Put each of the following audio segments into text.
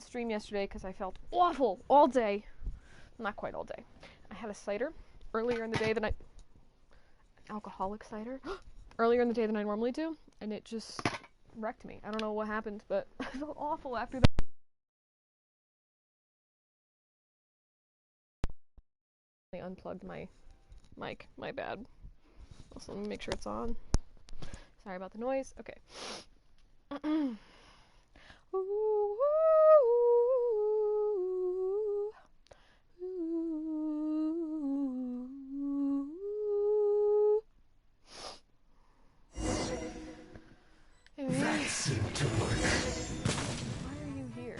stream yesterday because I felt awful all day. Not quite all day. I had a cider earlier in the day than alcoholic cider earlier in the day than I normally do, and it just wrecked me. I don't know what happened, but I felt awful after that. I unplugged my mic. My bad. Also, let me make sure it's on. Sorry about the noise. Okay. That seemed to work. Why are you here?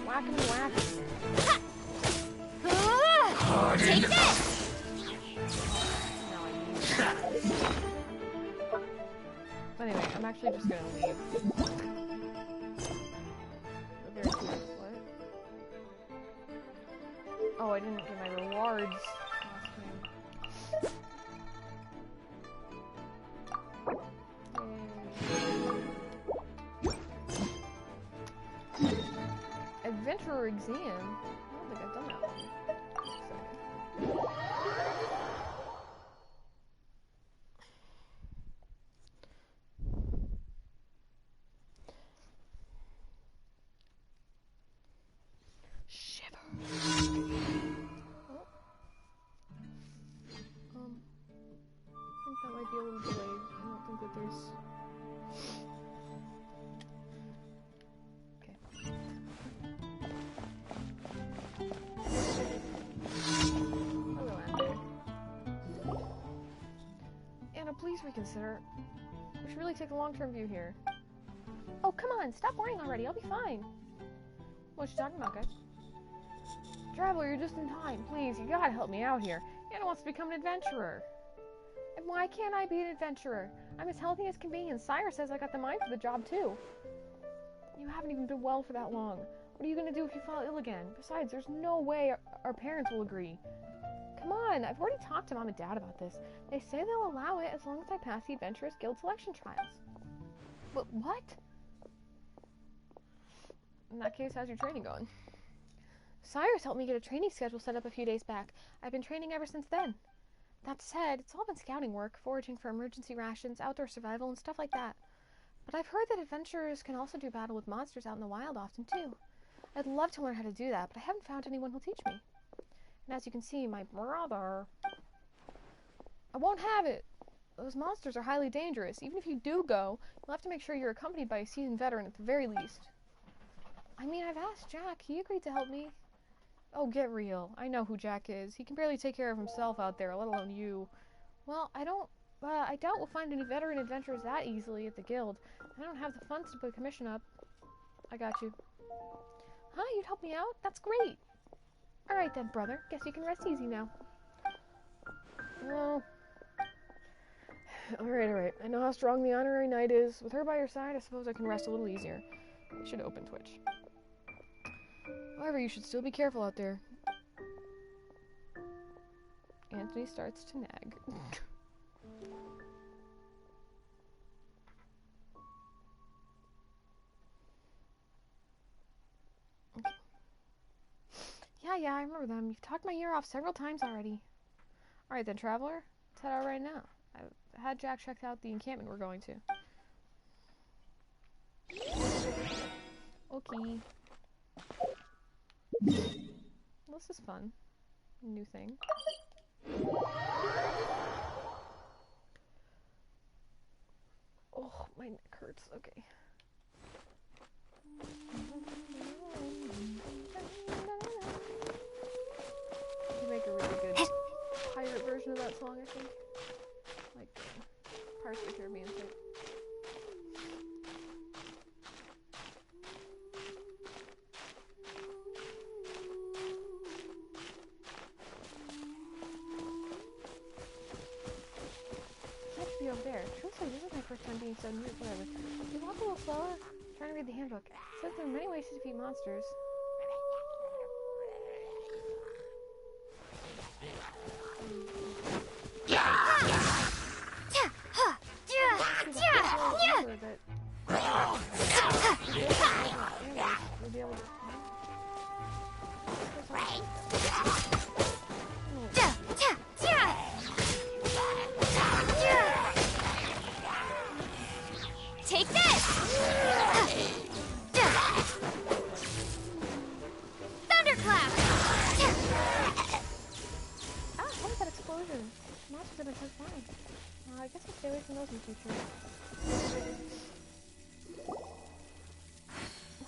Whack him and whack him. Take this! But anyway, I'm actually just gonna leave. What? Oh, I didn't get my rewards last time. Adventurer exam? I don't think I've done that one. Shiver. Oh. I think that might be a little delayed. I don't think that there's... Please reconsider. We should really take a long-term view here. Oh, come on! Stop worrying already! I'll be fine! What you talking about, guys? Traveler, you're just in time. Please, you gotta help me out here. Anna wants to become an adventurer. And why can't I be an adventurer? I'm as healthy as can be, and Sire says I got the mind for the job, too. You haven't even been well for that long. What are you gonna do if you fall ill again? Besides, there's no way our parents will agree. Come on, I've already talked to Mom and Dad about this. They say they'll allow it as long as I pass the Adventurers Guild selection trials. But what? In that case, how's your training going? Cyrus helped me get a training schedule set up a few days back. I've been training ever since then. That said, it's all been scouting work, foraging for emergency rations, outdoor survival, and stuff like that. But I've heard that adventurers can also do battle with monsters out in the wild often, too. I'd love to learn how to do that, but I haven't found anyone who'll teach me. And as you can see, my brother... I won't have it! Those monsters are highly dangerous. Even if you do go, you'll have to make sure you're accompanied by a seasoned veteran at the very least. I mean, I've asked Jack. He agreed to help me. Oh, get real. I know who Jack is. He can barely take care of himself out there, let alone you. Well, I doubt we'll find any veteran adventurers that easily at the guild. I don't have the funds to put a commission up. I got you. Huh? You'd help me out? That's great! Alright then, brother. Guess you can rest easy now. Well... Alright. I know how strong the honorary knight is. With her by your side, I suppose I can rest a little easier. I should open Twitch. However, you should still be careful out there. Anthony starts to nag. Okay. Yeah, I remember them. You've talked my ear off several times already. Alright then, traveler. Let's head out right now. I've had Jack check out the encampment we're going to. Okay. This is fun. New thing. Oh, my neck hurts. Okay. You make a really good pirate version of that song, I think. Like, Pirates of the Caribbean type. Over there. Truthfully, this is my first time being so new. Whatever. If you walk a little slower, trying to read the handbook. It says there are many ways to defeat monsters. Monsters have been tough flying. I guess I'll stay away from those in the future.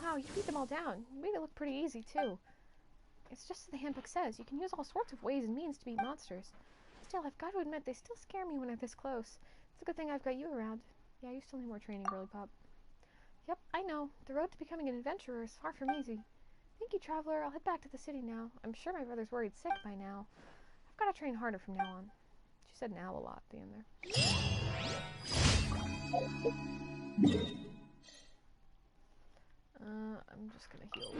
Wow, you beat them all down. You made it look pretty easy, too. It's just as the handbook says. You can use all sorts of ways and means to beat monsters. Still, I've got to admit, they still scare me when I'm this close. It's a good thing I've got you around. Yeah, you still need more training, Girly Pop. Yep, I know. The road to becoming an adventurer is far from easy. Thank you, Traveler. I'll head back to the city now. I'm sure my brother's worried sick by now. I've got to train harder from now on. She said now a lot at the end there. I'm just gonna heal.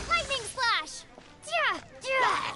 Lightning Slash! Yeah! Yeah!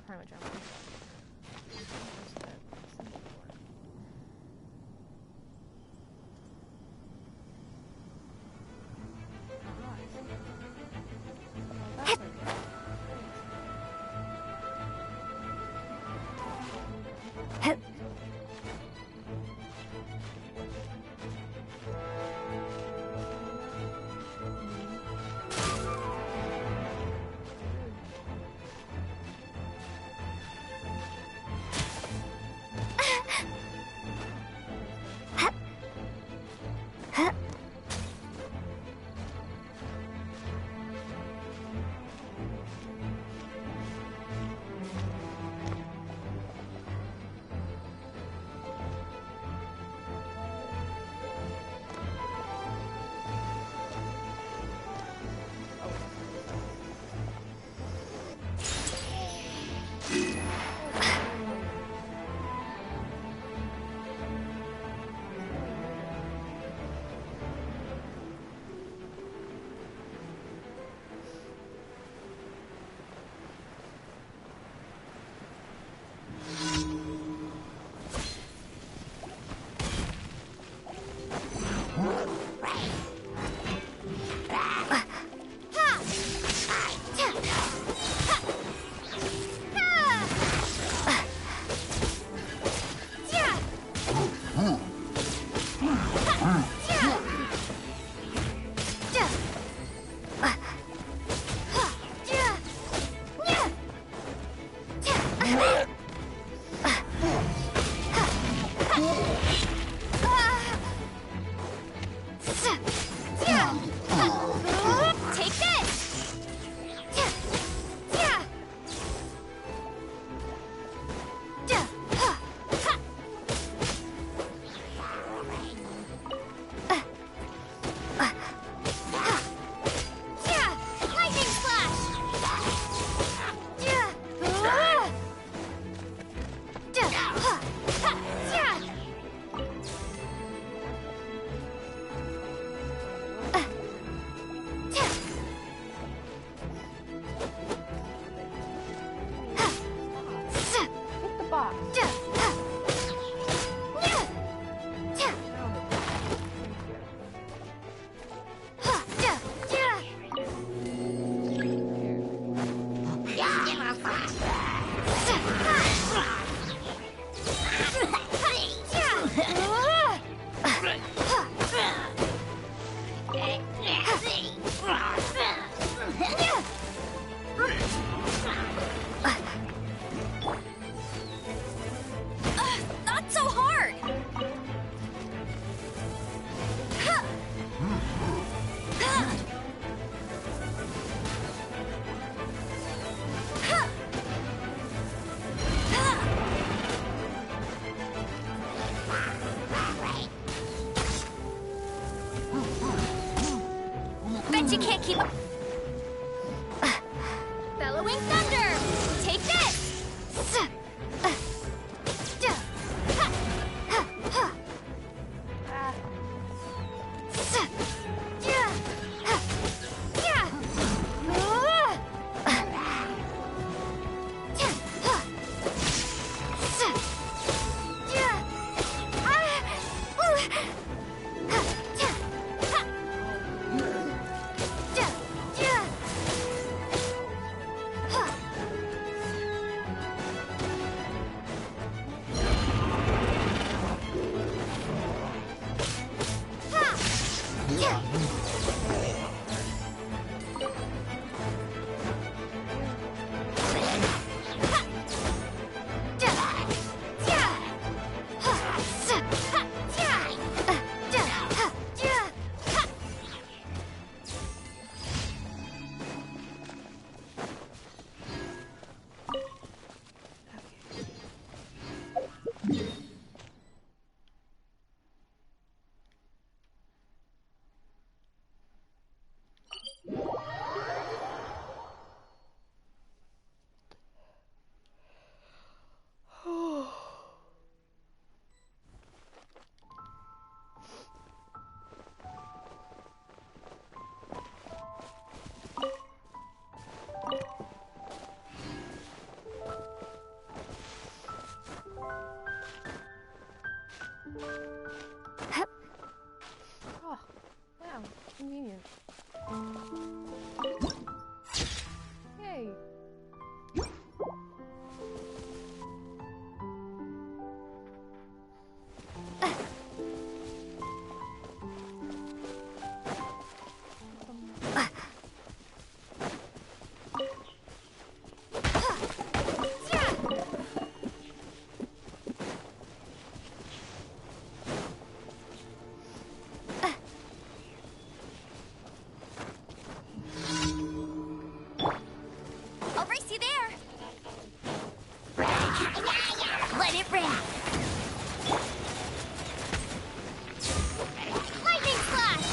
Pretty much everything. You can't keep up. Bellowing thunder! Take this! Oh, wow, convenient. Yay. I'll race you there. Let it rip. Lightning slash.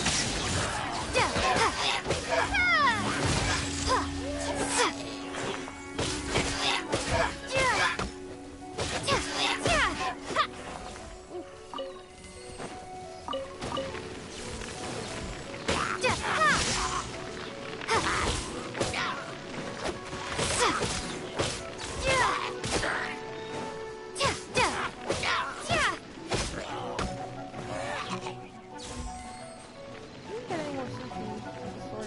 Didn't get any more CP with the sword.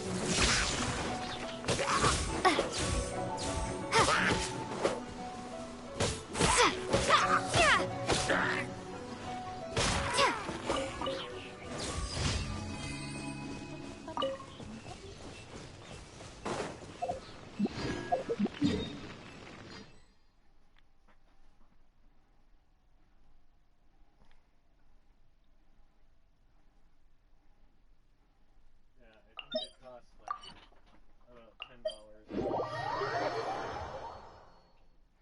Yeah, I think it costs like about $10.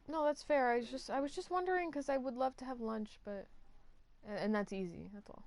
No, that's fair. I was just wondering because I would love to have lunch, but and that's easy. That's all.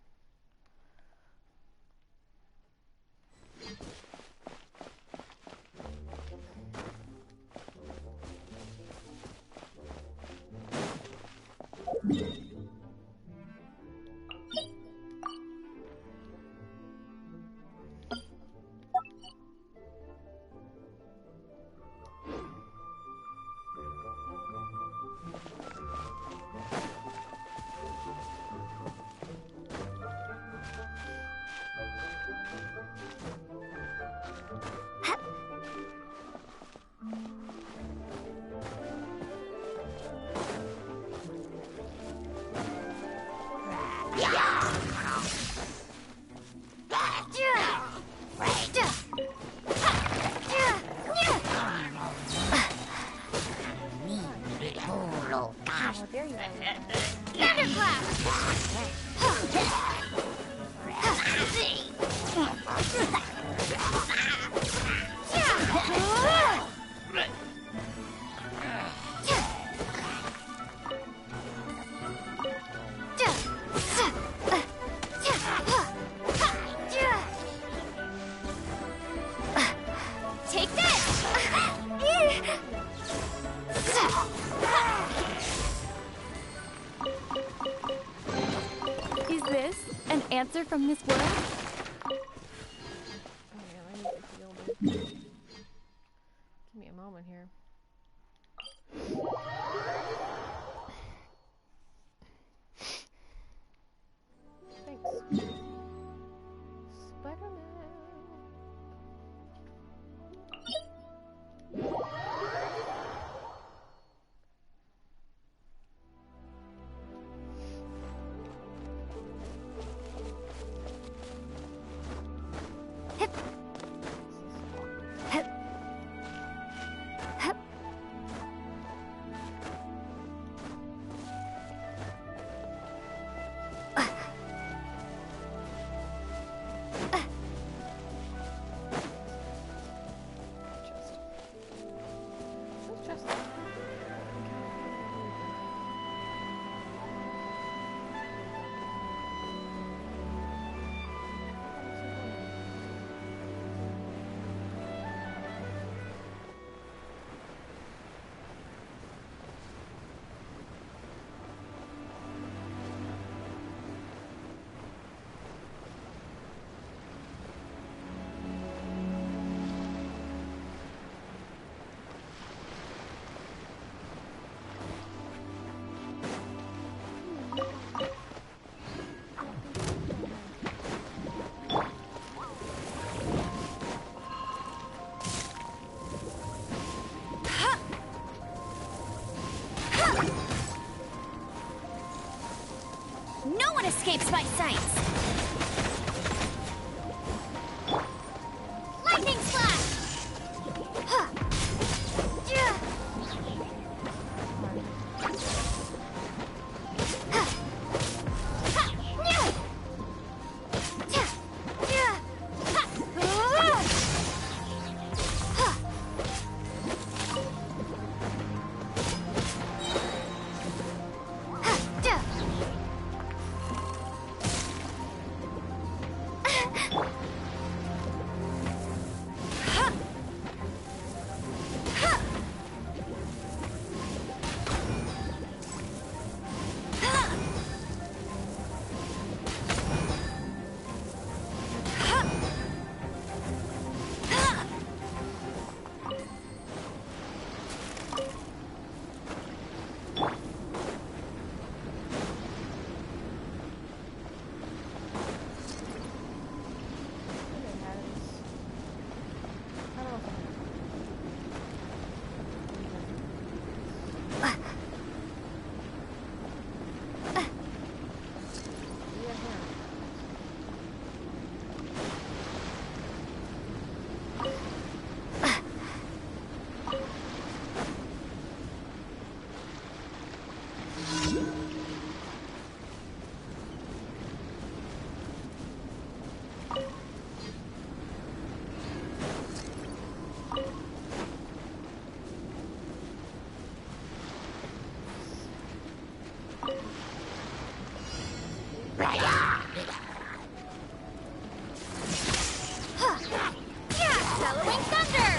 Gosh. Oh, there you go. Thunderclap! An answer from this world? Oh man, I need to heal, dude. Give me a moment here. Thanks. Spider-Man. No one escapes my sights! Lightning slash! Huh. Yeah. Huh. Ha. Yeah. Yeah. Yeah. Ha. Huh. Ha. Yeah. Bellowing thunder!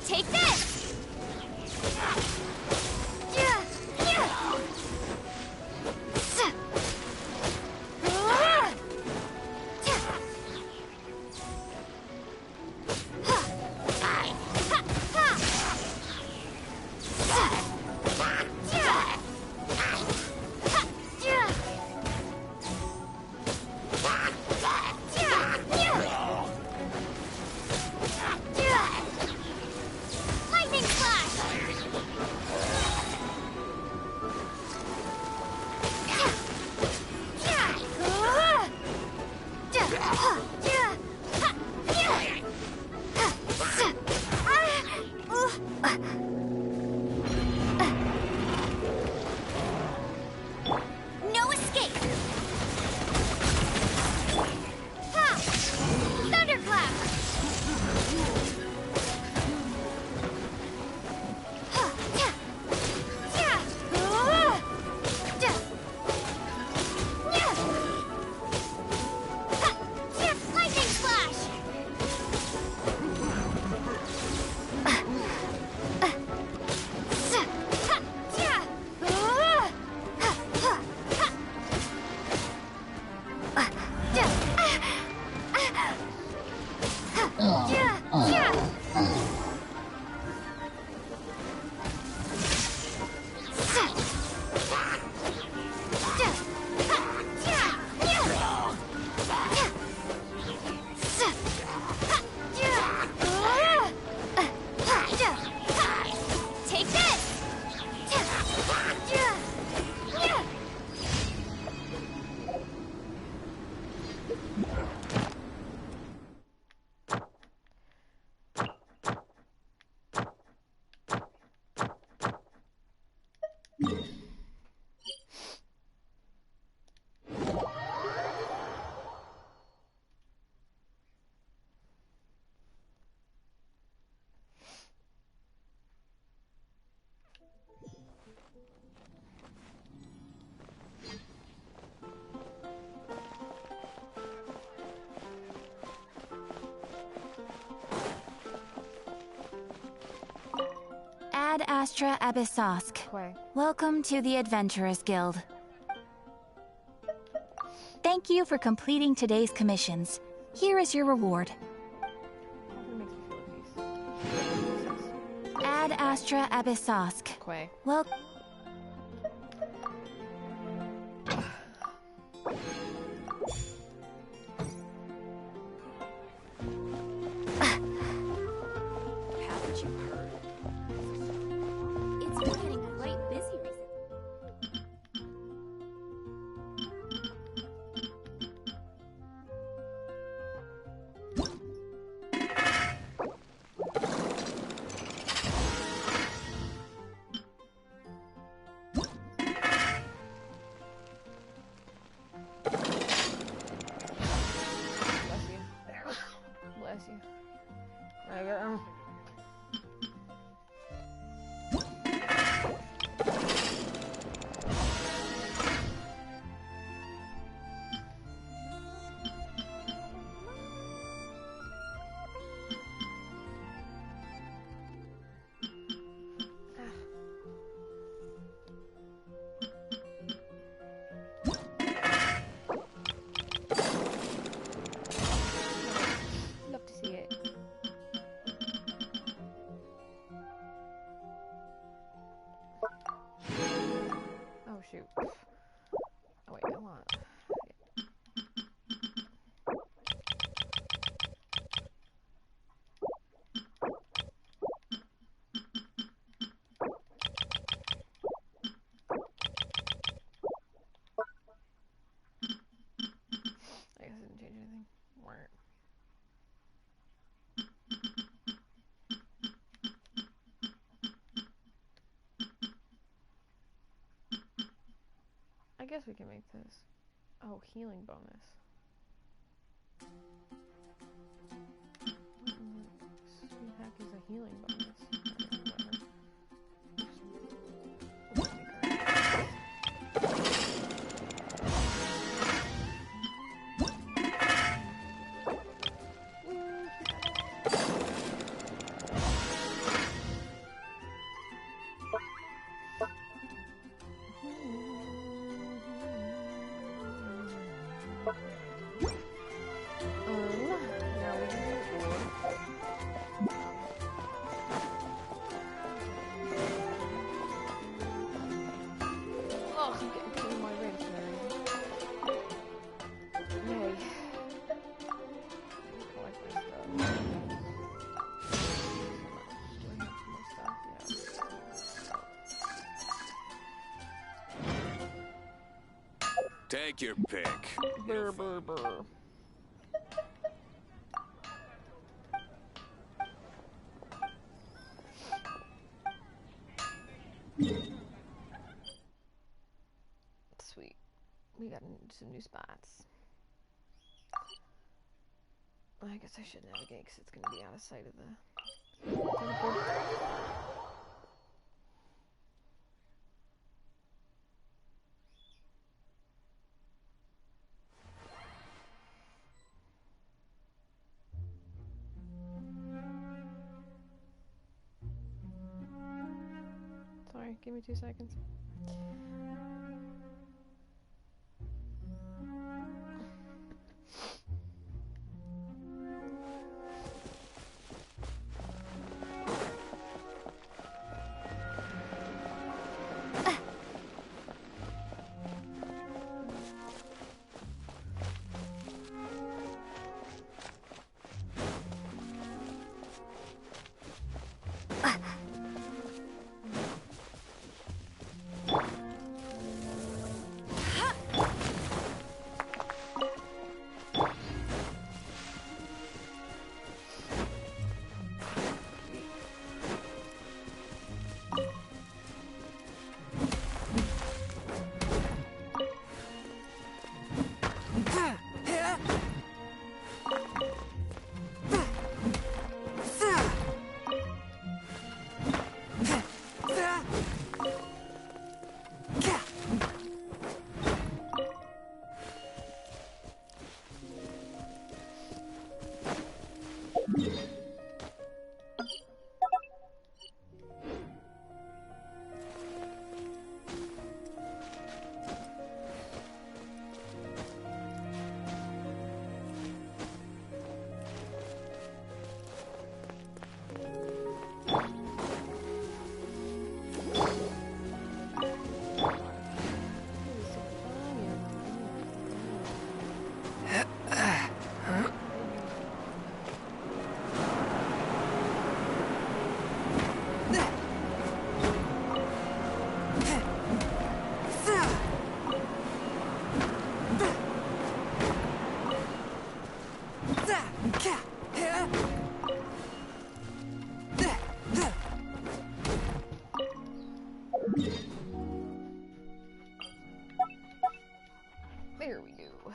Take this! Lightning slash! No escape! Ad Astra Abyssosk. Quay. Welcome to the Adventurers Guild. Thank you for completing today's commissions. Here is your reward. Nothing makes me feel at peace. Ad Astra Abyssosk. Quay. Well, haven't you heard? It's been getting quite busy recently. Bless you. Bless you. I got love to see it. Oh shoot. Oh wait, I want. I guess it didn't change anything. Weren't. I guess we can make this. Oh, healing bonus. What in the sweet heck is a healing bonus? Whatever. Just make her- Now we can do oh, I'm getting to my wrench now. Yay. Collect my stuff. Do I have more stuff? Yeah. Take your pick. Brr, brr, brr. Sweet. We got some new spots. I guess I should navigate because it's going to be out of sight of the teleport. Sorry, give me 2 seconds. There we go.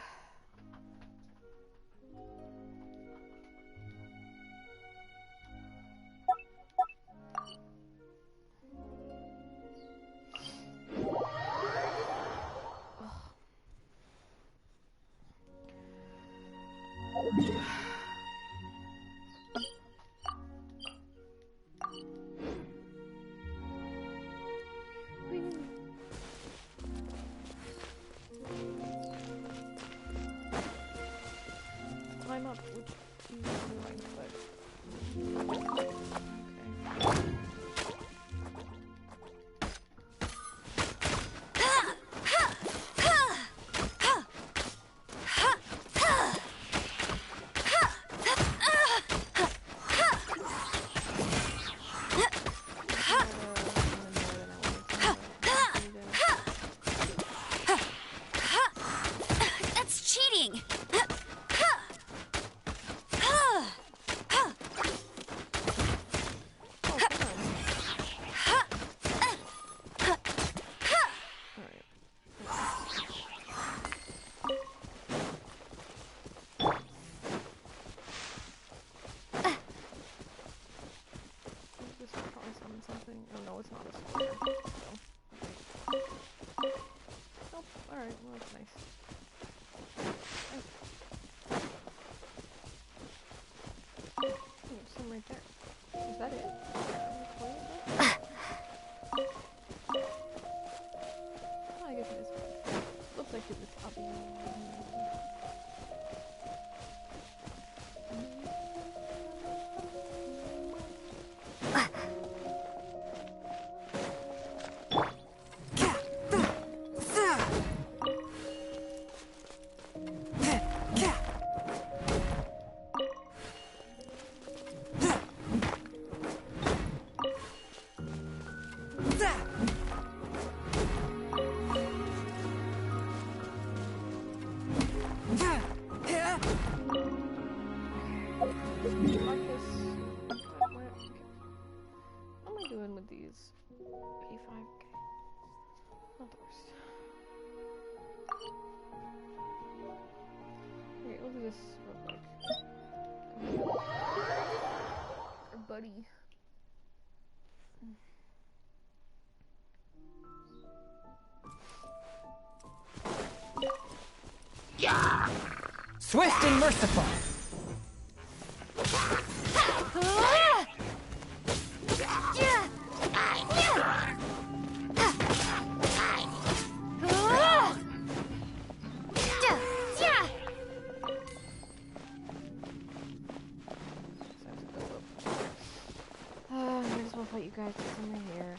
Climb up, which is annoying, but... Okay. That's cheating! This will probably summon something. Oh no, it's not a square. So. Nope. Alright, well that's nice. There's some right there. Is that it? Oh, I guess it is. Looks like it was popping. What am I doing with these? P5, okay. Not the worst. Okay, we'll do this real quick. Our buddy. Swift and merciful. Might as well fight you guys to some right here.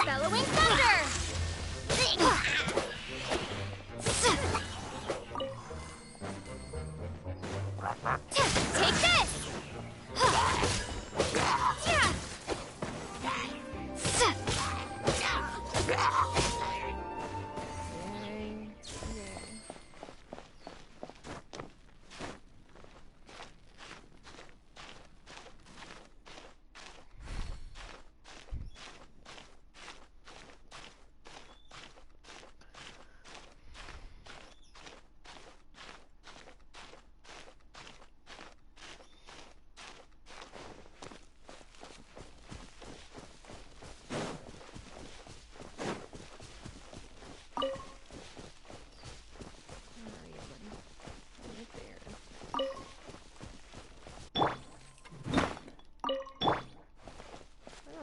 Bellowing thunder! Take this!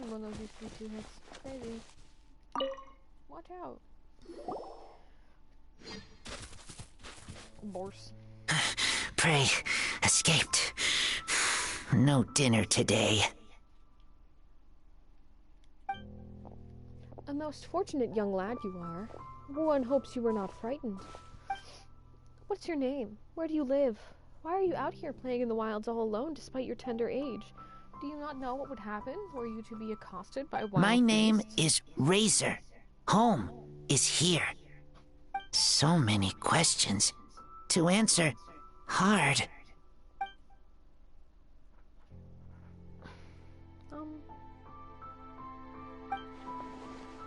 One of these two hits. Crazy. Watch out. Borse. Prey escaped. No dinner today. A most fortunate young lad you are. One hopes you were not frightened. What's your name? Where do you live? Why are you out here playing in the wilds all alone despite your tender age? Do you not know what would happen were you to be accosted by wild My name beasts? is Razor. Home is here. So many questions to answer. Hard.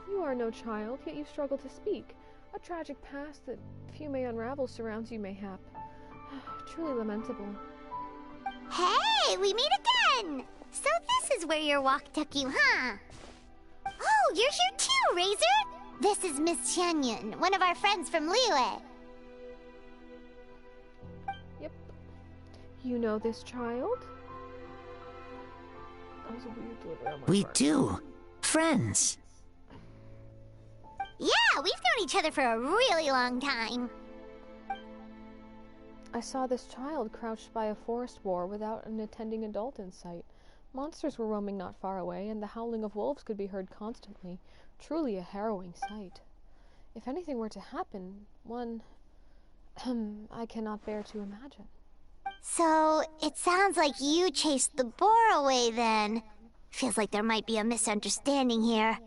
You are no child, yet you struggle to speak. A tragic past that few may unravel surrounds you mayhap. Truly lamentable. Hey, we meet again! So this is where your walk took you, huh? Oh, you're here too, Razor! This is Miss Xianyun, one of our friends from Liyue. Yep. You know this child? That was a weird delivery on my We part. do. Friends. Yeah, we've known each other for a really long time. I saw this child crouched by a forest boar without an attending adult in sight. Monsters were roaming not far away, and the howling of wolves could be heard constantly. Truly a harrowing sight. If anything were to happen, I cannot bear to imagine. So, it sounds like you chased the boar away then. Feels like there might be a misunderstanding here.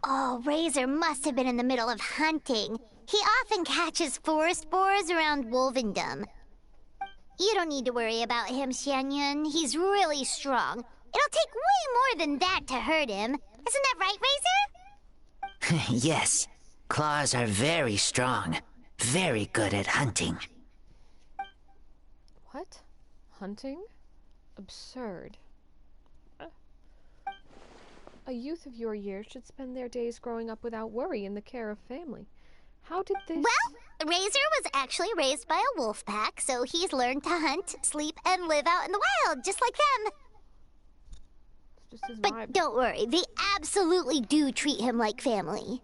Oh, Razor must have been in the middle of hunting. He often catches forest boars around Wolvendom. You don't need to worry about him, Xianyun. He's really strong. It'll take way more than that to hurt him. Isn't that right, Razor? Yes. Claws are very strong. Very good at hunting. What? Hunting? Absurd. A youth of your years should spend their days growing up without worry in the care of family. How did this... Well, Razor was actually raised by a wolf pack, so he's learned to hunt, sleep, and live out in the wild, just like them. It's just his But vibe. don't worry, they absolutely do treat him like family.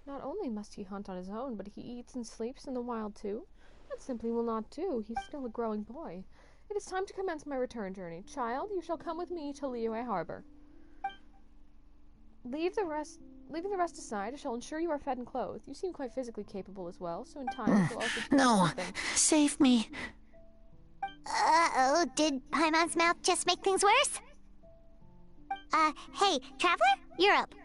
Not only must he hunt on his own, but he eats and sleeps in the wild too. That simply will not do. He's still a growing boy. It is time to commence my return journey. Child, you shall come with me to Liyue Harbor. Leaving the rest aside, I shall ensure you are fed and clothed. You seem quite physically capable as well, so in time I shall also teach you No. something. Save me. Uh-oh, did Paimon's mouth just make things worse? Hey, Traveler, you're up.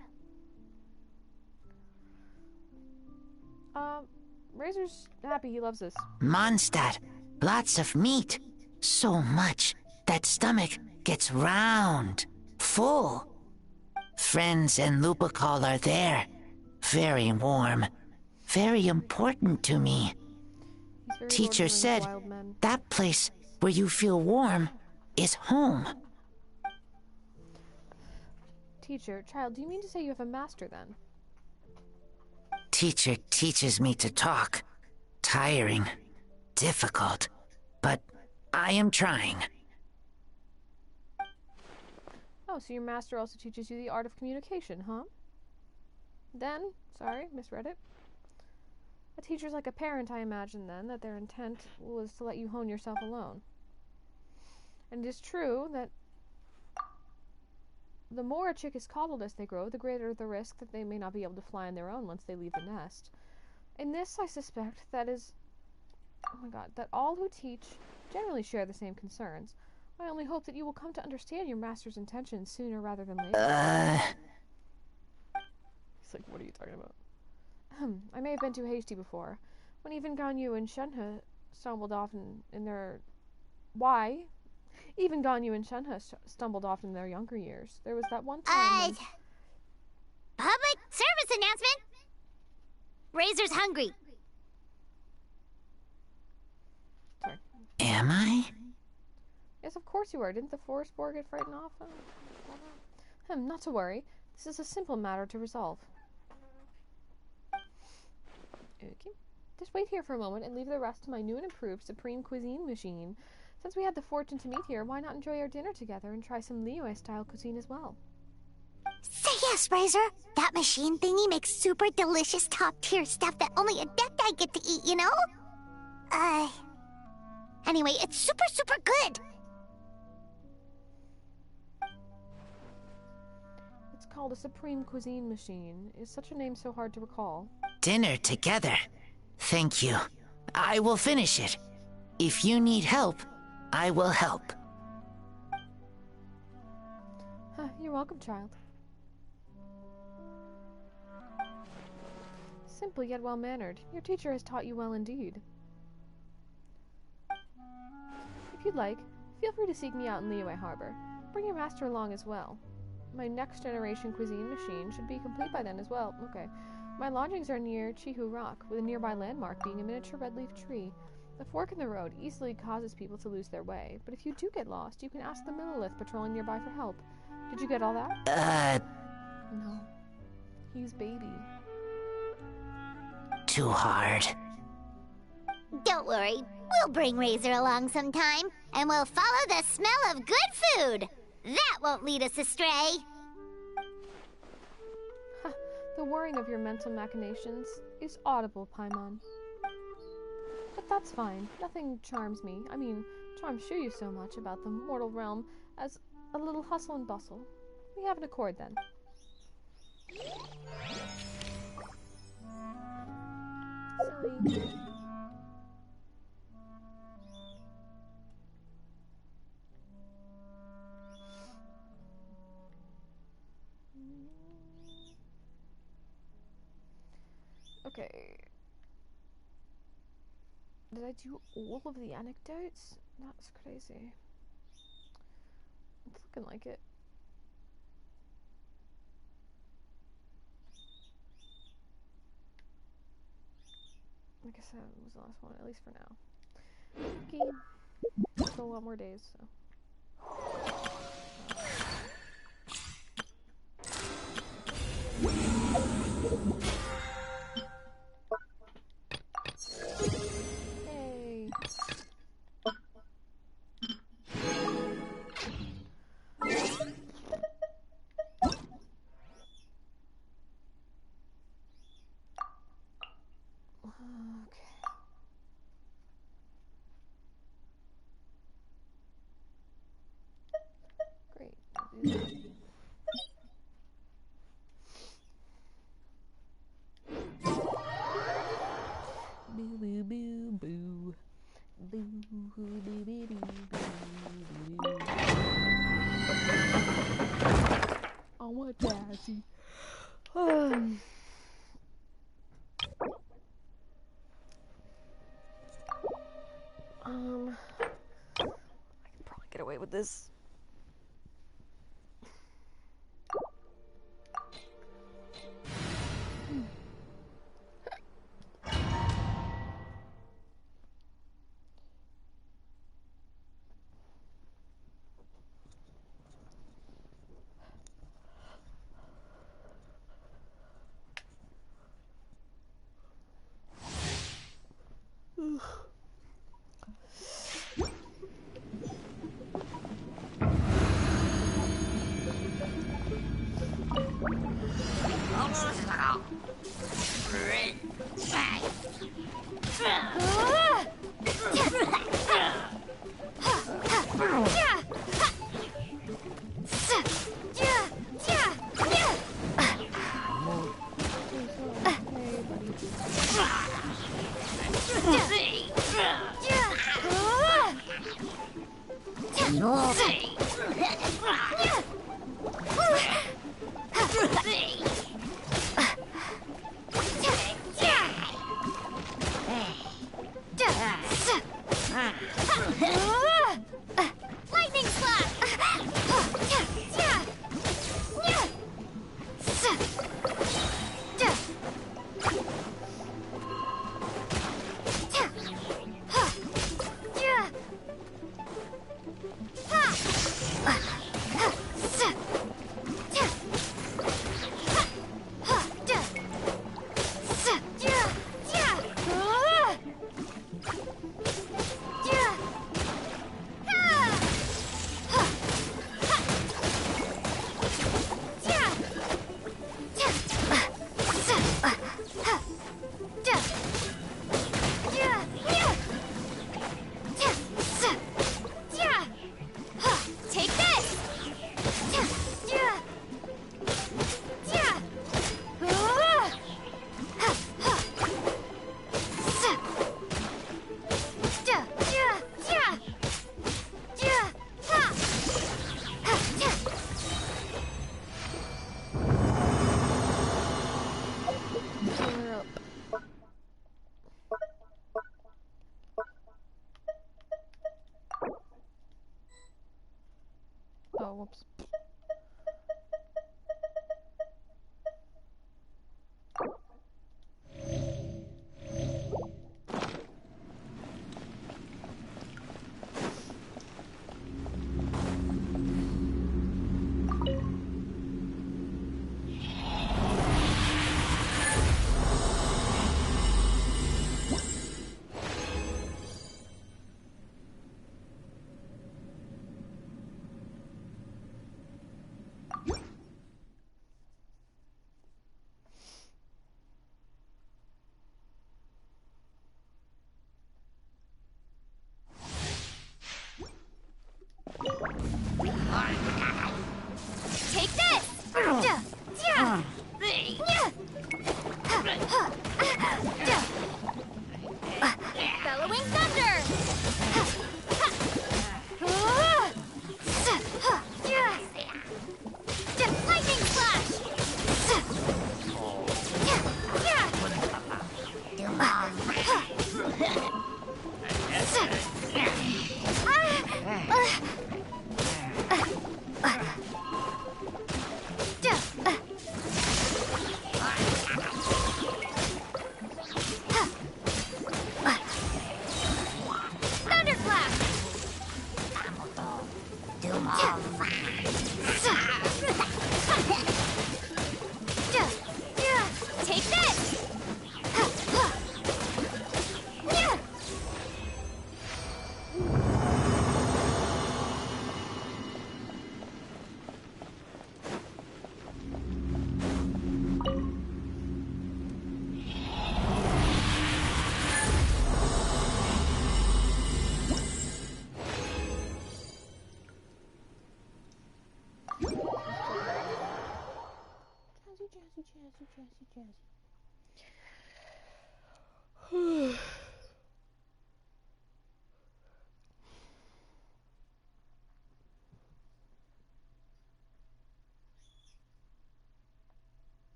Razor's happy he loves us. Mondstadt. Lots of meat. So much that stomach gets round. Full. Friends and Lupacol are there. Very warm. Very important to me. He's very Teacher Lord of the said Rings wild men. that place where you feel warm is home. Teacher, child, do you mean to say you have a master then? Teacher teaches me to talk. Tiring. Difficult. But I am trying. Oh, so your master also teaches you the art of communication, huh? Then, sorry, misread it. A teacher's like a parent, I imagine, then, that their intent was to let you hone yourself alone. And it is true that the more a chick is coddled as they grow, the greater the risk that they may not be able to fly on their own once they leave the nest. In this, I suspect that all who teach generally share the same concerns. I only hope that you will come to understand your master's intentions sooner rather than later. He's like, what are you talking about? I may have been too hasty before. When even Ganyu and Shenhe stumbled off in their... Why? Even Ganyu and Shenhe stumbled off in their younger years. There was that one time when... Public service announcement! Razor's hungry. Sorry. Am I? Yes, of course you are. Didn't the forest boar get frightened off? Not to worry. This is a simple matter to resolve. Okay. Just wait here for a moment and leave the rest to my new and improved Supreme Cuisine machine. Since we had the fortune to meet here, why not enjoy our dinner together and try some Liyue-style cuisine as well? Say yes, Razor. That machine thingy makes super delicious top-tier stuff that only Adepti get to eat, you know? Anyway, it's super, super good. It's called a Supreme Cuisine machine. Is such a name so hard to recall? Dinner together. Thank you. I will finish it. If you need help, I will help. You're welcome, child. Simple yet well-mannered. Your teacher has taught you well indeed. If you'd like, feel free to seek me out in Liyue Harbor. Bring your master along as well. My next-generation cuisine machine should be complete by then as well. Okay. My lodgings are near Chihu Rock, with a nearby landmark being a miniature red-leaf tree. The fork in the road easily causes people to lose their way, but if you do get lost, you can ask the Millilith patrolling nearby for help. Did you get all that? No. He's baby. Too hard. Don't worry, we'll bring Razor along sometime, and we'll follow the smell of good food. That won't lead us astray. The whirring of your mental machinations is audible, Paimon. But that's fine. Nothing charms me. I mean, charms Shiryu so much about the mortal realm as a little hustle and bustle. We have an accord then. Silly. Okay. Did I do all of the anecdotes? That's crazy. It's looking like it. I guess that was the last one, at least for now. Okay. Still a lot more days, so. Hey. Great. I'll do that. Boo boo boo boo. Boo boo boo boo boo boo. I want Jazzy. I can probably get away with this.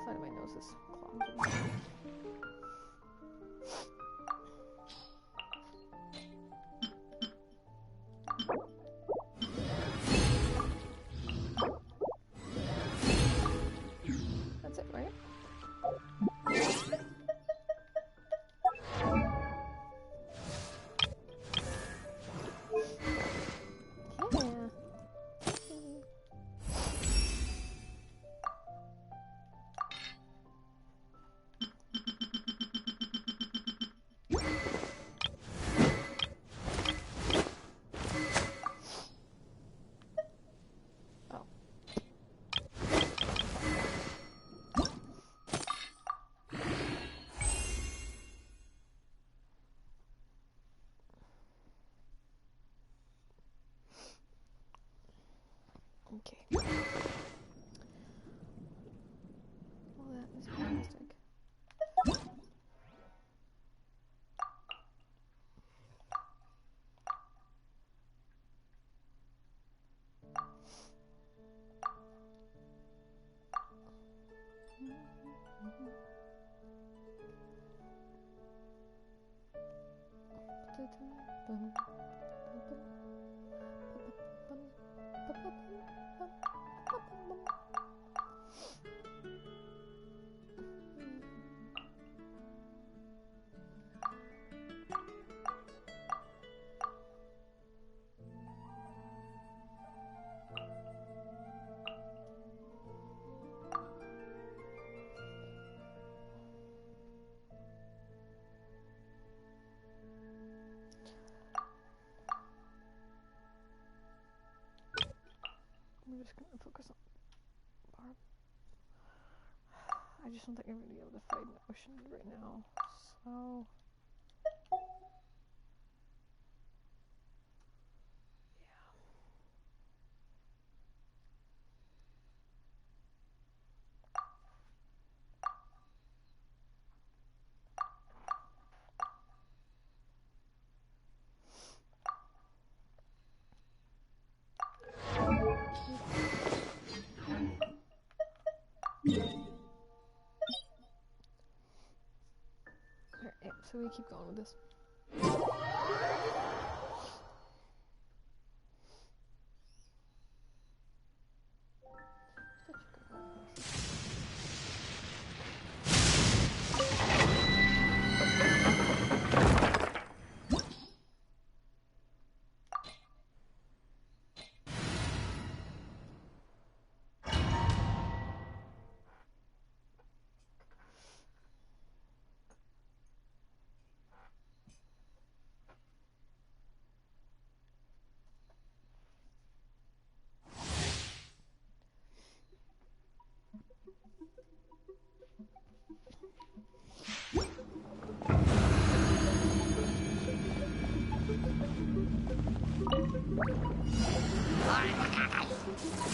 Side of my nose is clogged. That's it, right? Yeah. Oh. Okay. Well, that is fantastic. I'm just gonna focus on Barb. I just don't think I'm gonna be able to fight an ocean right now. So alright, so we keep going with this.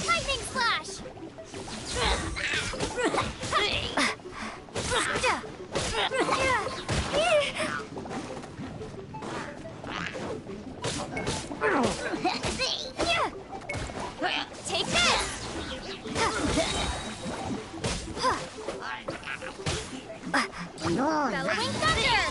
Lightning slash! Take this! Bellowing thunder!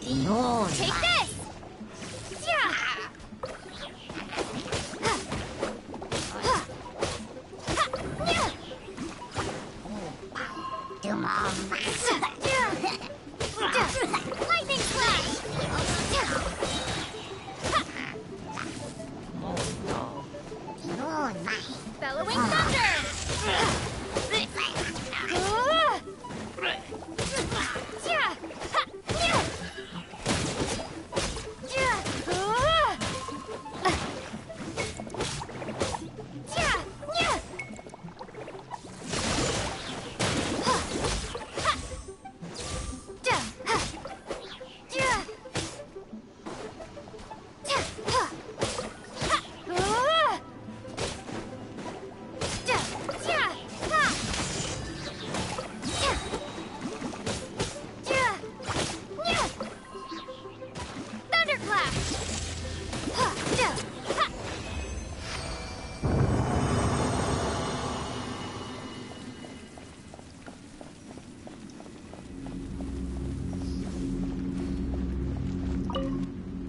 No. Take this! Yeah! Lightning flash! Bellowing thunder!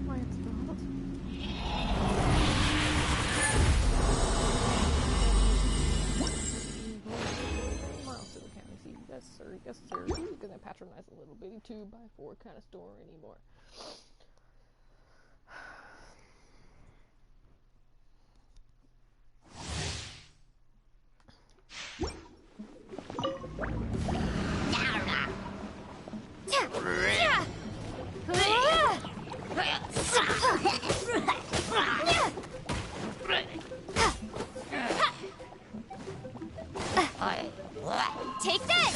Lance Donald. Miles to the county seat. Yes, sir. Yes, sir. Who's gonna patronize a little bitty 2x4 kind of store anymore? Take this!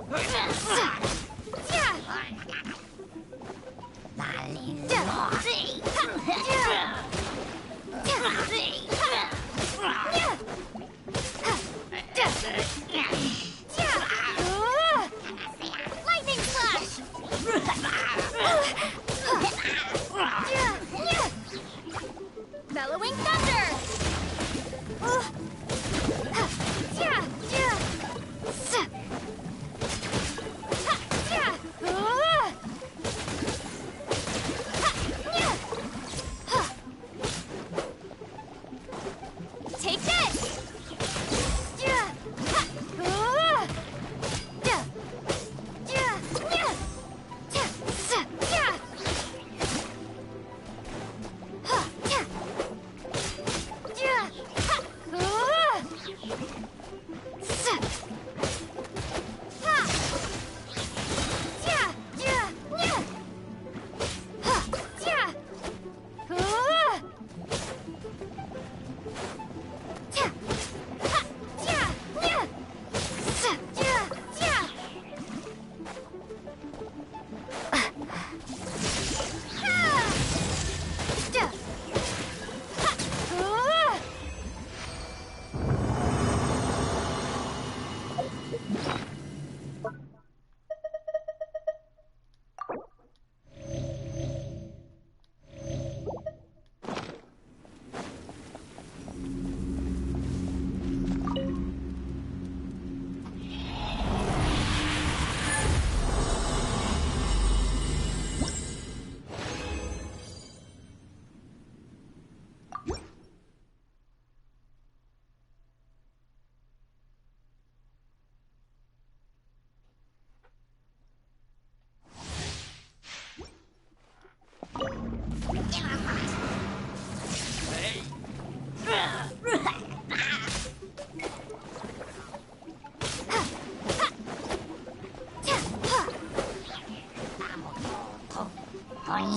Lightning flash! Lightning flash! Take this! Lightning flash! Bellowing thunder!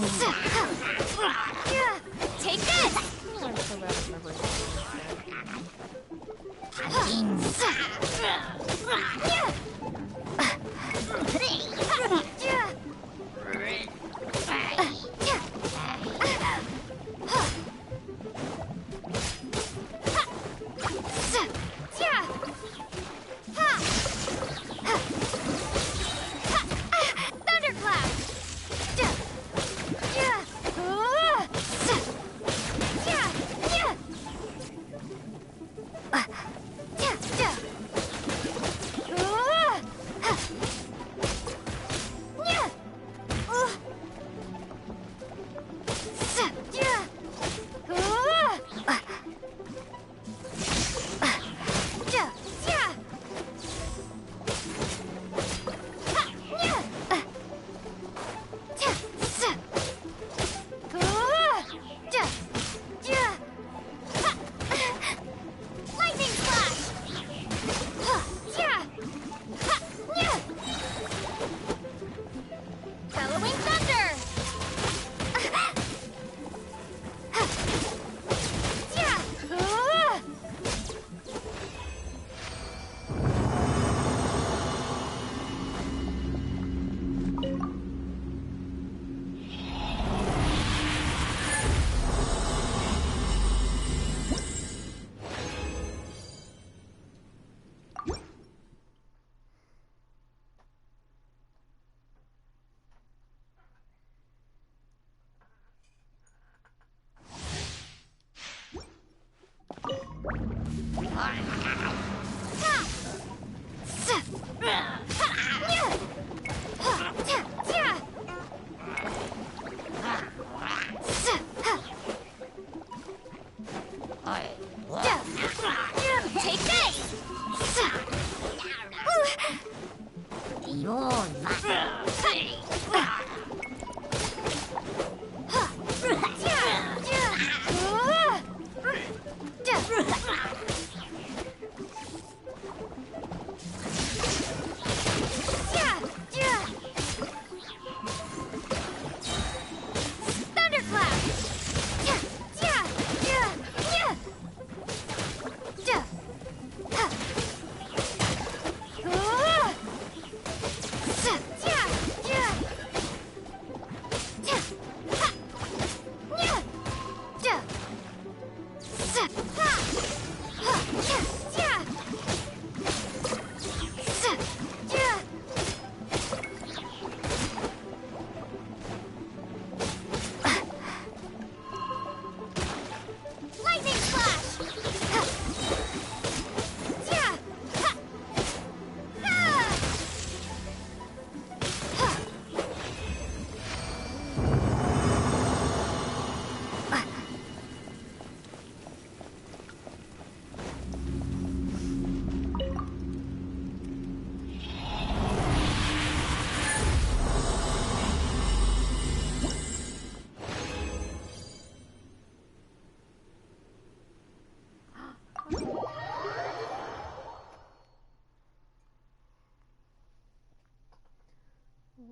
Take this! I'm so bad at remembering. Take this!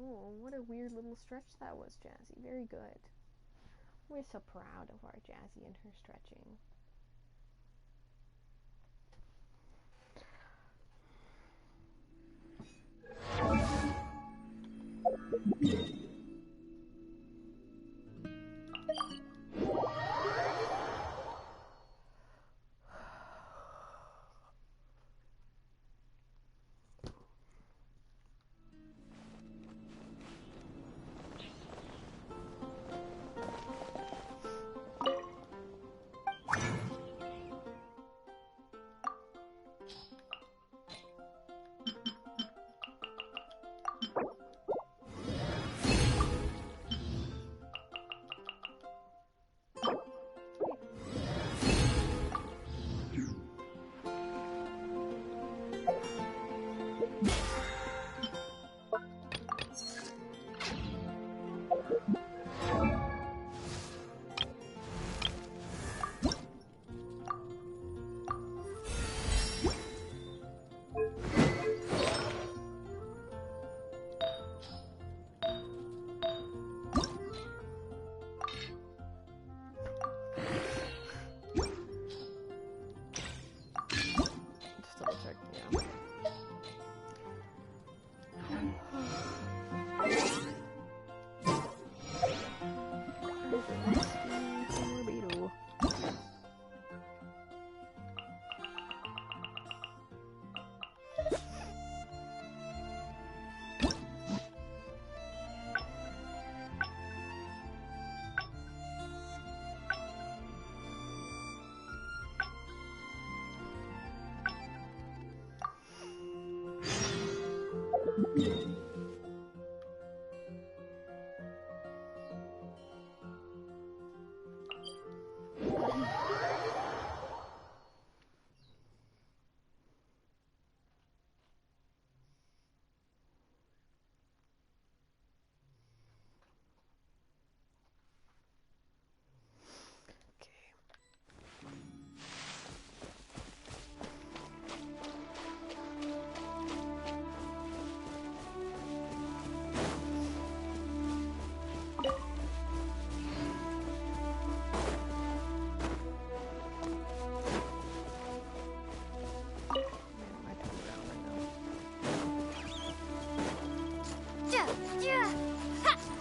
Oh, what a weird little stretch that was, Jazzy. Very good. We're so proud of our Jazzy and her stretching.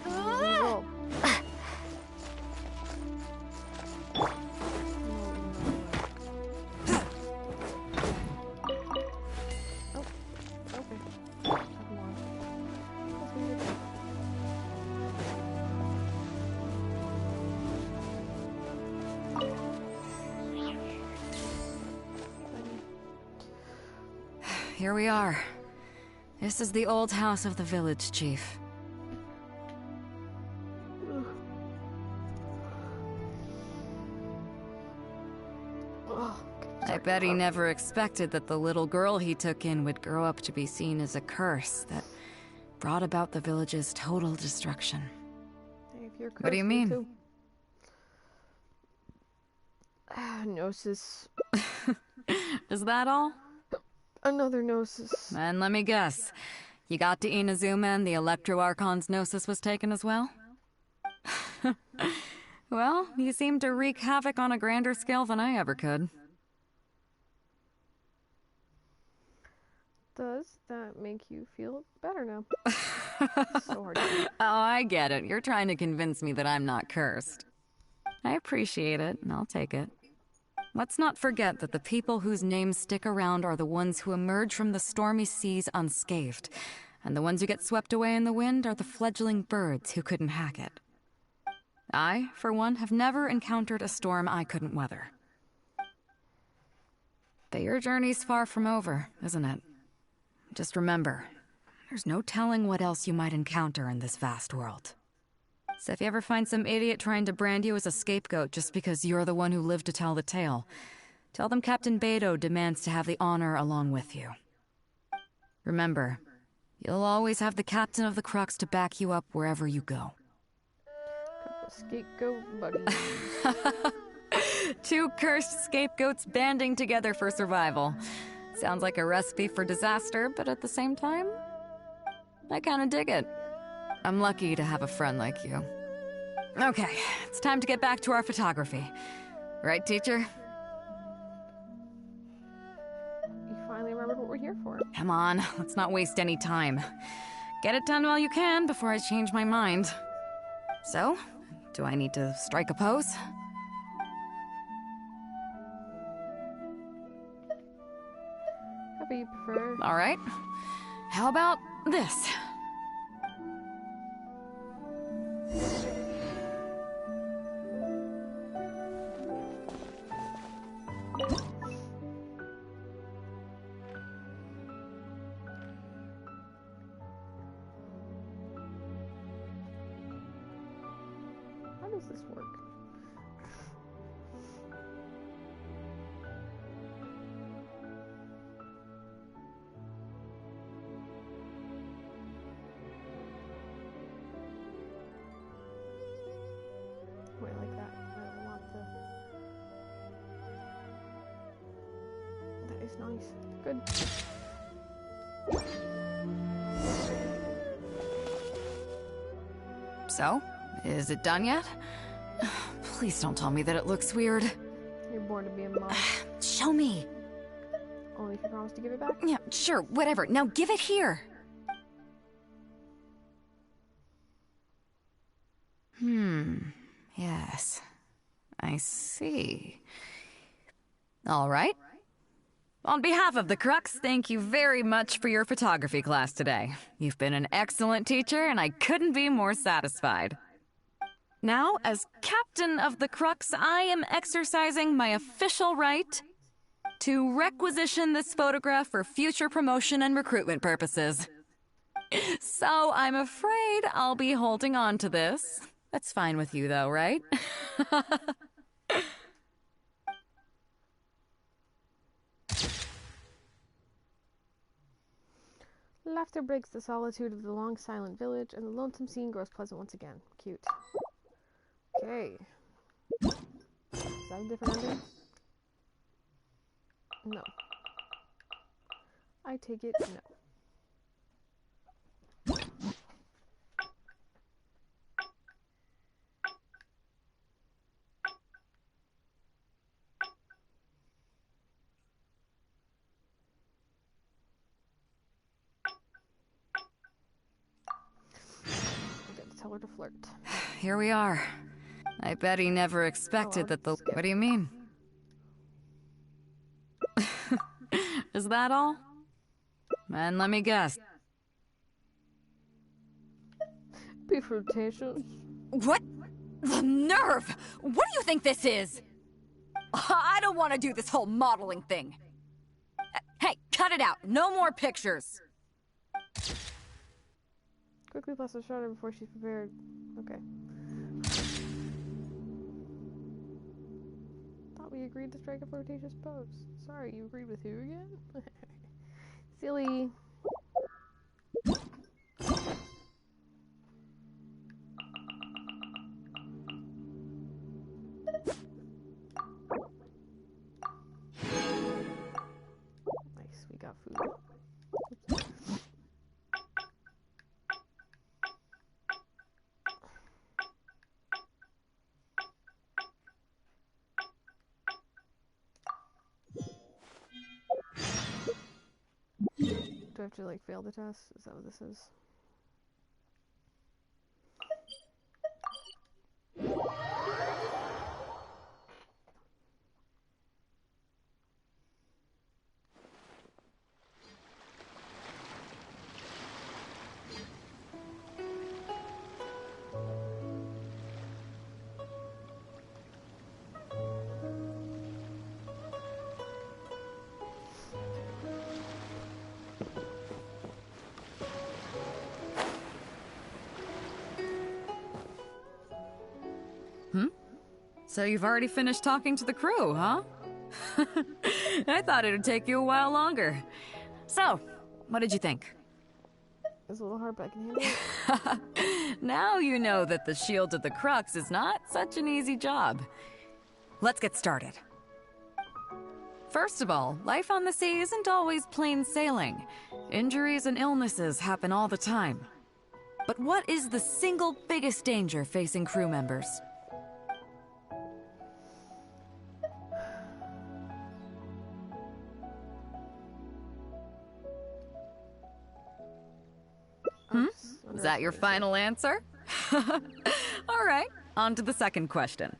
Roll. Oh, okay. Come on. That's weird. Here we are. This is the old house of the village chief. I bet he never expected that the little girl he took in would grow up to be seen as a curse that brought about the village's total destruction. Hey, if you're What do you cursed, me mean? too. Gnosis. Is that all? Another gnosis. And let me guess. You got to Inazuma and the Electro Archon's Gnosis was taken as well? Well, you seem to wreak havoc on a grander scale than I ever could. Does that make you feel better now? So hard to do. Oh, I get it. You're trying to convince me that I'm not cursed. I appreciate it, and I'll take it. Let's not forget that the people whose names stick around are the ones who emerge from the stormy seas unscathed, and the ones who get swept away in the wind are the fledgling birds who couldn't hack it. I, for one, have never encountered a storm I couldn't weather. But your journey's far from over, isn't it? Just remember, there's no telling what else you might encounter in this vast world. So if you ever find some idiot trying to brand you as a scapegoat just because you're the one who lived to tell the tale, tell them Captain Beidou demands to have the honor along with you. Remember, you'll always have the Captain of the Crux to back you up wherever you go. Couple scapegoat buddies. Two cursed scapegoats banding together for survival. Sounds like a recipe for disaster, but at the same time, I kinda dig it. I'm lucky to have a friend like you. Okay, it's time to get back to our photography. Right, teacher? You finally remembered what we're here for. Come on, let's not waste any time. Get it done while you can before I change my mind. So, do I need to strike a pose? However you prefer. All right. How about this? How does this work? Wait, like that. I want the... That is nice. Good. So, is it done yet? Please don't tell me that it looks weird. You're born to be a mom. Show me. Only if you promise to give it back? Yeah, sure, whatever. Now give it here. Yes. I see. All right. On behalf of the Crux, thank you very much for your photography class today. You've been an excellent teacher, and I couldn't be more satisfied. Now, as Captain of the Crux, I am exercising my official right to requisition this photograph for future promotion and recruitment purposes. So I'm afraid I'll be holding on to this. That's fine with you, though, right? Laughter breaks the solitude of the long silent village, and the lonesome scene grows pleasant once again. Cute. Okay. Is that a different ending? No. I take it, no. Tell her to flirt. Here we are. I bet he never expected that the... skip. What do you mean? Is that all? And let me guess. Be flirtatious. What? The nerve! What do you think this is? I don't want to do this whole modeling thing. Hey, cut it out. No more pictures. Quickly bless the shutter before she's prepared. Okay. Thought we agreed to strike a flirtatious pose. Sorry, you agreed with who again? Silly. Nice, we got food. Do I have to, like, fail the test? Is that what this is? So you've already finished talking to the crew, huh? I thought it'd take you a while longer. So, what did you think? It's a little hard, but I can handle it. Now you know that the Shield of the Crux is not such an easy job. Let's get started. First of all, life on the sea isn't always plain sailing. Injuries and illnesses happen all the time. But what is the single biggest danger facing crew members? Is that your final answer? All right, on to the second question.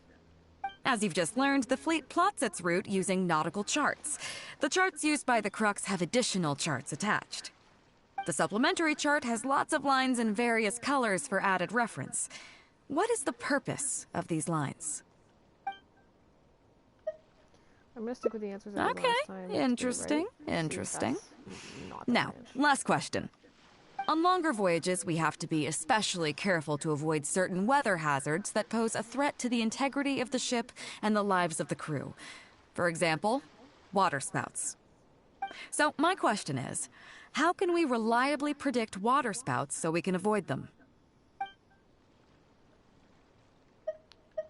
As you've just learned, the fleet plots its route using nautical charts. The charts used by the Crux have additional charts attached. The supplementary chart has lots of lines in various colors for added reference. What is the purpose of these lines? I'm gonna stick with the answers I did Okay, last time. interesting, Right? interesting. Not that Now, much. last question. On longer voyages, we have to be especially careful to avoid certain weather hazards that pose a threat to the integrity of the ship and the lives of the crew. For example, water spouts. So my question is, how can we reliably predict water spouts so we can avoid them?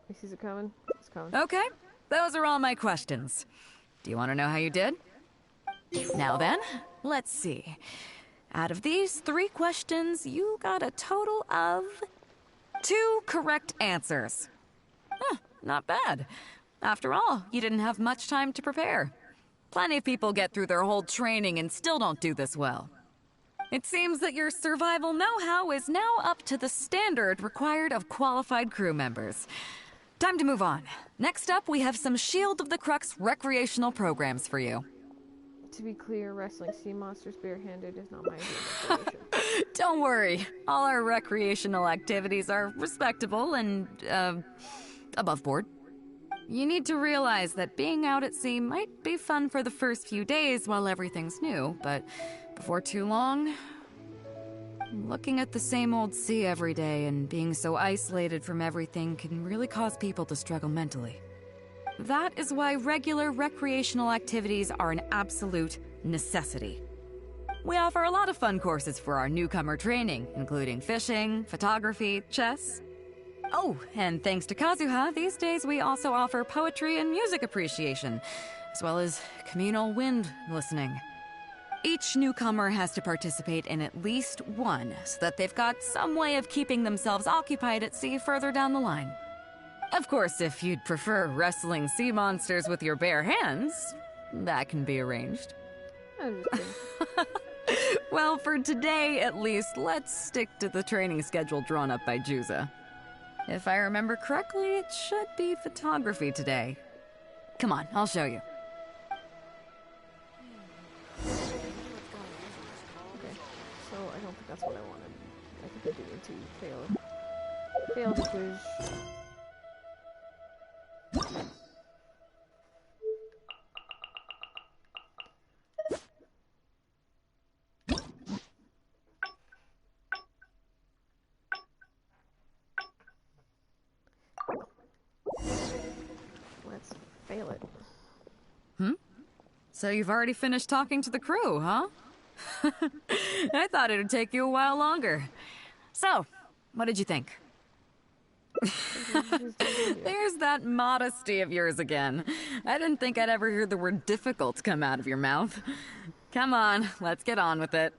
He sees it coming. It's coming. Okay, those are all my questions. Do you want to know how you did? Now then, let's see. Out of these 3 questions, you got a total of 2 correct answers. Huh, not bad. After all, you didn't have much time to prepare. Plenty of people get through their whole training and still don't do this well. It seems that your survival know-how is now up to the standard required of qualified crew members. Time to move on. Next up, we have some Shield of the Crux recreational programs for you. To be clear, wrestling sea monsters barehanded is not my idea of recreation. Don't worry. All our recreational activities are respectable and, above board. You need to realize that being out at sea might be fun for the first few days while everything's new, but before too long, Looking at the same old sea every day and being so isolated from everything can really cause people to struggle mentally. That is why regular recreational activities are an absolute necessity. We offer a lot of fun courses for our newcomer training, including fishing, photography, chess. Oh, and thanks to Kazuha, these days we also offer poetry and music appreciation, as well as communal wind listening. Each newcomer has to participate in at least one, so that they've got some way of keeping themselves occupied at sea further down the line. Of course, if you'd prefer wrestling sea monsters with your bare hands, that can be arranged. I'm just kidding. Well, for today at least, let's stick to the training schedule drawn up by Juza. If I remember correctly, it should be photography today. Come on, I'll show you. Okay, so I don't think that's what I wanted. I think I do need to fail. Fail the quiz. Let's fail it. So you've already finished talking to the crew, huh? I thought it'd take you a while longer. So, what did you think? There's that modesty of yours again. I didn't think I'd ever hear the word difficult come out of your mouth. Come on, let's get on with it.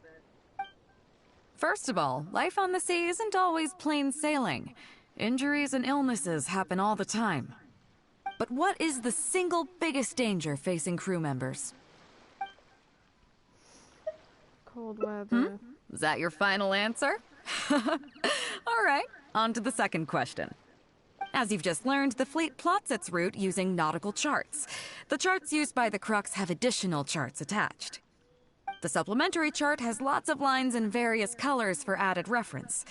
First of all, life on the sea isn't always plain sailing. Injuries and illnesses happen all the time. But what is the single biggest danger facing crew members? Cold weather. Is that your final answer? All right, on to the second question. As you've just learned, the fleet plots its route using nautical charts. The charts used by the Crux have additional charts attached. The supplementary chart has lots of lines in various colors for added reference.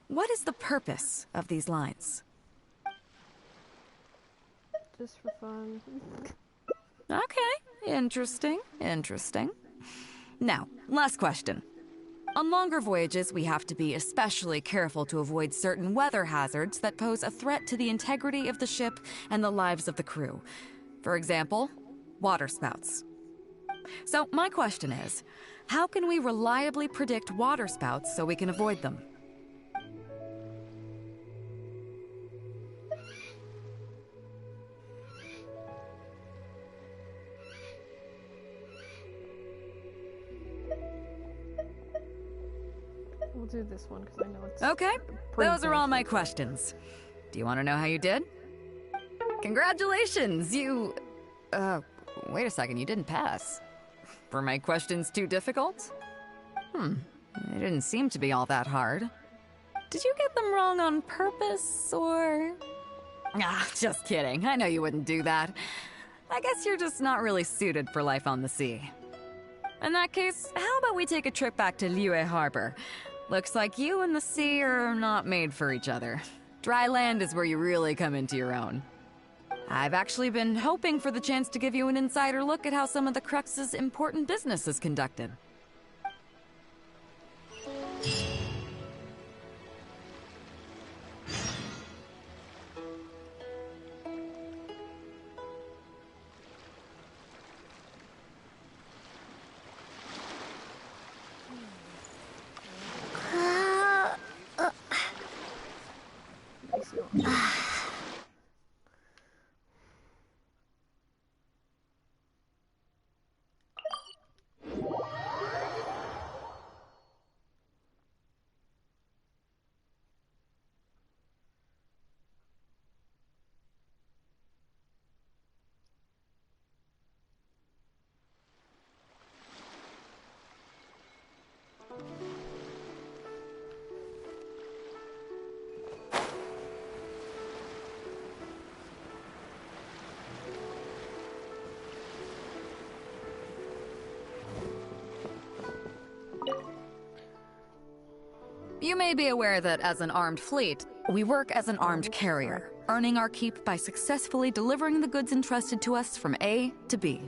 What is the purpose of these lines? Just for fun. Okay, interesting. Now, last question. On longer voyages, we have to be especially careful to avoid certain weather hazards that pose a threat to the integrity of the ship and the lives of the crew. For example, water spouts. So my question is, how can we reliably predict water spouts so we can avoid them? We'll do this one because I know it's... Okay, pretty those are all my basic. questions. Do you want to know how you did? Congratulations, you... wait a second, you didn't pass. Were my questions too difficult? They didn't seem to be all that hard. Did you get them wrong on purpose, or... Ah, just kidding. I know you wouldn't do that. I guess you're just not really suited for life on the sea. In that case, how about we take a trip back to Liyue Harbor? Looks like you and the sea are not made for each other. Dry land is where you really come into your own. I've actually been hoping for the chance to give you an insider look at how some of the Crux's important business is conducted. You may be aware that as an armed fleet, we work as an armed carrier, earning our keep by successfully delivering the goods entrusted to us from A to B.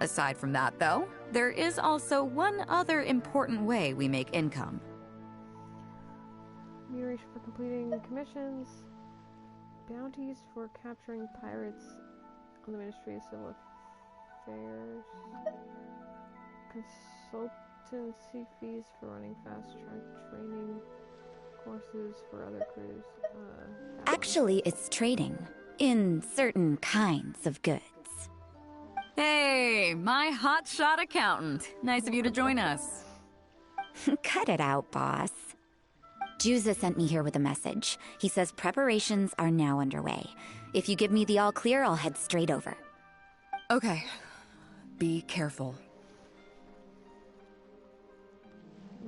Aside from that, though, there is also one other important way we make income. Remuneration for completing commissions. Bounties for capturing pirates on the Ministry of Civil Affairs. Consultancy fees for running fast-track training courses for other crews. Actually, it's trading. In certain kinds of goods. Hey, my hotshot accountant. Nice of you to join us. Cut it out, boss. Juza sent me here with a message. He says preparations are now underway. If you give me the all clear, I'll head straight over. Okay. Be careful.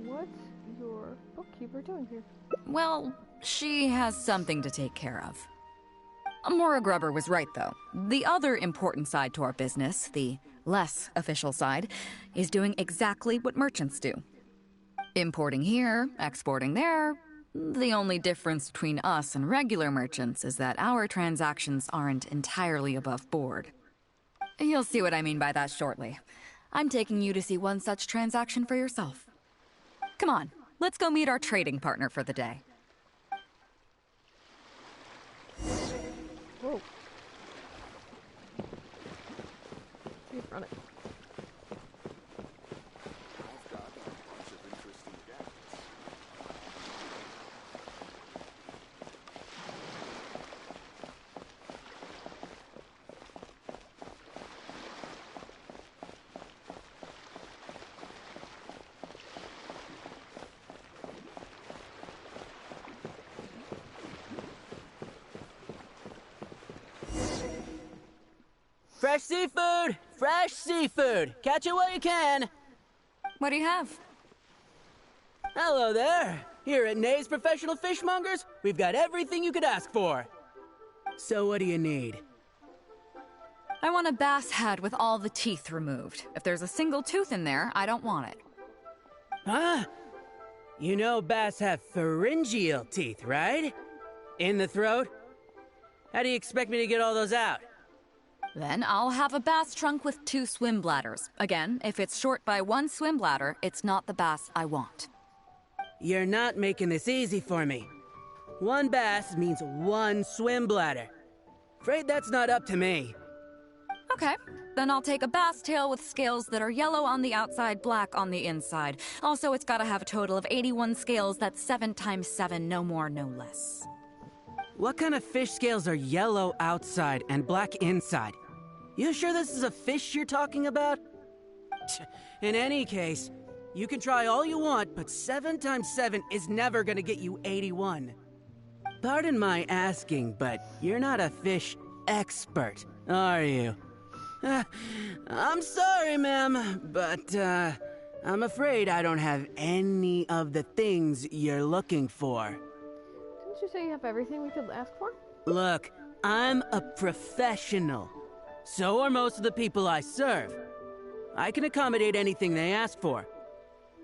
What's your bookkeeper doing here? Well, she has something to take care of. Mora Grubber was right, though. The other important side to our business, the less official side, is doing exactly what merchants do. Importing here, exporting there. The only difference between us and regular merchants is that our transactions aren't entirely above board. You'll see what I mean by that shortly. I'm taking you to see one such transaction for yourself. Come on, let's go meet our trading partner for the day. Whoa. Keep running. Fresh seafood! Fresh seafood! Catch it while you can! What do you have? Hello there! Here at Nay's Professional Fishmongers, we've got everything you could ask for. So what do you need? I want a bass head with all the teeth removed. If there's a single tooth in there, I don't want it. Huh? You know bass have pharyngeal teeth, right? In the throat? How do you expect me to get all those out? Then I'll have a bass trunk with 2 swim bladders. Again, if it's short by 1 swim bladder, it's not the bass I want. You're not making this easy for me. 1 bass means 1 swim bladder. Afraid that's not up to me. Okay, then I'll take a bass tail with scales that are yellow on the outside, black on the inside. Also, it's gotta have a total of 81 scales, that's 7 times 7, no more, no less. What kind of fish scales are yellow outside and black inside? You sure this is a fish you're talking about? In any case, you can try all you want, but 7 times 7 is never gonna get you 81. Pardon my asking, but you're not a fish expert, are you? I'm sorry, ma'am, but I'm afraid I don't have any of the things you're looking for. Didn't you say you have everything we could ask for? Look, I'm a professional. So are most of the people I serve. I can accommodate anything they ask for.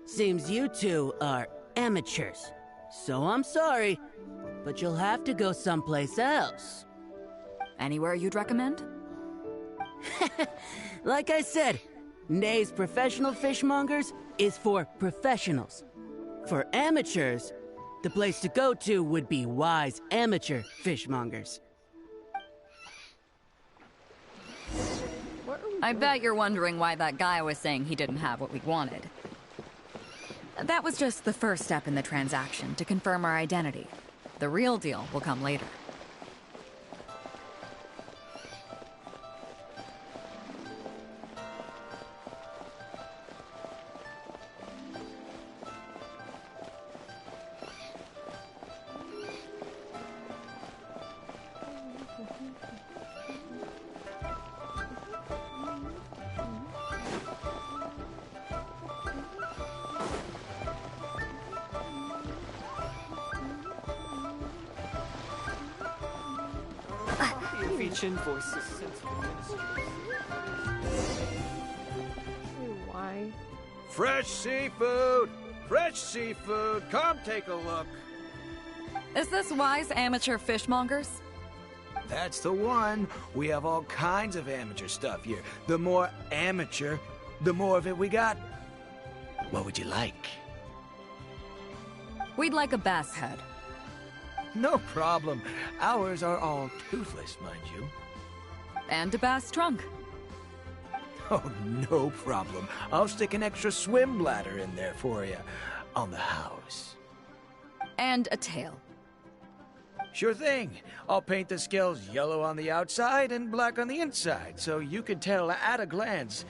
Seems you two are amateurs. So I'm sorry, but you'll have to go someplace else. Anywhere you'd recommend? Like I said, Nay's Professional Fishmongers is for professionals. For amateurs, the place to go to would be Wise Amateur Fishmongers. I bet you're wondering why that guy was saying he didn't have what we wanted. That was just the first step in the transaction, to confirm our identity. The real deal will come later. Invoices sent to the ministry. Why? Fresh seafood! Fresh seafood! Come take a look! Is this Wise Amateur Fishmongers? That's the one. We have all kinds of amateur stuff here. The more amateur, the more of it we got. What would you like? We'd like a bass head. No problem. Ours are all toothless, mind you. And a bass trunk. Oh, no problem. I'll stick an extra swim bladder in there for you. On the house. And a tail. Sure thing. I'll paint the scales yellow on the outside and black on the inside, so you can tell at a glance,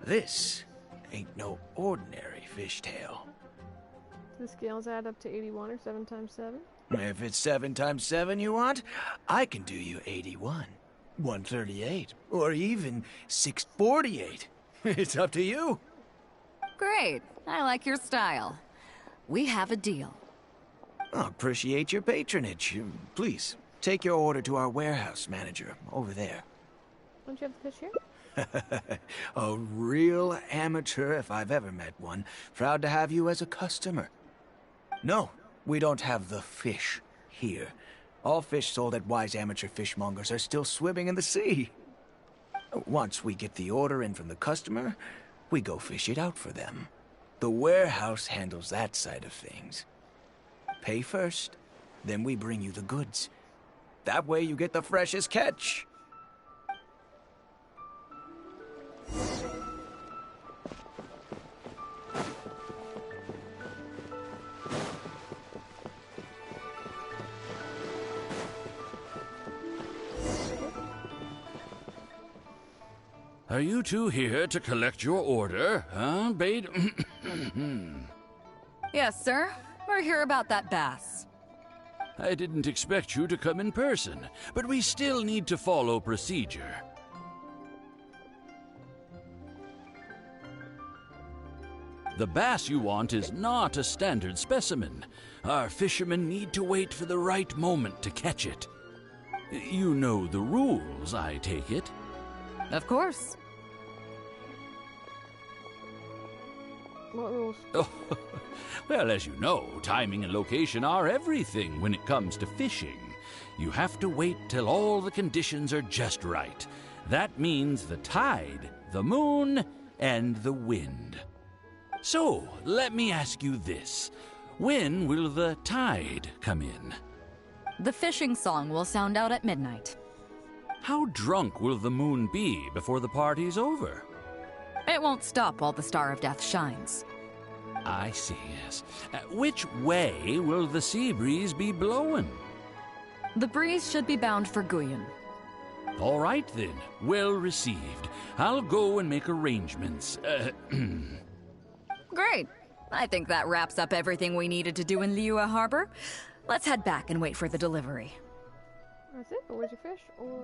this ain't no ordinary fishtail. The scales add up to 81 or 7 times 7? If it's 7 times 7 you want, I can do you 81, 138, or even 648. It's up to you. Great. I like your style. We have a deal. I appreciate your patronage. Please, take your order to our warehouse manager over there. Don't you have the fish here? A real amateur if I've ever met one. Proud to have you as a customer. No, we don't have the fish here. All fish sold at Wise Amateur Fishmongers are still swimming in the sea. Once we get the order in from the customer, we go fish it out for them. The warehouse handles that side of things. Pay first, then we bring you the goods. That way you get the freshest catch. Are you two here to collect your order, huh, Bade? Yes, sir. We're here about that bass. I didn't expect you to come in person, but we still need to follow procedure. The bass you want is not a standard specimen. Our fishermen need to wait for the right moment to catch it. You know the rules, I take it? Of course. What rules? Oh, well, as you know, timing and location are everything when it comes to fishing. You have to wait till all the conditions are just right. That means the tide, the moon, and the wind. So, let me ask you this. When will the tide come in? The fishing song will sound out at midnight. How drunk will the moon be before the party's over? It won't stop while the Star of Death shines. I see, yes. Which way will the sea breeze be blowing? The breeze should be bound for Guyan. All right, then. Well received. I'll go and make arrangements. Great. I think that wraps up everything we needed to do in Liyue Harbor. Let's head back and wait for the delivery. That's it? But where's your fish? Or...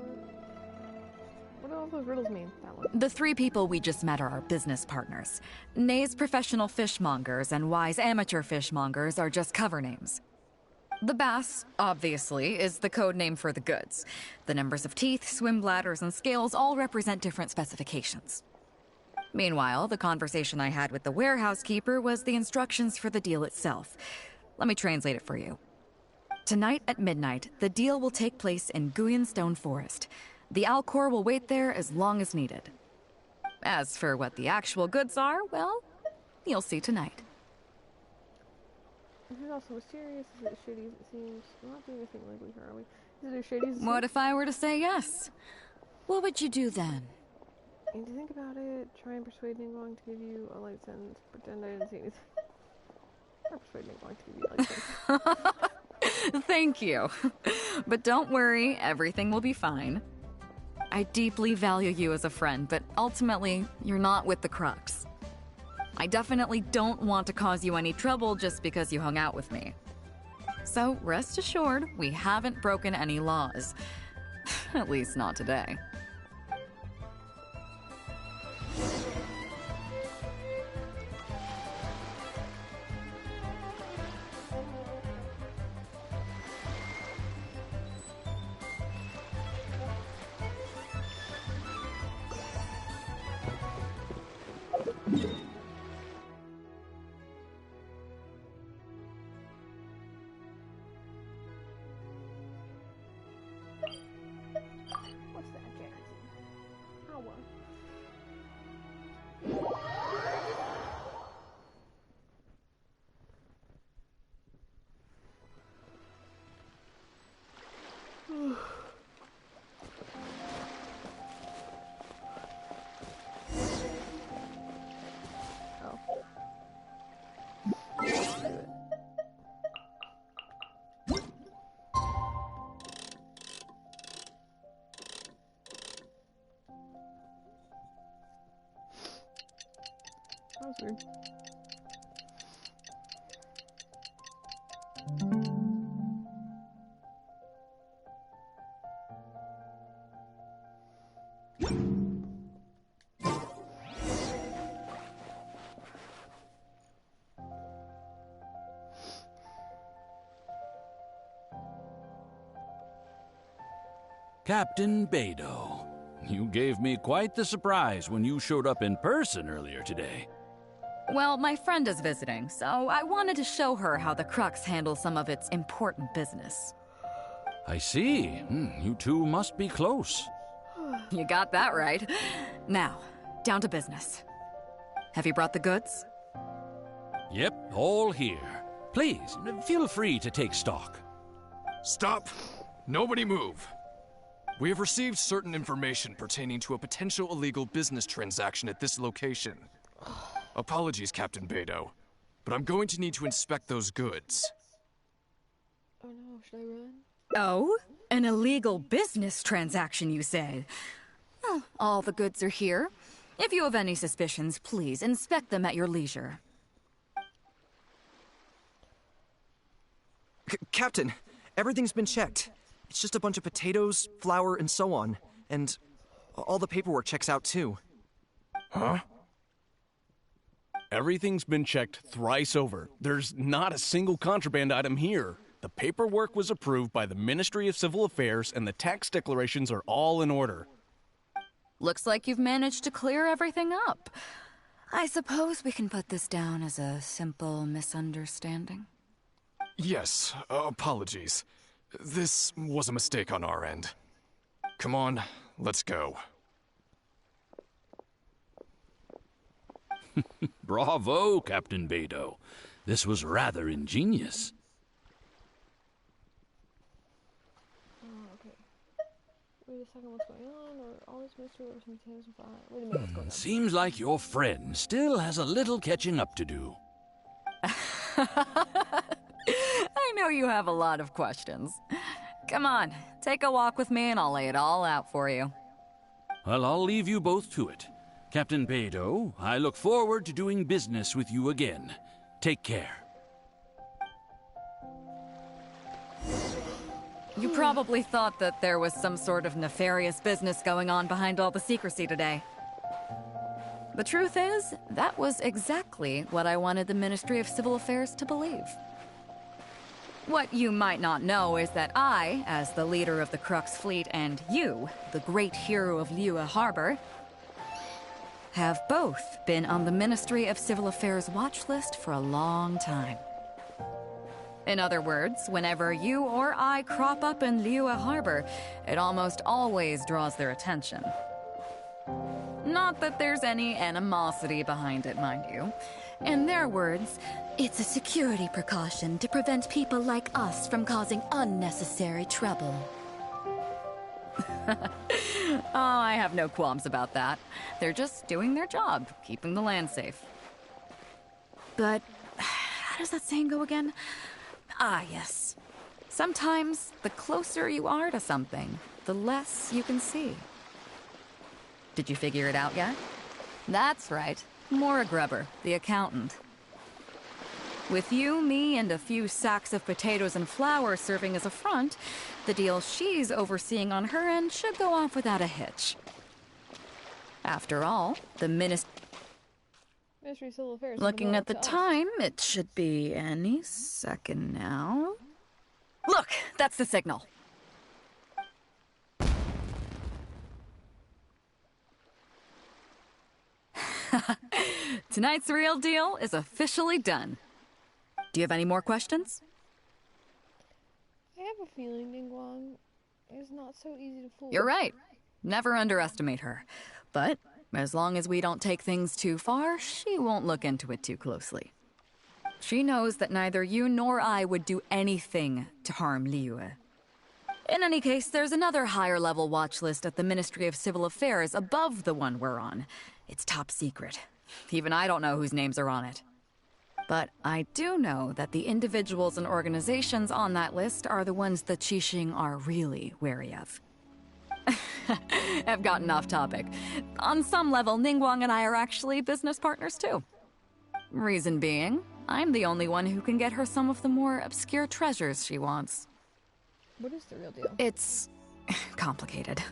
what do all those riddles mean? That one. The 3 people we just met are our business partners. Nay's professional fishmongers and Y's amateur fishmongers are just cover names. The bass, obviously, is the code name for the goods. The numbers of teeth, swim bladders, and scales all represent different specifications. Meanwhile, the conversation I had with the warehouse keeper was the instructions for the deal itself. Let me translate it for you. Tonight at midnight, the deal will take place in Guyan Stone Forest. The Alcor will wait there as long as needed. As for what the actual goods are, well, you'll see tonight. Is it also mysterious? Is it as shady as it seems? We're not doing anything legally here, are we? Is it as shady as it What seems? if I were to say yes? What would you do then? And to think about it, try and persuade Ningguang to give you a light sentence. Pretend I didn't see anything. Or persuade Ningguang to give you a light sentence. Thank you. But don't worry, everything will be fine. I deeply value you as a friend, but ultimately, you're not with the Crux. I definitely don't want to cause you any trouble just because you hung out with me. So rest assured, we haven't broken any laws. At least not today. What's that, Jack? was weird. Captain Beidou, you gave me quite the surprise when you showed up in person earlier today. Well, my friend is visiting, so I wanted to show her how the Crux handles some of its important business. I see. You two must be close. You got that right. Now, down to business. Have you brought the goods? Yep, all here. Please, feel free to take stock. Stop! Nobody move! We have received certain information pertaining to a potential illegal business transaction at this location. Apologies, Captain Beidou, but I'm going to need to inspect those goods. Oh no, should I run? Oh? An illegal business transaction, you say? Well, all the goods are here. If you have any suspicions, please inspect them at your leisure. Captain, everything's been checked. It's just a bunch of potatoes, flour, and so on. And all the paperwork checks out, too. Huh? Everything's been checked thrice over. There's not a single contraband item here. The paperwork was approved by the Ministry of Civil Affairs, and the tax declarations are all in order. Looks like you've managed to clear everything up. I suppose we can put this down as a simple misunderstanding. Yes, apologies. This was a mistake on our end. Come on, let's go. Bravo, Captain Beidou. This was rather ingenious. Okay. Wait a second, what's going on? Or all this mystery over some potatoes and flour? Wait a minute, what's going on? Seems like your friend still has a little catching up to do. I know you have a lot of questions. Come on, take a walk with me and I'll lay it all out for you. Well, I'll leave you both to it. Captain Beidou, I look forward to doing business with you again. Take care. You probably thought that there was some sort of nefarious business going on behind all the secrecy today. The truth is, that was exactly what I wanted the Ministry of Civil Affairs to believe. What you might not know is that I, as the leader of the Crux fleet, and you, the great hero of Liyue Harbor, have both been on the Ministry of Civil Affairs watch list for a long time. In other words, whenever you or I crop up in Liyue Harbor, it almost always draws their attention. Not that there's any animosity behind it, mind you. In their words, it's a security precaution to prevent people like us from causing unnecessary trouble. Oh, I have no qualms about that. They're just doing their job, keeping the land safe. But how does that saying go again? Ah, yes. Sometimes the closer you are to something, the less you can see. Did you figure it out yet? That's right. Maura Grubber, the accountant. With you, me, and a few sacks of potatoes and flour serving as a front, the deal she's overseeing on her end should go off without a hitch. After all, the Ministry of Civil Affairs. Looking at the time, it should be any second now. Look, that's the signal. Tonight's real deal is officially done. Do you have any more questions? I have a feeling Ningguang is not so easy to fool. You're right. Never underestimate her. But as long as we don't take things too far, she won't look into it too closely. She knows that neither you nor I would do anything to harm Liyue. In any case, there's another higher-level watch list at the Ministry of Civil Affairs above the one we're on. It's top secret. Even I don't know whose names are on it. But I do know that the individuals and organizations on that list are the ones the Qixing are really wary of. I've gotten off topic. On some level, Ningguang and I are actually business partners too. Reason being, I'm the only one who can get her some of the more obscure treasures she wants. What is the real deal? It's complicated.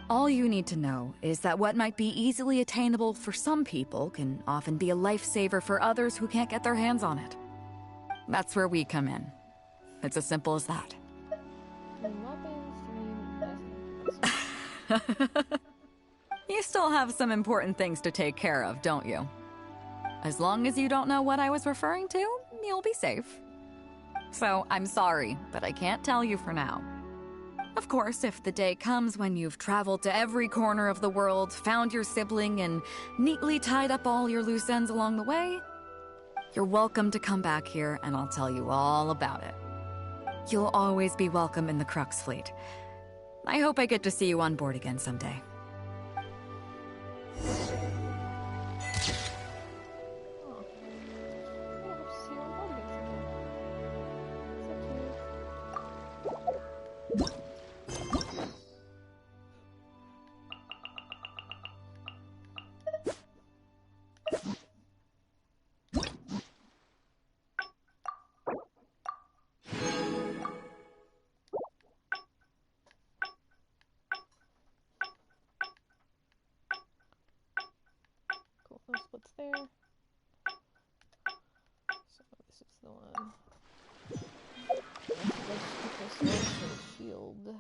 All you need to know is that what might be easily attainable for some people can often be a lifesaver for others who can't get their hands on it. That's where we come in. It's as simple as that. You still have some important things to take care of, don't you? As long as you don't know what I was referring to, you'll be safe. So, I'm sorry, but I can't tell you for now. Of course, if the day comes when you've traveled to every corner of the world, found your sibling, and neatly tied up all your loose ends along the way, you're welcome to come back here and I'll tell you all about it. You'll always be welcome in the Crux fleet. I hope I get to see you on board again someday. That's what's there. So this is the one. Let's keep this shield.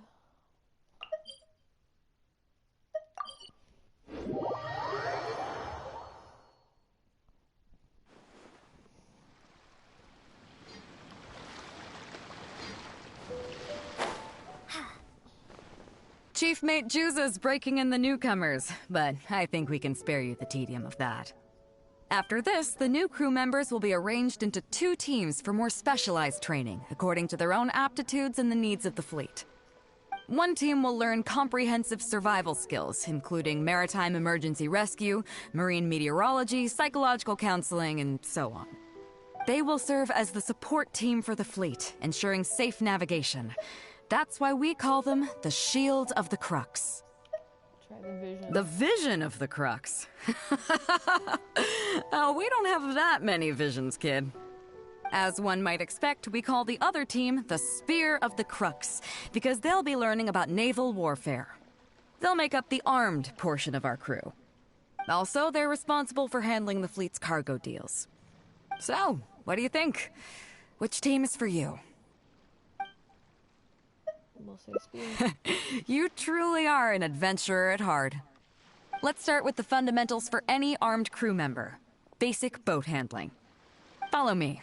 Chief Mate Juza's breaking in the newcomers, but I think we can spare you the tedium of that. After this, the new crew members will be arranged into 2 teams for more specialized training, according to their own aptitudes and the needs of the fleet. One team will learn comprehensive survival skills, including maritime emergency rescue, marine meteorology, psychological counseling, and so on. They will serve as the support team for the fleet, ensuring safe navigation. That's why we call them the Shield of the Crux. Try the vision. The vision of the Crux. Oh, we don't have that many visions, kid. As one might expect, we call the other team the Spear of the Crux, because they'll be learning about naval warfare. They'll make up the armed portion of our crew. Also, they're responsible for handling the fleet's cargo deals. So, what do you think? Which team is for you? We'll say Spear. You truly are an adventurer at heart. Let's start with the fundamentals for any armed crew member. Basic boat handling. Follow me.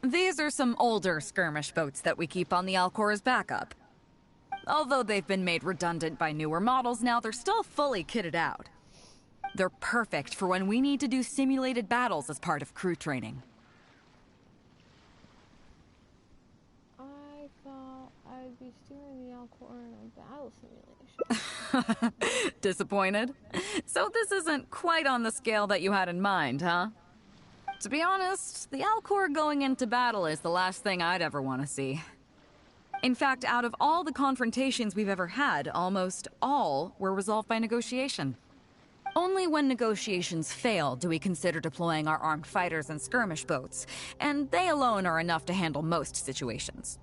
These are some older skirmish boats that we keep on the Alcor as backup. Although they've been made redundant by newer models now, they're still fully kitted out. They're perfect for when we need to do simulated battles as part of crew training. I thought I'd be steering the Alcor in a battle simulation. Disappointed? So this isn't quite on the scale that you had in mind, huh? To be honest, the Alcor going into battle is the last thing I'd ever want to see. In fact, out of all the confrontations we've ever had, almost all were resolved by negotiation. Only when negotiations fail do we consider deploying our armed fighters and skirmish boats, and they alone are enough to handle most situations.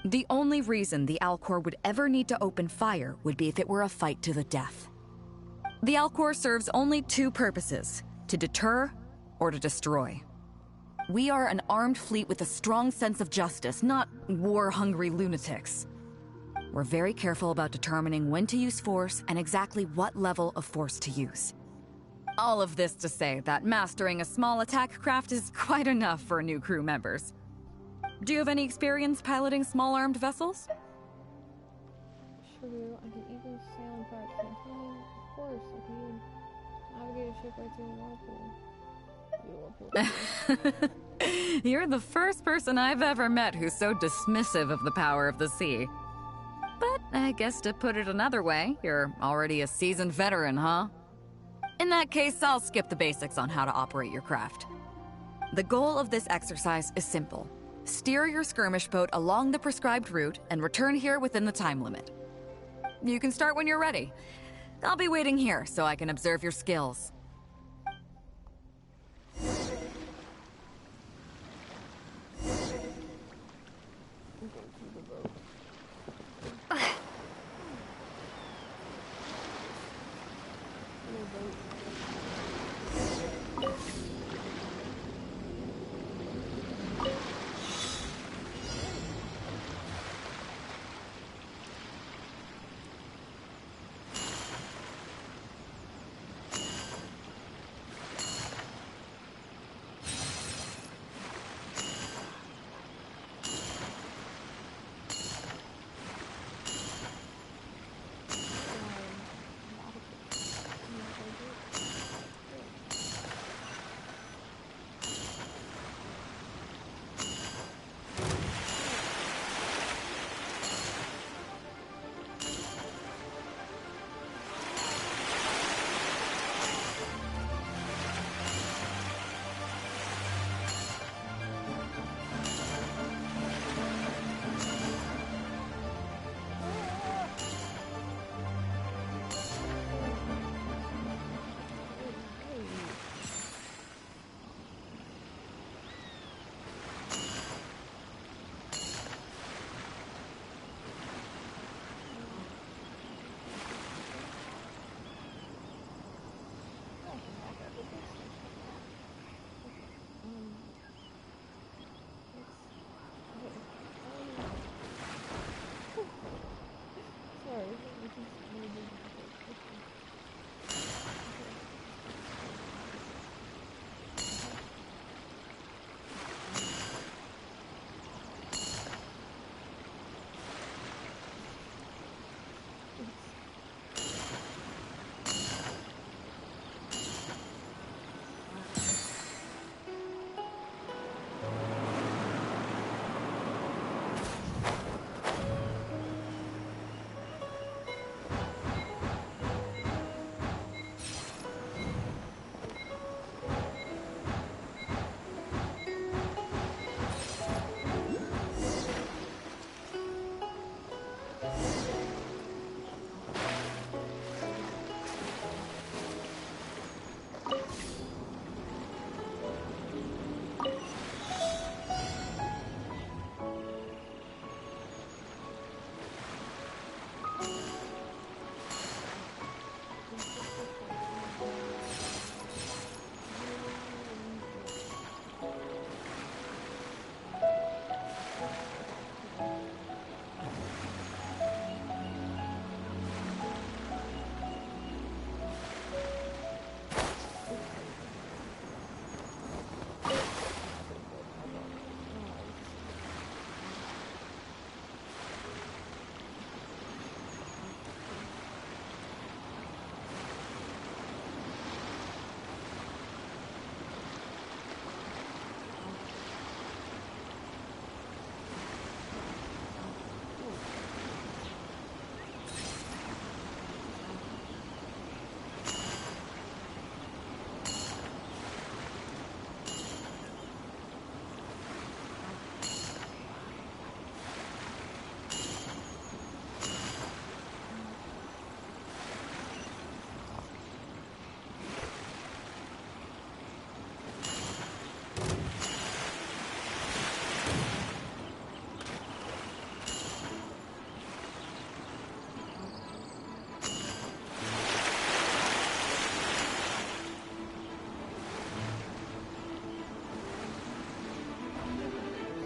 The only reason the Alcor would ever need to open fire would be if it were a fight to the death. The Alcor serves only 2 purposes: to deter or to destroy. We are an armed fleet with a strong sense of justice, not war-hungry lunatics. We're very careful about determining when to use force and exactly what level of force to use. All of this to say that mastering a small attack craft is quite enough for new crew members. Do you have any experience piloting small armed vessels? Sure do. I can even sail in pirate campaign. Of course, I can even navigate a ship right through the whirlpool. You're the first person I've ever met who's so dismissive of the power of the sea. But I guess to put it another way, you're already a seasoned veteran, huh? In that case, I'll skip the basics on how to operate your craft. The goal of this exercise is simple. Steer your skirmish boat along the prescribed route and return here within the time limit. You can start when you're ready. I'll be waiting here so I can observe your skills.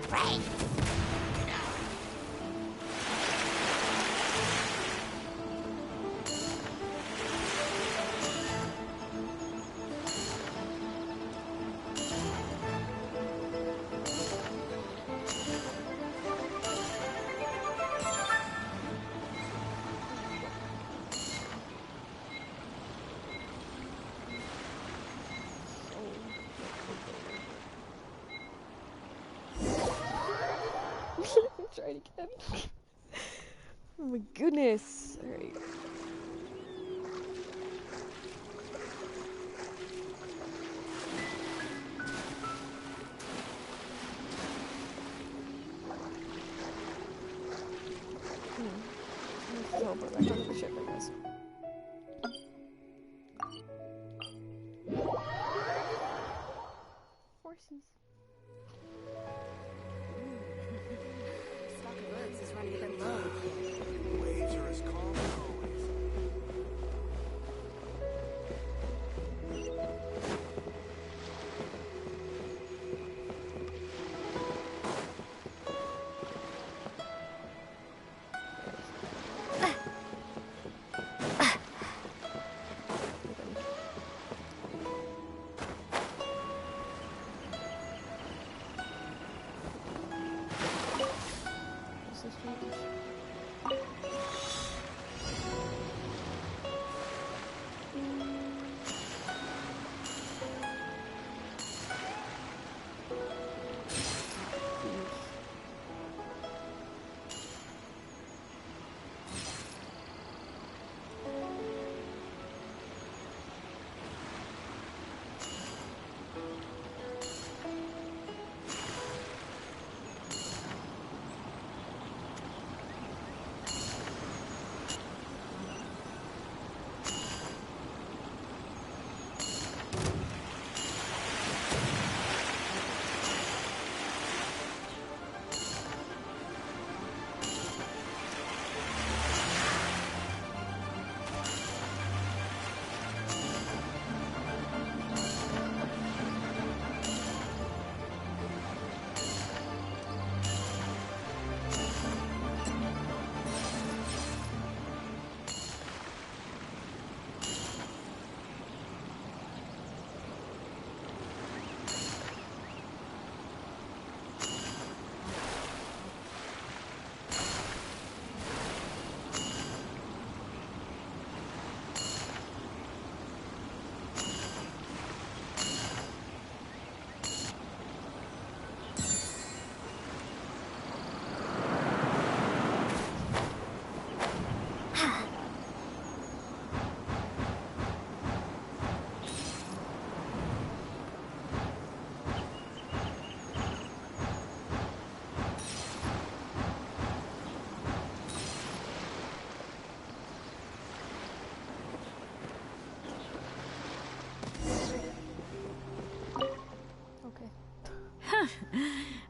Right. Try it again. Oh my goodness. Alright.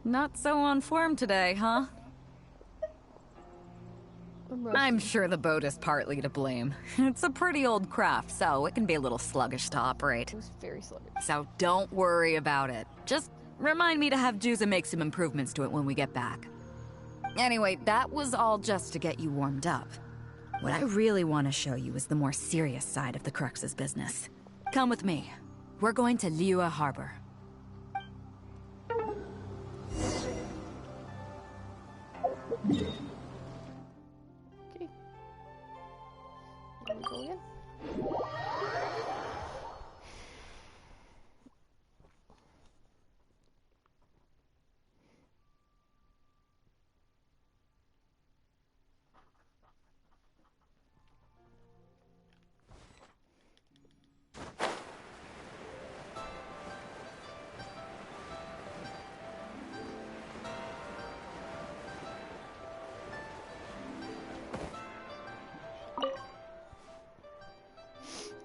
Not so on form today, huh? I'm sure the boat is partly to blame. It's a pretty old craft, so it can be a little sluggish to operate. It was very sluggish. So don't worry about it. Just remind me to have Juza make some improvements to it when we get back. Anyway, that was all just to get you warmed up. What I really want to show you is the more serious side of the Crux's business. Come with me. We're going to Liyue Harbor. Okay. Here we go again.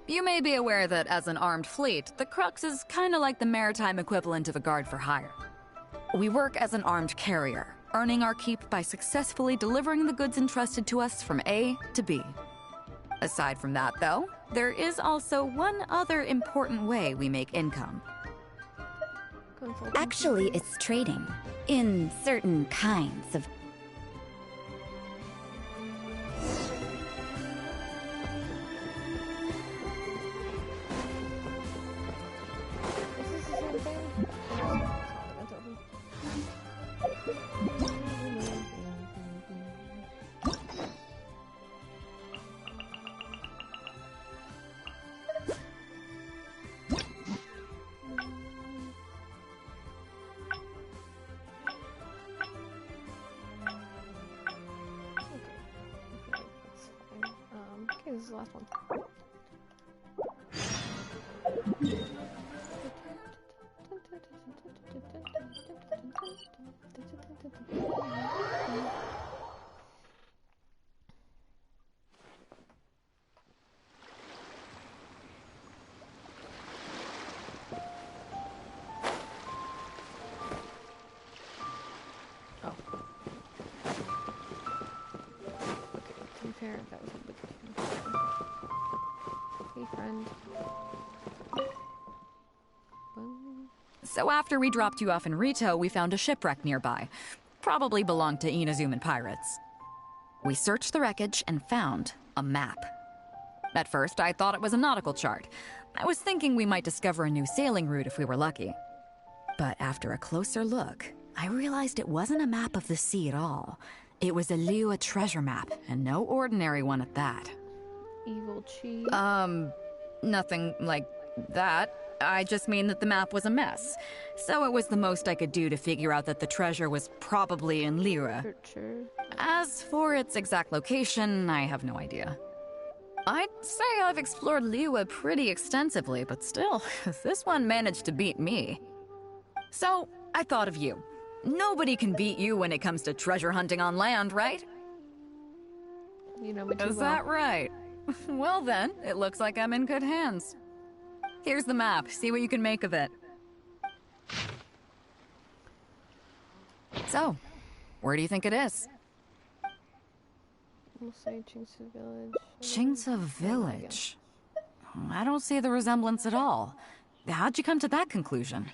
You may be aware that as an armed fleet, the Crux is kinda like the maritime equivalent of a guard for hire. We work as an armed carrier, earning our keep by successfully delivering the goods entrusted to us from A to B. Aside from that, though, there is also one other important way we make income. Actually, it's trading. In certain kinds of... Okay, this is the last one. That was a big Hey, friend. So after we dropped you off in Rito, we found a shipwreck nearby. Probably belonged to Inazuman pirates. We searched the wreckage and found a map. At first, I thought it was a nautical chart. I was thinking we might discover a new sailing route if we were lucky. But after a closer look, I realized it wasn't a map of the sea at all. It was a Liyue treasure map, and no ordinary one at that. Evil cheese. Nothing like that. I just mean that the map was a mess. So it was the most I could do to figure out that the treasure was probably in Liyue. As for its exact location, I have no idea. I'd say I've explored Liyue pretty extensively, but still, this one managed to beat me. So, I thought of you. Nobody can beat you when it comes to treasure hunting on land, right? You know me too Is well. that right? Well then, it looks like I'm in good hands. Here's the map. See what you can make of it. So, where do you think it is? We'll say Chingsa Village. Chingsa Village? I don't see the resemblance at all. How'd you come to that conclusion?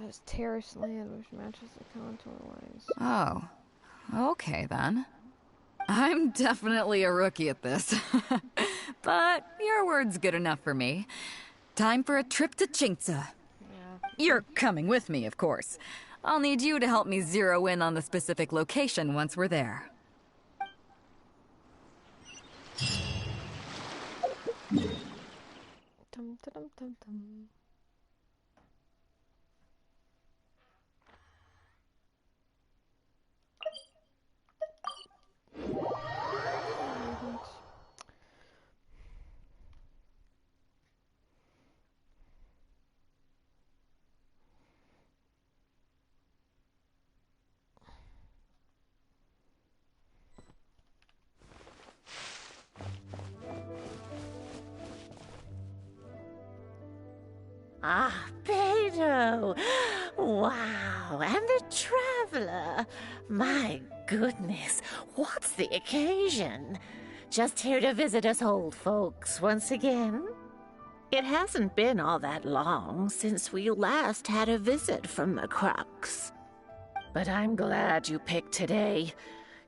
It's terraced land which matches the contour lines. Oh, okay then. I'm definitely a rookie at this. But your word's good enough for me. Time for a trip to Chingsa. Yeah. You're coming with me, of course. I'll need you to help me zero in on the specific location once we're there. Dum dum dum dum. Ah, Beto! Wow, and the traveler! My goodness, what's the occasion? Just here to visit us old folks once again? It hasn't been all that long since we last had a visit from the Crux. But I'm glad you picked today.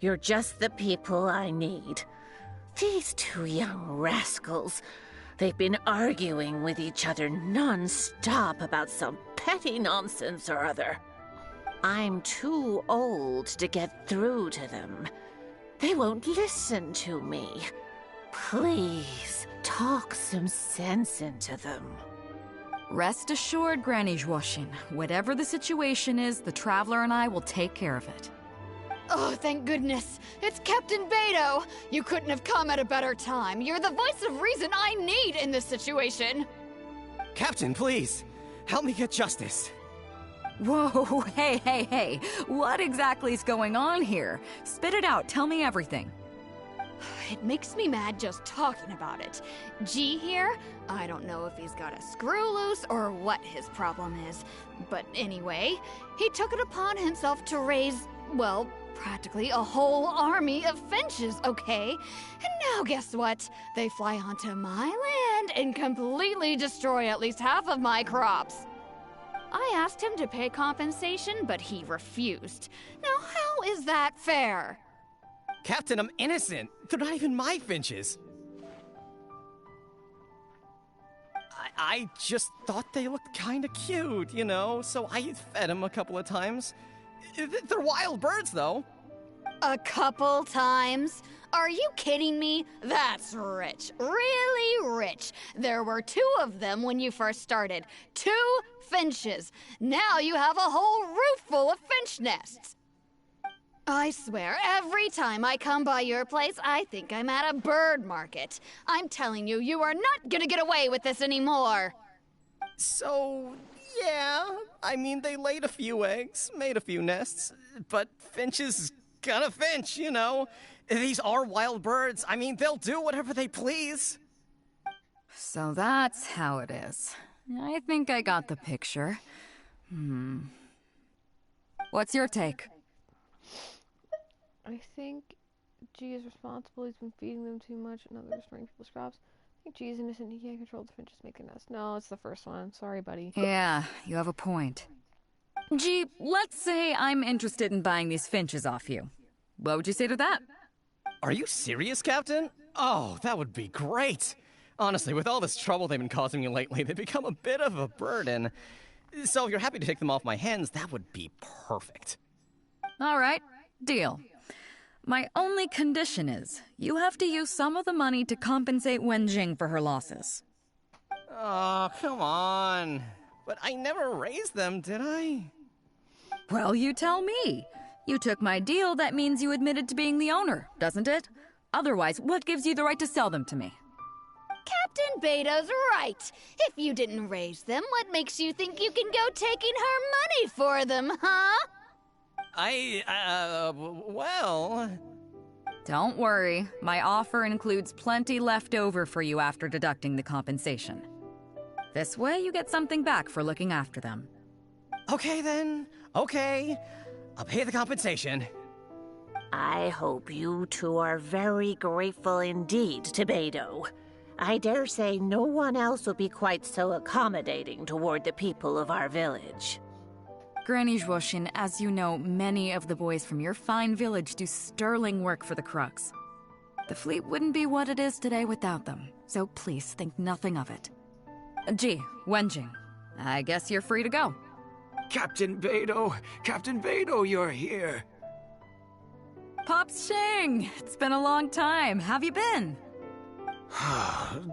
You're just the people I need. These two young rascals, they've been arguing with each other non-stop about some petty nonsense or other. I'm too old to get through to them. They won't listen to me. Please, talk some sense into them. Rest assured, Granny Zhuoshin, whatever the situation is, the Traveler and I will take care of it. Oh, thank goodness. It's Captain Beto. You couldn't have come at a better time. You're the voice of reason I need in this situation. Captain, please, help me get justice. Whoa, hey. What exactly is going on here? Spit it out, tell me everything. It makes me mad just talking about it. G here, I don't know if he's got a screw loose or what his problem is. But anyway, he took it upon himself to raise, well, practically a whole army of finches, okay? And now guess what? They fly onto my land and completely destroy at least half of my crops. I asked him to pay compensation, but he refused. Now how is that fair? Captain, I'm innocent. They're not even my finches. I just thought they looked kinda cute, you know, so I fed them a couple of times. They're wild birds, though. A couple times? Are you kidding me? That's rich. Really rich. There were 2 of them when you first started. 2 finches. Now you have a whole roof full of finch nests. I swear, every time I come by your place, I think I'm at a bird market. I'm telling you, you are not gonna get away with this anymore. So, yeah, I mean, they laid a few eggs, made a few nests, but finches gonna finch, you know. These are wild birds. I mean, they'll do whatever they please. So that's how it is. I think I got the picture. What's your take? I think G is responsible. He's been feeding them too much and others destroying people's crops. I think G is innocent. He can't control the finches make a nest. No, it's the first one. Sorry, buddy. Yeah, you have a point. Gee, let's say I'm interested in buying these finches off you. What would you say to that? Are you serious, Captain? Oh, that would be great. Honestly, with all this trouble they've been causing me lately, they've become a bit of a burden. So if you're happy to take them off my hands, that would be perfect. All right, deal. My only condition is, you have to use some of the money to compensate Wenjing for her losses. Oh, come on. But I never raised them, did I? Well, you tell me. You took my deal, that means you admitted to being the owner, doesn't it? Otherwise, what gives you the right to sell them to me? Captain Beto's right. If you didn't raise them, what makes you think you can go taking her money for them, huh? Well... Don't worry. My offer includes plenty left over for you after deducting the compensation. This way, you get something back for looking after them. Okay, then. Okay. I'll pay the compensation. I hope you two are very grateful indeed to Beto. I dare say no one else will be quite so accommodating toward the people of our village. Granny Zhuoshin, as you know, many of the boys from your fine village do sterling work for the Crux. The fleet wouldn't be what it is today without them, so please think nothing of it. Gee, Wenjing, I guess you're free to go. Captain Beto, you're here. Pops Shing, it's been a long time. How have you been?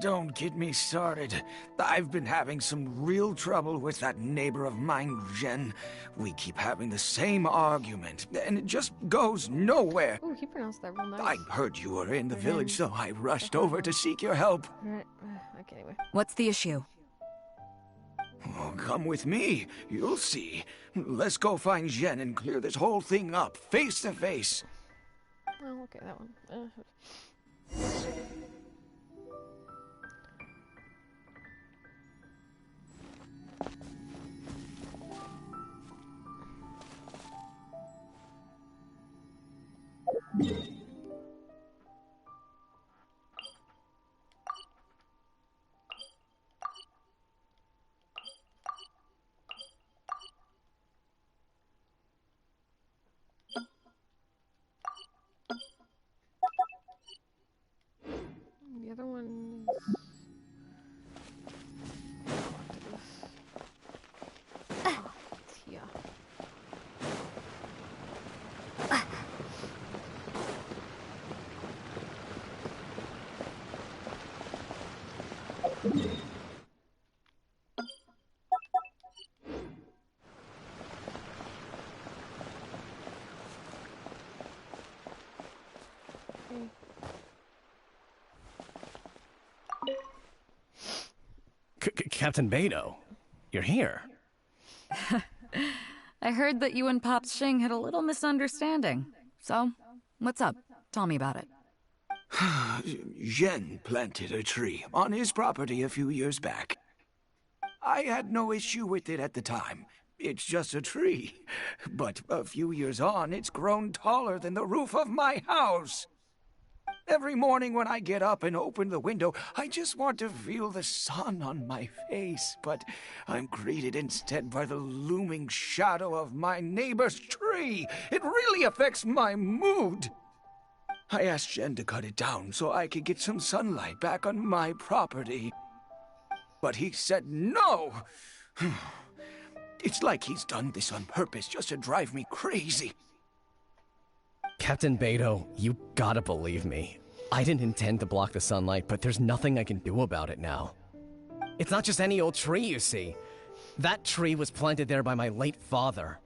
Don't get me started. I've been having some real trouble with that neighbor of mine, Jen. We keep having the same argument, and it just goes nowhere. Ooh, he pronounced that real nice. I heard you were in the village, so I rushed over to seek your help. Okay, anyway. What's the issue? Oh, come with me. You'll see. Let's go find Jen and clear this whole thing up, face to face. Oh, okay, that one. The other one is... Yeah. Captain Beto, you're here. I heard that you and Pops Shing had a little misunderstanding. So, what's up? Tell me about it. Jen planted a tree on his property a few years back. I had no issue with it at the time. It's just a tree. But a few years on, it's grown taller than the roof of my house. Every morning when I get up and open the window, I just want to feel the sun on my face, but I'm greeted instead by the looming shadow of my neighbor's tree. It really affects my mood. I asked Jen to cut it down so I could get some sunlight back on my property. But he said no. It's like he's done this on purpose just to drive me crazy. Captain Beto, you gotta believe me. I didn't intend to block the sunlight, but there's nothing I can do about it now. It's not just any old tree, you see. That tree was planted there by my late father.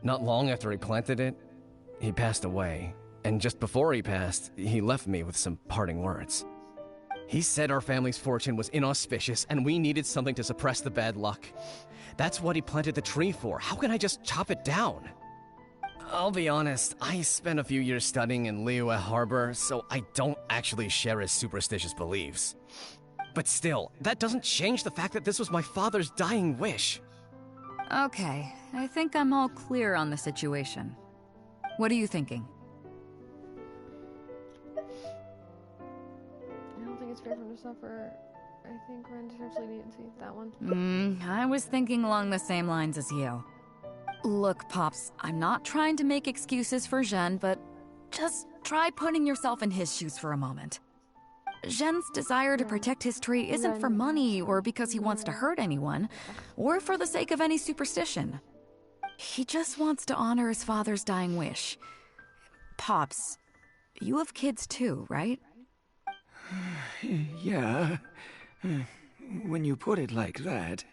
Not long after he planted it, he passed away. And just before he passed, he left me with some parting words. He said our family's fortune was inauspicious and we needed something to suppress the bad luck. That's what he planted the tree for. How can I just chop it down? I'll be honest, I spent a few years studying in Liyue Harbor, so I don't actually share his superstitious beliefs. But still, that doesn't change the fact that this was my father's dying wish. Okay, I think I'm all clear on the situation. What are you thinking? I don't think it's fair for him to suffer. I think Ren deserves leniency. That one. I was thinking along the same lines as you. Look, Pops, I'm not trying to make excuses for Zhen, but just try putting yourself in his shoes for a moment. Zhen's desire to protect his tree isn't for money or because he wants to hurt anyone, or for the sake of any superstition. He just wants to honor his father's dying wish. Pops, You have kids too, right? Yeah. When you put it like that.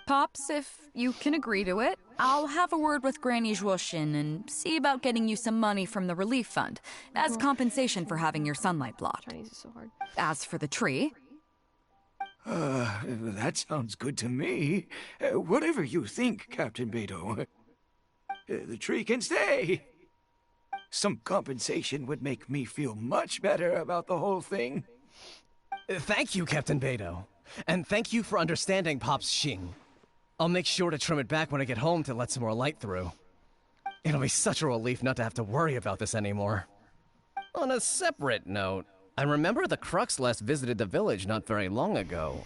Pops, if you can agree to it, I'll have a word with Granny Zhuoshin and see about getting you some money from the relief fund as compensation for having your sunlight blocked. Chinese is so hard. As for the tree... That sounds good to me. Whatever you think, Captain Beidou. The tree can stay. Some compensation would make me feel much better about the whole thing. Thank you, Captain Beidou. And thank you for understanding Pop's Xing. I'll make sure to trim it back when I get home to let some more light through. It'll be such a relief not to have to worry about this anymore. On a separate note, I remember the Crux last visited the village not very long ago.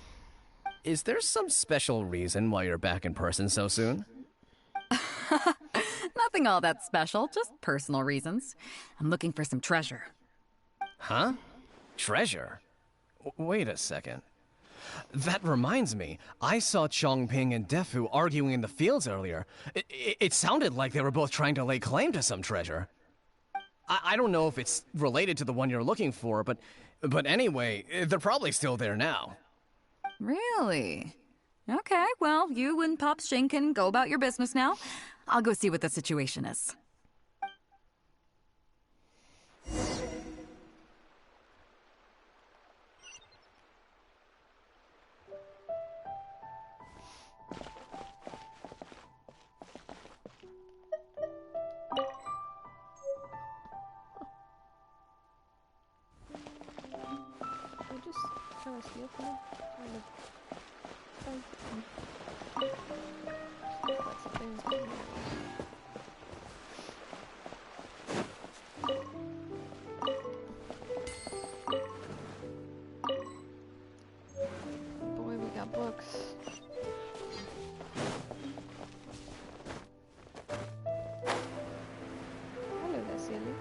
Is there some special reason why you're back in person so soon? Nothing all that special, just personal reasons. I'm looking for some treasure. Huh? Treasure? Wait a second. That reminds me, I saw Chongping and Defu arguing in the fields earlier. It sounded like they were both trying to lay claim to some treasure. I don't know if it's related to the one you're looking for, but anyway, they're probably still there now. Really? Okay, well, you and Pop Xing can go about your business now. I'll go see what the situation is. I just trying to steal from him. That's the thing. Boy, we got books. Hello there, silly.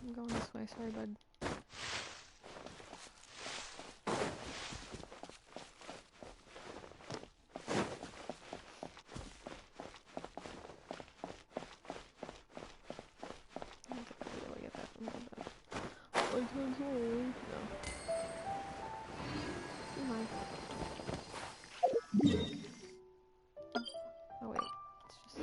I'm going this way, sorry, bud. Oh wait, it's just...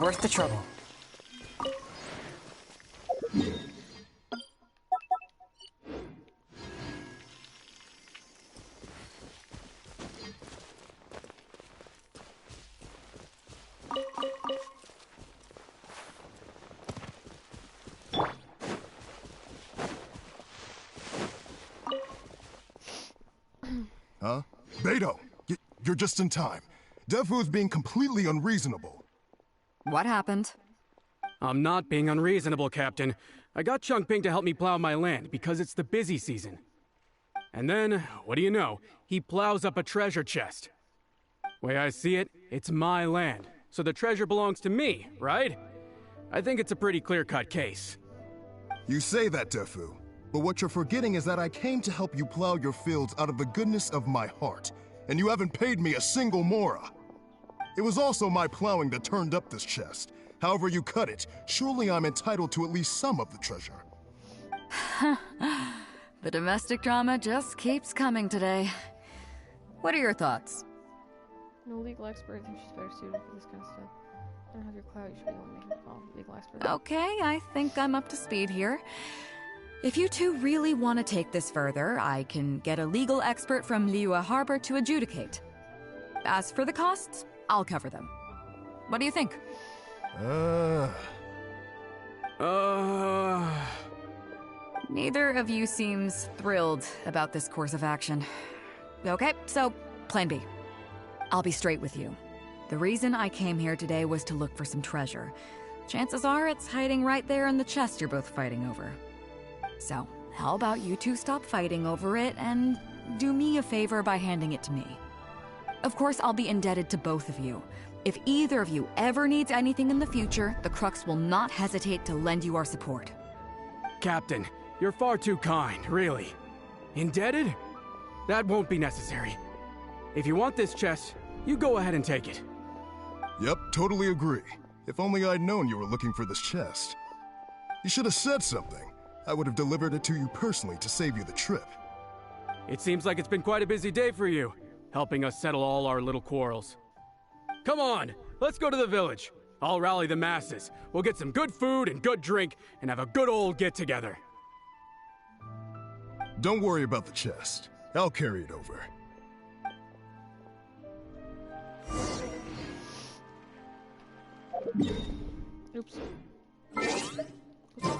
Worth the trouble. Huh? Beto, you're just in time. Defu's being completely unreasonable. What happened? I'm not being unreasonable, Captain. I got Chungping to help me plow my land because it's the busy season. And then, what do you know? He plows up a treasure chest. Way I see it, it's my land, so the treasure belongs to me, right? I think it's a pretty clear-cut case. You say that, Defu, but what you're forgetting is that I came to help you plow your fields out of the goodness of my heart, and you haven't paid me a single mora. It was also my plowing that turned up this chest. However you cut it, surely I'm entitled to at least some of the treasure. The domestic drama just keeps coming today. What are your thoughts? No legal expert. I think she's better suited for this kind of stuff. I don't have your clout. You should be able to make a legal expert. Okay, I think I'm up to speed here. If you two really want to take this further, I can get a legal expert from Liyue Harbor to adjudicate. As for the costs, I'll cover them. What do you think? Neither of you seems thrilled about this course of action. Okay, so, plan B. I'll be straight with you. The reason I came here today was to look for some treasure. Chances are it's hiding right there in the chest you're both fighting over. So, how about you two stop fighting over it and do me a favor by handing it to me? Of course, I'll be indebted to both of you. If either of you ever needs anything in the future, the Crux will not hesitate to lend you our support. Captain, you're far too kind, really. Indebted? That won't be necessary. If you want this chest, you go ahead and take it. Yep, totally agree. If only I'd known you were looking for this chest. You should have said something. I would have delivered it to you personally to save you the trip. It seems like it's been quite a busy day for you, helping us settle all our little quarrels. Come on, let's go to the village. I'll rally the masses. We'll get some good food and good drink and have a good old get-together. Don't worry about the chest. I'll carry it over. Oops.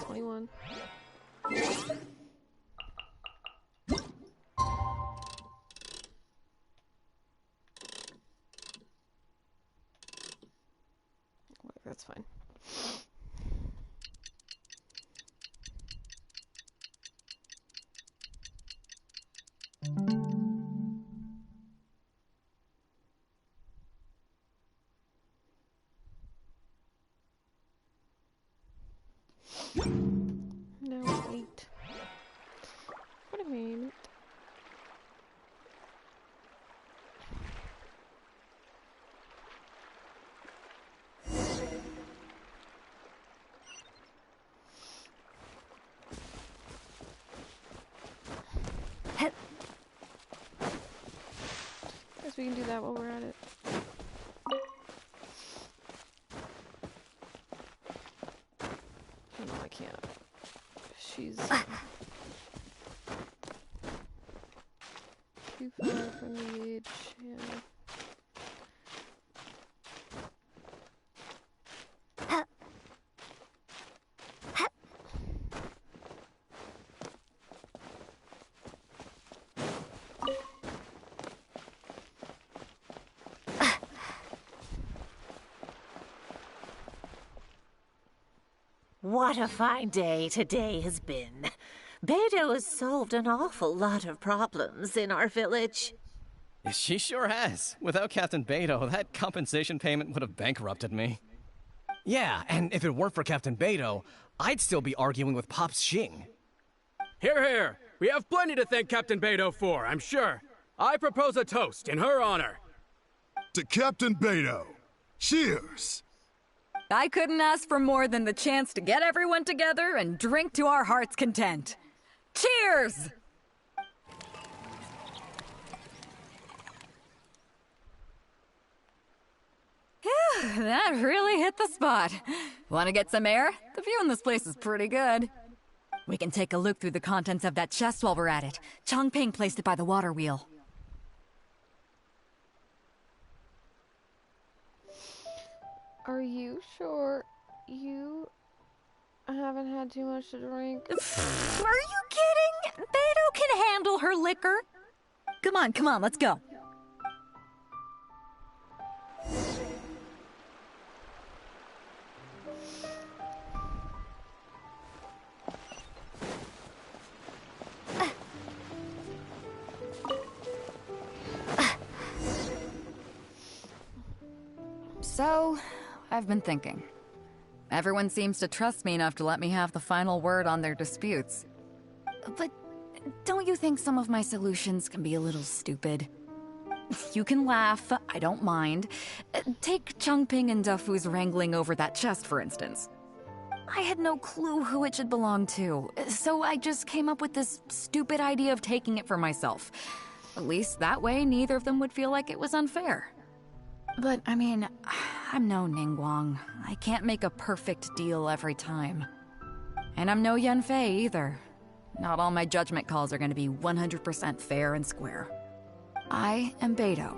21. That's fine. No, wait. What a minute. Guess we can do that while we're at it. No, I can't. She's too far from the edge. Yeah. What a fine day today has been. Beto has solved an awful lot of problems in our village. She sure has. Without Captain Beto, that compensation payment would have bankrupted me. Yeah, and if it weren't for Captain Beto, I'd still be arguing with Pops Xing. Hear, hear! We have plenty to thank Captain Beto for, I'm sure. I propose a toast in her honor. To Captain Beto. Cheers! I couldn't ask for more than the chance to get everyone together and drink to our heart's content. Cheers! Phew, that really hit the spot. Want to get some air? The view in this place is pretty good. We can take a look through the contents of that chest while we're at it. Chongping placed it by the water wheel. Are you sure you haven't had too much to drink? Are you kidding? Beto can handle her liquor. Come on, let's go. So, I've been thinking. Everyone seems to trust me enough to let me have the final word on their disputes. But don't you think some of my solutions can be a little stupid? You can laugh, I don't mind. Take Chongping and Dufu's wrangling over that chest, for instance. I had no clue who it should belong to, so I just came up with this stupid idea of taking it for myself. At least that way, neither of them would feel like it was unfair. But, I mean, I'm no Ningguang. I can't make a perfect deal every time. And I'm no Yanfei either. Not all my judgment calls are going to be 100% fair and square. I am Beto,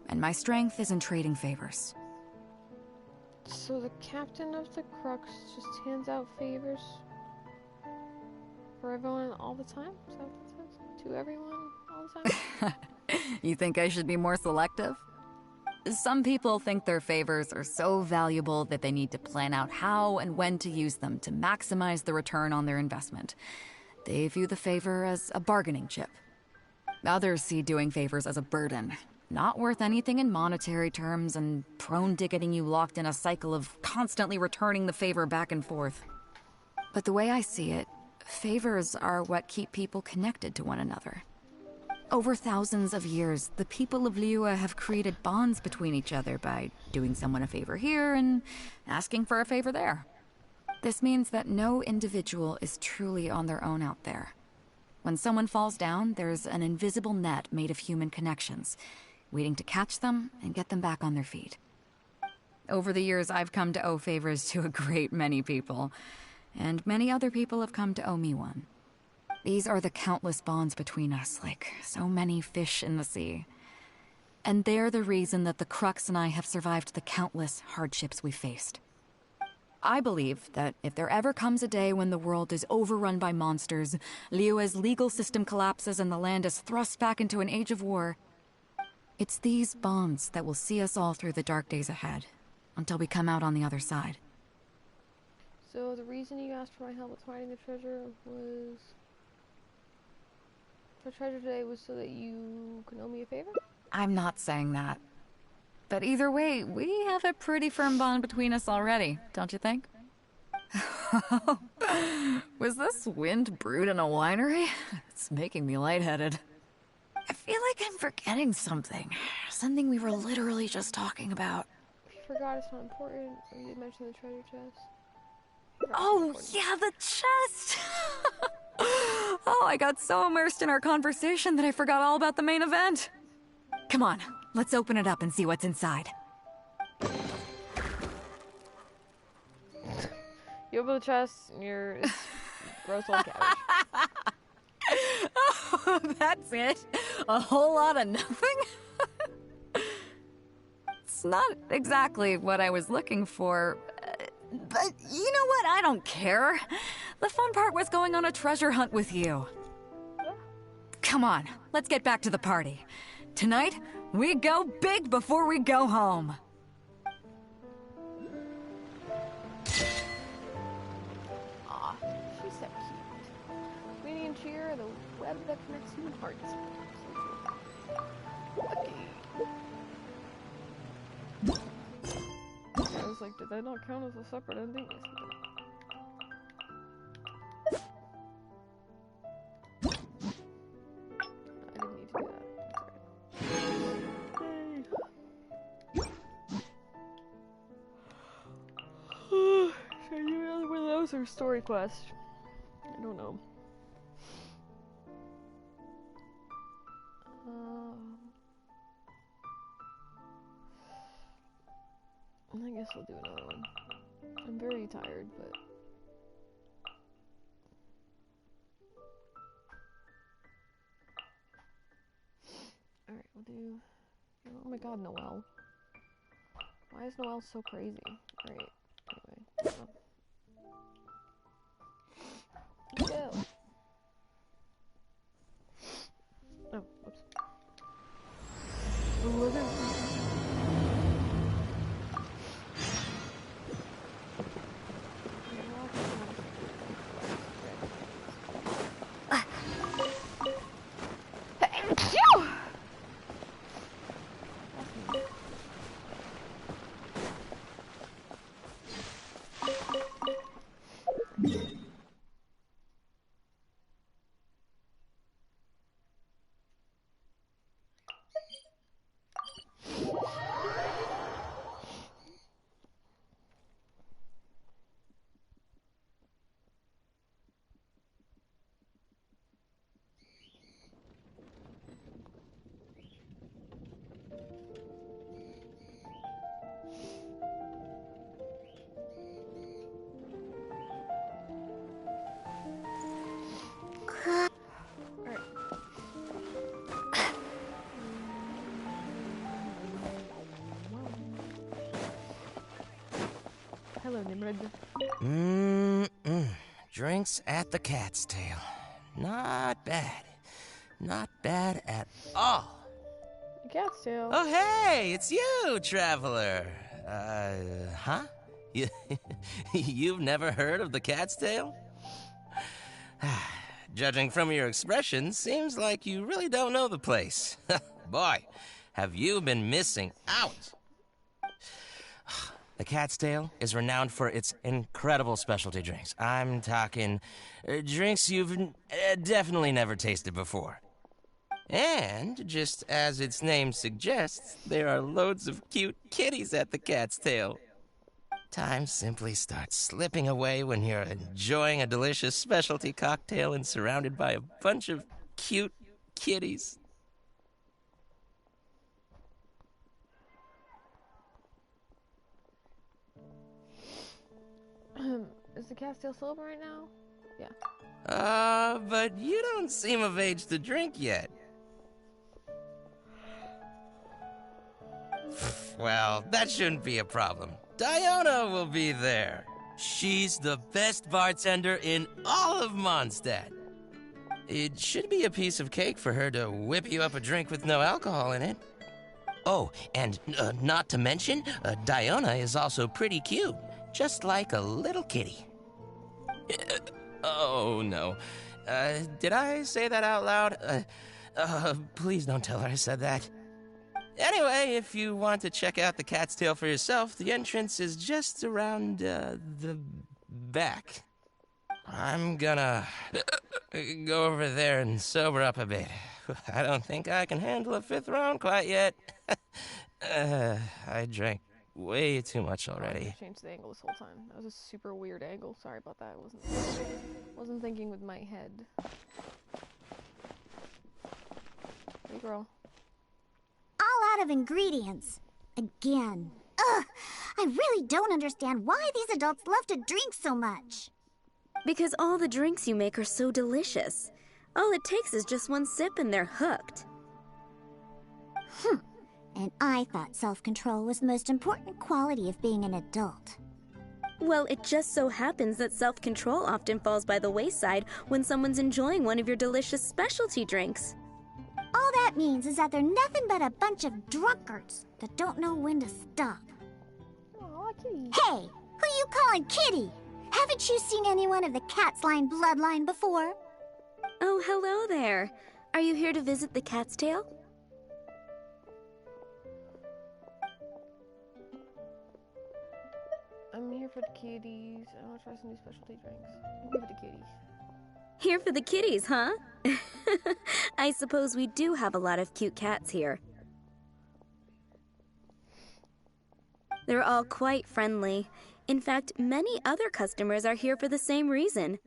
and my strength is in trading favors. So the captain of the Crux just hands out favors for everyone all the time? Is that what it says? To everyone all the time? You think I should be more selective? Some people think their favors are so valuable that they need to plan out how and when to use them to maximize the return on their investment. They view the favor as a bargaining chip. Others see doing favors as a burden, not worth anything in monetary terms and prone to getting you locked in a cycle of constantly returning the favor back and forth. But the way I see it, favors are what keep people connected to one another. Over thousands of years, the people of Liyue have created bonds between each other by doing someone a favor here and asking for a favor there. This means that no individual is truly on their own out there. When someone falls down, there's an invisible net made of human connections, waiting to catch them and get them back on their feet. Over the years, I've come to owe favors to a great many people, and many other people have come to owe me one. These are the countless bonds between us, like so many fish in the sea. And they're the reason that the Crux and I have survived the countless hardships we faced. I believe that if there ever comes a day when the world is overrun by monsters, Liyue's legal system collapses and the land is thrust back into an age of war, it's these bonds that will see us all through the dark days ahead, until we come out on the other side. So the reason you asked for my help with finding the treasure was... The treasure today was so that you can owe me a favor? I'm not saying that. But either way, we have a pretty firm bond between us already, don't you think? Was this wind brewed in a winery? It's making me lightheaded. I feel like I'm forgetting something. Something we were literally just talking about. If you forgot, it's not important. You did mention the treasure chest. Oh, yeah, the chest! Oh, I got so immersed in our conversation that I forgot all about the main event. Come on, let's open it up and see what's inside. You open the chest, and it's gross old cabbage. Oh, that's it? A whole lot of nothing? It's not exactly what I was looking for, but you know what? I don't care. The fun part was going on a treasure hunt with you. Come on, let's get back to the party. Tonight, we go big before we go home. Aw, she's so cute. Winnie and Cheer are the web that connects human hearts. Okay. I was like, did that not count as a separate ending? I didn't need to do that. So you know where those are story quests? I don't know. I guess I'll do another one. I'm very tired, but... Alright, we'll do... Oh my god, Noelle. Why is Noelle so crazy? Alright, anyway. Let's go. Oh, whoops. Hello, Nimrod. Drinks at the Cat's Tail. Not bad. Not bad at all. Cat's Tail. Oh, hey, it's you, traveler. Huh? You've never heard of the Cat's Tail? Judging from your expression, seems like you really don't know the place. Boy, have you been missing out. The Cat's Tail is renowned for its incredible specialty drinks. I'm talking drinks you've definitely never tasted before. And, just as its name suggests, there are loads of cute kitties at the Cat's Tail. Time simply starts slipping away when you're enjoying a delicious specialty cocktail and surrounded by a bunch of cute kitties. Is the cat still sober right now? Yeah. But you don't seem of age to drink yet. Well, that shouldn't be a problem. Diona will be there. She's the best bartender in all of Mondstadt. It should be a piece of cake for her to whip you up a drink with no alcohol in it. Oh, and not to mention, Diona is also pretty cute. Just like a little kitty. Oh, no. Did I say that out loud? Please don't tell her I said that. Anyway, if you want to check out the Cat's Tail for yourself, the entrance is just around, the back. I'm gonna go over there and sober up a bit. I don't think I can handle a 5th round quite yet. I drank way too much already. I changed the angle this whole time. That was a super weird angle. Sorry about that. Wasn't thinking with my head. Hey, girl. All out of ingredients. Again. Ugh! I really don't understand why these adults love to drink so much. Because all the drinks you make are so delicious. All it takes is just one sip and they're hooked. And I thought self-control was the most important quality of being an adult. Well, it just so happens that self-control often falls by the wayside when someone's enjoying one of your delicious specialty drinks. All that means is that they're nothing but a bunch of drunkards that don't know when to stop. Aw, kitty. Hey, who you calling kitty? Haven't you seen anyone of the Cat's Line bloodline before? Oh, hello there. Are you here to visit the Cat's Tail? I'm here for the kitties. I want to try some new specialty drinks. I'm here for the kitties. Here for the kitties, huh? I suppose we do have a lot of cute cats here. They're all quite friendly. In fact, many other customers are here for the same reason.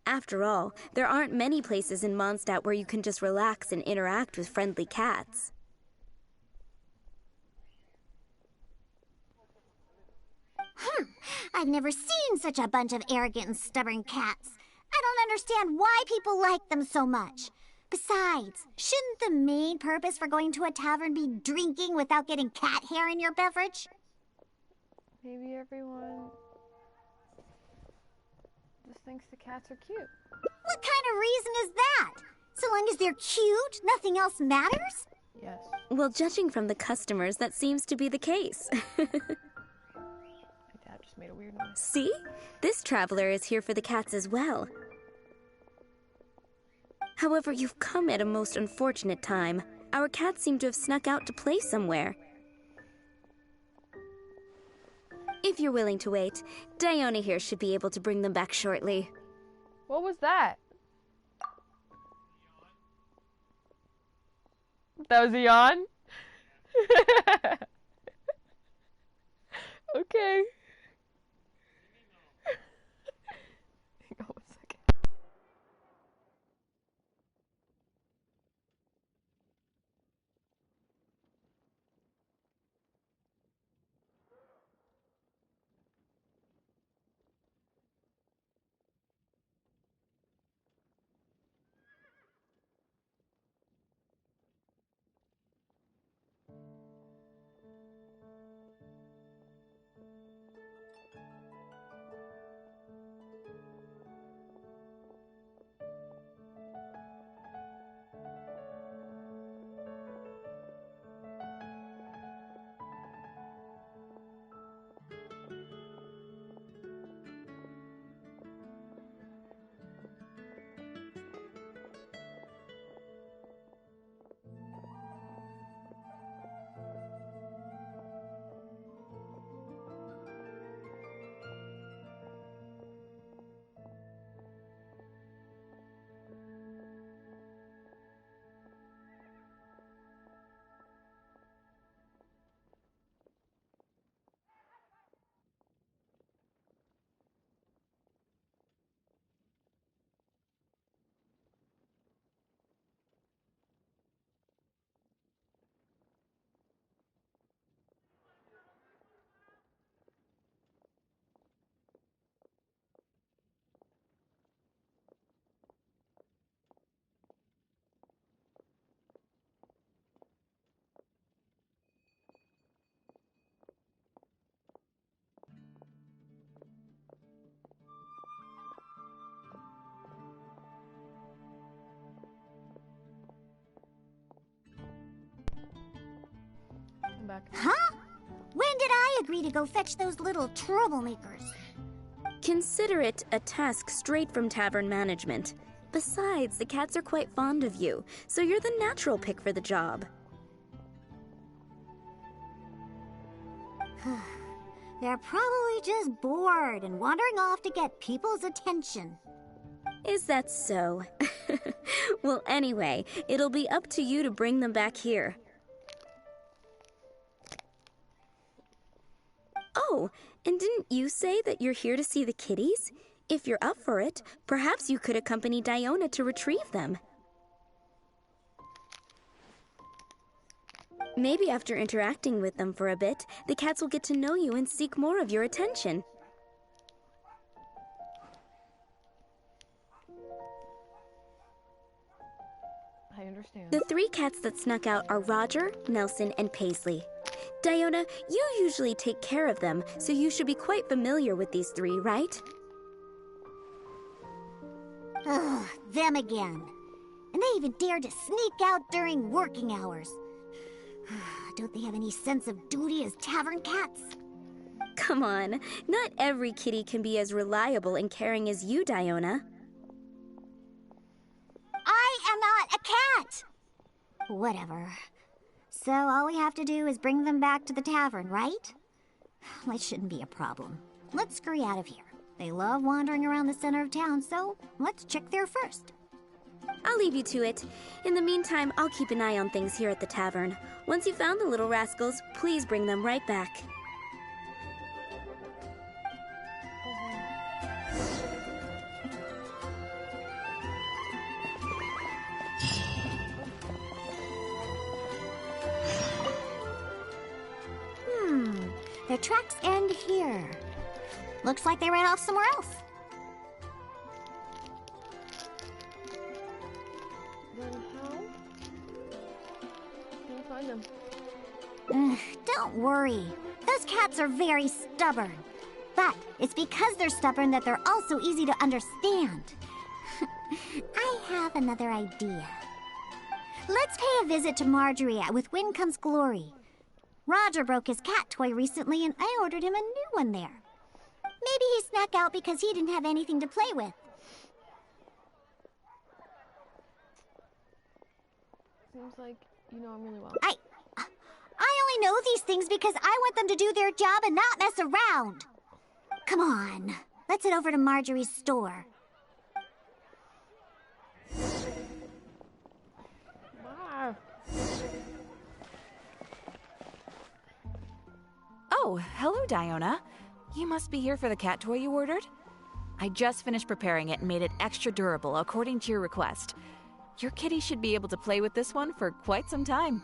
After all, there aren't many places in Mondstadt where you can just relax and interact with friendly cats. I've never seen such a bunch of arrogant and stubborn cats. I don't understand why people like them so much. Besides, shouldn't the main purpose for going to a tavern be drinking without getting cat hair in your beverage? Maybe everyone just thinks the cats are cute. What kind of reason is that? So long as they're cute, nothing else matters? Yes. Well, judging from the customers, that seems to be the case. My dad just made a weird noise. See? This traveler is here for the cats as well. However, you've come at a most unfortunate time. Our cats seem to have snuck out to play somewhere. If you're willing to wait, Diona here should be able to bring them back shortly. What was that? That was a yawn? Okay. Hang on 1 second. I'm back. Huh? When did I agree to go fetch those little troublemakers? Consider it a task straight from tavern management. Besides, the cats are quite fond of you, so you're the natural pick for the job. They're probably just bored and wandering off to get people's attention. Is that so? Well, anyway, it'll be up to you to bring them back here. Oh, and didn't you say that you're here to see the kitties? If you're up for it, perhaps you could accompany Diona to retrieve them. Maybe after interacting with them for a bit, the cats will get to know you and seek more of your attention. I understand. The 3 cats that snuck out are Roger, Nelson, and Paisley. Diona, you usually take care of them, so you should be quite familiar with these 3, right? Ugh, them again. And they even dared to sneak out during working hours. Don't they have any sense of duty as tavern cats? Come on, not every kitty can be as reliable and caring as you, Diona. I am not a cat! Whatever. So all we have to do is bring them back to the tavern, right? That shouldn't be a problem. Let's scurry out of here. They love wandering around the center of town, so let's check there first. I'll leave you to it. In the meantime, I'll keep an eye on things here at the tavern. Once you've found the little rascals, please bring them right back. Their tracks end here. Looks like they ran off somewhere else. Then how do you find them? Don't worry. Those cats are very stubborn. But it's because they're stubborn that they're also easy to understand. I have another idea. Let's pay a visit to Marjorie at With Wind Comes Glory. Roger broke his cat toy recently and I ordered him a new one there. Maybe he snuck out because he didn't have anything to play with. Seems like you know him really well. I only know these things because I want them to do their job and not mess around. Come on, let's head over to Marjorie's store. Wow. Oh, hello, Diona. You must be here for the cat toy you ordered? I just finished preparing it and made it extra durable according to your request. Your kitty should be able to play with this one for quite some time.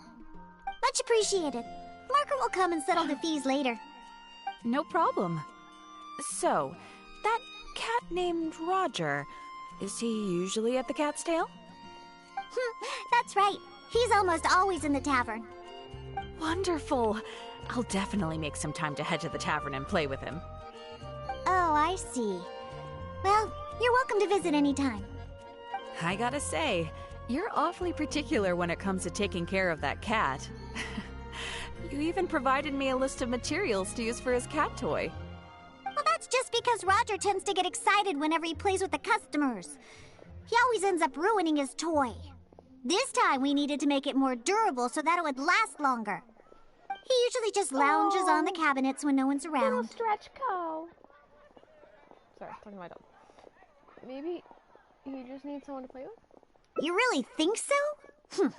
Much appreciated. Margaret will come and settle the fees later. No problem. So, that cat named Roger, is he usually at the cat's tail? That's right. He's almost always in the tavern. Wonderful. I'll definitely make some time to head to the tavern and play with him. Oh, I see. Well, you're welcome to visit anytime. I gotta say, you're awfully particular when it comes to taking care of that cat. You even provided me a list of materials to use for his cat toy. Well, that's just because Roger tends to get excited whenever he plays with the customers. He always ends up ruining his toy. This time we needed to make it more durable so that it would last longer. He usually just lounges on the cabinets when no one's around. Little stretch co. Sorry, talking to my dog. Maybe you just need someone to play with? You really think so? Well,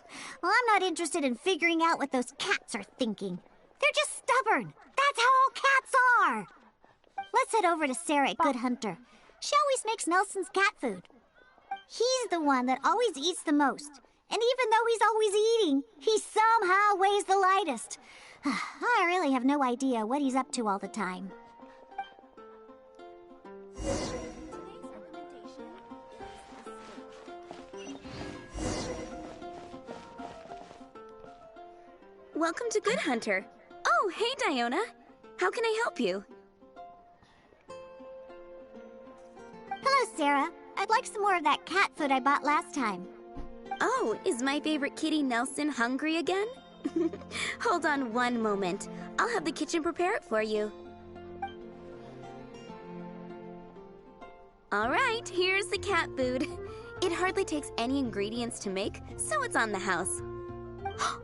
I'm not interested in figuring out what those cats are thinking. They're just stubborn. That's how all cats are. Let's head over to Sarah at Good Hunter. She always makes Nelson's cat food. He's the one that always eats the most. And even though he's always eating, he somehow weighs the lightest. I really have no idea what he's up to all the time. Welcome to Good Hunter. Oh, hey, Diona. How can I help you? Hello, Sarah. I'd like some more of that cat food I bought last time. Oh, is my favorite kitty Nelson hungry again? Hold on one moment. I'll have the kitchen prepare it for you. All right, here's the cat food. It hardly takes any ingredients to make, so it's on the house.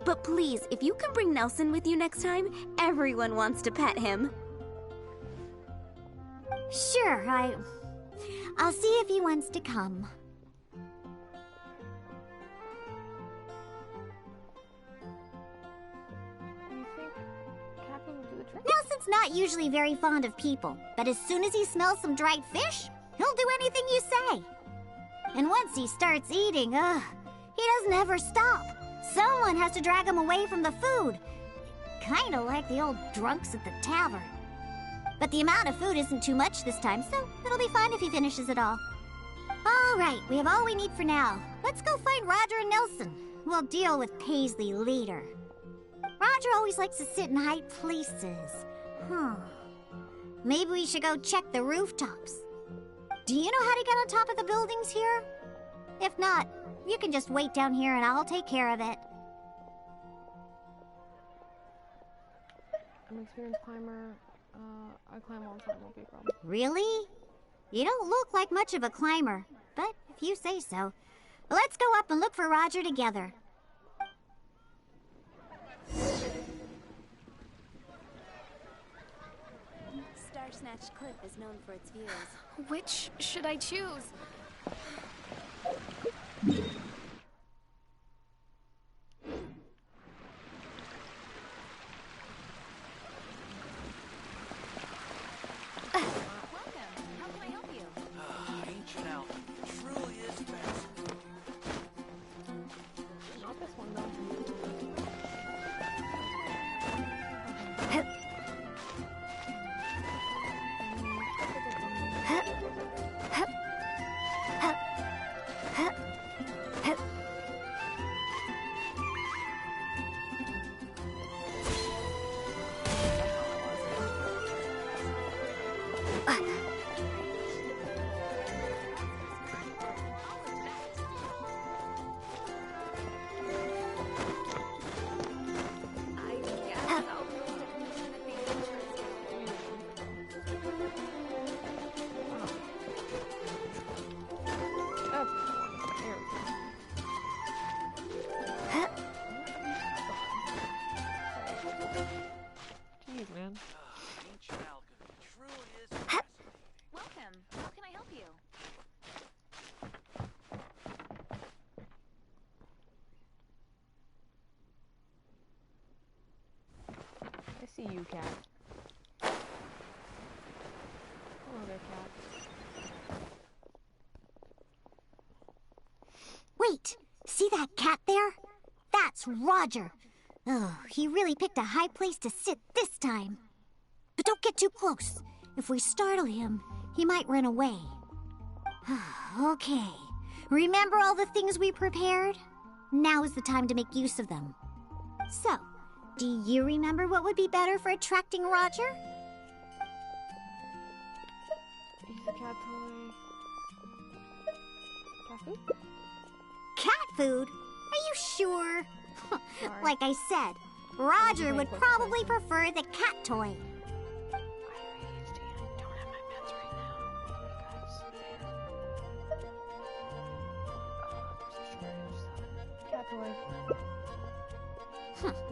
But please, if you can bring Nelson with you next time, everyone wants to pet him. Sure, I'll see if he wants to come. Nelson's not usually very fond of people, but as soon as he smells some dried fish, he'll do anything you say. And once he starts eating, he doesn't ever stop. Someone has to drag him away from the food. Kinda like the old drunks at the tavern. But the amount of food isn't too much this time, so it'll be fine if he finishes it all. All right, we have all we need for now. Let's go find Roger and Nelson. We'll deal with Paisley later. Roger always likes to sit in high places. Maybe we should go check the rooftops. Do you know how to get on top of the buildings here? If not, you can just wait down here and I'll take care of it. I'm an experienced climber. I climb all the time, won't be a problem. Really? You don't look like much of a climber, but if you say so. Let's go up and look for Roger together. Star Snatch Cliff is known for its views. Which should I choose? cat. Hello there, cat. Wait! See that cat there? That's Roger. Oh, he really picked a high place to sit this time. But don't get too close. If we startle him, he might run away. Okay. Remember all the things we prepared? Now is the time to make use of them. So, do you remember what would be better for attracting Roger? Use a cat toy. Cat food? Cat food? Are you sure? Like I said, Roger would probably prefer the cat toy.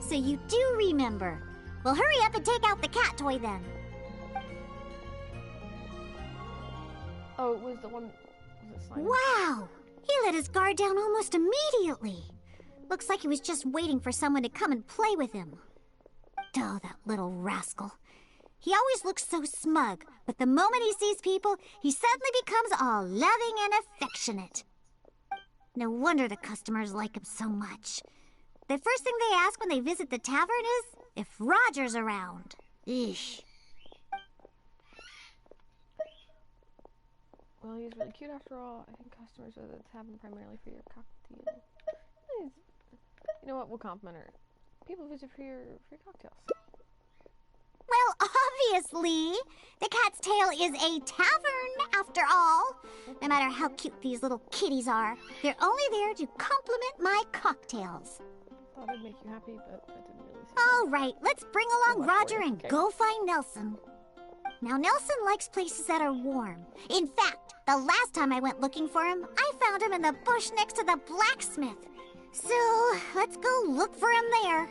So you do remember. Well, hurry up and take out the cat toy then. Oh, it was the one... Was it slime? Wow! He let his guard down almost immediately. Looks like he was just waiting for someone to come and play with him. Oh, that little rascal. He always looks so smug, but the moment he sees people, he suddenly becomes all loving and affectionate. No wonder the customers like him so much. The first thing they ask when they visit the tavern is if Roger's around. Eesh. Well, he's really cute after all. I think customers are the tavern primarily for your cocktail. You know what? We'll compliment her. People visit for your cocktails. Well, obviously. The Cat's Tail is a tavern, after all. No matter how cute these little kitties are, they're only there to compliment my cocktails. Thought it'd make you happy, but that didn't really All right, let's bring along Roger and go find Nelson. Now, Nelson likes places that are warm. In fact, the last time I went looking for him, I found him in the bush next to the blacksmith. So, let's go look for him there.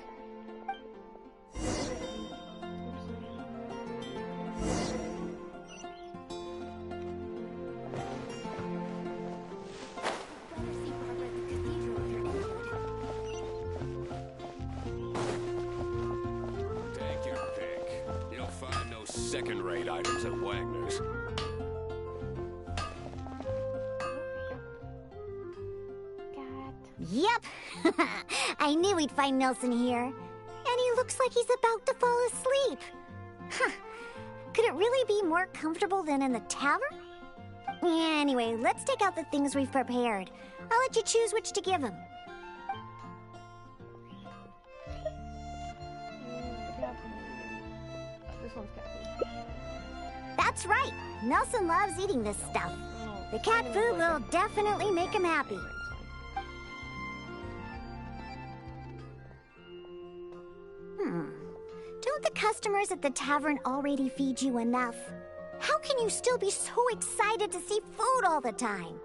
Take your pick. You'll find no second-rate items at Wagner's. Yep. I knew we'd find Nelson here. And he looks like he's about to fall asleep. Huh. Could it really be more comfortable than in the tavern? Anyway, let's take out the things we've prepared. I'll let you choose which to give him. This one's cat food. That's right. Nelson loves eating this stuff. The cat food will definitely make him happy. Don't the customers at the tavern already feed you enough? How can you still be so excited to see food all the time?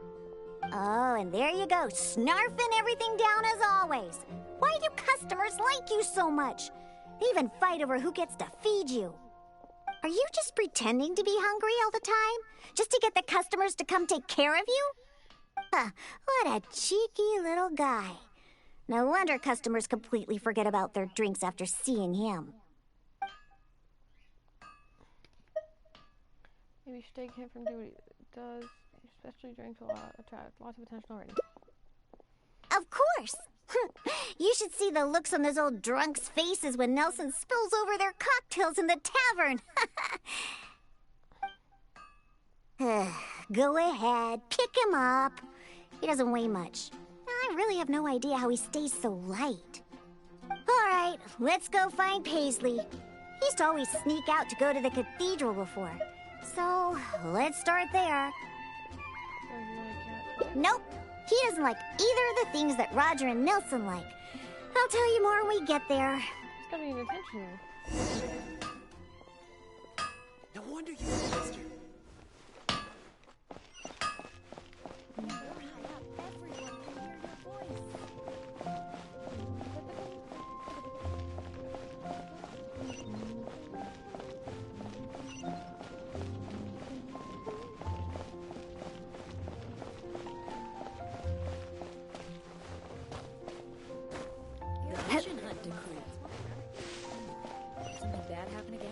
Oh, and there you go, snarfing everything down as always. Why do customers like you so much? They even fight over who gets to feed you. Are you just pretending to be hungry all the time? Just to get the customers to come take care of you? Huh, what a cheeky little guy. No wonder customers completely forget about their drinks after seeing him. Maybe you should take him from doing what he does. He especially drinks a lot, attract lots of attention already. Of course! You should see the looks on those old drunks' faces when Nelson spills over their cocktails in the tavern. Go ahead, pick him up. He doesn't weigh much. I really have no idea how he stays so light. All right, let's go find Paisley. He used to always sneak out to go to the cathedral before. So, let's start there. Nope, he doesn't like either of the things that Roger and Nelson like. I'll tell you more when we get there. It's gotta be an attention. No wonder you missed her. The Genshin hunt decree. Something bad happened again?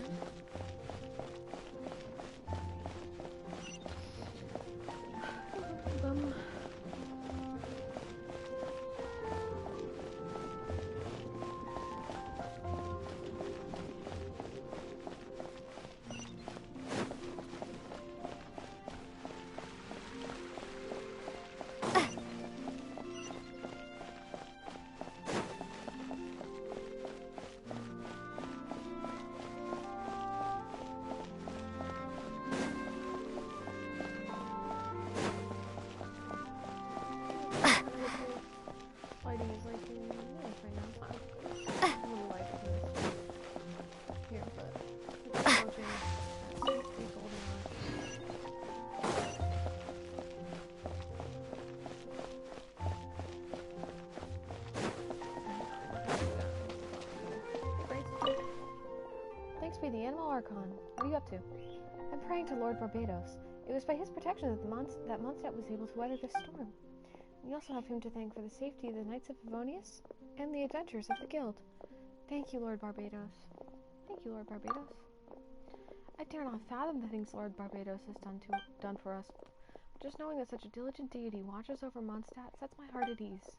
Archon. What are you up to? I'm praying to Lord Barbados. It was by his protection that Mondstadt was able to weather this storm. We also have him to thank for the safety of the Knights of Favonius and the adventures of the Guild. Thank you, Lord Barbados. Thank you, Lord Barbados. I dare not fathom the things Lord Barbados has done for us. Just knowing that such a diligent deity watches over Mondstadt sets my heart at ease.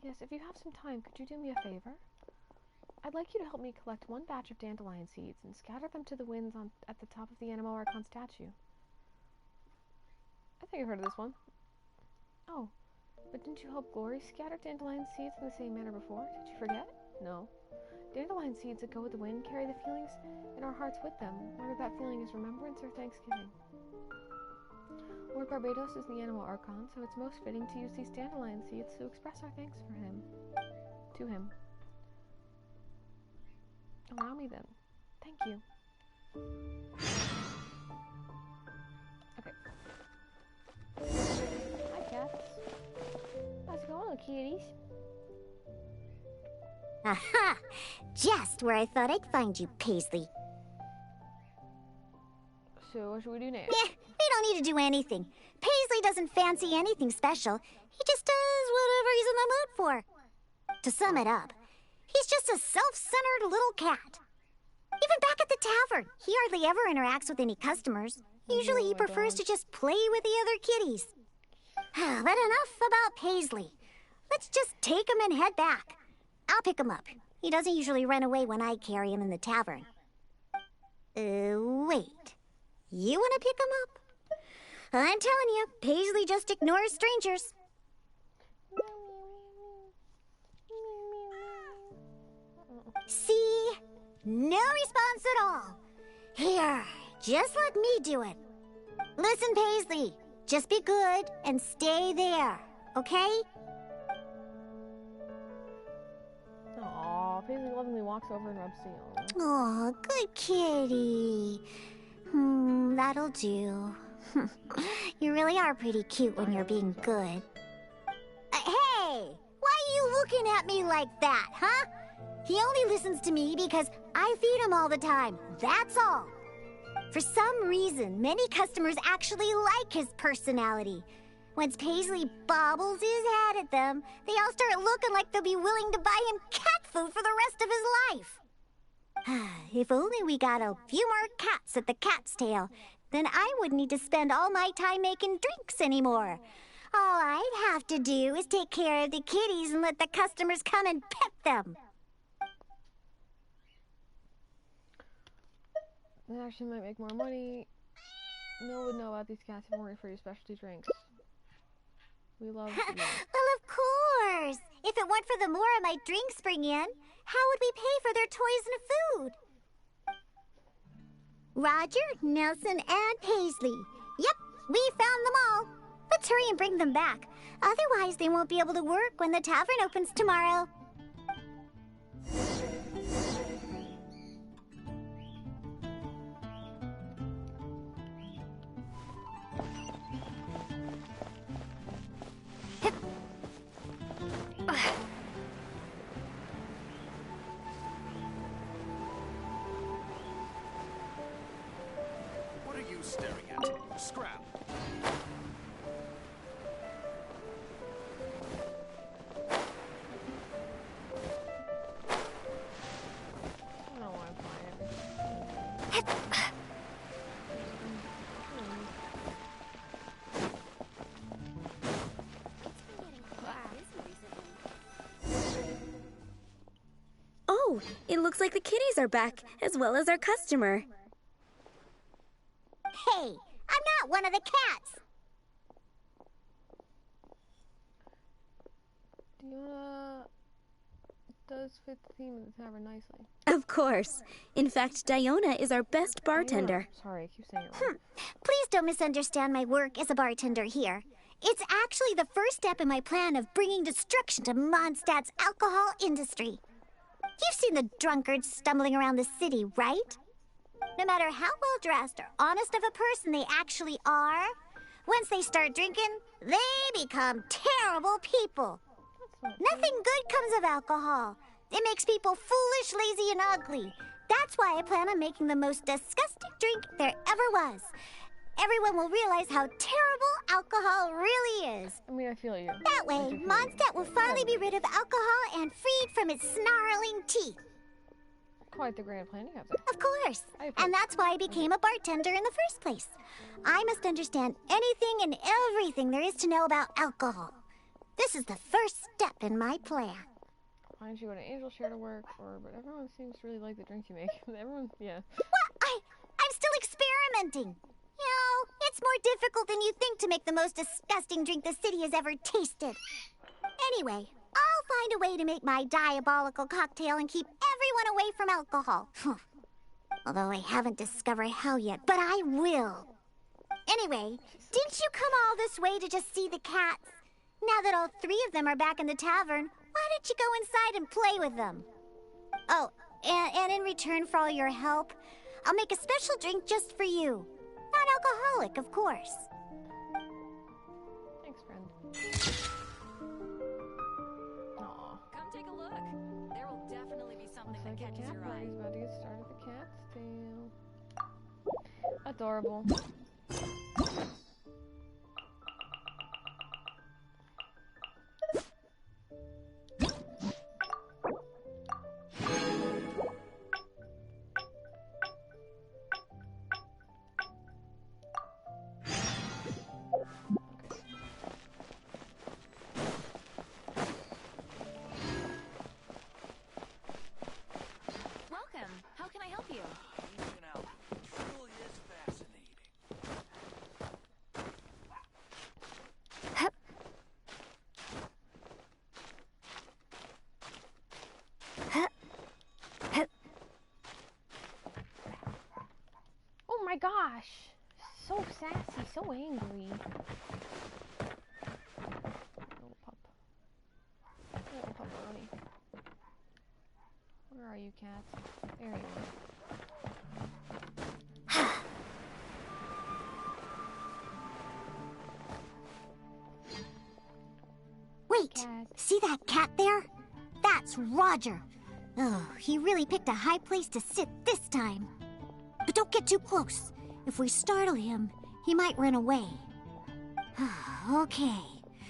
Yes, if you have some time, could you do me a favor? I'd like you to help me collect one batch of dandelion seeds and scatter them to the winds at the top of the Animal Archon statue. I think I've heard of this one. Oh, but didn't you help Glory scatter dandelion seeds in the same manner before? Did you forget? No. Dandelion seeds that go with the wind carry the feelings in our hearts with them, whether that feeling is remembrance or thanksgiving. Lord Barbados is the Animal Archon, so it's most fitting to use these dandelion seeds to express our thanks to him. Allow me then. Thank you. Okay. Hi, cats. How's it going, little kitties? Aha! Just where I thought I'd find you, Paisley. So what should we do now? We don't need to do anything. Paisley doesn't fancy anything special. He just does whatever he's in the mood for. To sum it up, he's just a self-centered little cat. Even back at the tavern, he hardly ever interacts with any customers. Usually he prefers to just play with the other kitties. But enough about Paisley. Let's just take him and head back. I'll pick him up. He doesn't usually run away when I carry him in the tavern. Wait. You want to pick him up? I'm telling you, Paisley just ignores strangers. See? No response at all. Here, just let me do it. Listen, Paisley. Just be good and stay there, okay? Aww, Paisley lovingly walks over and rubs the Aw, good kitty. That'll do. You really are pretty cute when you're being good. Hey! Why are you looking at me like that, huh? He only listens to me because I feed him all the time. That's all. For some reason, many customers actually like his personality. Once Paisley bobbles his head at them, they all start looking like they'll be willing to buy him cat food for the rest of his life. If only we got a few more cats at the cat's tail, then I wouldn't need to spend all my time making drinks anymore. All I'd have to do is take care of the kitties and let the customers come and pet them. That actually might make more money. No one would know about these cats if it weren't for your specialty drinks. We love you. Well, of course. If it weren't for the more my drinks bring in, how would we pay for their toys and food? Roger, Nelson, and Paisley. Yep, we found them all. Let's hurry and bring them back. Otherwise, they won't be able to work when the tavern opens tomorrow. What are you staring at? Scrap. I don't want to find it. Oh, it looks like the kitties are back, as well as our customer. Hey, I'm not one of the cats. Diona does fit the theme of the tavern nicely. Of course. In fact, Diona is our best bartender. Sorry, I keep saying it wrong. Please don't misunderstand my work as a bartender here. It's actually the first step in my plan of bringing destruction to Mondstadt's alcohol industry. You've seen the drunkards stumbling around the city, right? No matter how well-dressed or honest of a person they actually are, once they start drinking, they become terrible people. Nothing good comes of alcohol. It makes people foolish, lazy, and ugly. That's why I plan on making the most disgusting drink there ever was. Everyone will realize how terrible alcohol really is. I mean, I feel you. That way, Mondstadt will finally be rid of alcohol and freed from its snarling teeth. Quite the grand plan you have there. Of course. And that's why I became a bartender in the first place. I must understand anything and everything there is to know about alcohol. This is the first step in my plan. Why don't you go to Angel Share to work? But everyone seems to really like the drinks you make. Everyone, yeah. What? I'm still experimenting. You know, it's more difficult than you think to make the most disgusting drink the city has ever tasted. Anyway, I'll find a way to make my diabolical cocktail and keep everyone away from alcohol. Although I haven't discovered how yet, but I will. Anyway, didn't you come all this way to just see the cats? Now that all three of them are back in the tavern, why don't you go inside and play with them? Oh, and in return for all your help, I'll make a special drink just for you. Non-alcoholic, of course. Thanks, friend. Aw. Come take a look. There will definitely be something that catches your eye. Party's about to get started. The cat's tail. Adorable. Welcome. How can I help you? Truly is fascinating. Oh my gosh! So sassy, so angry. Little pup. Little pupperoni. Where are you, cats? There you are. Wait, see that cat there? That's Roger. Oh, he really picked a high place to sit this time. But don't get too close. If we startle him, he might run away. Okay.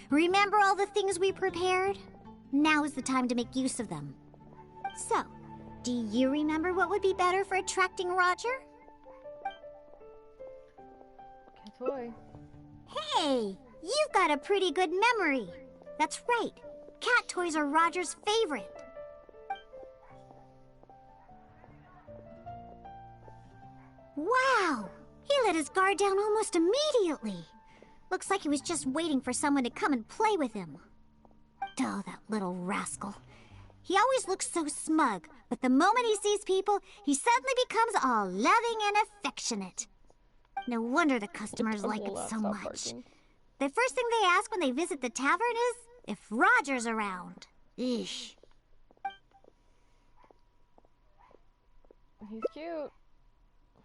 Remember all the things we prepared? Now is the time to make use of them. So, do you remember what would be better for attracting Roger? Cat toy. Hey, you've got a pretty good memory. That's right. Cat toys are Roger's favorite. Wow! He let his guard down almost immediately. Looks like he was just waiting for someone to come and play with him. Oh, that little rascal. He always looks so smug, but the moment he sees people, he suddenly becomes all loving and affectionate. No wonder the customers like it so much. The first thing they ask when they visit the tavern is if Roger's around. Eesh. He's cute.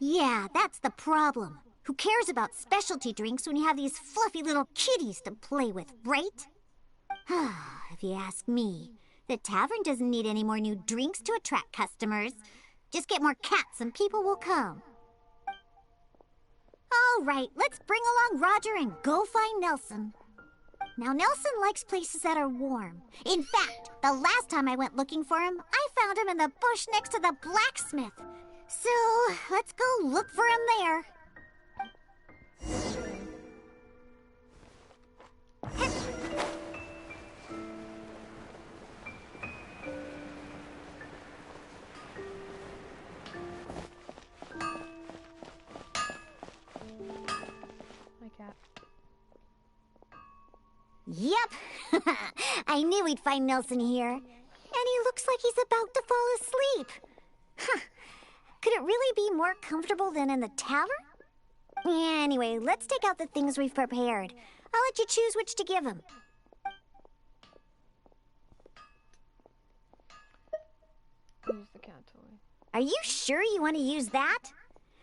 Yeah, that's the problem. Who cares about specialty drinks when you have these fluffy little kitties to play with, right? If you ask me, the tavern doesn't need any more new drinks to attract customers. Just get more cats and people will come. All right, let's bring along Roger and go find Nelson. Now, Nelson likes places that are warm. In fact, the last time I went looking for him, I found him in the bush next to the blacksmith. So, let's go look for him there. My cat. Yep. I knew we'd find Nelson here. And he looks like he's about to fall asleep. Huh. Could it really be more comfortable than in the tavern? Anyway, let's take out the things we've prepared. I'll let you choose which to give him. Use the cat toy. Are you sure you want to use that?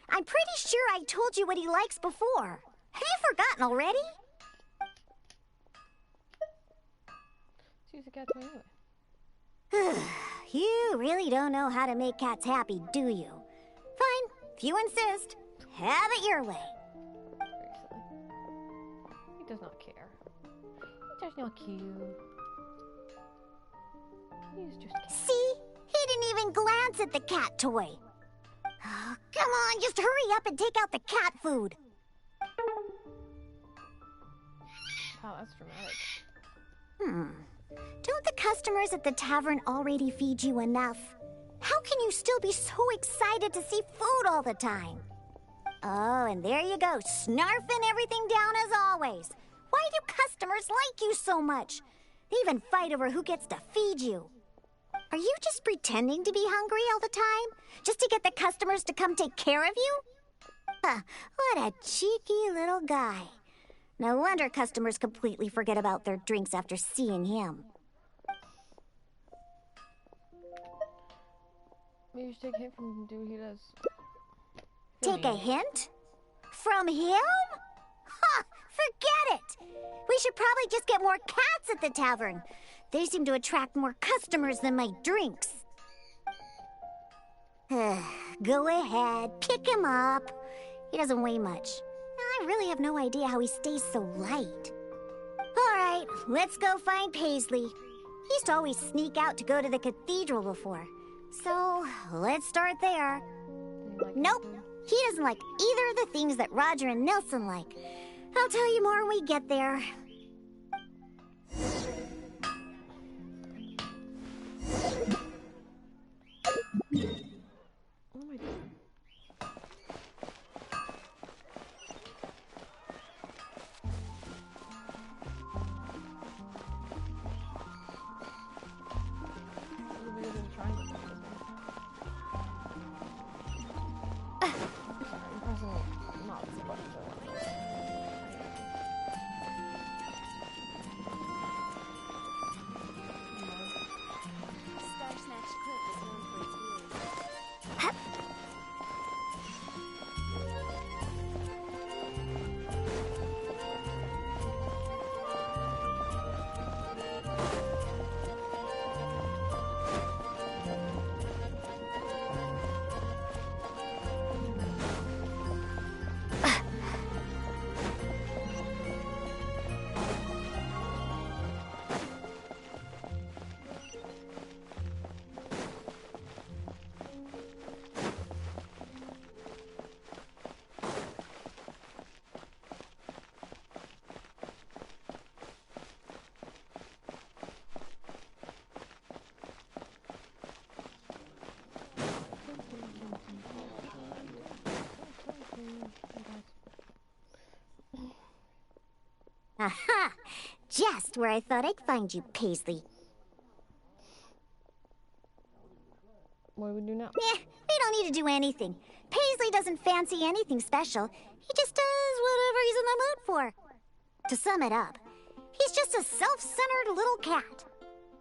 I'm pretty sure I told you what he likes before. Have you forgotten already? Let's use the cat toy anyway. You really don't know how to make cats happy, do you? Fine, if you insist. Have it your way. He does not care. He does not care. He's just care. See? He didn't even glance at the cat toy. Oh, come on, just hurry up and take out the cat food. Wow, that's dramatic. Don't the customers at the tavern already feed you enough? How can you still be so excited to see food all the time? Oh, and there you go, snarfing everything down as always. Why do customers like you so much? They even fight over who gets to feed you. Are you just pretending to be hungry all the time? Just to get the customers to come take care of you? What a cheeky little guy. No wonder customers completely forget about their drinks after seeing him. Maybe you should take a hint from him and do what he does. Take a hint? From him? Ha! Forget it! We should probably just get more cats at the tavern. They seem to attract more customers than my drinks. Go ahead, pick him up. He doesn't weigh much. I really have no idea how he stays so light. All right, let's go find Paisley. He used to always sneak out to go to the cathedral before. So, let's start there. Nope, he doesn't like either of the things that Roger and Nelson like. I'll tell you more when we get there. What am I doing? Aha! Just where I thought I'd find you, Paisley. What do we do now? We don't need to do anything. Paisley doesn't fancy anything special. He just does whatever he's in the mood for. To sum it up, he's just a self-centered little cat.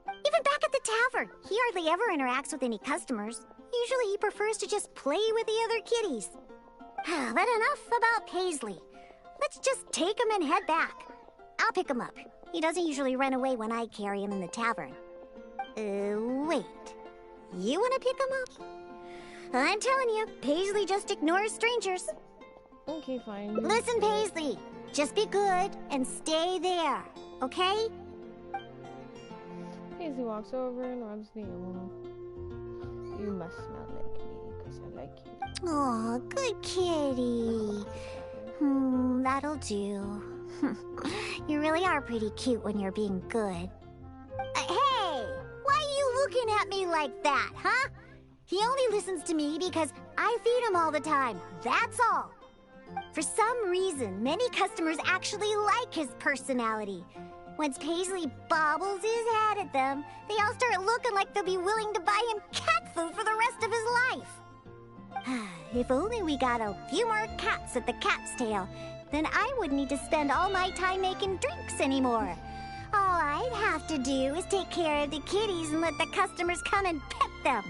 Even back at the tavern, he hardly ever interacts with any customers. Usually he prefers to just play with the other kitties. But enough about Paisley. Let's just take him and head back. I'll pick him up. He doesn't usually run away when I carry him in the tavern. Wait. You want to pick him up? I'm telling you, Paisley just ignores strangers. Okay, fine. Listen, Paisley. Just be good and stay there, okay? Paisley walks over and rubs the animal. You must smell like me, because I like you. Aw, good kitty. That'll do. You really are pretty cute when you're being good. Hey! Why are you looking at me like that, huh? He only listens to me because I feed him all the time. That's all. For some reason, many customers actually like his personality. Once Paisley bobbles his head at them, they all start looking like they'll be willing to buy him cat food for the rest of his life. If only we got a few more cats at the Cat's Tail, then I wouldn't need to spend all my time making drinks anymore. All I'd have to do is take care of the kitties and let the customers come and pet them.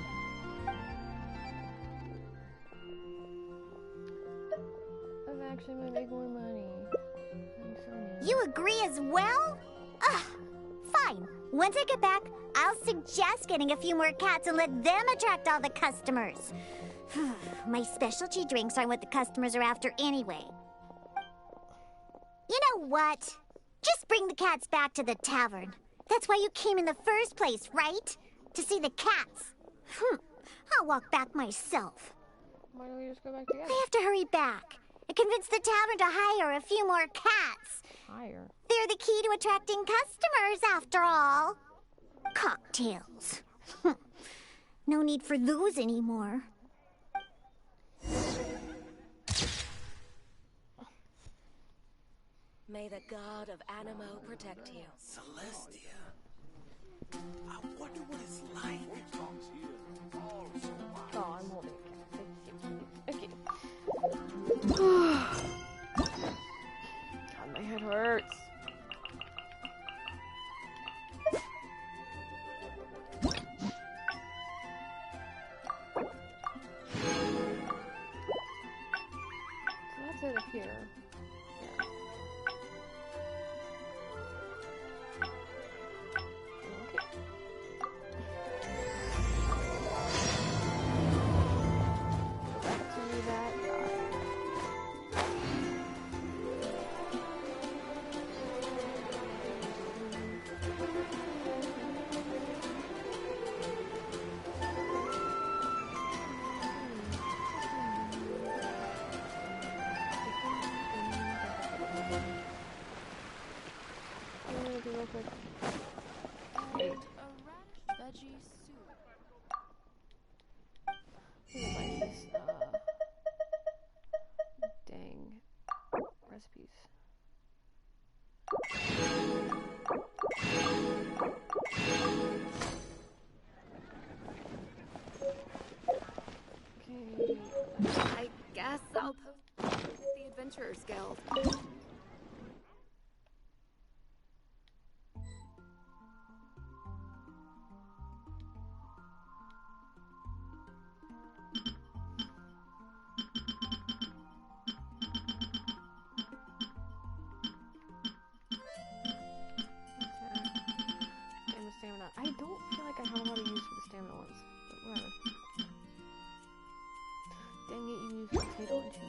I've actually been making more money. You agree as well? Ugh, Fine. Once I get back, I'll suggest getting a few more cats and let them attract all the customers. My specialty drinks aren't what the customers are after anyway. You know what? Just bring the cats back to the tavern. That's why you came in the first place, right? To see the cats. I'll walk back myself. Why don't we just go back together? I have to hurry back and convince the tavern to hire a few more cats. Hire? They're the key to attracting customers, after all. Cocktails. No need for those anymore. May the god of Animo protect you. Celestia. I wonder what it's like. Oh, I'm holding it. Okay. God, my head hurts. So that's it up here. I guess I'll post at the Adventurers Guild. Stamina. I don't feel like I have a lot of use for the stamina ones, but whatever. Dang it, you used potato and cheese.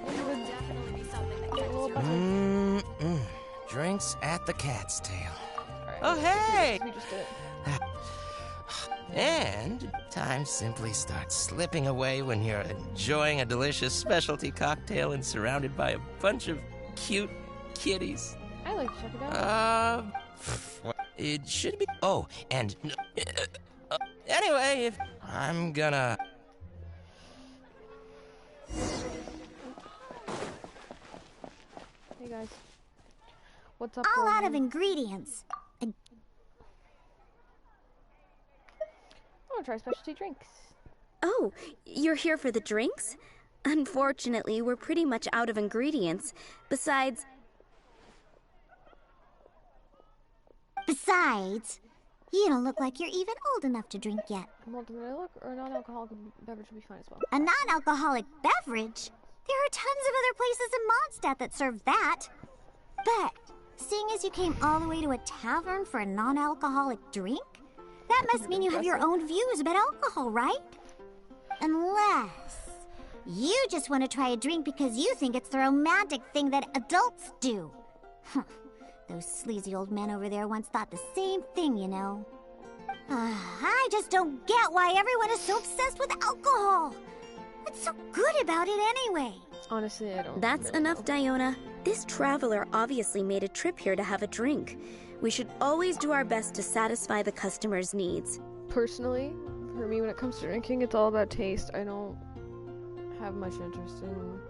There would definitely be something that catches Drinks at the Cat's Tail. Right, Oh, hey! We just did it. And time simply starts slipping away when you're enjoying a delicious specialty cocktail and surrounded by a bunch of cute kitties. I like to check it out. It should be. Oh, and anyway, if I'm gonna. Hey guys, what's up? All out Gordon? of ingredients. I want to try specialty drinks. Oh, you're here for the drinks? Unfortunately, we're pretty much out of ingredients. Besides, you don't look like you're even old enough to drink yet. I'm older than I look, or a non-alcoholic beverage would be fine as well. A non-alcoholic beverage? There are tons of other places in Mondstadt that serve that. But, seeing as you came all the way to a tavern for a non-alcoholic drink, that must mean you have your own views about alcohol, right? Unless you just want to try a drink because you think it's the romantic thing that adults do. Those sleazy old men over there once thought the same thing, you know. I just don't get why everyone is so obsessed with alcohol. What's so good about it anyway? Honestly, I don't. That's really enough, Diona. This traveler obviously made a trip here to have a drink. We should always do our best to satisfy the customer's needs. Personally, for me, when it comes to drinking, it's all about taste. I don't have much interest in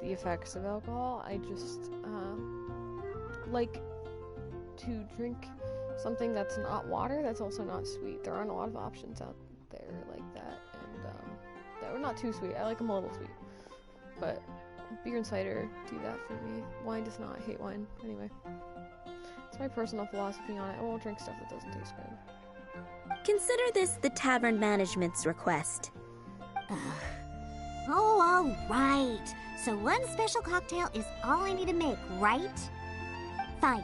the effects of alcohol. I just like to drink something that's not water, that's also not sweet. There aren't a lot of options out there like that, and that are not too sweet. I like them a little sweet, but beer and cider do that for me. Wine does not. I hate wine. Anyway, it's my personal philosophy on it. I won't drink stuff that doesn't taste good. Consider this the tavern management's request. Oh, all right. So one special cocktail is all I need to make, right? Fine.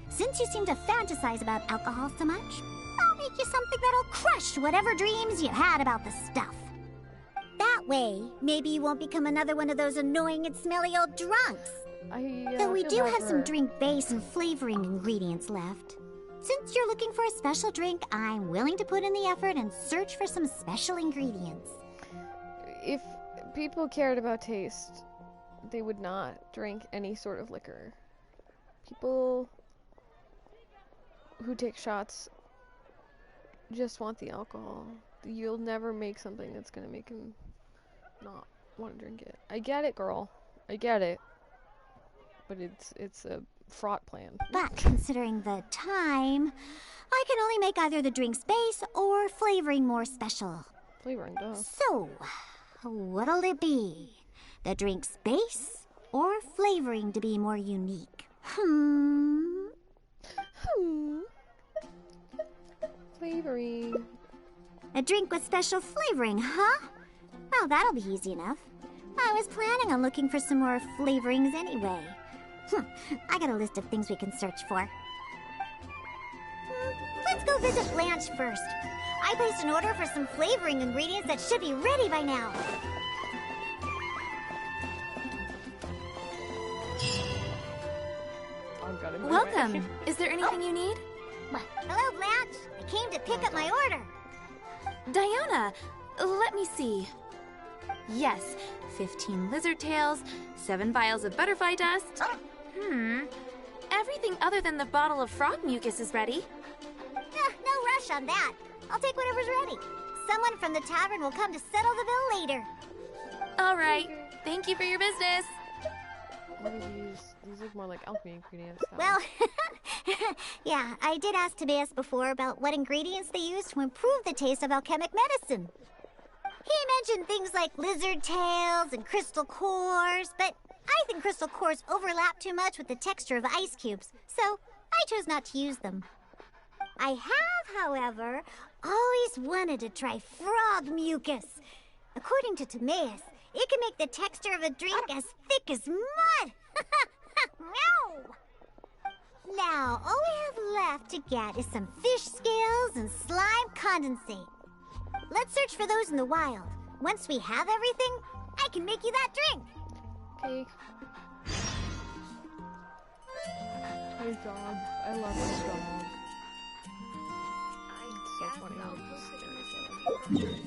Since you seem to fantasize about alcohol so much, I'll make you something that'll crush whatever dreams you had about the stuff. That way, maybe you won't become another one of those annoying and smelly old drunks. Though we do have some drink base and flavoring ingredients left. Since you're looking for a special drink, I'm willing to put in the effort and search for some special ingredients. If people cared about taste, they would not drink any sort of liquor. People who take shots just want the alcohol. You'll never make something that's gonna make them not want to drink it. I get it, girl. I get it. But it's a fraught plan. But considering the time, I can only make either the drink's base or flavoring more special. Flavoring, duh. So, what'll it be? The drink's base or flavoring to be more unique? Flavoring. A drink with special flavoring, huh? Well, that'll be easy enough. I was planning on looking for some more flavorings anyway. I got a list of things we can search for. Let's go visit Blanche first. I placed an order for some flavoring ingredients that should be ready by now. Welcome. Is there anything you need? Hello, Blanche. I came to pick up my order. Diana, let me see. Yes, 15 lizard tails, 7 vials of butterfly dust. Everything other than the bottle of frog mucus is ready. No rush on that. I'll take whatever's ready. Someone from the tavern will come to settle the bill later. All right. Thank you for your business. What are these? These look more like alchemy ingredients. Well, yeah, I did ask Timaeus before about what ingredients they use to improve the taste of alchemic medicine. He mentioned things like lizard tails and crystal cores, but I think crystal cores overlap too much with the texture of ice cubes, so I chose not to use them. I have, however, always wanted to try frog mucus. According to Timaeus, it can make the texture of a drink as thick as mud. No! Now, all we have left to get is some fish scales and slime condensate. Let's search for those in the wild. Once we have everything, I can make you that drink. Okay. His dog. I love his dog. It's so funny how he just stares at him.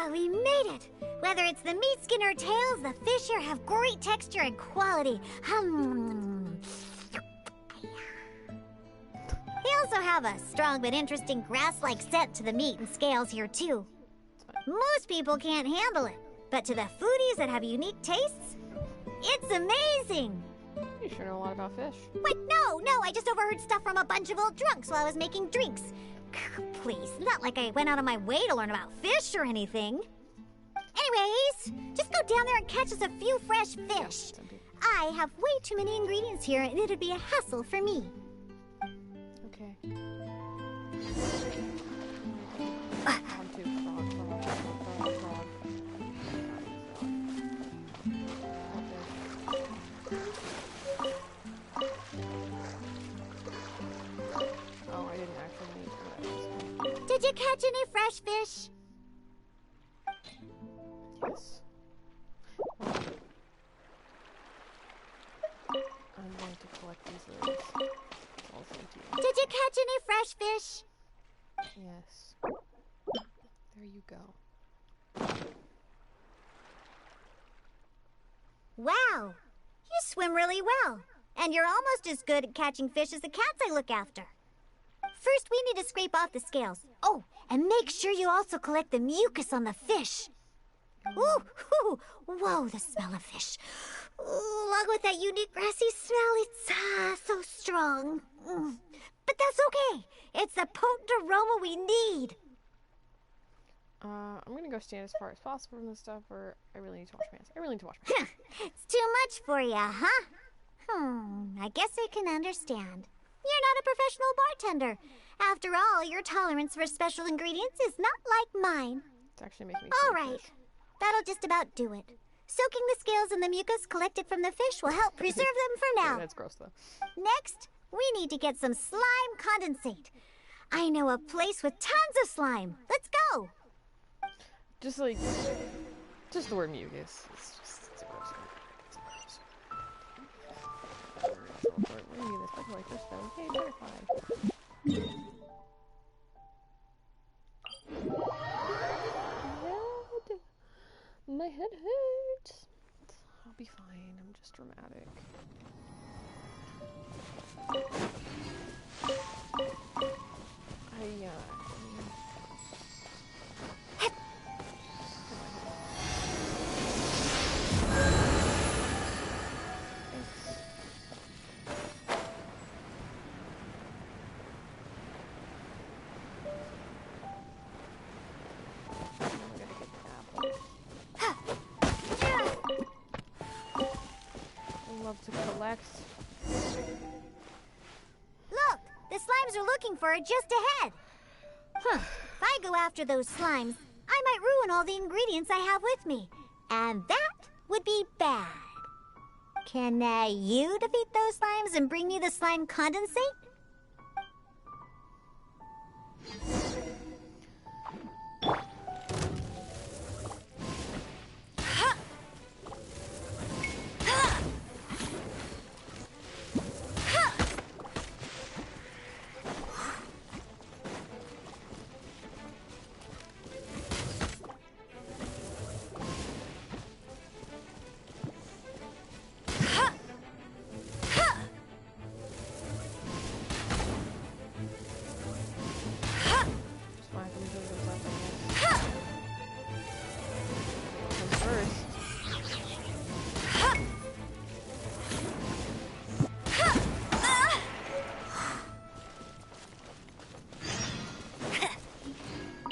We made it! Whether it's the meat skin or tails, the fish here have great texture and quality. They also have a strong but interesting grass-like scent to the meat and scales here, too. Most people can't handle it, but to the foodies that have unique tastes, it's amazing! You sure know a lot about fish. Wait, no, I just overheard stuff from a bunch of old drunks while I was making drinks. Please, not like I went out of my way to learn about fish or anything. Anyways, just go down there and catch us a few fresh fish. I have way too many ingredients here, and it'd be a hassle for me. Okay. Oh, I didn't actually need to. Did you catch any fresh fish? Yes. I'm going to collect these lilies. Did you catch any fresh fish? Yes. There you go. Wow, you swim really well. And you're almost as good at catching fish as the cats I look after. First, we need to scrape off the scales. Oh, and make sure you also collect the mucus on the fish. Ooh, ooh, whoa, the smell of fish. Ooh, along with that unique grassy smell, it's so strong. But that's okay. It's the potent aroma we need. I'm gonna go stand as far as possible from this stuff, or I really need to wash my hands. I really need to wash my hands. It's too much for you, huh? I guess I can understand. You're not a professional bartender. After all, your tolerance for special ingredients is not like mine. It's actually making me All right. That'll just about do it. Soaking the scales in the mucus collected from the fish will help preserve them for now. Yeah, that's gross, though. Next, we need to get some slime condensate. I know a place with tons of slime. Let's go. Just the word mucus. It's gross. We're gonna do this by like this though. Yay, butterfly. My head hurts. I'll be fine. I'm just dramatic. Love to collect. Look, the slimes are looking for it just ahead. If I go after those slimes, I might ruin all the ingredients I have with me. And that would be bad. Can you defeat those slimes and bring me the slime condensate?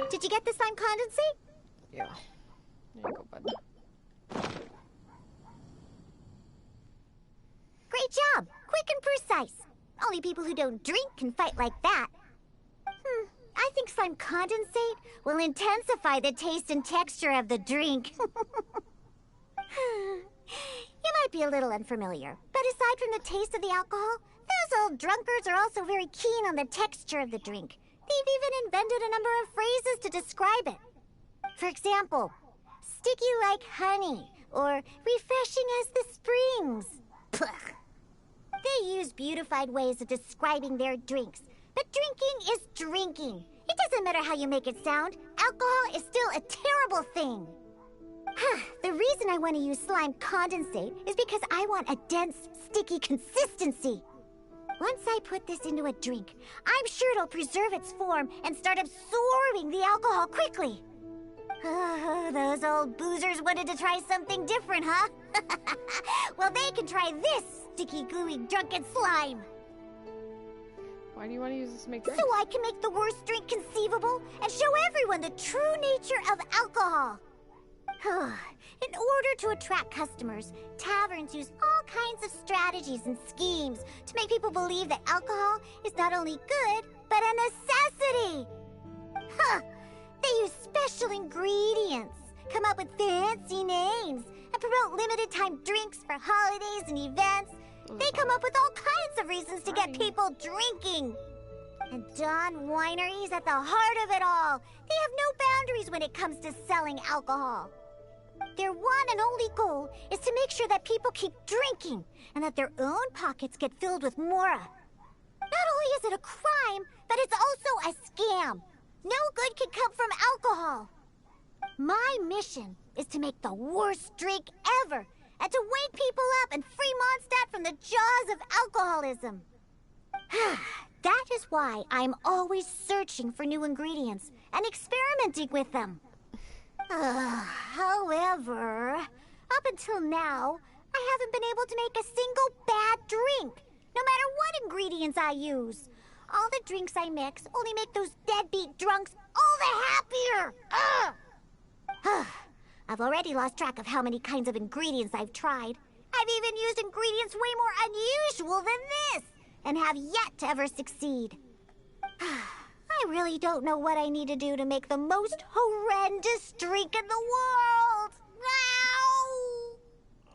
Did you get the slime condensate? Yeah. There you go, bud. Great job! Quick and precise. Only people who don't drink can fight like that. I think slime condensate will intensify the taste and texture of the drink. You might be a little unfamiliar, but aside from the taste of the alcohol, those old drunkards are also very keen on the texture of the drink. They've even invented a number of phrases to describe it. For example, sticky like honey, or refreshing as the springs. Pugh. They use beautified ways of describing their drinks, but drinking is drinking. It doesn't matter how you make it sound. Alcohol is still a terrible thing. The reason I want to use slime condensate is because I want a dense, sticky consistency. Once I put this into a drink, I'm sure it'll preserve its form and start absorbing the alcohol quickly. Those old boozers wanted to try something different, huh? Well, they can try this sticky, gluey, drunken slime. Why do you want to use this to make drinks? So I can make the worst drink conceivable and show everyone the true nature of alcohol. In order to attract customers, taverns use all kinds of strategies and schemes to make people believe that alcohol is not only good, but a necessity. They use special ingredients, come up with fancy names, and promote limited-time drinks for holidays and events. They come up with all kinds of reasons to get people drinking. And Dawn Winery is at the heart of it all. They have no boundaries when it comes to selling alcohol. Their one and only goal is to make sure that people keep drinking and that their own pockets get filled with Mora. Not only is it a crime, but it's also a scam. No good can come from alcohol. My mission is to make the worst drink ever and to wake people up and free Mondstadt from the jaws of alcoholism. That is why I'm always searching for new ingredients and experimenting with them. However, up until now, I haven't been able to make a single bad drink, no matter what ingredients I use. All the drinks I mix only make those deadbeat drunks all the happier. I've already lost track of how many kinds of ingredients I've tried. I've even used ingredients way more unusual than this, and have yet to ever succeed. I really don't know what I need to do to make the most horrendous drink in the world.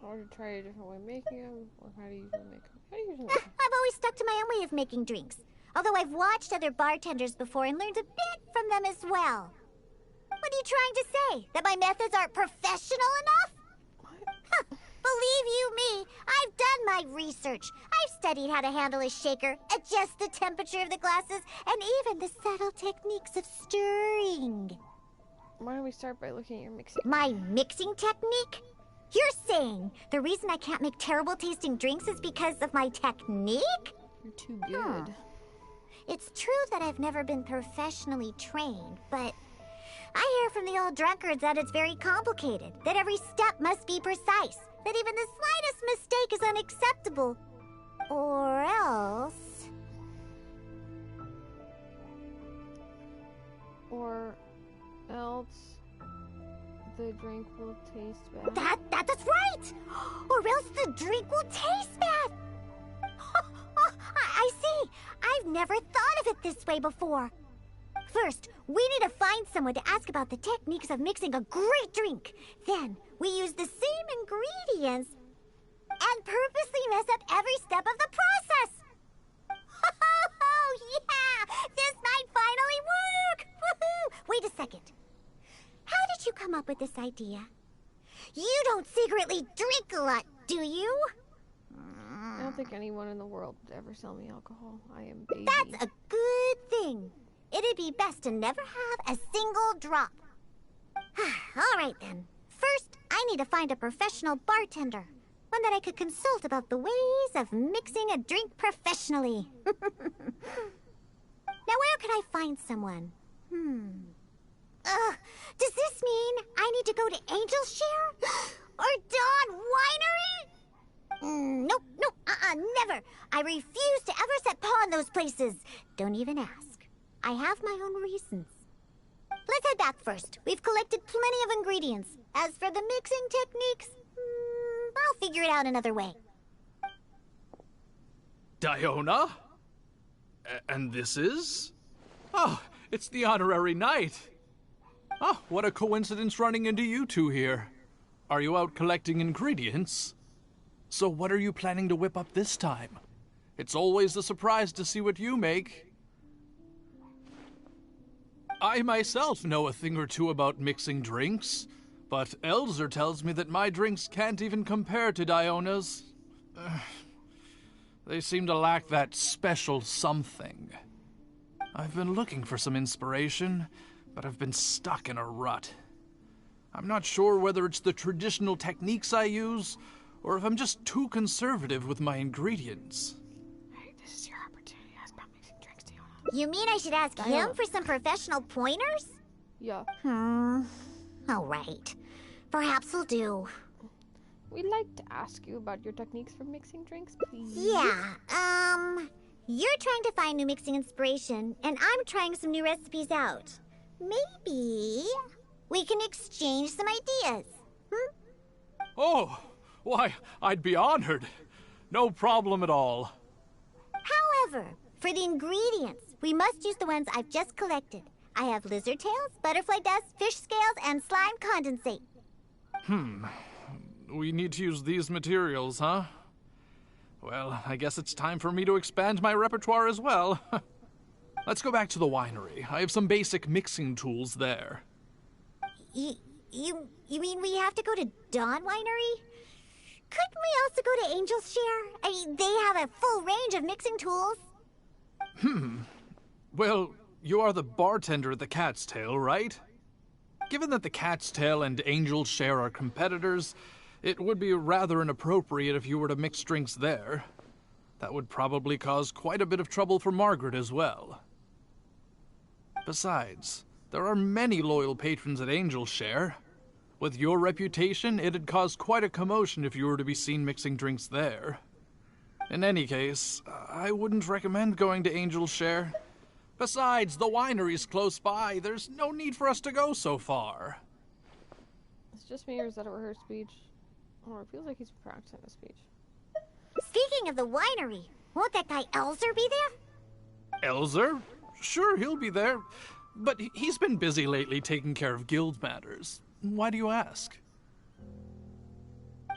Or to try a different way of making them, or how do you usually make them? How do you usually make them? I've always stuck to my own way of making drinks, although I've watched other bartenders before and learned a bit from them as well. What are you trying to say? That my methods aren't professional enough? Believe you me, I've done my research. I've studied how to handle a shaker, adjust the temperature of the glasses, and even the subtle techniques of stirring. Why don't we start by looking at your mixing? My mixing technique? You're saying the reason I can't make terrible tasting drinks is because of my technique? You're too good. It's true that I've never been professionally trained, but I hear from the old drunkards that it's very complicated, that every step must be precise, that even the slightest mistake is unacceptable. Or else... Or else the drink will taste bad. That's right! Or else the drink will taste bad! I see! I've never thought of it this way before. First, we need to find someone to ask about the techniques of mixing a great drink. Then, we use the same ingredients and purposely mess up every step of the process. Oh, yeah! This might finally work! Woohoo! Wait a second. How did you come up with this idea? You don't secretly drink a lot, do you? I don't think anyone in the world would ever sell me alcohol. I am baby. That's a good thing. It'd be best to never have a single drop. All right, then. First, I need to find a professional bartender. One that I could consult about the ways of mixing a drink professionally. Now, where could I find someone? Does this mean I need to go to Angel's Share? Or Dawn Winery? Nope, never. I refuse to ever set paw in those places. Don't even ask. I have my own reasons. Let's head back first. We've collected plenty of ingredients. As for the mixing techniques, I'll figure it out another way. Diona? And this is? Oh, it's the honorary knight. Oh, what a coincidence running into you two here. Are you out collecting ingredients? So what are you planning to whip up this time? It's always a surprise to see what you make. I myself know a thing or two about mixing drinks, but Elzer tells me that my drinks can't even compare to Diona's. They seem to lack that special something. I've been looking for some inspiration, but I've been stuck in a rut. I'm not sure whether it's the traditional techniques I use, or if I'm just too conservative with my ingredients. Hey, this is your opportunity to ask about mixing drinks, Diona. You mean I should ask him for some professional pointers? Yeah. All right. Perhaps we'll do. We'd like to ask you about your techniques for mixing drinks, please. Yeah, you're trying to find new mixing inspiration, and I'm trying some new recipes out. Maybe we can exchange some ideas. Oh, why, I'd be honored. No problem at all. However, for the ingredients, we must use the ones I've just collected. I have lizard tails, butterfly dust, fish scales, and slime condensate. We need to use these materials, huh? Well, I guess it's time for me to expand my repertoire as well. Let's go back to the winery. I have some basic mixing tools there. You mean we have to go to Dawn Winery? Couldn't we also go to Angel's Share? I mean, they have a full range of mixing tools. Well, you are the bartender at the Cat's Tail, right? Given that the Cat's Tail and Angel's Share are competitors, it would be rather inappropriate if you were to mix drinks there. That would probably cause quite a bit of trouble for Margaret as well. Besides, there are many loyal patrons at Angel's Share. With your reputation, it'd cause quite a commotion if you were to be seen mixing drinks there. In any case, I wouldn't recommend going to Angel's Share. Besides, the winery's close by. There's no need for us to go so far. It's just me, or is that a rehearsed speech? Or it feels like he's practicing a speech. Speaking of the winery, won't that guy Elzer be there? Elzer? Sure, he'll be there. But he's been busy lately taking care of guild matters. Why do you ask?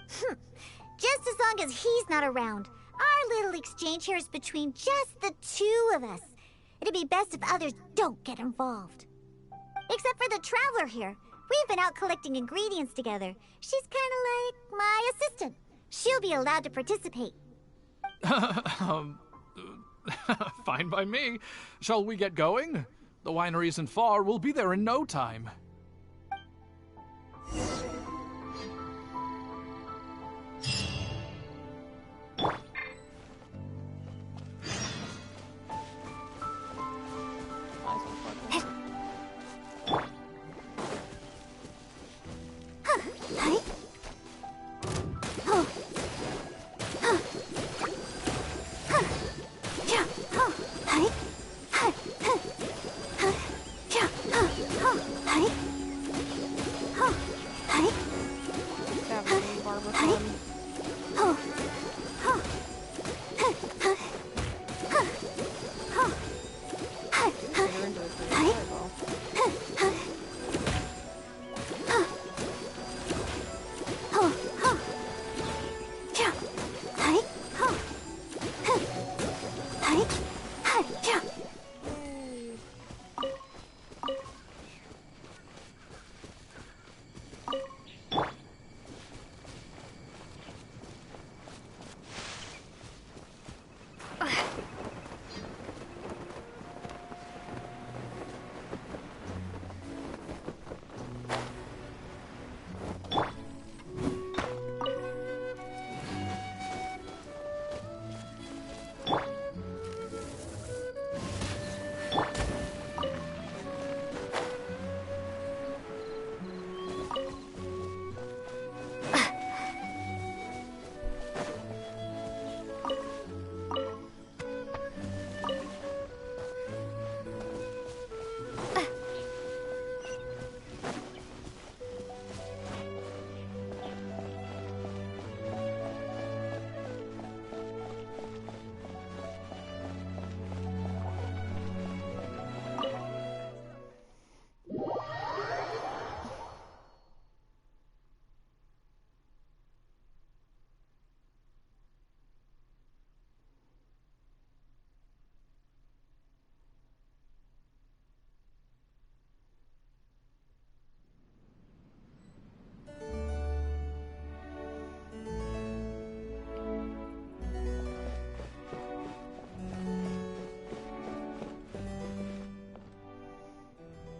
Just as long as he's not around. Our little exchange here is between just the two of us. It'd be best if others don't get involved. Except for the traveler here. We've been out collecting ingredients together. She's kind of like my assistant. She'll be allowed to participate. Fine by me. Shall we get going? The winery isn't far. We'll be there in no time.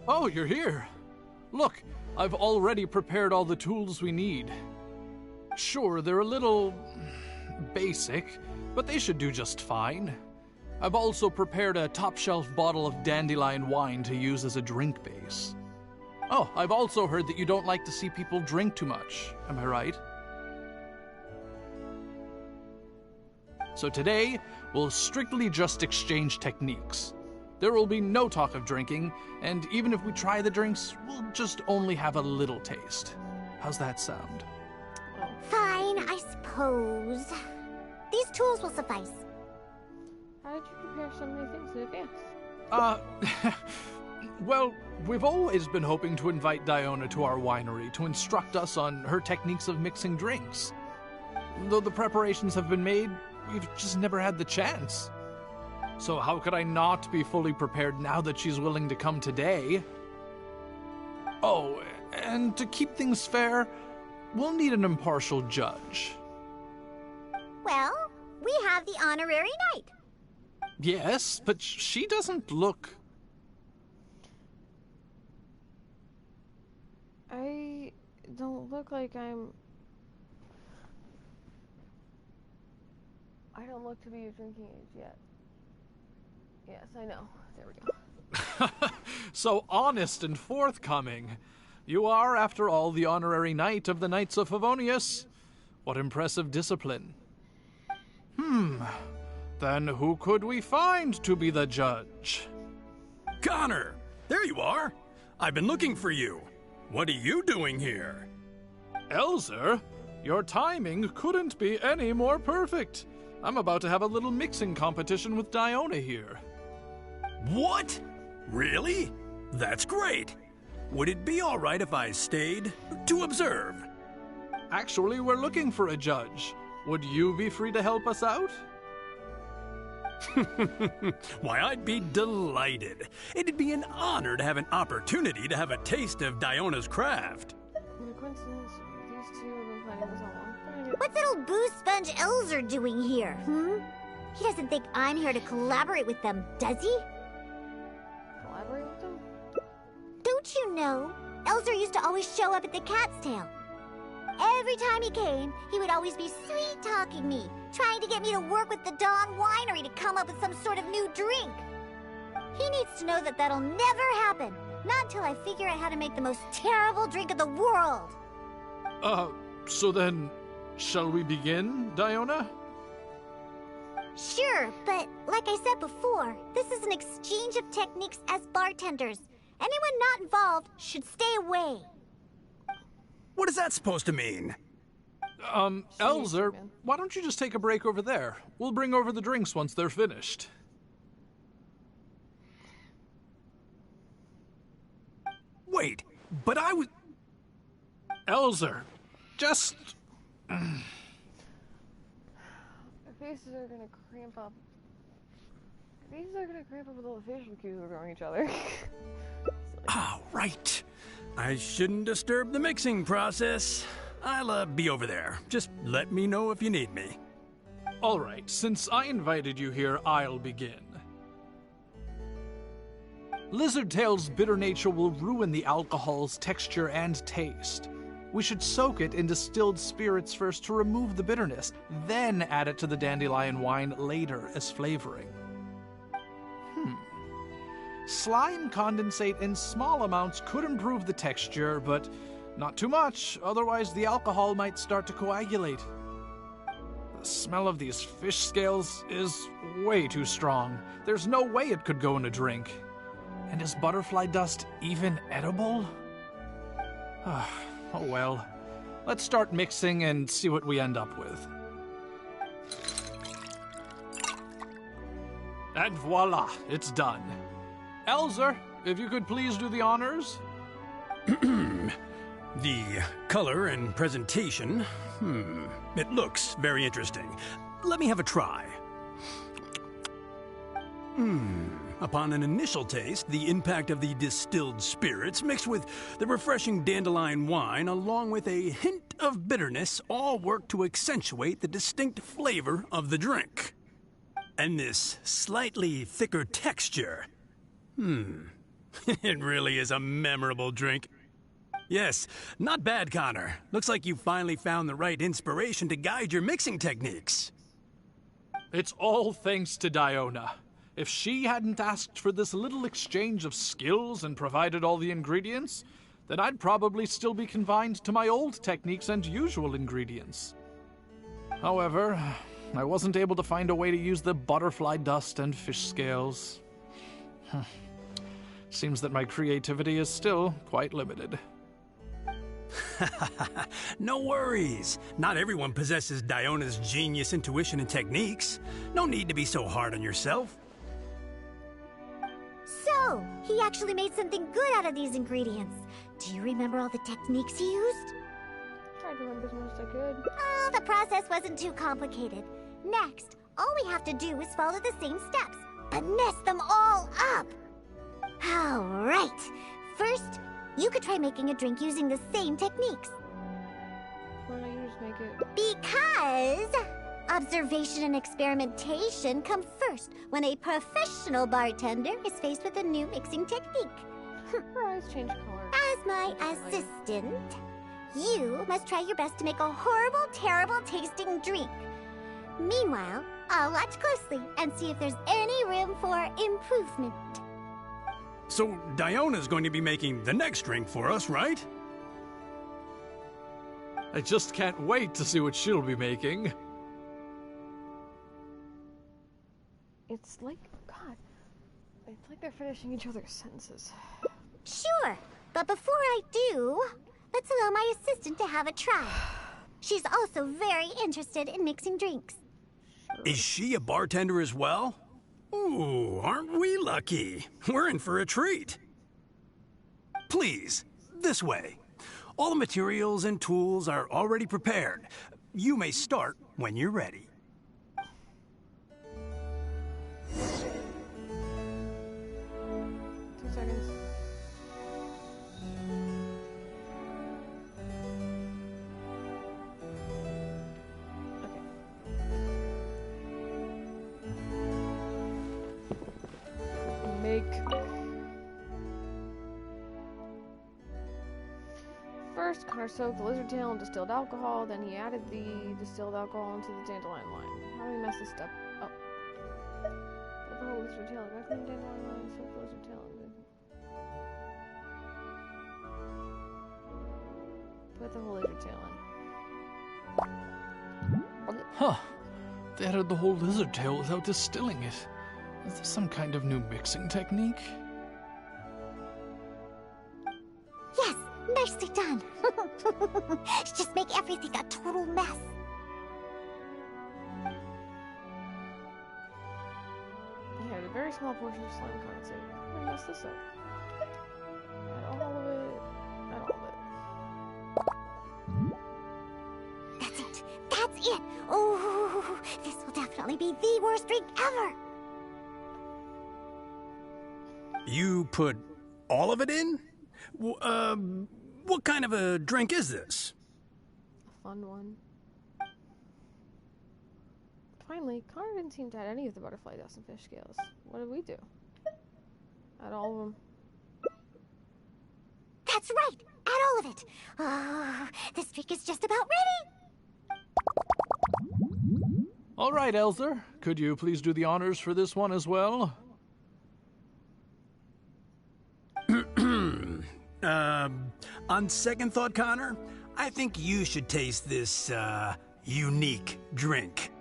Oh, you're here. Look, I've already prepared all the tools we need. Sure, they're a little basic, but they should do just fine. I've also prepared a top-shelf bottle of dandelion wine to use as a drink base. Oh, I've also heard that you don't like to see people drink too much. Am I right? So today, we'll strictly just exchange techniques. There will be no talk of drinking, and even if we try the drinks, we'll just only have a little taste. How's that sound? Fine, I suppose. These tools will suffice. How did you prepare so many things in advance? Well, we've always been hoping to invite Diona to our winery to instruct us on her techniques of mixing drinks. Though the preparations have been made, we've just never had the chance. So how could I not be fully prepared now that she's willing to come today? Oh, and to keep things fair, we'll need an impartial judge. Well, we have the honorary knight. Yes, but she doesn't look... I don't look like I'm... I I don't look to be of drinking age yet. Yes, I know. There we go. So honest and forthcoming. You are, after all, the honorary knight of the Knights of Favonius. What impressive discipline. Then who could we find to be the judge? Connor! There you are! I've been looking for you. What are you doing here? Elzer, your timing couldn't be any more perfect. I'm about to have a little mixing competition with Diona here. What? Really? That's great. Would it be all right if I stayed to observe? Actually, we're looking for a judge. Would you be free to help us out? Why, I'd be delighted. It'd be an honor to have an opportunity to have a taste of Diona's craft. What a coincidence. These two have been planning this all along. What's that old booze sponge Elzer doing here, He doesn't think I'm here to collaborate with them, does he? Collaborate with them? Don't you know? Elzer used to always show up at the Cat's Tail. Every time he came, he would always be sweet-talking me, trying to get me to work with the Dawn Winery to come up with some sort of new drink. He needs to know that that'll never happen, not until I figure out how to make the most terrible drink in the world. So then, shall we begin, Diona? Sure, but like I said before, this is an exchange of techniques as bartenders. Anyone not involved should stay away. What is that supposed to mean? Elzer, why don't you just take a break over there? We'll bring over the drinks once they're finished. Wait, but I was... Elzer, just... Our faces are gonna cramp up. Our faces are gonna cramp up with all the facial cues we're throwing each other. Ah, right. I shouldn't disturb the mixing process. I'll be over there. Just let me know if you need me. All right, since I invited you here, I'll begin. Lizardtail's bitter nature will ruin the alcohol's texture and taste. We should soak it in distilled spirits first to remove the bitterness, then add it to the dandelion wine later as flavoring. Slime condensate in small amounts could improve the texture, but not too much, otherwise the alcohol might start to coagulate. The smell of these fish scales is way too strong. There's no way it could go in a drink. And is butterfly dust even edible? Oh well. Let's start mixing and see what we end up with. And voila, it's done. Elzer, if you could please do the honors. The color and presentation, it looks very interesting. Let me have a try. Upon an initial taste, the impact of the distilled spirits mixed with the refreshing dandelion wine along with a hint of bitterness all work to accentuate the distinct flavor of the drink. And this slightly thicker texture. It really is a memorable drink. Yes, not bad, Connor. Looks like you finally found the right inspiration to guide your mixing techniques. It's all thanks to Diona. If she hadn't asked for this little exchange of skills and provided all the ingredients, then I'd probably still be confined to my old techniques and usual ingredients. However, I wasn't able to find a way to use the butterfly dust and fish scales. Seems that my creativity is still quite limited. No worries. Not everyone possesses Diona's genius intuition and techniques. No need to be so hard on yourself. So, he actually made something good out of these ingredients. Do you remember all the techniques he used? Tried to remember as much as I could. Oh, the process wasn't too complicated. Next, all we have to do is follow the same steps, but mess them all up. All right. First, you could try making a drink using the same techniques. Why don't you just make it? Because observation and experimentation come first when a professional bartender is faced with a new mixing technique. Her eyes change color. As my assistant, you must try your best to make a horrible, terrible tasting drink. Meanwhile, I'll watch closely and see if there's any room for improvement. So, Diona's going to be making the next drink for us, right? I just can't wait to see what she'll be making. It's like, God, it's like they're finishing each other's sentences. Sure, but before I do, let's allow my assistant to have a try. She's also very interested in mixing drinks. Is she a bartender as well? Ooh, aren't we lucky? We're in for a treat. Please, this way. All the materials and tools are already prepared. You may start when you're ready. 2 seconds. Make. First, Connor soaked the lizard tail in distilled alcohol, then he added the distilled alcohol into the dandelion wine. How do we mess this up? Oh. Put the whole lizard tail back in the dandelion wine, soak the lizard tail in the... Put the whole lizard tail in. Huh. They added the whole lizard tail without distilling it. Is this some kind of new mixing technique? Yes, nicely done. Just make everything a total mess. He had a very small portion of slime condensate. I'm gonna mess this up. Add all of it. Add all of it. That's it. That's it. Oh, this will definitely be the worst drink ever. You put all of it in? What kind of a drink is this? A fun one. Finally, Connor didn't seem to add any of the butterfly dust and fish scales. What did we do? Add all of them. That's right. Add all of it. Oh, this drink is just about ready. All right, Elzer. Could you please do the honors for this one as well? On second thought, Connor, I think you should taste this, unique drink.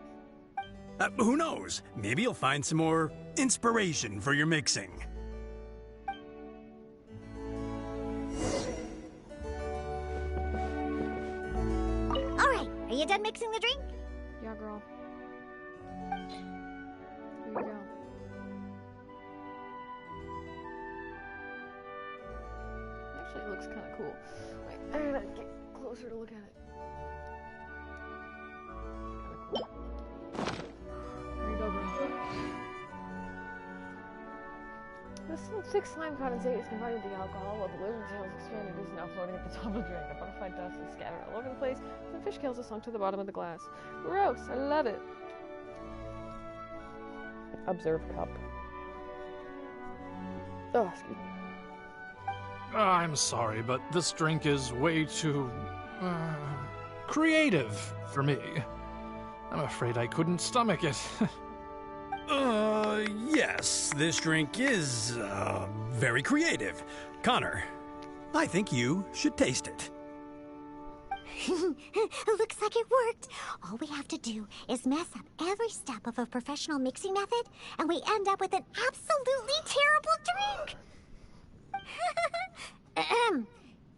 Who knows? Maybe you'll find some more inspiration for your mixing. All right, are you done mixing the drink? Yeah, girl. Here you go. Actually, it looks kind of cool. Wait, I gotta get closer to look at it. Kind of cool. There you go, girl. This thick slime condensate is combined with the alcohol, while the lizard tail is expanded. It is now floating at the top of the drink. The butterfly dust is scattered all over the place, and the fish scales are sunk to the bottom of the glass. Gross! I love it. Observe cup. Oh, excuse me. I'm sorry, but this drink is way too... creative for me. I'm afraid I couldn't stomach it. Yes, this drink is, very creative. Connor, I think you should taste it. Looks like it worked. All we have to do is mess up every step of a professional mixing method, and we end up with an absolutely terrible drink.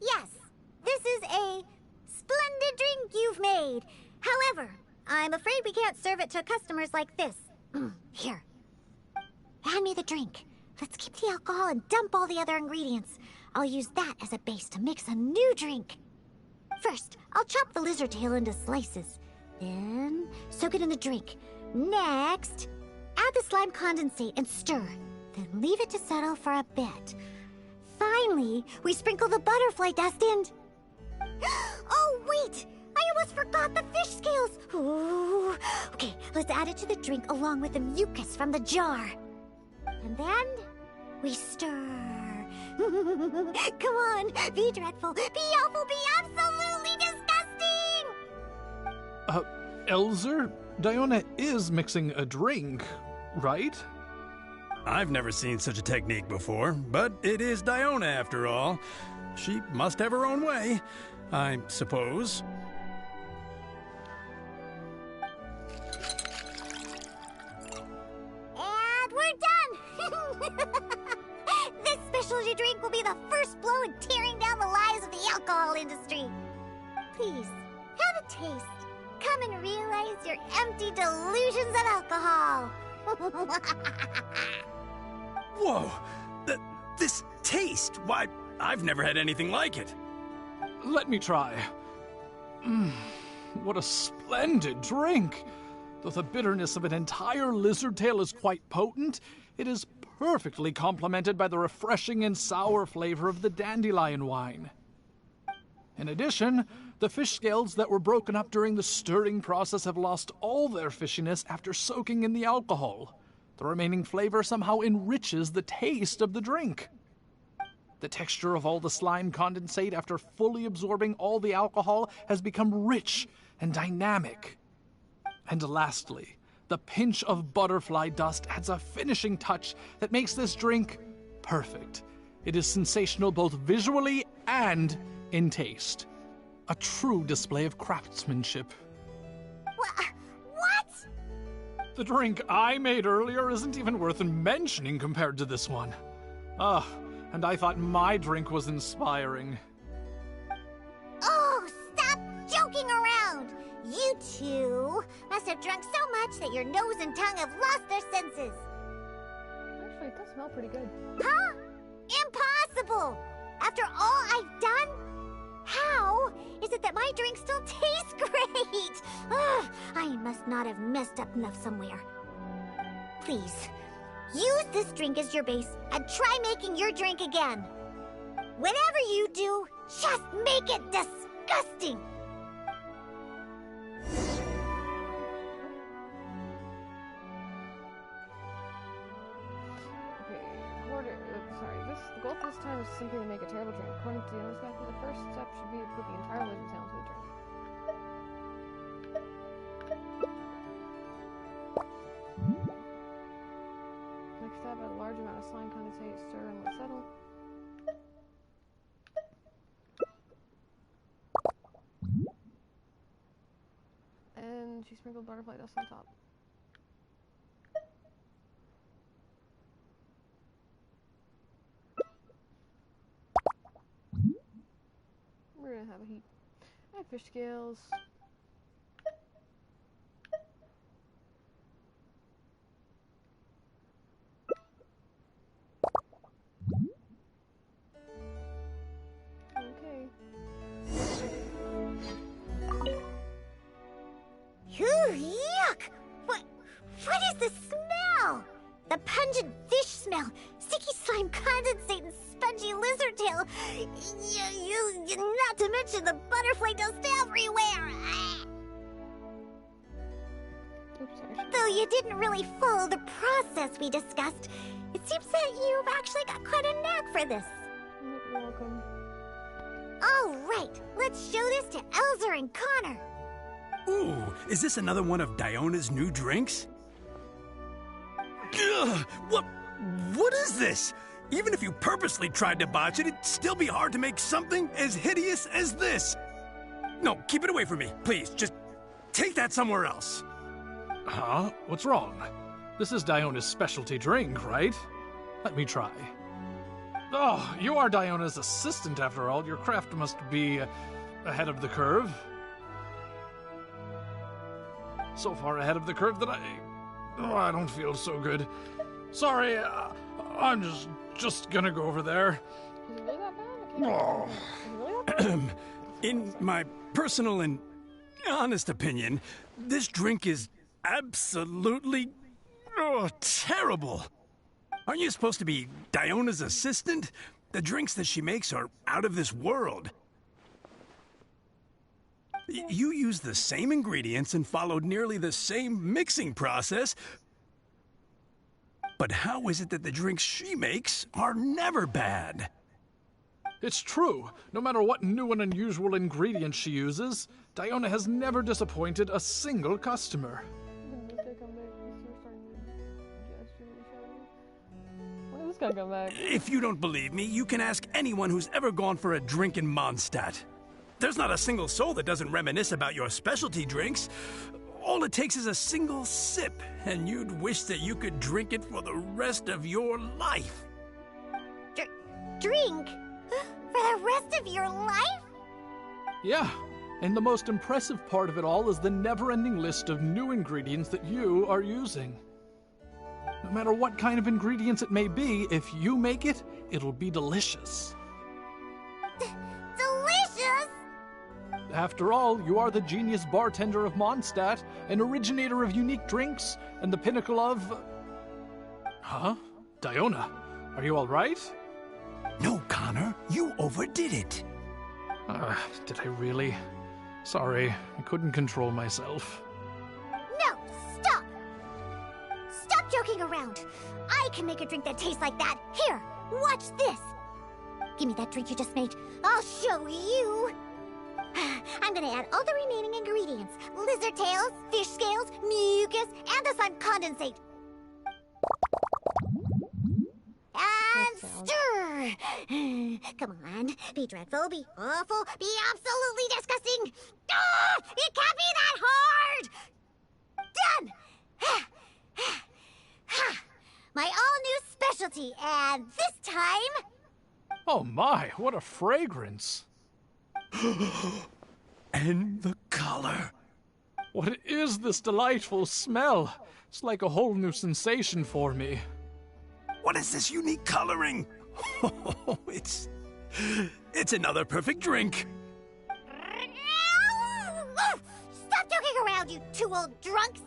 Yes, this is a splendid drink you've made. However, I'm afraid we can't serve it to customers like this. Here. Hand me the drink. Let's keep the alcohol and dump all the other ingredients. I'll use that as a base to mix a new drink. First, I'll chop the lizard tail into slices. Then, soak it in the drink. Next, add the slime condensate and stir. Then leave it to settle for a bit. Finally, we sprinkle the butterfly dust in. Oh, wait! I almost forgot the fish scales! Ooh. Okay, let's add it to the drink along with the mucus from the jar. And then, we stir. Come on, be dreadful, be awful, be absolutely disgusting! Elzer? Diona is mixing a drink, right? I've never seen such a technique before, but it is Diona after all. She must have her own way, I suppose. And we're done! This specialty drink will be the first blow in tearing down the lies of the alcohol industry. Please, have a taste. Come and realize your empty delusions of alcohol. Whoa! This taste! Why, I've never had anything like it. Let me try. What a splendid drink! Though the bitterness of an entire lizard tail is quite potent, it is perfectly complemented by the refreshing and sour flavor of the dandelion wine. In addition, the fish scales that were broken up during the stirring process have lost all their fishiness after soaking in the alcohol. The remaining flavor somehow enriches the taste of the drink. The texture of all the slime condensate after fully absorbing all the alcohol has become rich and dynamic. And lastly, the pinch of butterfly dust adds a finishing touch that makes this drink perfect. It is sensational both visually and in taste. A true display of craftsmanship. What? The drink I made earlier isn't even worth mentioning compared to this one. And I thought my drink was inspiring. Oh, stop joking around! You two must have drunk so much that your nose and tongue have lost their senses. Actually, it does smell pretty good. Huh? Impossible! After all I've done? How is it that my drink still tastes great? Ugh, I must not have messed up enough somewhere. Please, use this drink as your base and try making your drink again. Whatever you do, just make it disgusting! The goal for this time is simply to make a terrible drink. According to Diona's method, the first step should be to put the entire lizard tail into the drink. Next step, add a large amount of slime condensate, stir and let settle. And she sprinkled butterfly dust on top. We're gonna have a heat. Add fish scales. Okay. Phew, yuck! What is this smell? The pungent fish smell, sticky slime condensate, and spongy lizard tail. Not to mention the butterfly dust everywhere. Oops, sorry. Though you didn't really follow the process we discussed, it seems that you've actually got quite a knack for this. You're welcome. All right, let's show this to Elzer and Connor. Ooh, is this another one of Diona's new drinks? Ugh, what is this? Even if you purposely tried to botch it, it'd still be hard to make something as hideous as this. No, keep it away from me, please. Just take that somewhere else. Huh? What's wrong? This is Diona's specialty drink, right? Let me try. Oh, you are Diona's assistant after all. Your craft must be ahead of the curve. So far ahead of the curve that I don't feel so good. Sorry, I'm just gonna go over there. Is it really that bad? Oh. Is it really that bad? In my personal and honest opinion, this drink is absolutely terrible. Aren't you supposed to be Diona's assistant? The drinks that she makes are out of this world. You used the same ingredients and followed nearly the same mixing process. But how is it that the drinks she makes are never bad? It's true. No matter what new and unusual ingredients she uses, Diona has never disappointed a single customer. gonna come back. If you don't believe me, you can ask anyone who's ever gone for a drink in Mondstadt. There's not a single soul that doesn't reminisce about your specialty drinks. All it takes is a single sip, and you'd wish that you could drink it for the rest of your life. Drink? For the rest of your life? Yeah, and the most impressive part of it all is the never-ending list of new ingredients that you are using. No matter what kind of ingredients it may be, if you make it, it'll be delicious. Delicious? After all, you are the genius bartender of Mondstadt, an originator of unique drinks, and the pinnacle of... Huh? Diona, are you all right? No, Connor, you overdid it. Did I really? Sorry, I couldn't control myself. No, stop! Stop joking around. I can make a drink that tastes like that. Here, watch this. Give me that drink you just made. I'll show you. I'm gonna add all the remaining ingredients. Lizard tails, fish scales, mucus, and the slime condensate. And stir! Come on, be dreadful, be awful, be absolutely disgusting! Ah, it can't be that hard! Done! My all-new specialty, and this time... Oh my, what a fragrance! And the color. What is this delightful smell? It's like a whole new sensation for me. What is this unique coloring? Oh, it's another perfect drink. Stop joking around, you two old drunks!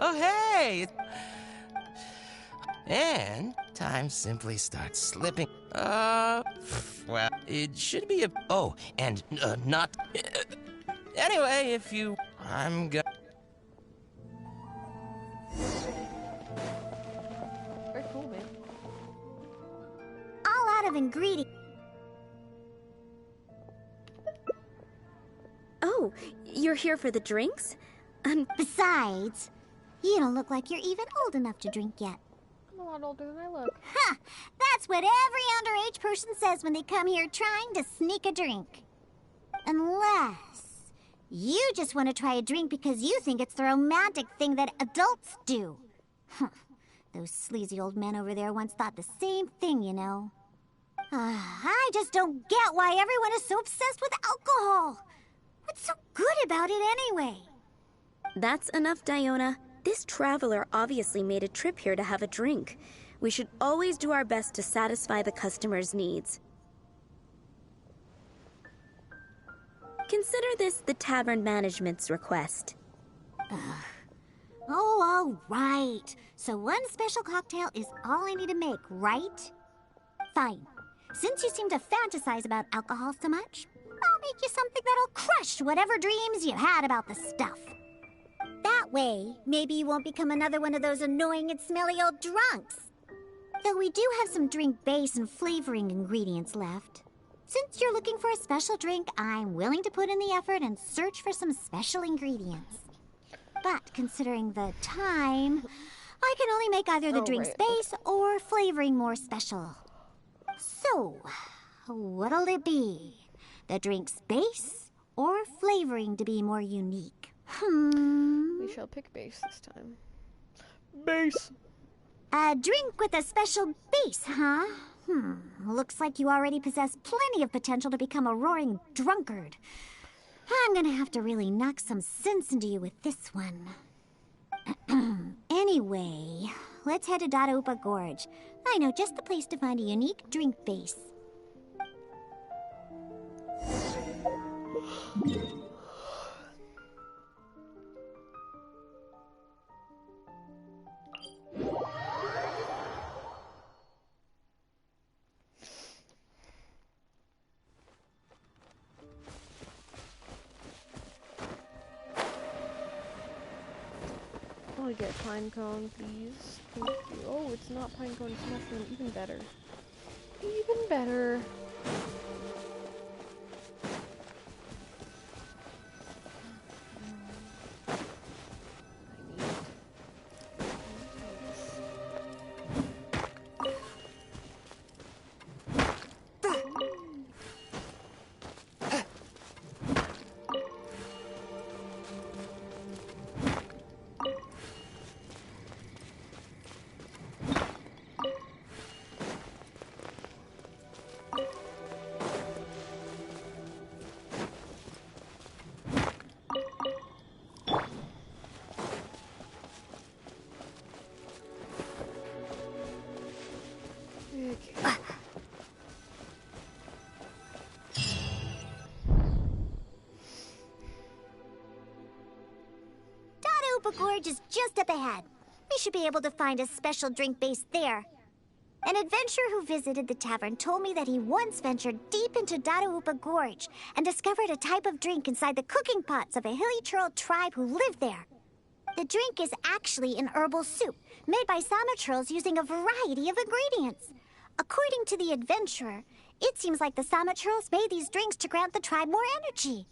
Oh, hey! And time simply starts slipping. Well, it should be a... Oh, and not... Anyway, if you... I'm go... Very cool, man. All out of ingredients. Oh, you're here for the drinks? Besides, you don't look like you're even old enough to drink yet. I'm a lot older than I look. Huh! That's what every underage person says when they come here trying to sneak a drink. Unless you just want to try a drink because you think it's the romantic thing that adults do. Huh. Those sleazy old men over there once thought the same thing, you know. I just don't get why everyone is so obsessed with alcohol. What's so good about it anyway? That's enough, Diona. This traveler obviously made a trip here to have a drink. We should always do our best to satisfy the customer's needs. Consider this the tavern management's request. Oh, all right. So one special cocktail is all I need to make, right? Fine. Since you seem to fantasize about alcohol so much, I'll make you something that'll crush whatever dreams you had about the stuff. That way, maybe you won't become another one of those annoying and smelly old drunks. Though we do have some drink base and flavoring ingredients left. Since you're looking for a special drink, I'm willing to put in the effort and search for some special ingredients. But considering the time, I can only make either the Oh, drink's right. base or flavoring more special. So, what'll it be? The drink's base or flavoring to be more unique? We shall pick base this time. Base. A drink with a special base, huh? Looks like you already possess plenty of potential to become a roaring drunkard. I'm gonna have to really knock some sense into you with this one. Anyway, let's head to Dadaupa Gorge. I know just the place to find a unique drink base. I'll get pine cone, please. Thank you. Oh, it's not pine cone, it's mushroom. Even better. Even better. Dadaupa Gorge is just up ahead. We should be able to find a special drink base there. An adventurer who visited the tavern told me that he once ventured deep into Dadaupa Gorge and discovered a type of drink inside the cooking pots of a hilly churl tribe who lived there. The drink is actually an herbal soup made by Sama churls using a variety of ingredients. According to the adventurer, it seems like the Sama churls made these drinks to grant the tribe more energy.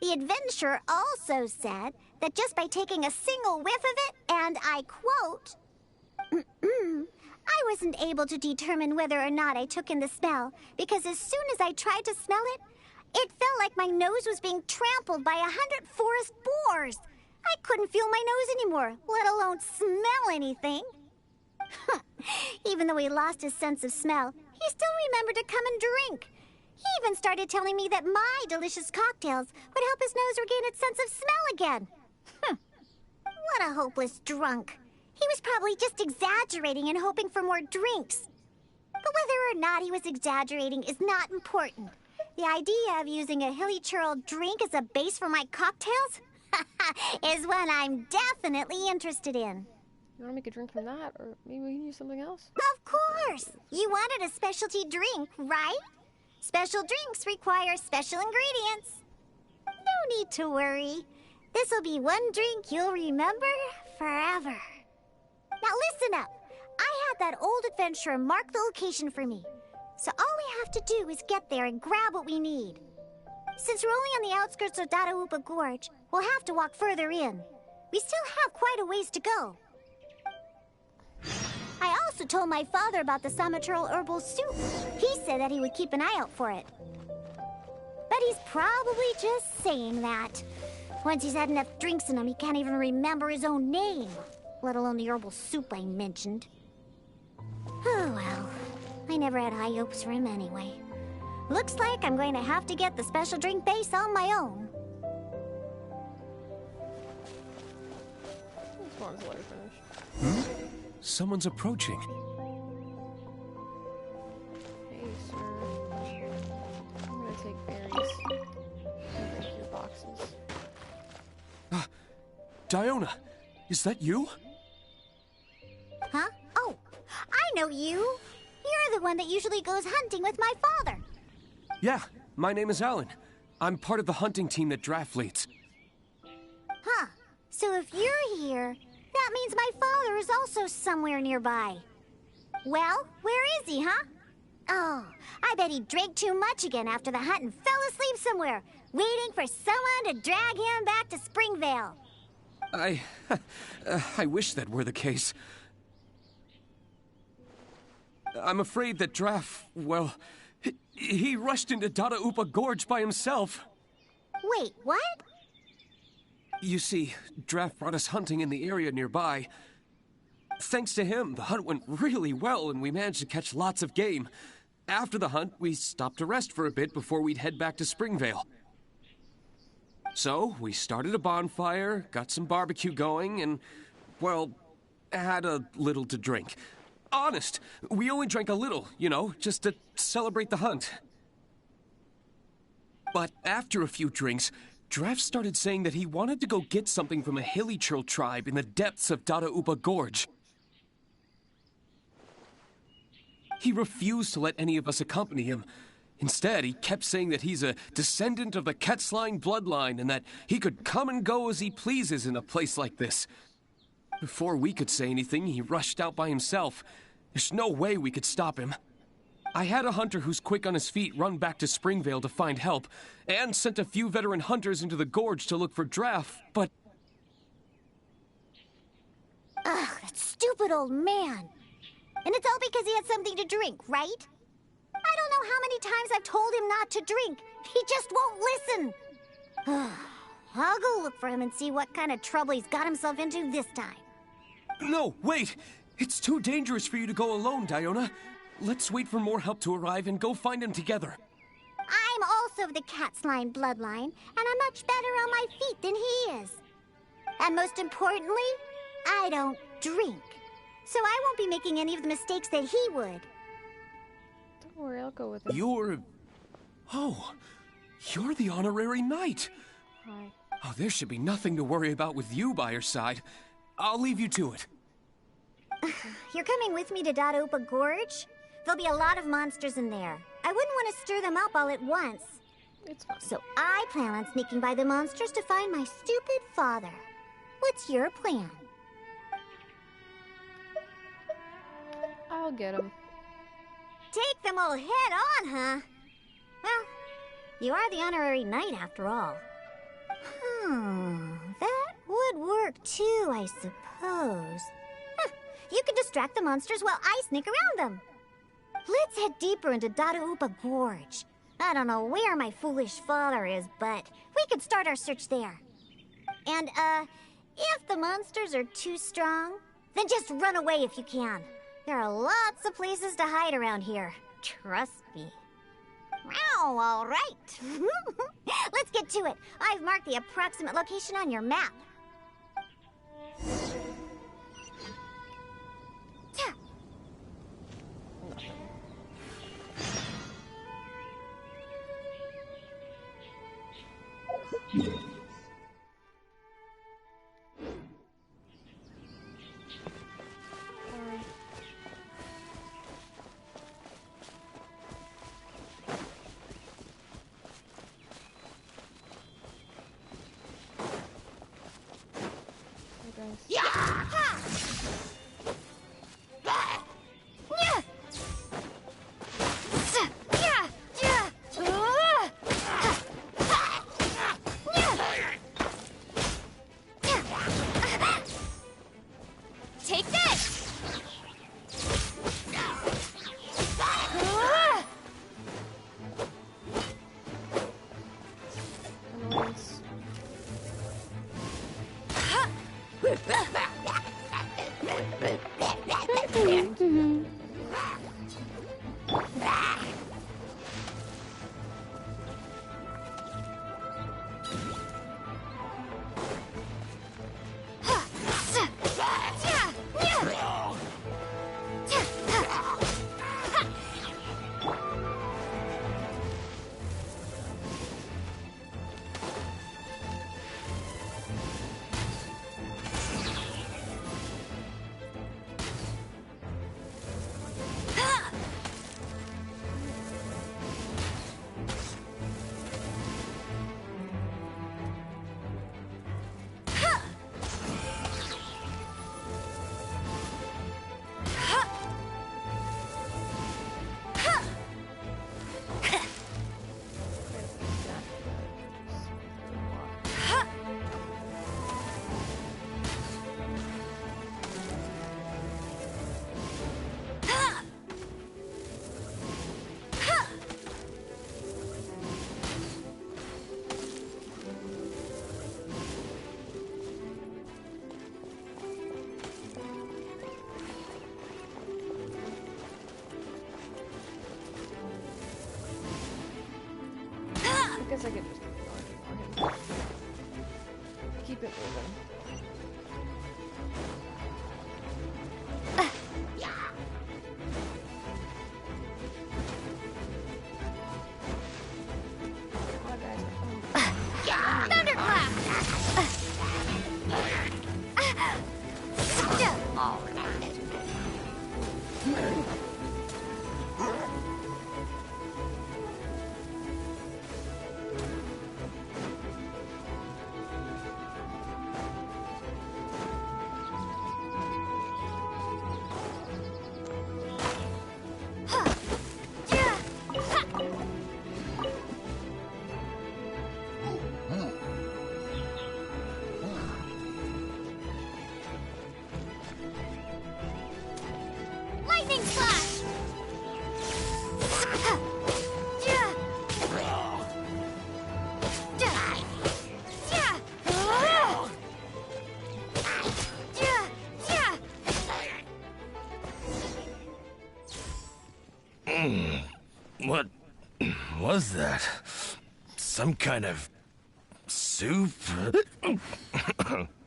The adventurer also said that just by taking a single whiff of it, and I quote, I wasn't able to determine whether or not I took in the smell, because as soon as I tried to smell it, it felt like my nose was being trampled by 100 forest boars. I couldn't feel my nose anymore, let alone smell anything. Even though he lost his sense of smell, he still remembered to come and drink. He even started telling me that my delicious cocktails would help his nose regain its sense of smell again. What a hopeless drunk. He was probably just exaggerating and hoping for more drinks. But whether or not he was exaggerating is not important. The idea of using a hilly churl drink as a base for my cocktails is one I'm definitely interested in. You want to make a drink from that, or maybe we can use something else? Of course! You wanted a specialty drink, right? Special drinks require special ingredients. No need to worry. This'll be one drink you'll remember forever. Now listen up. I had that old adventurer mark the location for me. So all we have to do is get there and grab what we need. Since we're only on the outskirts of Dadaupa Gorge, we'll have to walk further in. We still have quite a ways to go. I also told my father about the Samachurl herbal soup. He said that he would keep an eye out for it. But he's probably just saying that. Once he's had enough drinks in him, he can't even remember his own name, let alone the herbal soup I mentioned. Oh well, I never had high hopes for him anyway. Looks like I'm going to have to get the special drink base on my own. As long as the letter finished. Someone's approaching. Hey, sir. I'm gonna take berries. And break your boxes. Diona, is that you? Huh? Oh, I know you. You're the one that usually goes hunting with my father. Yeah, my name is Alan. I'm part of the hunting team that Draft leads. Huh. So if you're here, that means my father is also somewhere nearby. Well, where is he, huh? Oh, I bet he drank too much again after the hunt and fell asleep somewhere, waiting for someone to drag him back to Springvale. I wish that were the case. I'm afraid that Draff, well, he rushed into Dada Upa Gorge by himself. Wait, what? You see, Draff brought us hunting in the area nearby. Thanks to him, the hunt went really well and we managed to catch lots of game. After the hunt, we stopped to rest for a bit before we'd head back to Springvale. So, we started a bonfire, got some barbecue going, and, well, had a little to drink. Honest, we only drank a little, you know, just to celebrate the hunt. But after a few drinks, Draff started saying that he wanted to go get something from a hilly churl tribe in the depths of Dada Upa Gorge. He refused to let any of us accompany him. Instead, he kept saying that he's a descendant of the Quetzline bloodline and that he could come and go as he pleases in a place like this. Before we could say anything, he rushed out by himself. There's no way we could stop him. I had a hunter who's quick on his feet run back to Springvale to find help, and sent a few veteran hunters into the gorge to look for Draff, but... Ugh, that stupid old man. And it's all because he had something to drink, right? I don't know how many times I've told him not to drink. He just won't listen. I'll go look for him and see what kind of trouble he's got himself into this time. No, wait! It's too dangerous for you to go alone, Diona. Let's wait for more help to arrive and go find him together. I'm also of the Quetzline bloodline, and I'm much better on my feet than he is. And most importantly, I don't drink. So I won't be making any of the mistakes that he would. Don't worry, I'll go with him. You're the honorary knight. Hi. Oh, there should be nothing to worry about with you by your side. I'll leave you to it. You're coming with me to Dada Upa Gorge? There'll be a lot of monsters in there. I wouldn't want to stir them up all at once. It's fine. So I plan on sneaking by the monsters to find my stupid father. What's your plan? I'll get him. Take them all head on, huh? Well, you are the honorary knight after all. That would work too, I suppose. You can distract the monsters while I sneak around them. Let's head deeper into Dada Upa Gorge. I don't know where my foolish father is, but we could start our search there. And, if the monsters are too strong, then just run away if you can. There are lots of places to hide around here. Trust me. Wow, all right. Let's get to it. I've marked the approximate location on your map. Yeah! I guess I could just ignore him. Keep it moving. Lightning slash! What was that? Some kind of soup?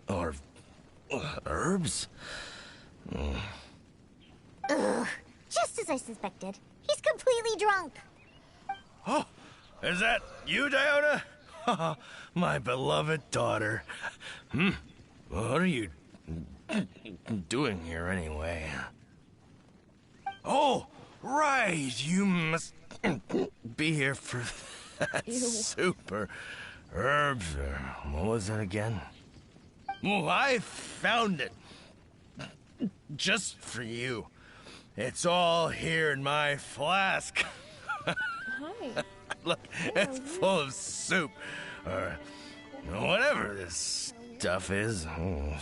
Or herbs? Ugh, just as I suspected. He's completely drunk. Oh, is that you, Diona? My beloved daughter. What are you doing here anyway? Oh, right. You must be here for that soup or herbs or what was that again? Oh, I found it. Just for you. It's all here in my flask. Hi. Look, it's full of soup. Or whatever this stuff is. Ugh,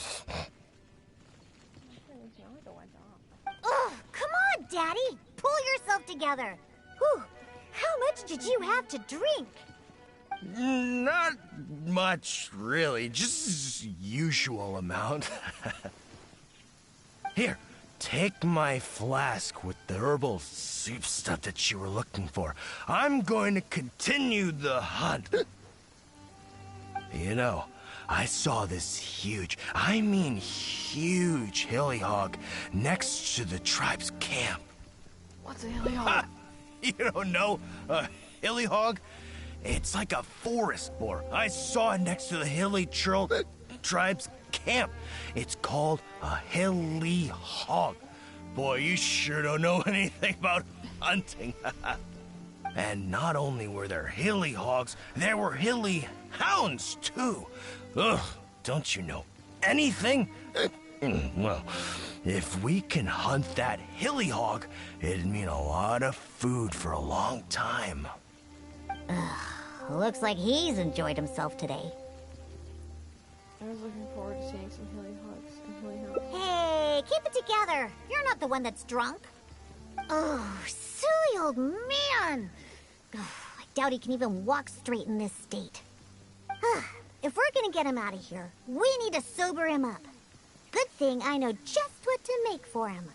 come on, Daddy. Pull yourself together. Whew, how much did you have to drink? Not much, really. Just usual amount. Here, take my flask with the herbal soup stuff that you were looking for. I'm going to continue the hunt. You know, I saw this huge, I mean huge hilly hog next to the tribe's camp. What's a hilly hog? You don't know a hilly hog? It's like a forest boar. I saw it next to the hilly tribe's camp. It's called a hilly hog. Boy, you sure don't know anything about hunting. And not only were there hilly hogs, there were hilly hounds, too. Ugh, don't you know anything? Well, if we can hunt that hilly hog, it'd mean a lot of food for a long time. Looks like he's enjoyed himself today. I was looking forward to seeing some hilly hogs and hilly hounds. Hey, keep it together. You're not the one that's drunk. Oh, silly old man. I doubt he can even walk straight in this state. If we're gonna get him out of here, we need to sober him up. Good thing I know just what to make for him.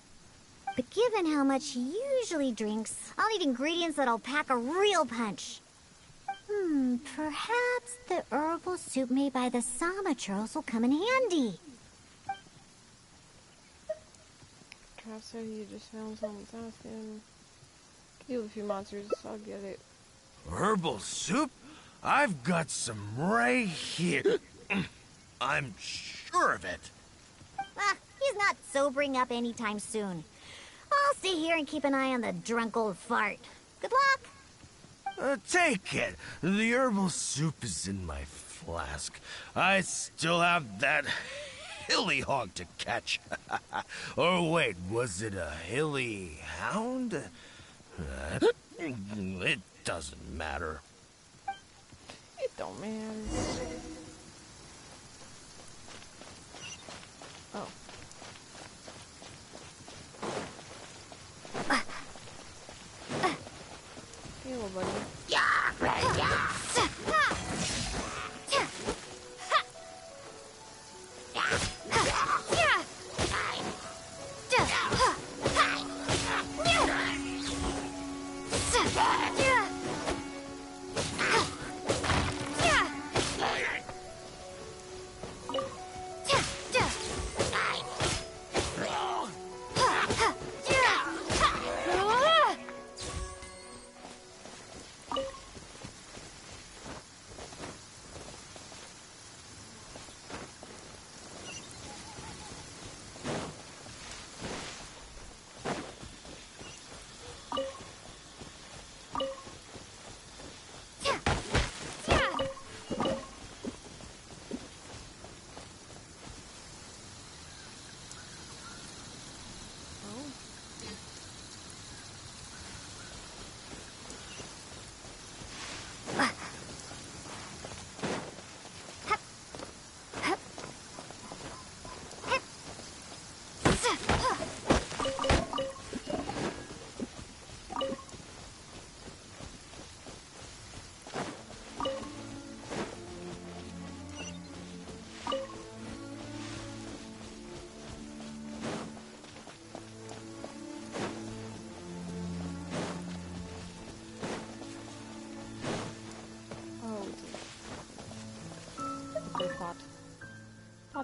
But given how much he usually drinks, I'll need ingredients that'll pack a real punch. Perhaps the herbal soup made by the Sama churls will come in handy. Trav said he just found someone's house and killed a few monsters, so I'll get it. Herbal soup? I've got some right here. I'm sure of it. He's not sobering up anytime soon. I'll stay here and keep an eye on the drunk old fart. Good luck. Take it. The herbal soup is in my flask. I still have that hilly hog to catch. Or wait, was it a hilly hound? It doesn't matter. It don't matter. Oh. Hey, little buddy.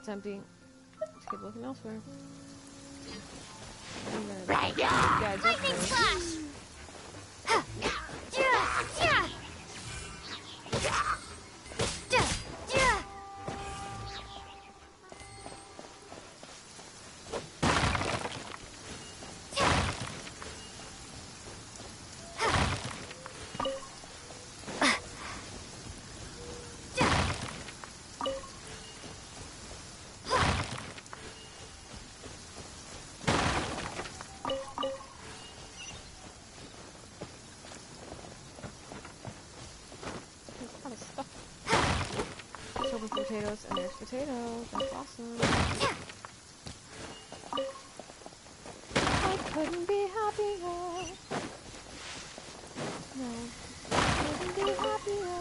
It's empty. Let's keep looking elsewhere. Right. Guys, Lightning slash! Potatoes, and there's potatoes. That's awesome. I couldn't be happier. No, couldn't be happier.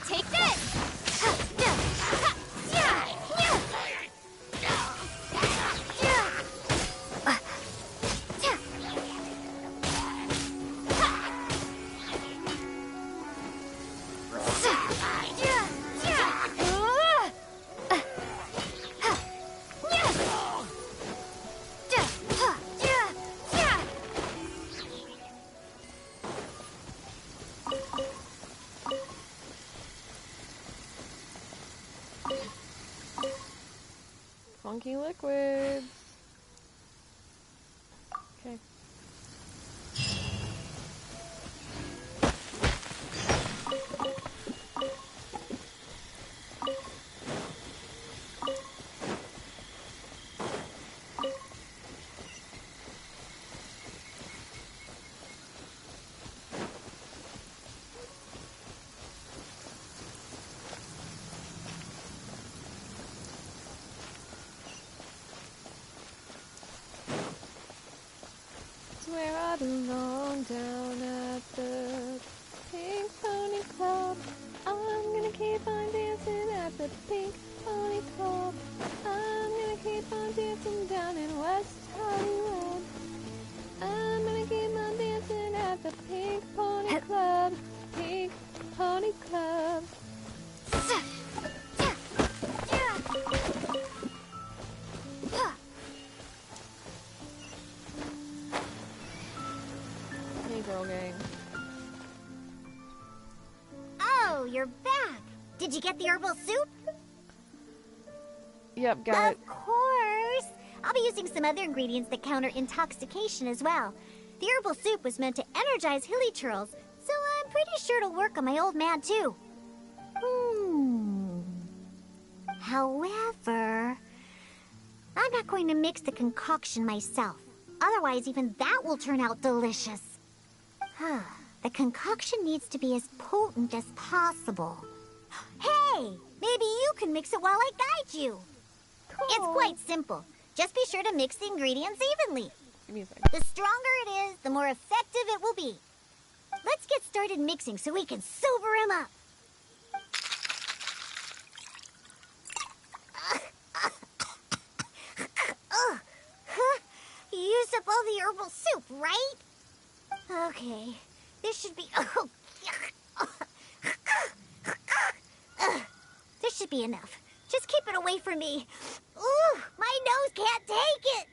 Take this! Funky liquids. Okay. Where I belong, down at the Pink Pony Club. I'm gonna keep on dancing at the Pink Pony Club. I'm gonna keep on dancing down in West Hollywood. I'm gonna keep on dancing at the Pink Pony Club. Pink Pony Club. Girl gang. Oh, you're back. Did you get the herbal soup? Yep, got it. Of course. I'll be using some other ingredients that counter intoxication as well. The herbal soup was meant to energize hilly churls, so I'm pretty sure it'll work on my old man too. However, I'm not going to mix the concoction myself. Otherwise, even that will turn out delicious. The concoction needs to be as potent as possible. Hey! Maybe you can mix it while I guide you. Cool. It's quite simple. Just be sure to mix the ingredients evenly. Give me a second. The stronger it is, the more effective it will be. Let's get started mixing so we can sober him up. You used up all the herbal soup, right? Okay, this should be... This should be enough. Just keep it away from me. Ooh, my nose can't take it.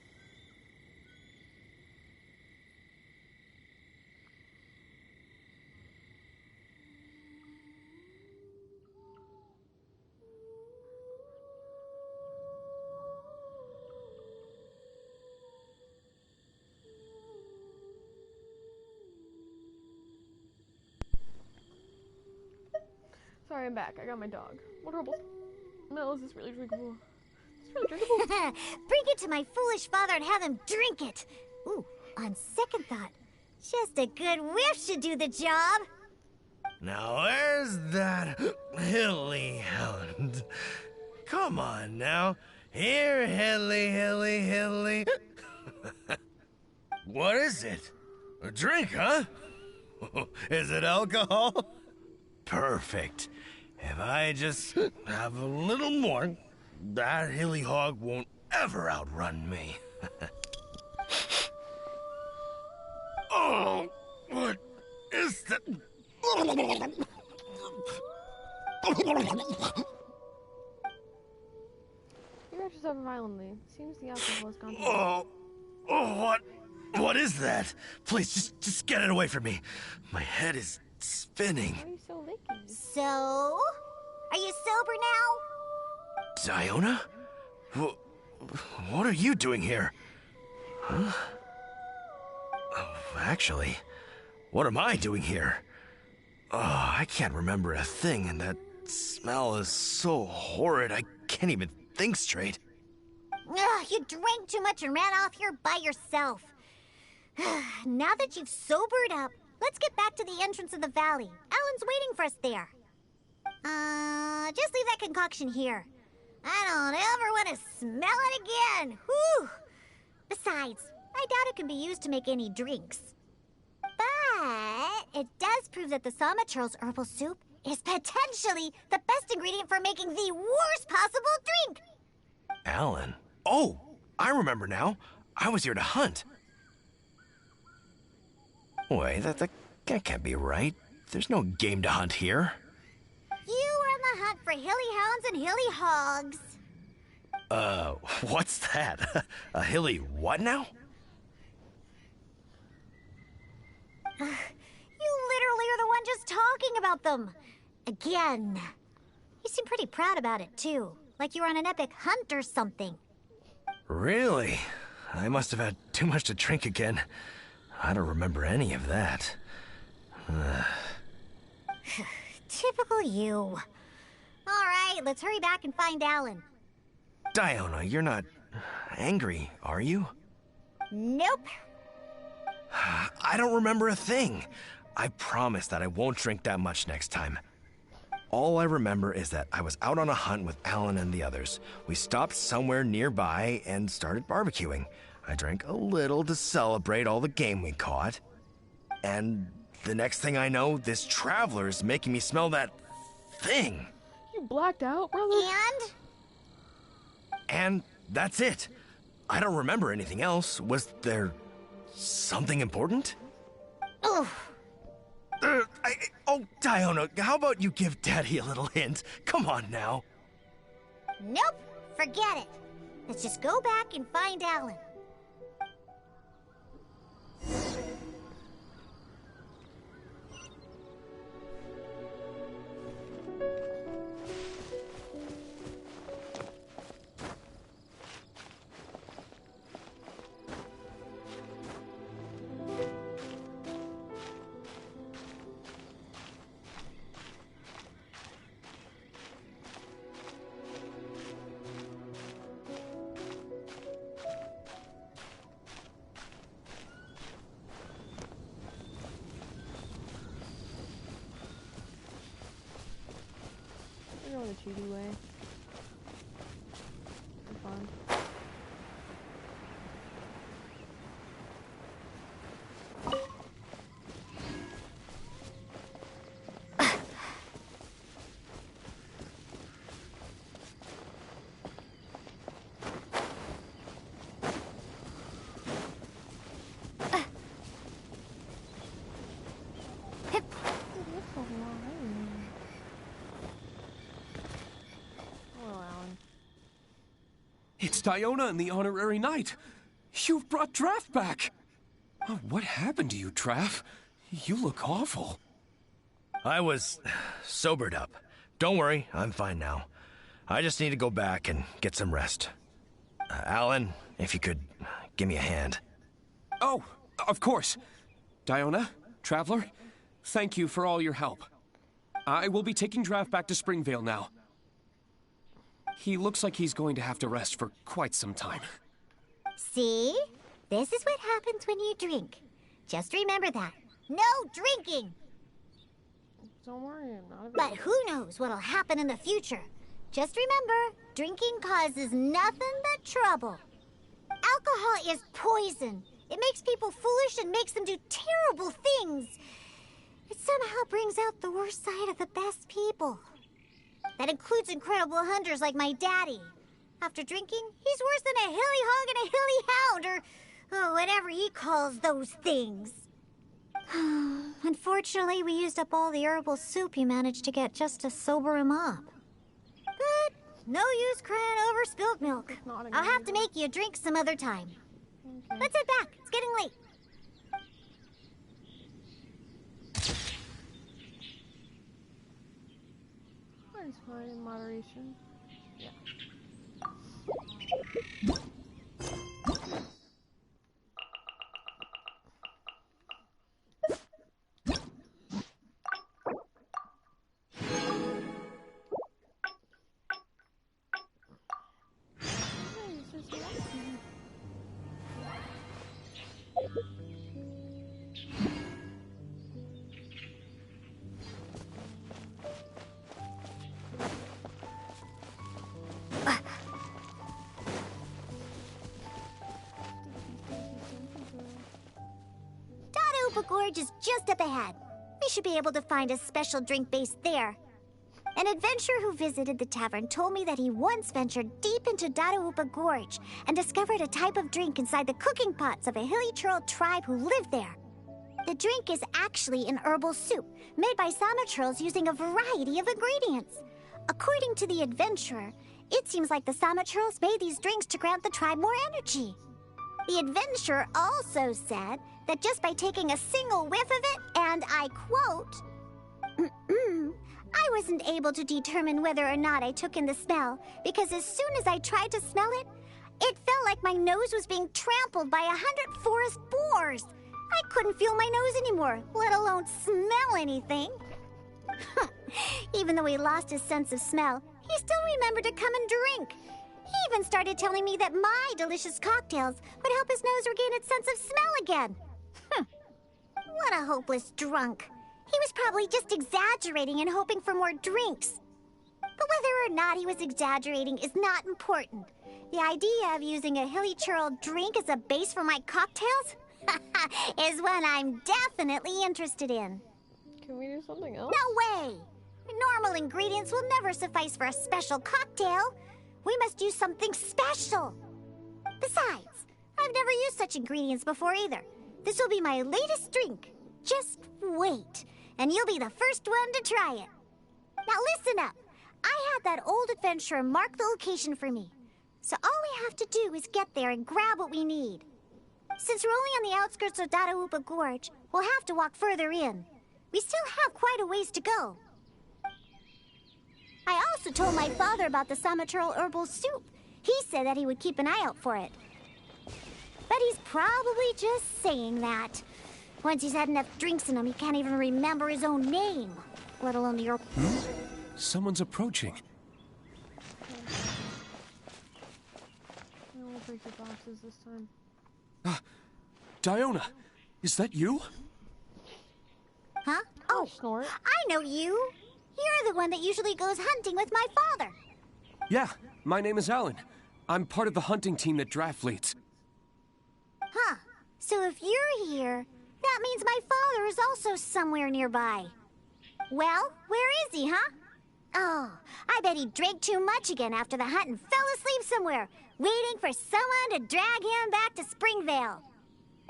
Sorry, I'm back. I got my dog. What herbal smell is this really drinkable? It's really drinkable. Bring it to my foolish father and have him drink it. Ooh, on second thought, just a good whiff should do the job. Now where's that hilly hound? Come on now. Here, hilly. What is it? A drink, huh? Is it alcohol? Perfect. If I just have a little more, that hilly hog won't ever outrun me. Oh, what is that? You hurt yourself violently. Seems the alcohol has gone Oh, what is that? Please, just get it away from me. My head is spinning. Why are you so licky? So, are you sober now? Diona? What are you doing here? Huh? Oh, actually, what am I doing here? Oh, I can't remember a thing, and that smell is so horrid I can't even think straight. Ugh, you drank too much and ran off here by yourself. Now that you've sobered up, let's get back to the entrance of the valley. Alan's waiting for us there. Just leave that concoction here. I don't ever want to smell it again. Whew. Besides, I doubt it can be used to make any drinks. But it does prove that the Sama Churl's herbal soup is potentially the best ingredient for making the worst possible drink. Alan? Oh, I remember now. I was here to hunt. Wait, that can't be right. There's no game to hunt here. You were on the hunt for hilly hounds and hilly hogs. What's that? A hilly what now? You literally are the one just talking about them. Again. You seem pretty proud about it, too. Like you were on an epic hunt or something. Really? I must have had too much to drink again. I don't remember any of that. Typical you. All right, let's hurry back and find Alan. Diona, you're not angry, are you? Nope. I don't remember a thing. I promise that I won't drink that much next time. All I remember is that I was out on a hunt with Alan and the others. We stopped somewhere nearby and started barbecuing. I drank a little to celebrate all the game we caught. And the next thing I know, this traveler is making me smell that thing. You blacked out, brother? And that's it. I don't remember anything else. Was there something important? Oof. Oh, Diona, how about you give Daddy a little hint? Come on now. Nope, forget it. Let's just go back and find Alan. We're going the cheaty way. For fun. It's Diona and the Honorary Knight. You've brought Traff back. Oh, what happened to you, Traff? You look awful. I was sobered up. Don't worry, I'm fine now. I just need to go back and get some rest. Alan, if you could give me a hand. Oh, of course. Diona, Traveler, thank you for all your help. I will be taking Traff back to Springvale now. He looks like he's going to have to rest for quite some time. See? This is what happens when you drink. Just remember that. No drinking! Don't worry, I'm not But who knows what'll happen in the future. Just remember, drinking causes nothing but trouble. Alcohol is poison. It makes people foolish and makes them do terrible things. It somehow brings out the worst side of the best people. That includes incredible hunters like my daddy. After drinking, he's worse than a hilly hog and a hilly hound, or whatever he calls those things. Unfortunately, we used up all the herbal soup he managed to get just to sober him up. But no use crying over spilled milk. I'll have to make you a drink some other time. Okay. Let's head back. It's getting late. Mine's fine in moderation. Yeah. Gorge is just up ahead. We should be able to find a special drink base there. An adventurer who visited the tavern told me that he once ventured deep into Dadaupa Gorge and discovered a type of drink inside the cooking pots of a hilly churl tribe who lived there. The drink is actually an herbal soup made by Sama-churls using a variety of ingredients. According to the adventurer, it seems like the Sama-churls made these drinks to grant the tribe more energy. The adventurer also said that just by taking a single whiff of it, and I quote, I wasn't able to determine whether or not I took in the smell, because as soon as I tried to smell it, it felt like my nose was being trampled by 100 forest boars. I couldn't feel my nose anymore, let alone smell anything. Even though he lost his sense of smell, he still remembered to come and drink. He even started telling me that my delicious cocktails would help his nose regain its sense of smell again. What a hopeless drunk. He was probably just exaggerating and hoping for more drinks. But whether or not he was exaggerating is not important. The idea of using a hilly churl drink as a base for my cocktails is one I'm definitely interested in. Can we do something else? No way! Normal ingredients will never suffice for a special cocktail. We must use something special. Besides, I've never used such ingredients before either. This will be my latest drink. Just wait, and you'll be the first one to try it. Now listen up. I had that old adventurer mark the location for me. So all we have to do is get there and grab what we need. Since we're only on the outskirts of Dadaupa Gorge, we'll have to walk further in. We still have quite a ways to go. I also told my father about the Sama-churl herbal soup. He said that he would keep an eye out for it. But he's probably just saying that. Once he's had enough drinks in him, he can't even remember his own name, let alone the herbal. Someone's approaching. I won't break your boxes this time. Diona, is that you? Huh? Oh, Snort. I know you. You're the one that usually goes hunting with my father. Yeah, my name is Alan. I'm part of the hunting team that Draft leads. Huh. So if you're here, that means my father is also somewhere nearby. Well, where is he, huh? Oh, I bet he drank too much again after the hunt and fell asleep somewhere, waiting for someone to drag him back to Springvale.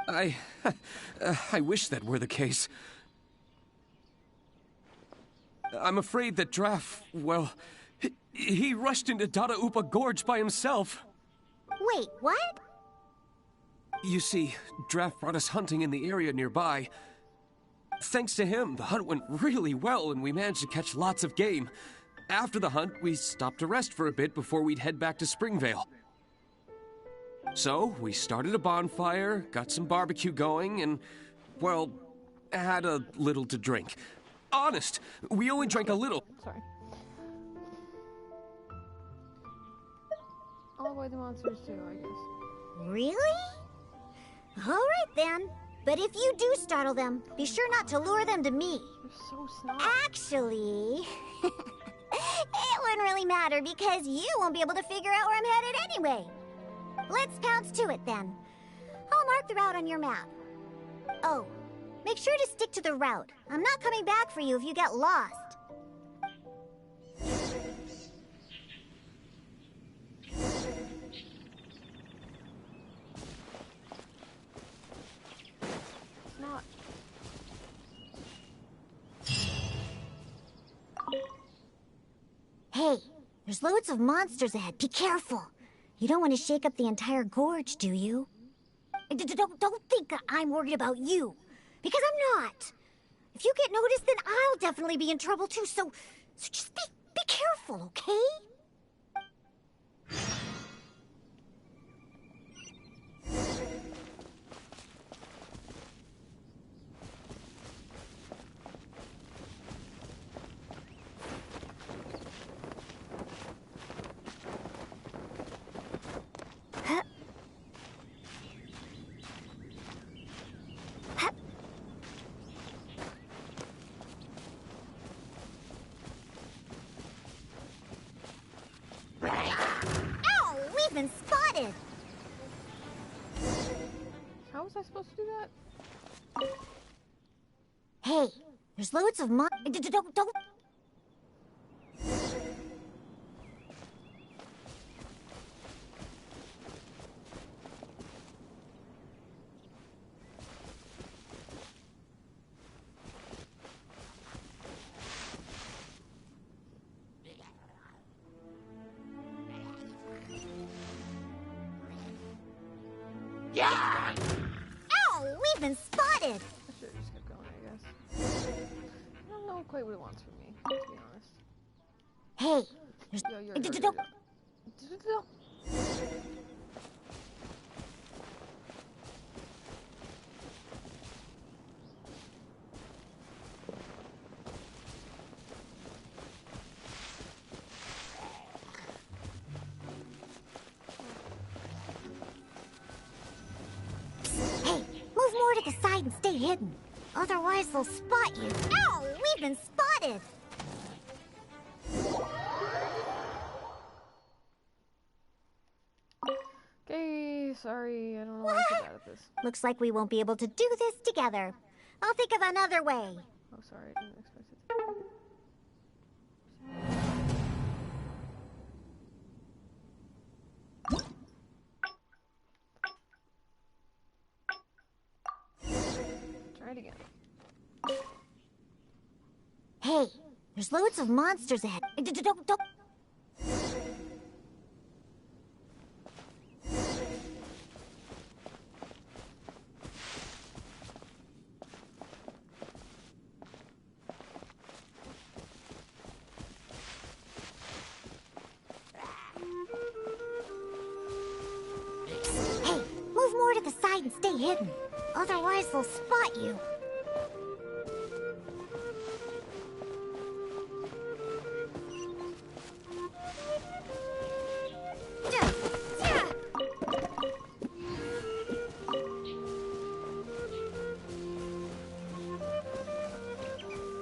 I wish that were the case. I'm afraid that Draft, well, he rushed into Dadaupa Gorge by himself. Wait, what? You see, Draft brought us hunting in the area nearby. Thanks to him, the hunt went really well and we managed to catch lots of game. After the hunt, we stopped to rest for a bit before we'd head back to Springvale. So, we started a bonfire, got some barbecue going, and, well, had a little to drink. Honest, we only drank a little. Sorry. I'll avoid the monsters too, I guess. Really? All right then. But if you do startle them, be sure not to lure them to me. You're so snot. Actually, it wouldn't really matter because you won't be able to figure out where I'm headed anyway. Let's pounce to it then. I'll mark the route on your map. Oh, make sure to stick to the route. I'm not coming back for you if you get lost. there's loads of monsters ahead. Be careful. You don't want to shake up the entire gorge, do you? Don't think that I'm worried about you. Because I'm not. If you get noticed, then I'll definitely be in trouble too, so just be careful, okay? Ow! We've been spotted! How was I supposed to do that? Hey, there's loads of don't. Yeah! Ow! We've been spotted! I should have just kept going, I guess. I don't know quite what it wants from me, to be honest. Hey, Yo. Move more to the side and stay hidden. Otherwise, they'll spot you. Ow! We've been spotted! Okay, sorry, I don't know why I'm so bad at this. Looks like we won't be able to do this together. I'll think of another way. Oh, sorry, I didn't expect it. Try it again. Hey, there's loads of monsters ahead. Don't. Hey, move more to the side and stay hidden. Otherwise, they'll spot you.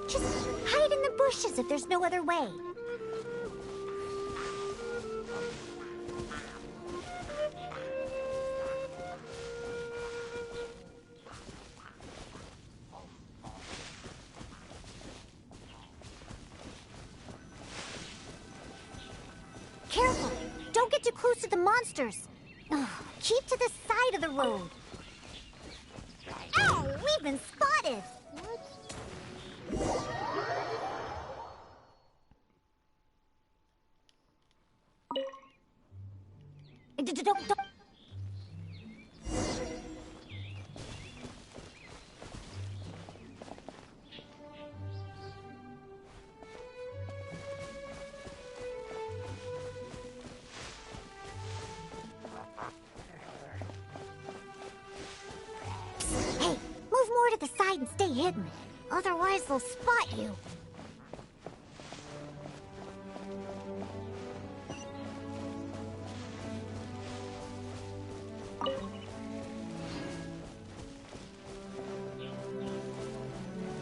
Just hide in the bushes if there's no other way. Careful! Don't get too close to the monsters. Keep to the side of the road. Ow! We've been spotted! Don't. Hey, move more to the side and stay hidden. Otherwise, they'll spot you.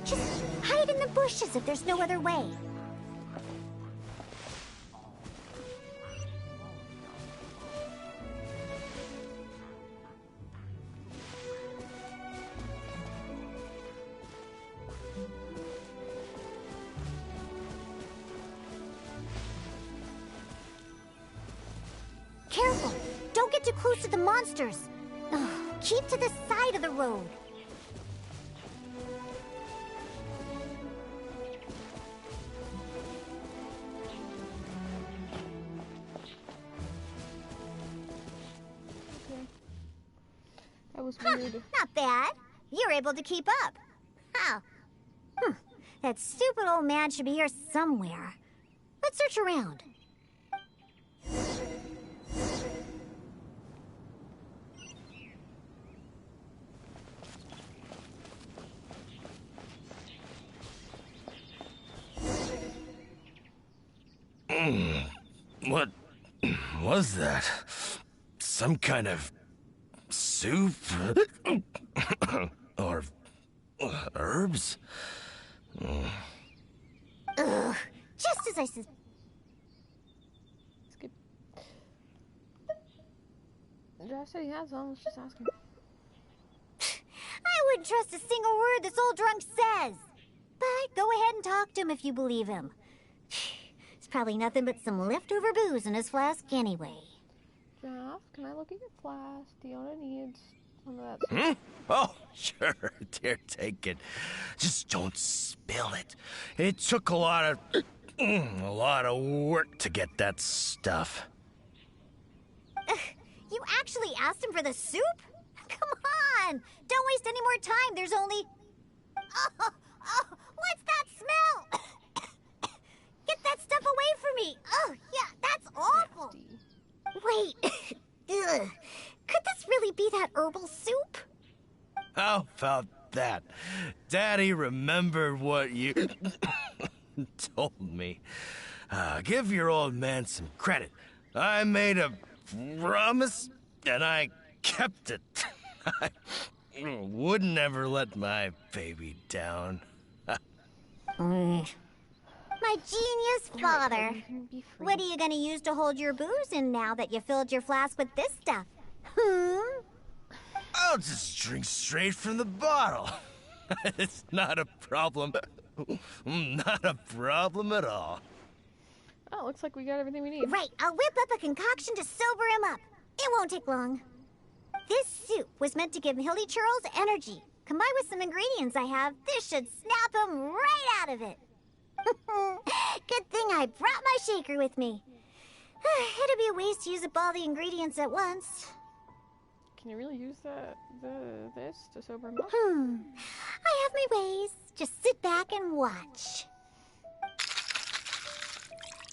Just hide in the bushes if there's no other way. Careful! Don't get too close to the monsters. Keep to the side of the road. was weird. Not bad. You're able to keep up. How? That stupid old man should be here somewhere. Let's search around. What was that? Some kind of soup? Or herbs? Ugh, just as I said. Skip. Josh said he has some. Let's just ask him. I wouldn't trust a single word this old drunk says. But go ahead and talk to him if you believe him. It's probably nothing but some leftover booze in his flask anyway. Jeff, can I look at your flask? Diona needs some of that. Oh, sure. Dear, take it. Just don't spill it. It took a lot of work to get that stuff. You actually asked him for the soup? Come on! Don't waste any more time. There's only... Oh, what's that smell? Get that stuff away from me. Oh, yeah, that's awful. Wait. Ugh. Could this really be that herbal soup? How about that? Daddy remembered what you told me. Give your old man some credit. I made a promise, and I kept it. I would never let my baby down. My genius father. What are you gonna use to hold your booze in now that you filled your flask with this stuff? I'll just drink straight from the bottle. It's not a problem. Not a problem at all. Oh, looks like we got everything we need. Right, I'll whip up a concoction to sober him up. It won't take long. This soup was meant to give Hilly Churls energy. Combined with some ingredients I have, this should snap him right out of it. Good thing I brought my shaker with me. It'd be a waste to use up all the ingredients at once. Can you really use this to sober him up? I have my ways. Just sit back and watch.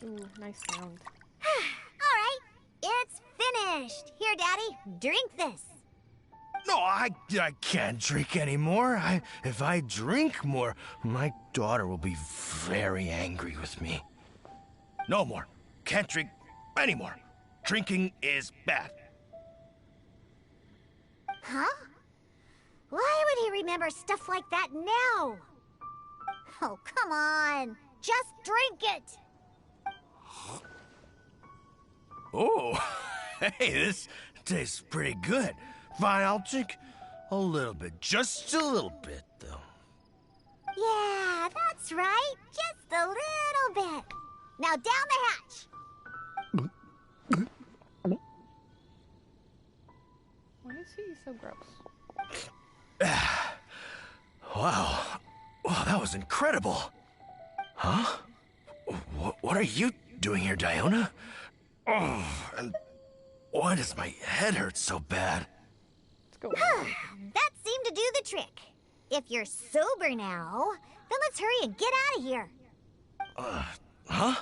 Ooh, nice sound. All right, it's finished. Here, Daddy, drink this. No, I can't drink anymore. If I drink more, my daughter will be very angry with me. No more. Can't drink anymore. Drinking is bad. Huh? Why would he remember stuff like that now? Oh, come on. Just drink it. Oh, hey, this tastes pretty good. Fine, I'll drink a little bit. Just a little bit, though. Yeah, that's right. Just a little bit. Now down the hatch. Why is he so gross? Wow. Wow, that was incredible. Huh? What are you doing here, Diona? Oh, and why does my head hurt so bad? That seemed to do the trick. If you're sober now, then let's hurry and get out of here. Huh?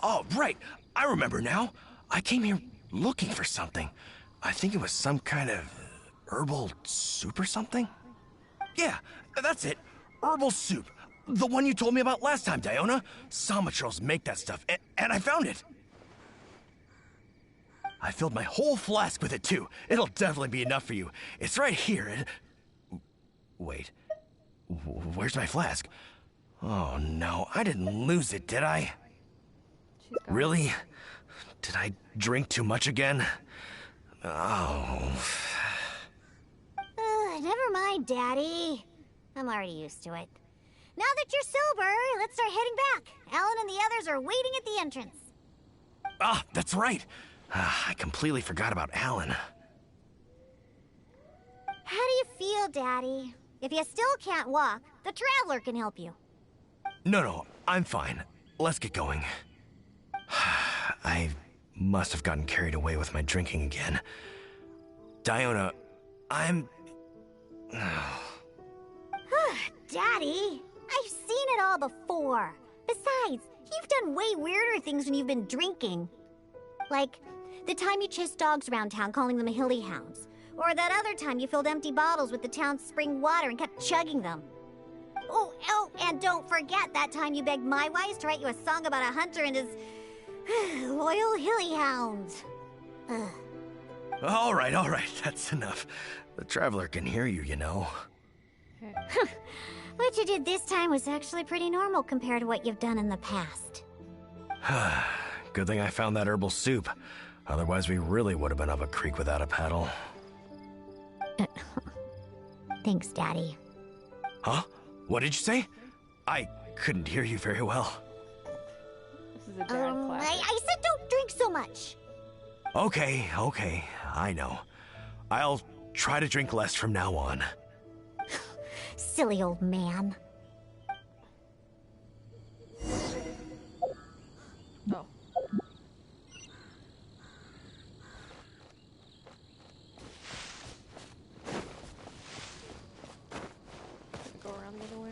Oh, right. I remember now. I came here looking for something. I think it was some kind of herbal soup or something. Yeah, that's it. Herbal soup. The one you told me about last time, Diona. Samatrals make that stuff, and I found it. I filled my whole flask with it, too. It'll definitely be enough for you. It's right here. Wait. Where's my flask? Oh, no. I didn't lose it, did I? Really? Did I drink too much again? Oh. Never mind, Daddy. I'm already used to it. Now that you're sober, let's start heading back. Alan and the others are waiting at the entrance. Ah, that's right. I completely forgot about Alan. How do you feel, Daddy? If you still can't walk, the Traveler can help you. No, I'm fine. Let's get going. I must have gotten carried away with my drinking again. Diona, I'm... Daddy, I've seen it all before. Besides, you've done way weirder things when you've been drinking. Like, the time you chased dogs around town calling them hilly hounds. Or that other time you filled empty bottles with the town's spring water and kept chugging them. Oh, and don't forget that time you begged my wise to write you a song about a hunter and his loyal hilly hounds. All right, that's enough. The Traveler can hear you, you know. What you did this time was actually pretty normal compared to what you've done in the past. Good thing I found that herbal soup. Otherwise, we really would have been up a creek without a paddle. Thanks, Daddy. Huh? What did you say? I couldn't hear you very well. This is a dad class. I said don't drink so much. Okay, I know. I'll try to drink less from now on. Silly old man. Oh. Go around the other way.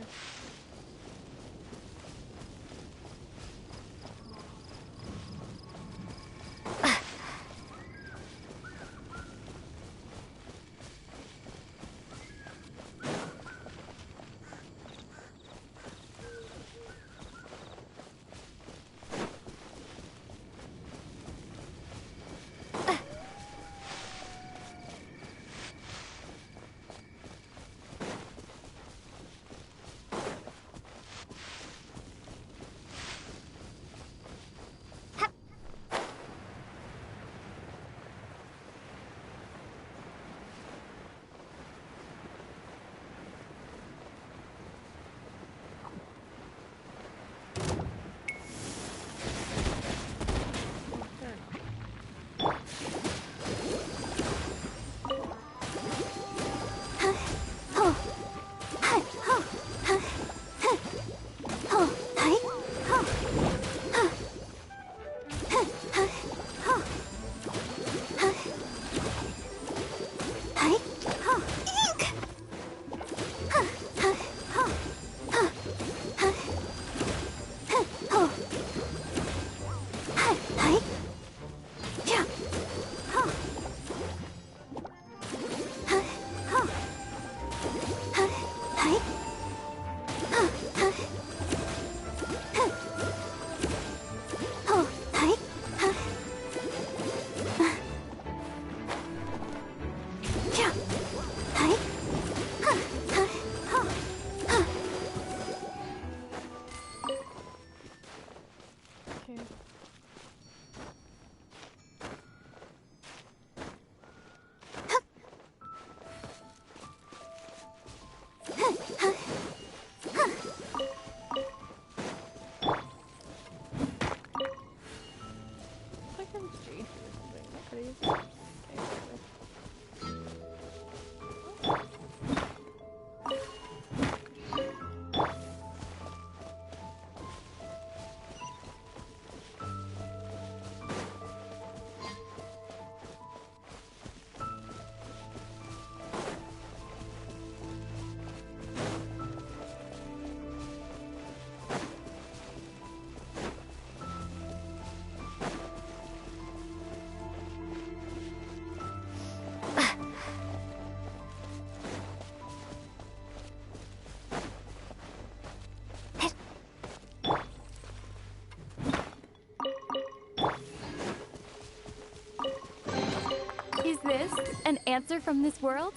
Is this an answer from this world?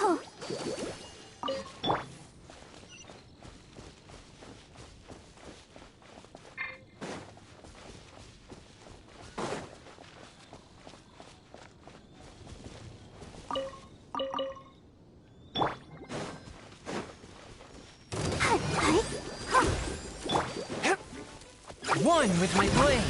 Oh. One with my blade.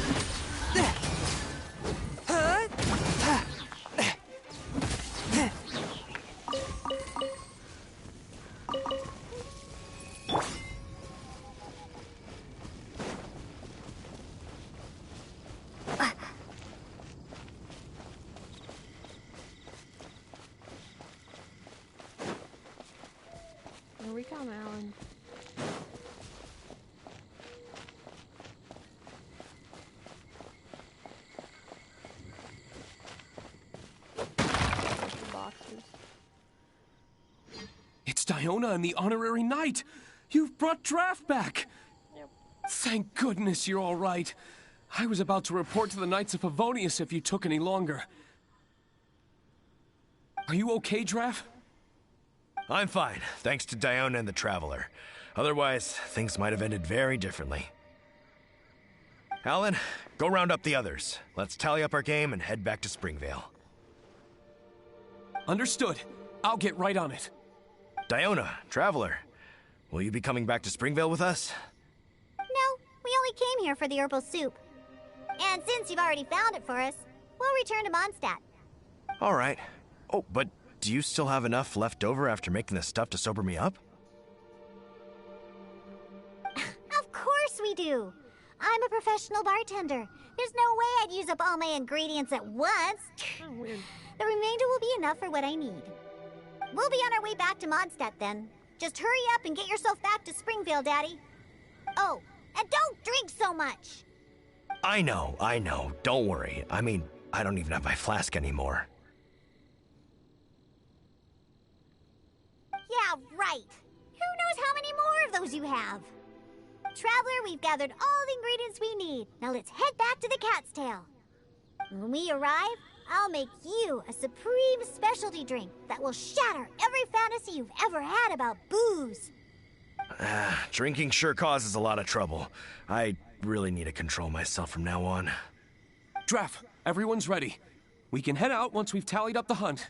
come, Alan. Boxes. It's Diona and the honorary knight. You've brought Draft back. Yep. Thank goodness you're all right. I was about to report to the Knights of Favonius if you took any longer. Are you okay, Draft? I'm fine, thanks to Diona and the Traveler. Otherwise, things might have ended very differently. Alan, go round up the others. Let's tally up our game and head back to Springvale. Understood. I'll get right on it. Diona, Traveler, will you be coming back to Springvale with us? No, we only came here for the herbal soup. And since you've already found it for us, we'll return to Mondstadt. All right. Oh, but do you still have enough left over after making the stuff to sober me up? Of course we do. I'm a professional bartender. There's no way I'd use up all my ingredients at once. Oh, weird. The remainder will be enough for what I need. We'll be on our way back to Mondstadt then. Just hurry up and get yourself back to Springvale, Daddy. Oh, and don't drink so much. I know. Don't worry. I mean, I don't even have my flask anymore. Yeah, right. Who knows how many more of those you have? Traveler, we've gathered all the ingredients we need. Now let's head back to the Cat's Tail. When we arrive, I'll make you a supreme specialty drink that will shatter every fantasy you've ever had about booze. Drinking sure causes a lot of trouble. I really need to control myself from now on. Draft, everyone's ready. We can head out once we've tallied up the hunt.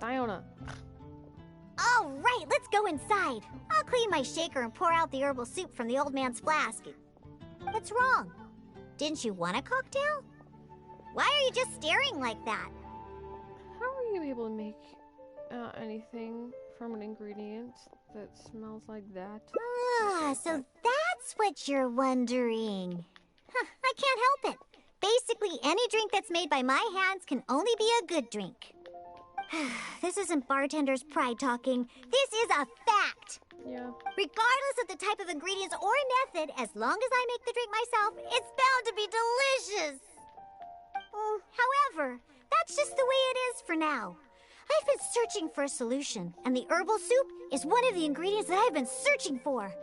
Diona. All right, let's go inside. I'll clean my shaker and pour out the herbal soup from the old man's flask. What's wrong? Didn't you want a cocktail? Why are you just staring like that? How are you able to make anything from an ingredient that smells like that? Ah, so that's what you're wondering. Huh, I can't help it. Basically, any drink that's made by my hands can only be a good drink. This isn't bartender's pride talking. This is a fact. Yeah. Regardless of the type of ingredients or method, as long as I make the drink myself, it's bound to be delicious. However, that's just the way it is for now. I've been searching for a solution, and the herbal soup is one of the ingredients that I've been searching for.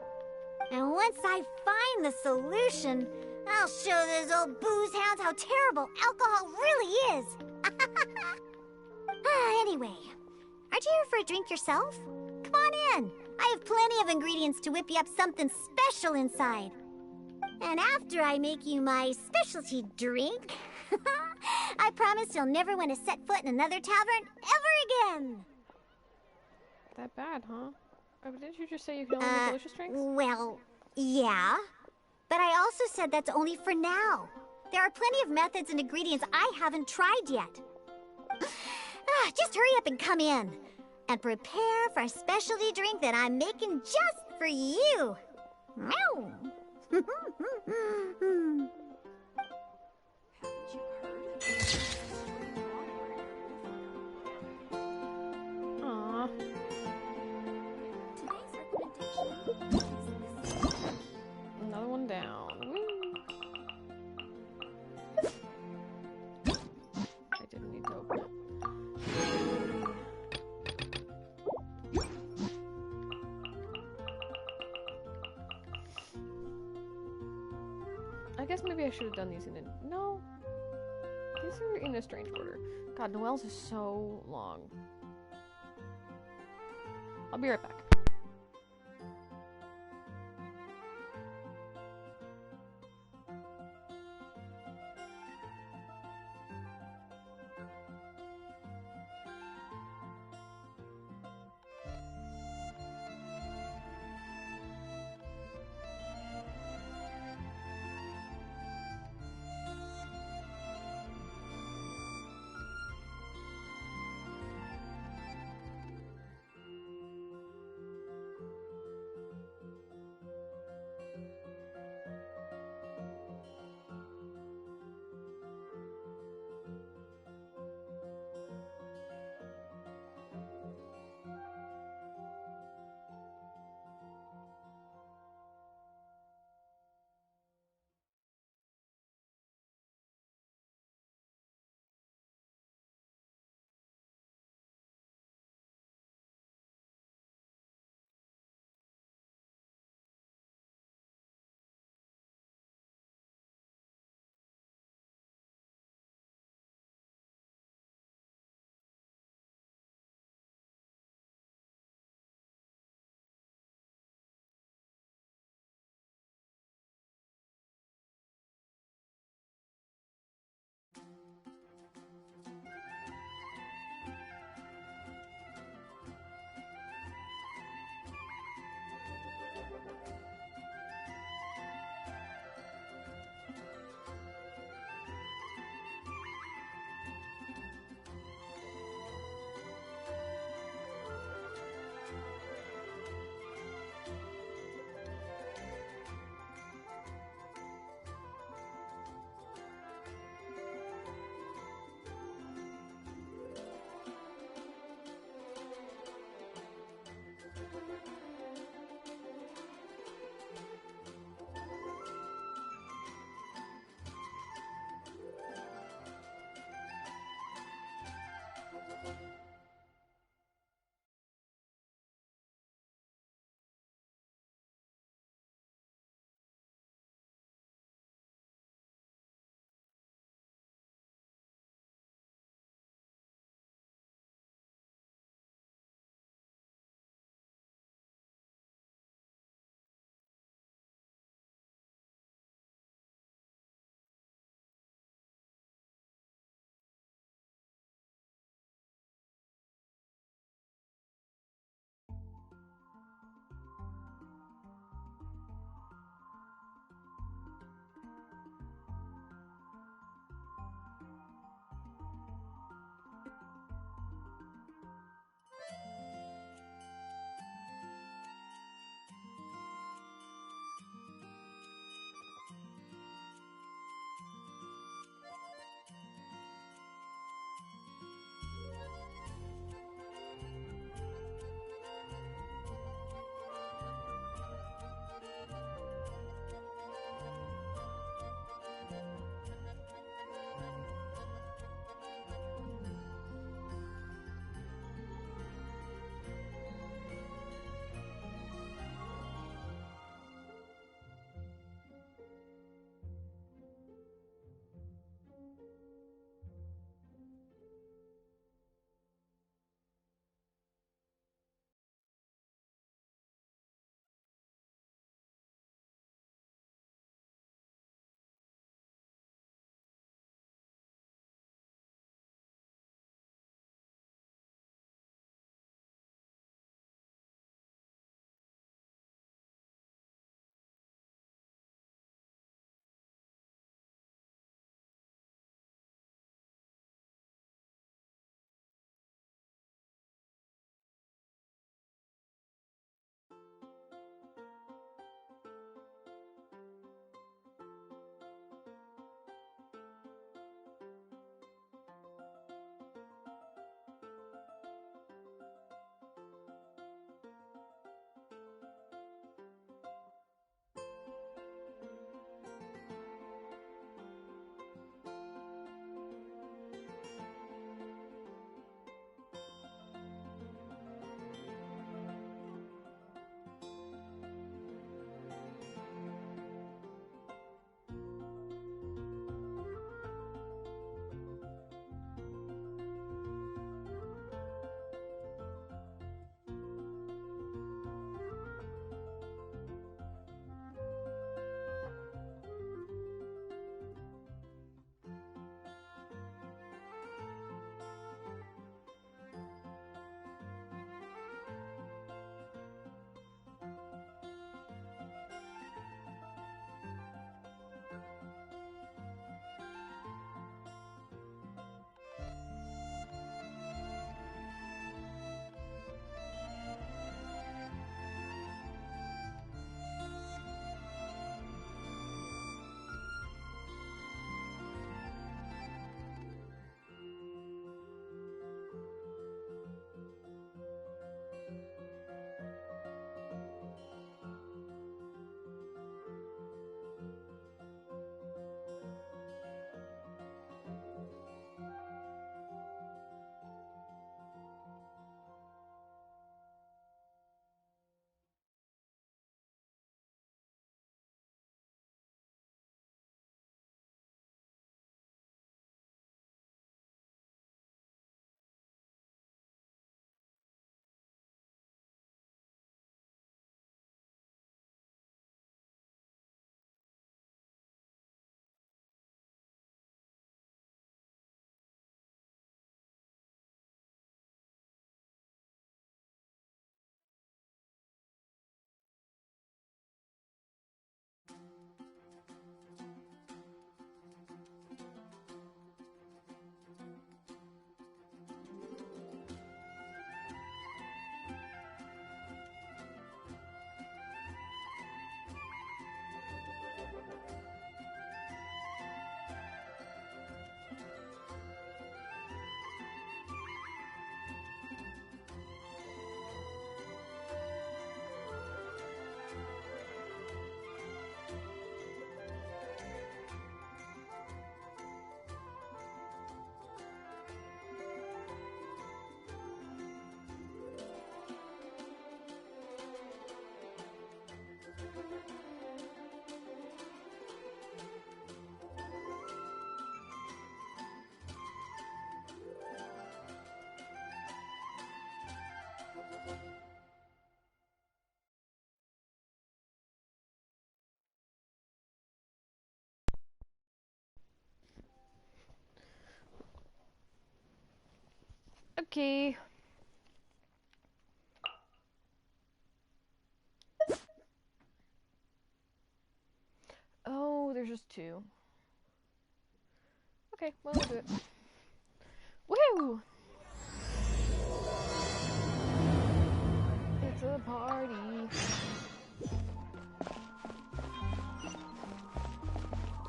And once I find the solution, I'll show those old booze hounds how terrible alcohol really is. Anyway, aren't you here for a drink yourself? Come on in. I have plenty of ingredients to whip you up something special inside. And after I make you my specialty drink, I promise you'll never want to set foot in another tavern ever again. That bad, huh? Oh, but didn't you just say you can only make delicious drinks? Well, yeah. But I also said that's only for now. There are plenty of methods and ingredients I haven't tried yet. Just hurry up and come in. And prepare for a specialty drink that I'm making just for you. Meow. Aww. Another one down. I didn't need to open it. I guess maybe I should have done these in it. No. These are in a strange order. God, Noelle's is so long. I'll be right back. Okay. Oh, there's just two. Okay, well, we'll do it. Woo! It's a party.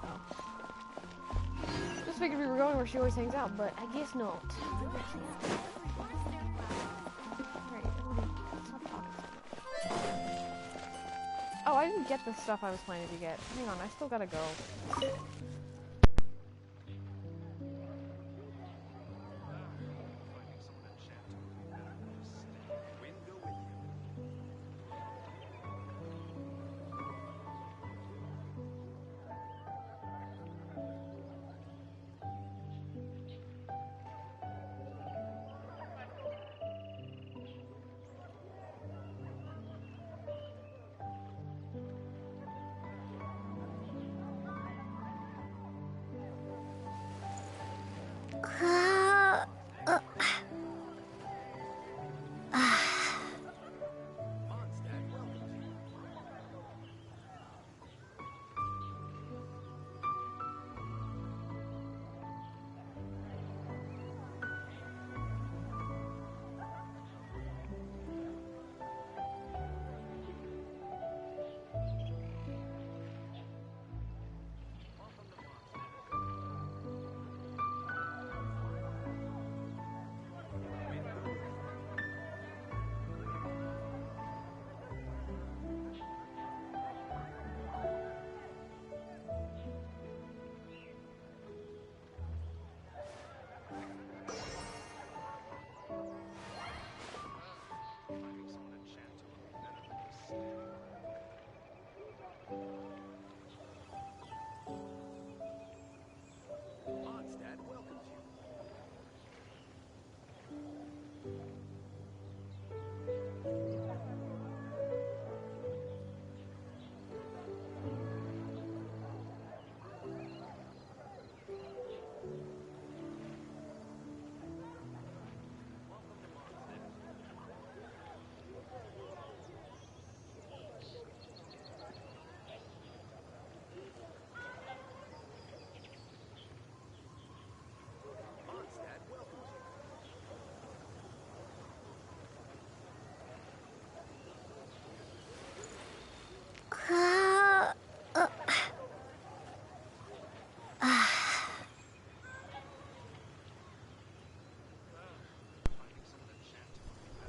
Oh. Just figured we were going where she always hangs out, but I guess not. Alright, everybody, stop talking so much. Oh, I didn't get the stuff I was planning to get. Hang on, I still gotta go.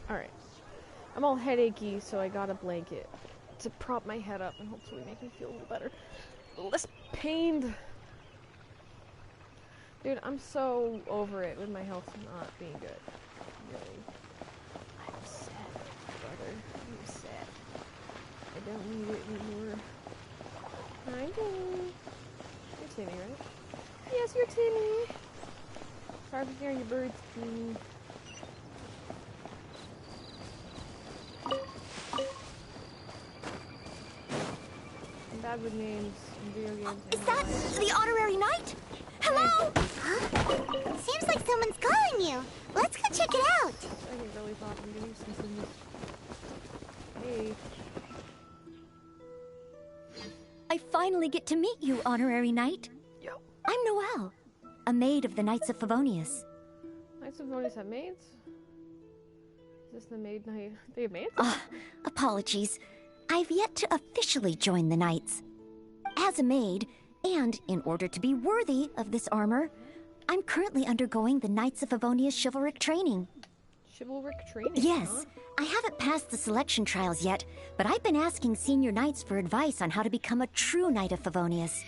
Alright. I'm all headachy, so I got a blanket to prop my head up and hopefully make me feel a little better. A little less pained. Dude, I'm so over it with my health not being good. Really. I'm sad, brother. I'm sad. I don't need it anymore. Hi, Timmy. You're Timmy, right? Yes, you're Timmy. Sorry for hearing your birds, Timmy. I'm bad with names in video games. Is that the honorary knight? Hello? Huh? Seems like someone's calling you. Let's go check it out. I really thought I'm doing something. Hey. I finally get to meet you, honorary knight. Yo. I'm Noelle, a maid of the Knights of Favonius. Knights of Favonius have maids? Is this the maid knight? They have maids? Apologies. I've yet to officially join the Knights. As a maid, and in order to be worthy of this armor, I'm currently undergoing the Knights of Favonius chivalric training. Chivalric training? Yes. Huh? I haven't passed the selection trials yet, but I've been asking senior knights for advice on how to become a true Knight of Favonius.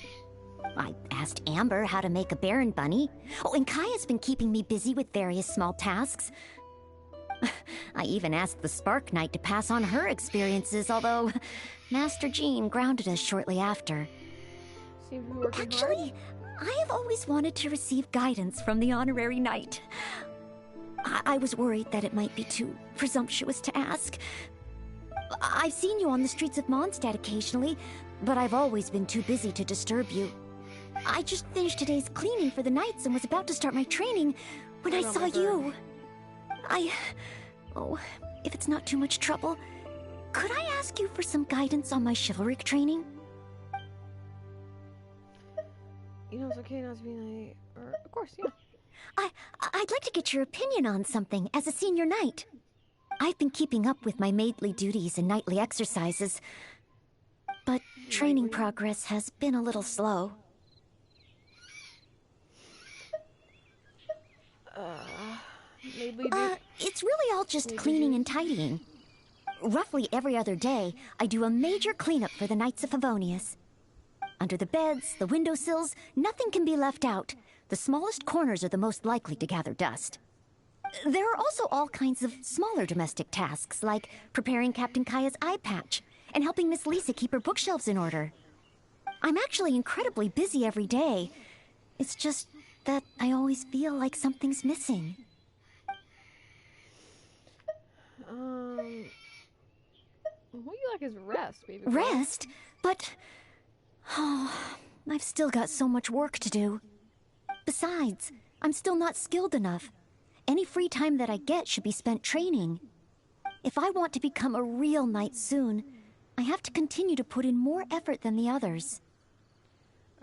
I asked Amber how to make a Baron bunny. Oh, and Kaya's been keeping me busy with various small tasks. I even asked the Spark Knight to pass on her experiences, although Master Jean grounded us shortly after. Seems to be working Actually, I have always wanted to receive guidance from the Honorary Knight. I was worried that it might be too presumptuous to ask. I've seen you on the streets of Mondstadt occasionally, but I've always been too busy to disturb you. I just finished today's cleaning for the Knights and was about to start my training when I saw you. Oh, if it's not too much trouble, could I ask you for some guidance on my chivalric training? You know, it's okay not to be nice. Or, of course, yeah. I'd like to get your opinion on something as a senior knight. I've been keeping up with my maidly duties and knightly exercises, but training progress has been a little slow. It's really all just cleaning and tidying. Roughly every other day, I do a major cleanup for the Knights of Favonius. Under the beds, the windowsills, nothing can be left out. The smallest corners are the most likely to gather dust. There are also all kinds of smaller domestic tasks, like preparing Captain Kaya's eye patch and helping Miss Lisa keep her bookshelves in order. I'm actually incredibly busy every day. It's just that I always feel like something's missing. What you like is rest, baby girl. Rest? But... oh, I've still got so much work to do. Besides, I'm still not skilled enough. Any free time that I get should be spent training. If I want to become a real knight soon, I have to continue to put in more effort than the others.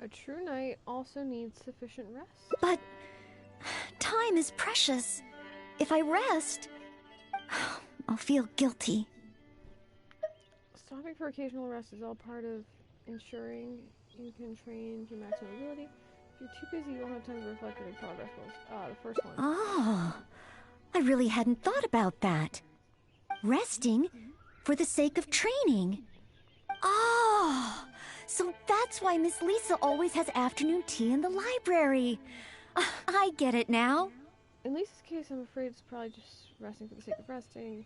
A true knight also needs sufficient rest. But time is precious. If I rest, I'll feel guilty. Stopping for occasional rest is all part of ensuring you can train to your maximum ability. If you're too busy, you won't have time to reflect on your progress goals. The first one. Oh, I really hadn't thought about that. Resting for the sake of training. Oh, so that's why Miss Lisa always has afternoon tea in the library. I get it now. In Lisa's case, I'm afraid it's probably just resting for the sake of resting.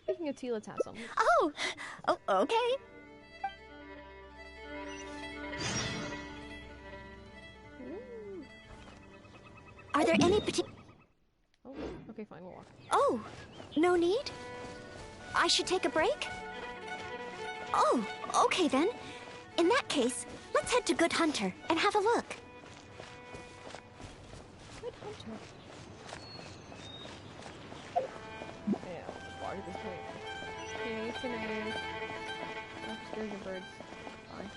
Speaking of tea, let's have some. Oh, okay. Ooh. Are there any particular... Oh, okay, fine, we'll walk. Oh, no need? I should take a break? Oh, okay then. In that case, let's head to Good Hunter and have a look. Good Hunter? Yeah, I'll just walk at this point. Okay, tonight. I'm scared of birds. Fine.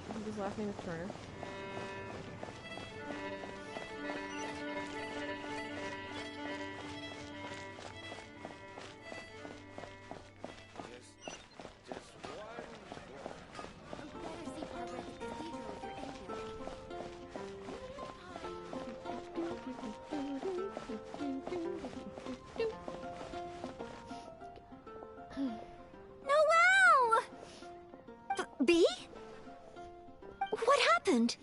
I think his last name is Turner. B? What happened?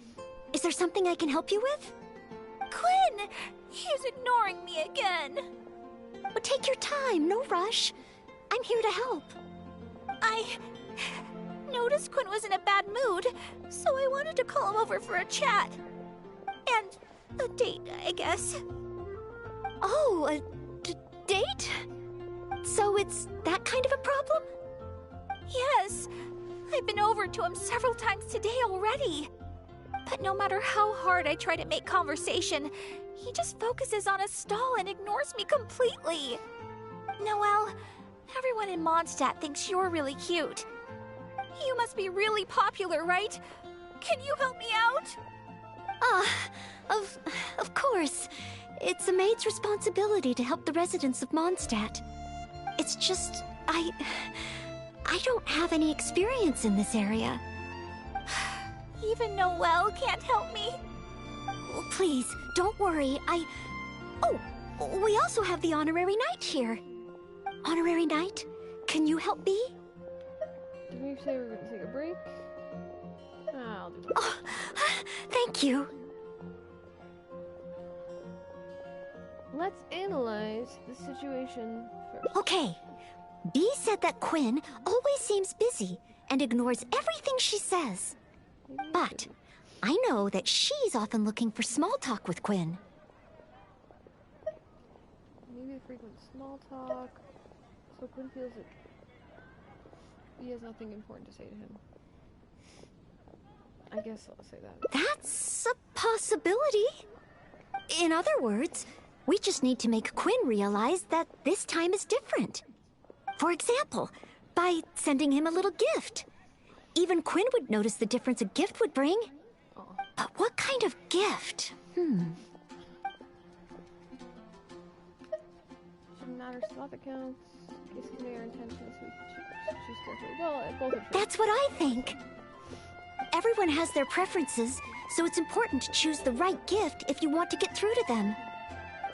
Is there something I can help you with? Quinn! He's ignoring me again. Well, take your time, no rush. I'm here to help. I noticed Quinn was in a bad mood, so I wanted to call him over for a chat. And a date, I guess. Oh, a date? So it's that kind of a problem? Yes. I've been over to him several times today already. But no matter how hard I try to make conversation, he just focuses on his stall and ignores me completely. Noelle, everyone in Mondstadt thinks you're really cute. You must be really popular, right? Can you help me out? Of course. It's a maid's responsibility to help the residents of Mondstadt. It's just, I don't have any experience in this area. Even Noelle can't help me? Oh, please, don't worry. Oh, we also have the Honorary Knight here. Honorary Knight, can you help me? Did we say we were going to take a break? I'll do it. Oh, thank you. Let's analyze the situation first. Okay. B said that Quinn always seems busy and ignores everything she says. But I know that she's often looking for small talk with Quinn. Maybe frequent small talk. So Quinn feels that he has nothing important to say to him. I guess I'll say that. That's a possibility. In other words, we just need to make Quinn realize that this time is different. For example, by sending him a little gift. Even Quinn would notice the difference a gift would bring. But what kind of gift? Shouldn't matter, stuff accounts. Case convey our intentions, we choose carefully. Well, both are true. That's what I think. Everyone has their preferences, so it's important to choose the right gift if you want to get through to them.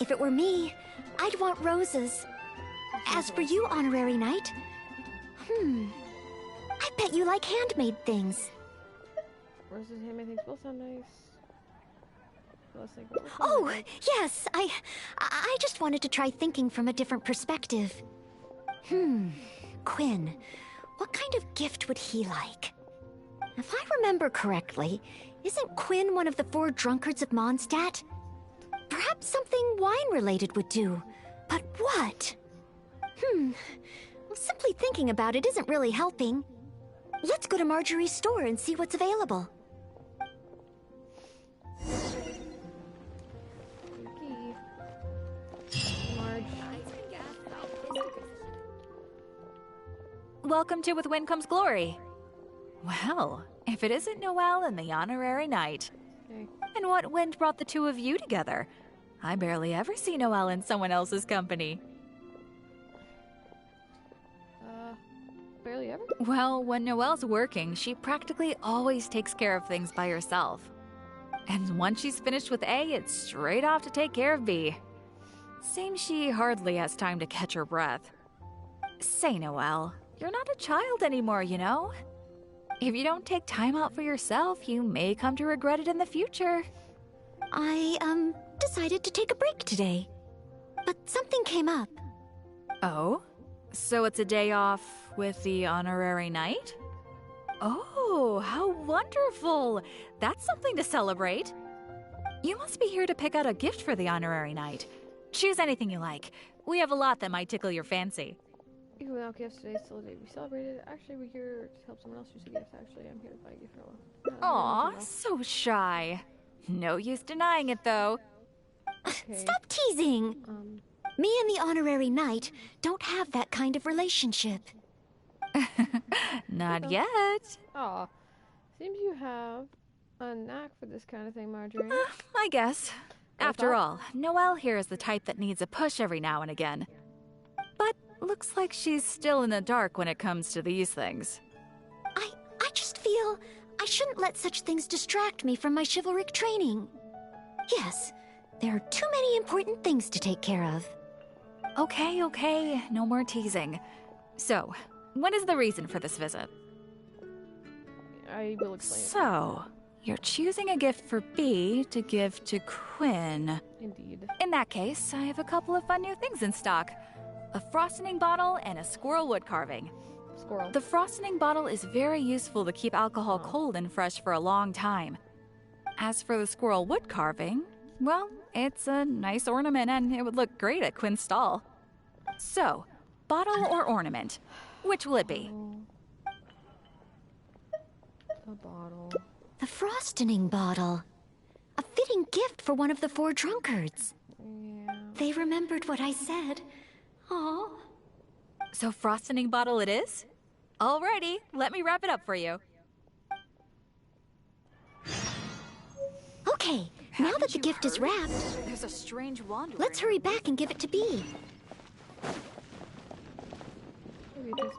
If it were me, I'd want roses. As for you, Honorary Knight, I bet you like handmade things. Roses, handmade things both sound nice. Oh, yes, I just wanted to try thinking from a different perspective. Quinn, what kind of gift would he like? If I remember correctly, isn't Quinn one of the 4 drunkards of Mondstadt? Perhaps something wine-related would do. But what? Well, simply thinking about it isn't really helping. Let's go to Marjorie's store and see what's available. Welcome to With Wind Comes Glory. Well, if it isn't Noelle and the Honorary Knight. Okay. And what wind brought the two of you together? I barely ever see Noelle in someone else's company. Barely ever? Well, when Noelle's working, she practically always takes care of things by herself. And once she's finished with A, it's straight off to take care of B. Seems she hardly has time to catch her breath. Say, Noelle, you're not a child anymore, you know? If you don't take time out for yourself, you may come to regret it in the future. I, decided to take a break today. But something came up. Oh? So it's a day off with the Honorary Knight? Oh, how wonderful! That's something to celebrate. You must be here to pick out a gift for the Honorary Knight. Choose anything you like. We have a lot that might tickle your fancy. Even without gifts, today's still a day to be celebrated. Actually, we're here to help someone else choose a gift. Actually, I'm here to buy a gift for a while. Aw, so shy. No use denying it, though. Okay. Stop teasing! Me and the Honorary Knight don't have that kind of relationship. Not yet. Aw. Seems you have a knack for this kind of thing, Marjorie. I guess. After all, Noelle here is the type that needs a push every now and again. But looks like she's still in the dark when it comes to these things. I just feel I shouldn't let such things distract me from my chivalric training. Yes, there are too many important things to take care of. Okay, no more teasing. So, what is the reason for this visit? I will explain. So, you're choosing a gift for B to give to Quinn. Indeed. In that case, I have a couple of fun new things in stock. A frosting bottle and a squirrel wood carving. Squirrel. The frosting bottle is very useful to keep alcohol cold and fresh for a long time. As for the squirrel wood carving, well, it's a nice ornament and it would look great at Quinn's stall. So, bottle or ornament, which will it be? The bottle. The frosting bottle. A fitting gift for one of the 4 drunkards. Yeah. They remembered what I said. Aww. So frosting bottle it is? Alrighty, let me wrap it up for you. Okay, now that the gift is wrapped, There's a strange wanderer. let's hurry back and give it to B. Maybe it is.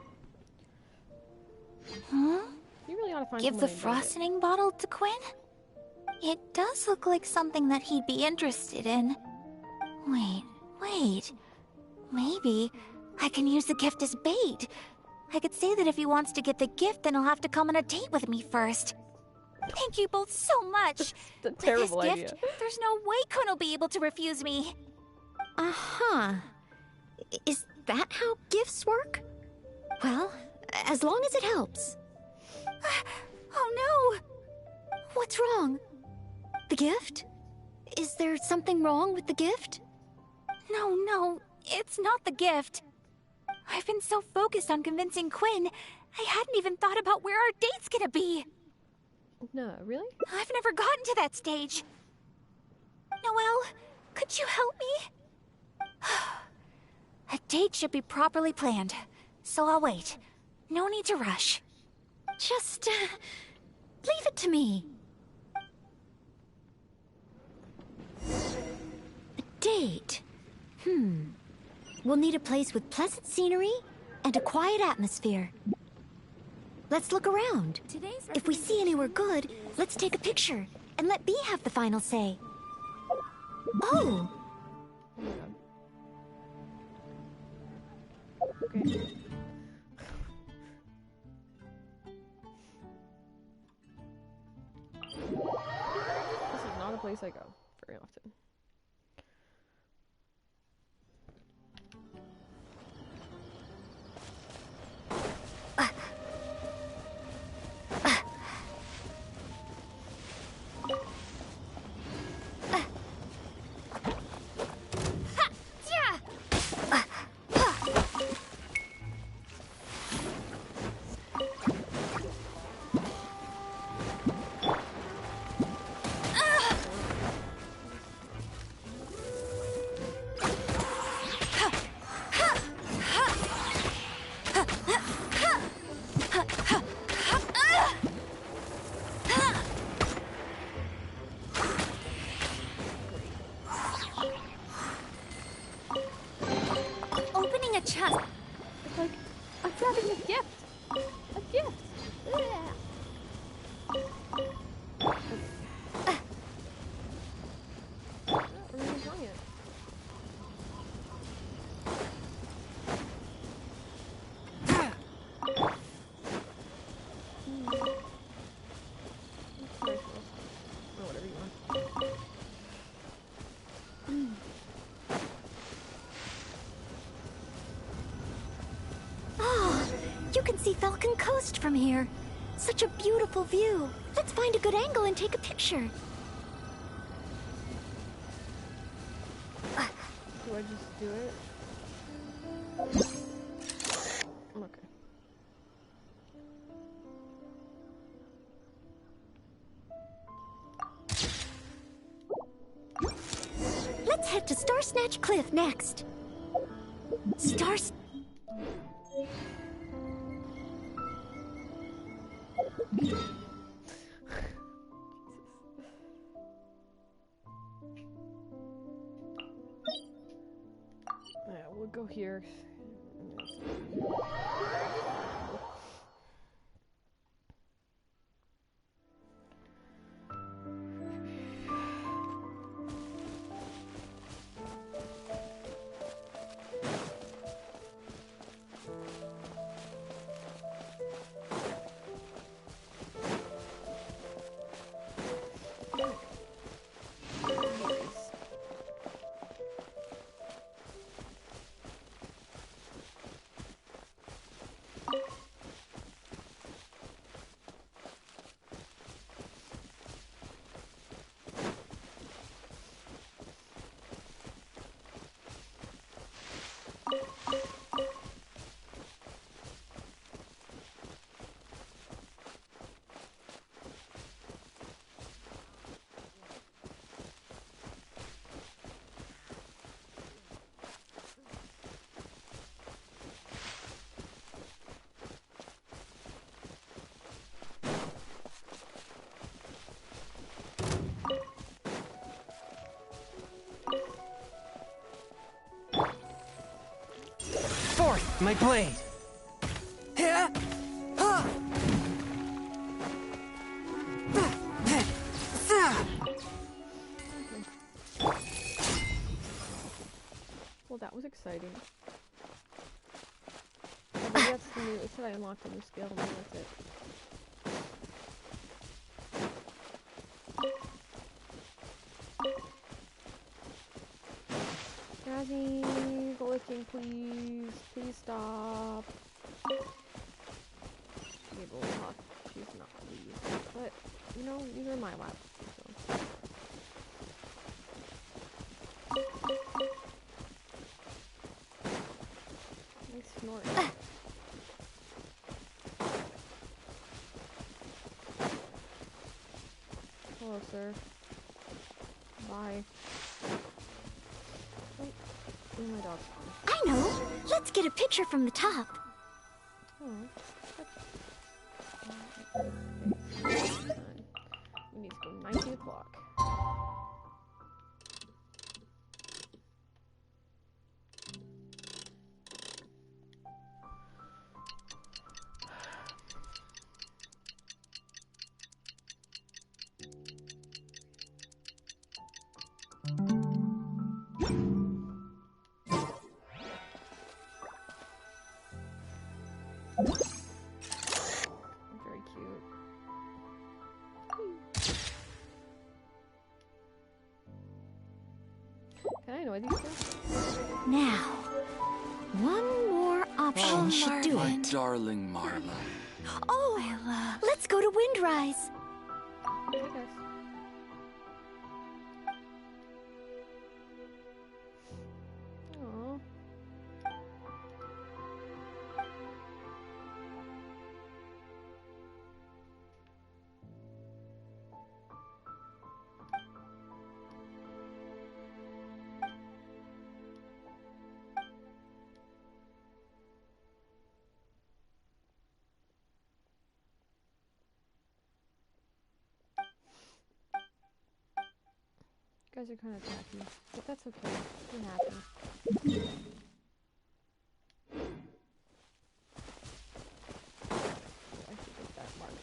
Huh? You really ought to find Give the somebody to frosting bottle to Quinn? It does look like something that he'd be interested in. Wait. Maybe I can use the gift as bait. I could say that if he wants to get the gift, then he'll have to come on a date with me first. Thank you both so much. It's a terrible With this idea. gift, there's no way Quinn will be able to refuse me. Uh-huh. Is that how gifts work? Well, as long as it helps. Oh no! What's wrong? The gift? Is there something wrong with the gift? No, it's not the gift. I've been so focused on convincing Quinn, I hadn't even thought about where our date's gonna be. No, really? I've never gotten to that stage. Noelle, could you help me? A date should be properly planned, so I'll wait. No need to rush. Just, leave it to me. A date? We'll need a place with pleasant scenery and a quiet atmosphere. Let's look around. If we see anywhere good, let's take a picture and let B have the final say. Oh! Okay. This is not a place I go very often. Opening a chest. It's like I'm grabbing a gift. A gift. Not really enjoying it. Or whatever you want. Oh, you can see Falcon Coast from here. Such a beautiful view. Let's find a good angle and take a picture. Do I just do it? Okay. Let's head to Star Snatch Cliff next. Yeah, we'll go here. Forth, my blade! Yeah. Well, that was exciting. I think that's the new. It said I unlocked a new skill, and that's it. Razzie, you know, these are my laps. So. Nice snort. Hello, sir. Bye. Wait, where's my dog? I know. Let's get a picture from the top. Oh. We need to go 19 o'clock. Very cute. Can I annoy these two? Now, one more option should do My it. darling Marla. Oh, let's go to Windrise. Hey guys. Aww. You guys are kind of tacky, but that's okay. Be happy. I should get that mark.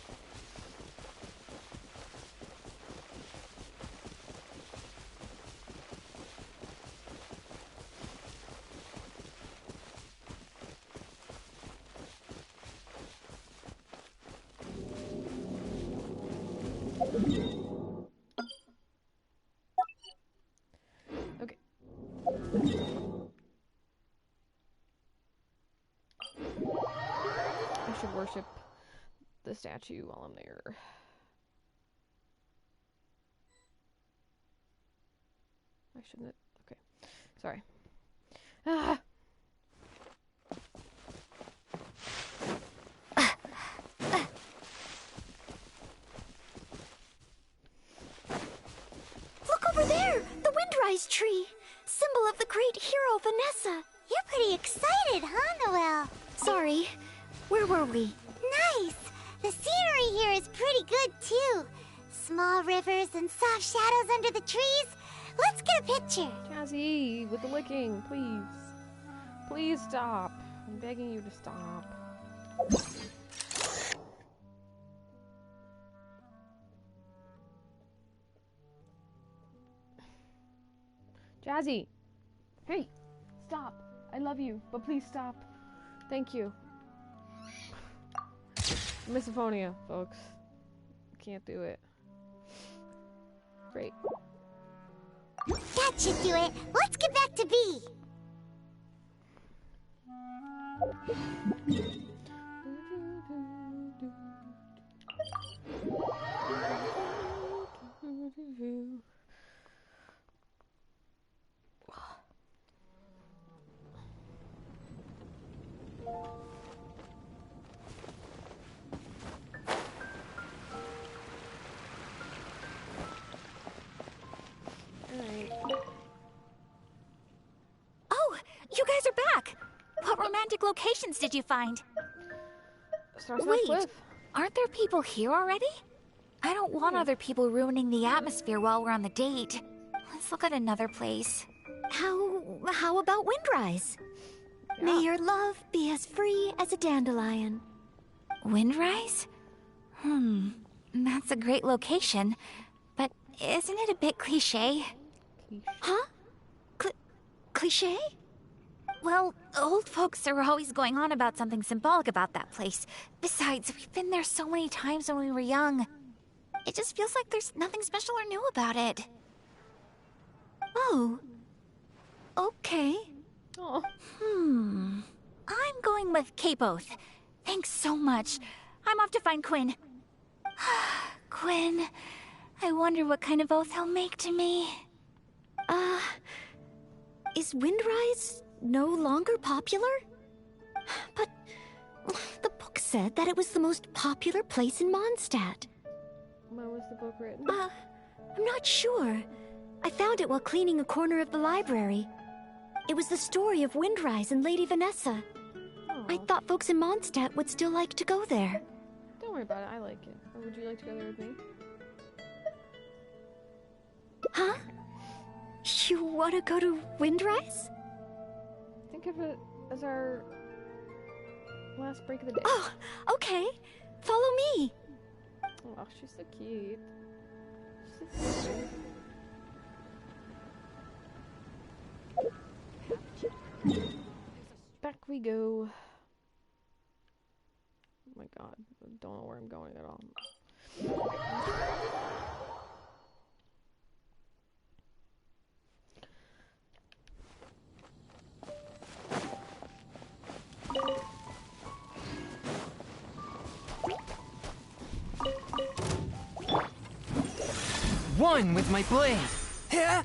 Okay. I should worship the statue while I'm there. I shouldn't. Okay. Sorry. Ah! Look over there! The Windrise tree! Symbol of the great hero Vanessa! You're pretty excited, huh, Noelle? Sorry, where were we? Nice! The scenery here is pretty good, too. Small rivers and soft shadows under the trees. Let's get a picture. Jazzy, with the licking, please. Please stop. I'm begging you to stop. Jazzy! Hey! Stop! I love you, but please stop. Thank you. Misophonia, folks. Can't do it. Great. That should do it. Let's get back to B. Oh, you guys are back! What romantic locations did you find? Wait, aren't there people here already? I don't want other people ruining the atmosphere while we're on the date. Let's look at another place. How about Windrise? May your love be as free as a dandelion. Windrise? That's a great location, but isn't it a bit cliché? Huh? Cliché? Well, old folks are always going on about something symbolic about that place. Besides, we've been there so many times when we were young. It just feels like there's nothing special or new about it. Oh. Okay. Oh. I'm going with K-Both. Thanks so much. I'm off to find Quinn. twin. I wonder what kind of oath he'll make to me. Is Windrise no longer popular? But the book said that it was the most popular place in Mondstadt. When was the book written? I'm not sure. I found it while cleaning a corner of the library. It was the story of Windrise and Lady Vanessa. I thought folks in Mondstadt would still like to go there. Don't worry about it, I like it. Or would you like to go there with me? Huh? You want to go to Windrise? Think of it as our last break of the day. Oh, okay. Follow me. Oh, she's so cute. She's so cute. Back we go. Oh my god, I don't know where I'm going at all. One with my blade. Huh?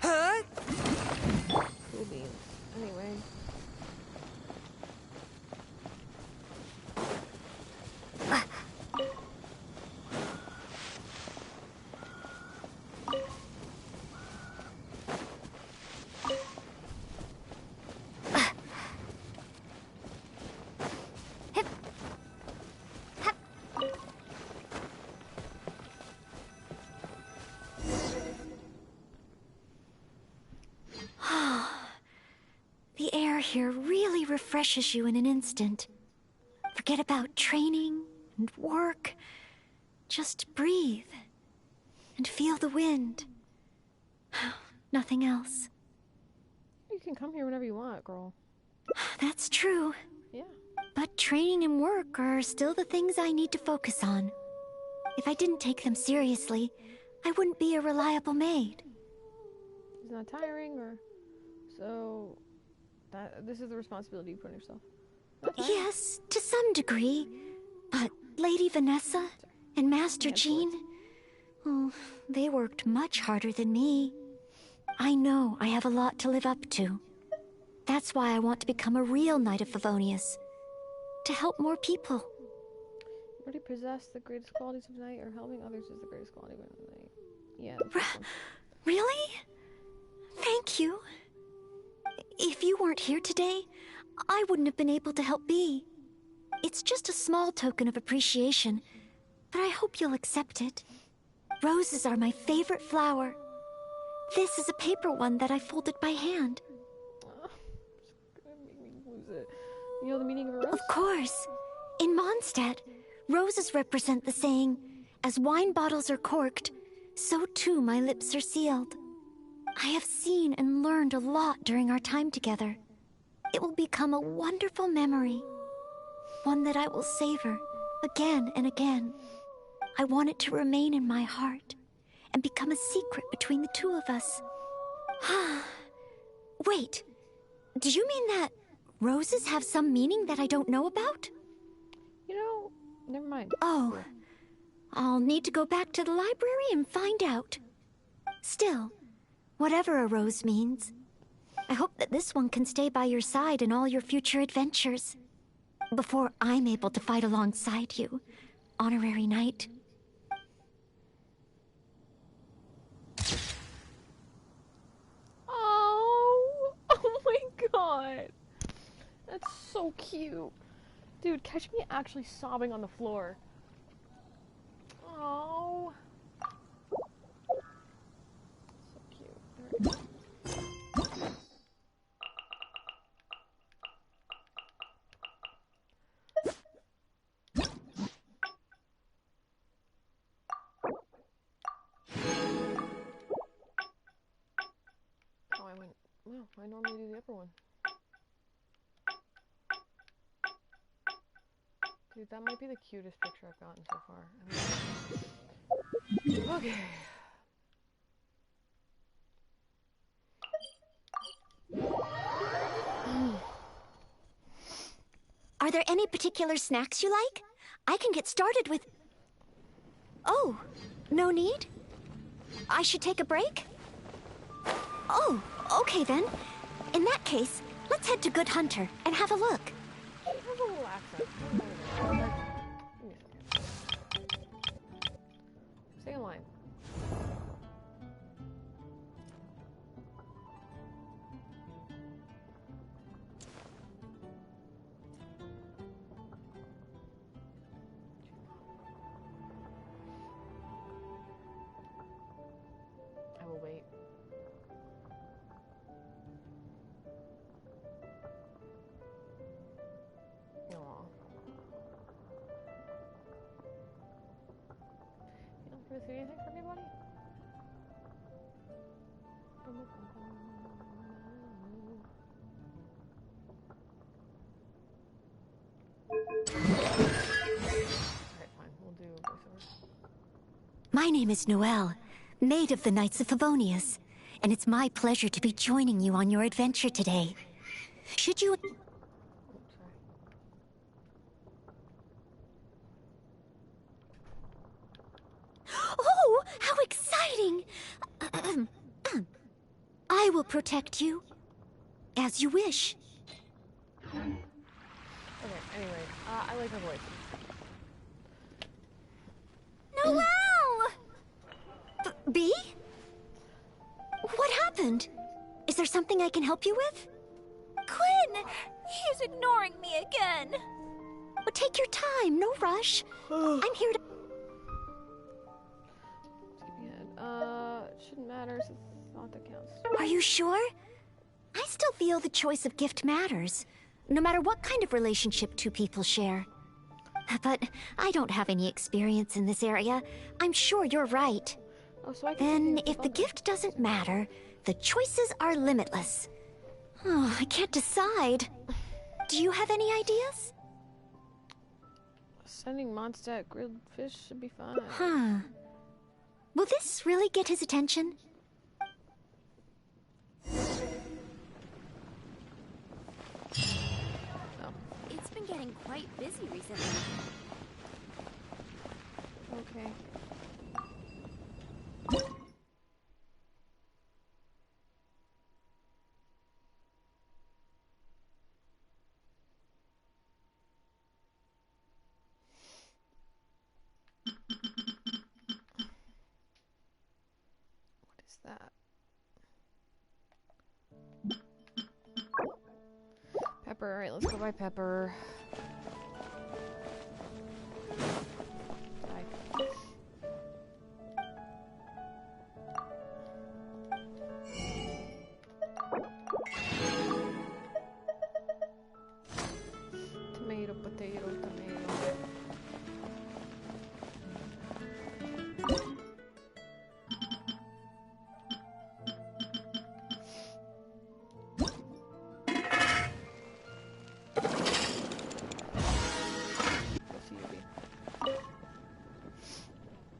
Cool beans. Anyway. The air here really refreshes you in an instant. Forget about training and work. Just breathe and feel the wind. Nothing else. You can come here whenever you want, girl. That's true. Yeah. But training and work are still the things I need to focus on. If I didn't take them seriously, I wouldn't be a reliable maid. It's not tiring, or so this is the responsibility you put on yourself. Yes, to some degree. But Lady Vanessa and Master Jean, oh, they worked much harder than me. I know I have a lot to live up to. That's why I want to become a real Knight of Favonius. To help more people. You already possess the greatest qualities of Knight, or helping others is the greatest quality of Knight. Yeah. Really? Thank you. If you weren't here today, I wouldn't have been able to help Bea. It's just a small token of appreciation, but I hope you'll accept it. Roses are my favorite flower. This is a paper one that I folded by hand. It's gonna make me lose it. You know the meaning of a rose? Of course. In Mondstadt, roses represent the saying, "As wine bottles are corked, so too my lips are sealed." I have seen and learned a lot during our time together. It will become a wonderful memory. One that I will savor again and again. I want it to remain in my heart and become a secret between the two of us. Wait, do you mean that roses have some meaning that I don't know about? You know, never mind. Oh, I'll need to go back to the library and find out. Still, whatever a rose means, I hope that this one can stay by your side in all your future adventures. Before I'm able to fight alongside you, Honorary Knight. Oh my god. That's so cute. Dude, catch me actually sobbing on the floor. Oh. So cute. There we go. Oh, I went. Well, I normally do the upper one. Dude, that might be the cutest picture I've gotten so far. Okay. Are there any particular snacks you like? I can get started with... Oh, No need? I should take a break? Oh, okay then. In that case, let's head to Good Hunter and have a look. She has a little accent. Stay in line. I will wait. Aw. You don't really see anything for me, buddy? Alright, fine. We'll do voiceover. My name is Noelle, maid of the Knights of Favonius, and it's my pleasure to be joining you on your adventure today. Should you... Oh, how exciting! I will protect you, as you wish. Okay, anyway, I like her voice. Noelle! B? What happened? Is there something I can help you with? Quinn! He's ignoring me again. Well, take your time, no rush. I'm here to... Shouldn't matter, it's not that counts. Are you sure? I still feel the choice of gift matters, no matter what kind of relationship two people share. But I don't have any experience in this area. I'm sure you're right. Oh, so I can then, if the gift doesn't matter, the choices are limitless. Oh, I can't decide. Do you have any ideas? Sending Mondstadt grilled fish should be fine. Huh. Will this really get his attention? It's been getting quite busy recently. Okay. What is that? Pepper. Alright, let's go buy Pepper. Bye. Tomato, potato, tomato.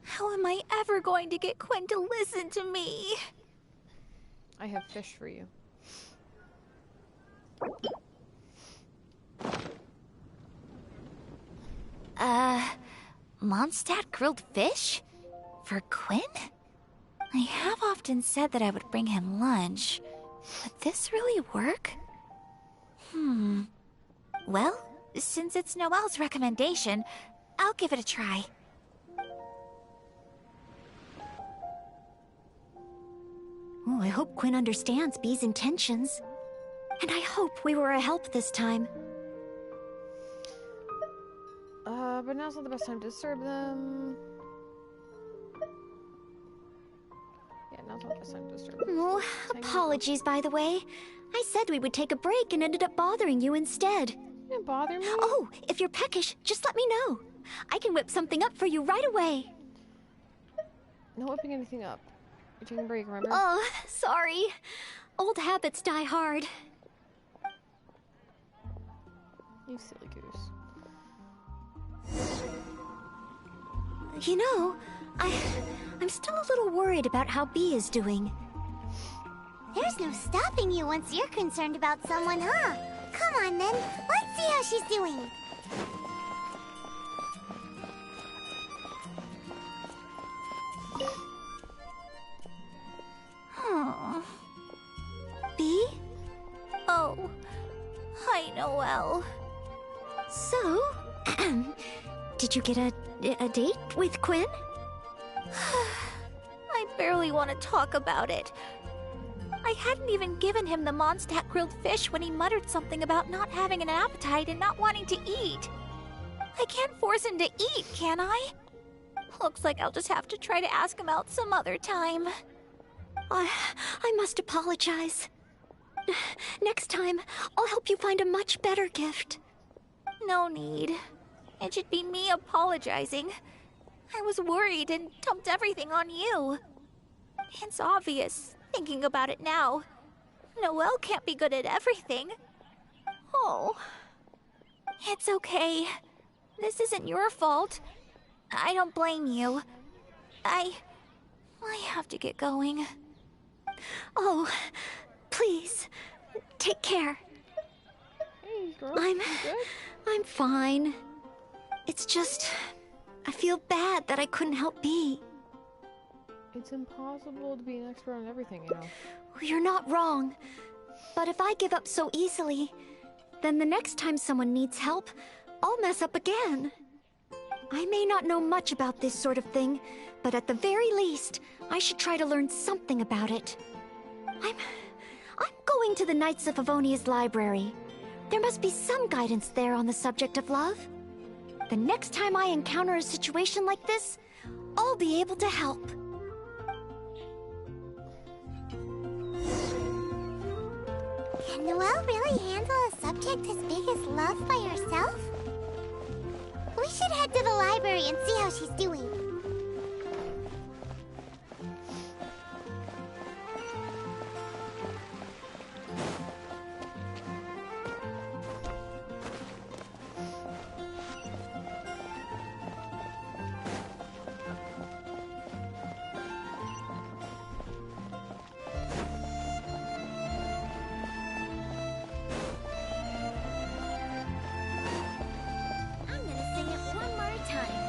How am I ever going to get Quinn to listen to me? I have fish for you. Mondstadt grilled fish? For Quinn? I have often said that I would bring him lunch. Would this really work? Well, since it's Noelle's recommendation, I'll give it a try. Oh, I hope Quinn understands Bee's intentions. And I hope we were a help this time. But now's not the best time to disturb them. Yeah, now's not the best time to disturb them. Oh, apologies, by the way. I said we would take a break and ended up bothering you instead. You didn't bother me. Oh, if you're peckish, just let me know. I can whip something up for you right away. No whipping anything up. You're taking a break, remember? Oh, sorry. Old habits die hard. You silly goose. You know, I'm still a little worried about how Bee is doing. There's no stopping you once you're concerned about someone, huh? Come on then, let's see how she's doing. B? Oh, hi, Noelle. So, did you get a date with Quinn? I barely want to talk about it. I hadn't even given him the Mondstadt grilled fish when he muttered something about not having an appetite and not wanting to eat. I can't force him to eat, can I? Looks like I'll just have to try to ask him out some other time. I must apologize. Next time, I'll help you find a much better gift. No need. It should be me apologizing. I was worried and dumped everything on you. It's obvious, thinking about it now. Noelle can't be good at everything. Oh. It's okay. This isn't your fault. I don't blame you. I have to get going. Oh, please, take care. Hey, girl. I'm good? I'm fine. It's just, I feel bad that I couldn't help B. It's impossible to be an expert on everything, you know. You're not wrong. But if I give up so easily, then the next time someone needs help, I'll mess up again. I may not know much about this sort of thing, but at the very least, I should try to learn something about it. I'm going to the Knights of Favonia's library. There must be some guidance there on the subject of love. The next time I encounter a situation like this, I'll be able to help. Can Noelle really handle a subject as big as love by herself? We should head to the library and see how she's doing. I'm gonna sing it one more time.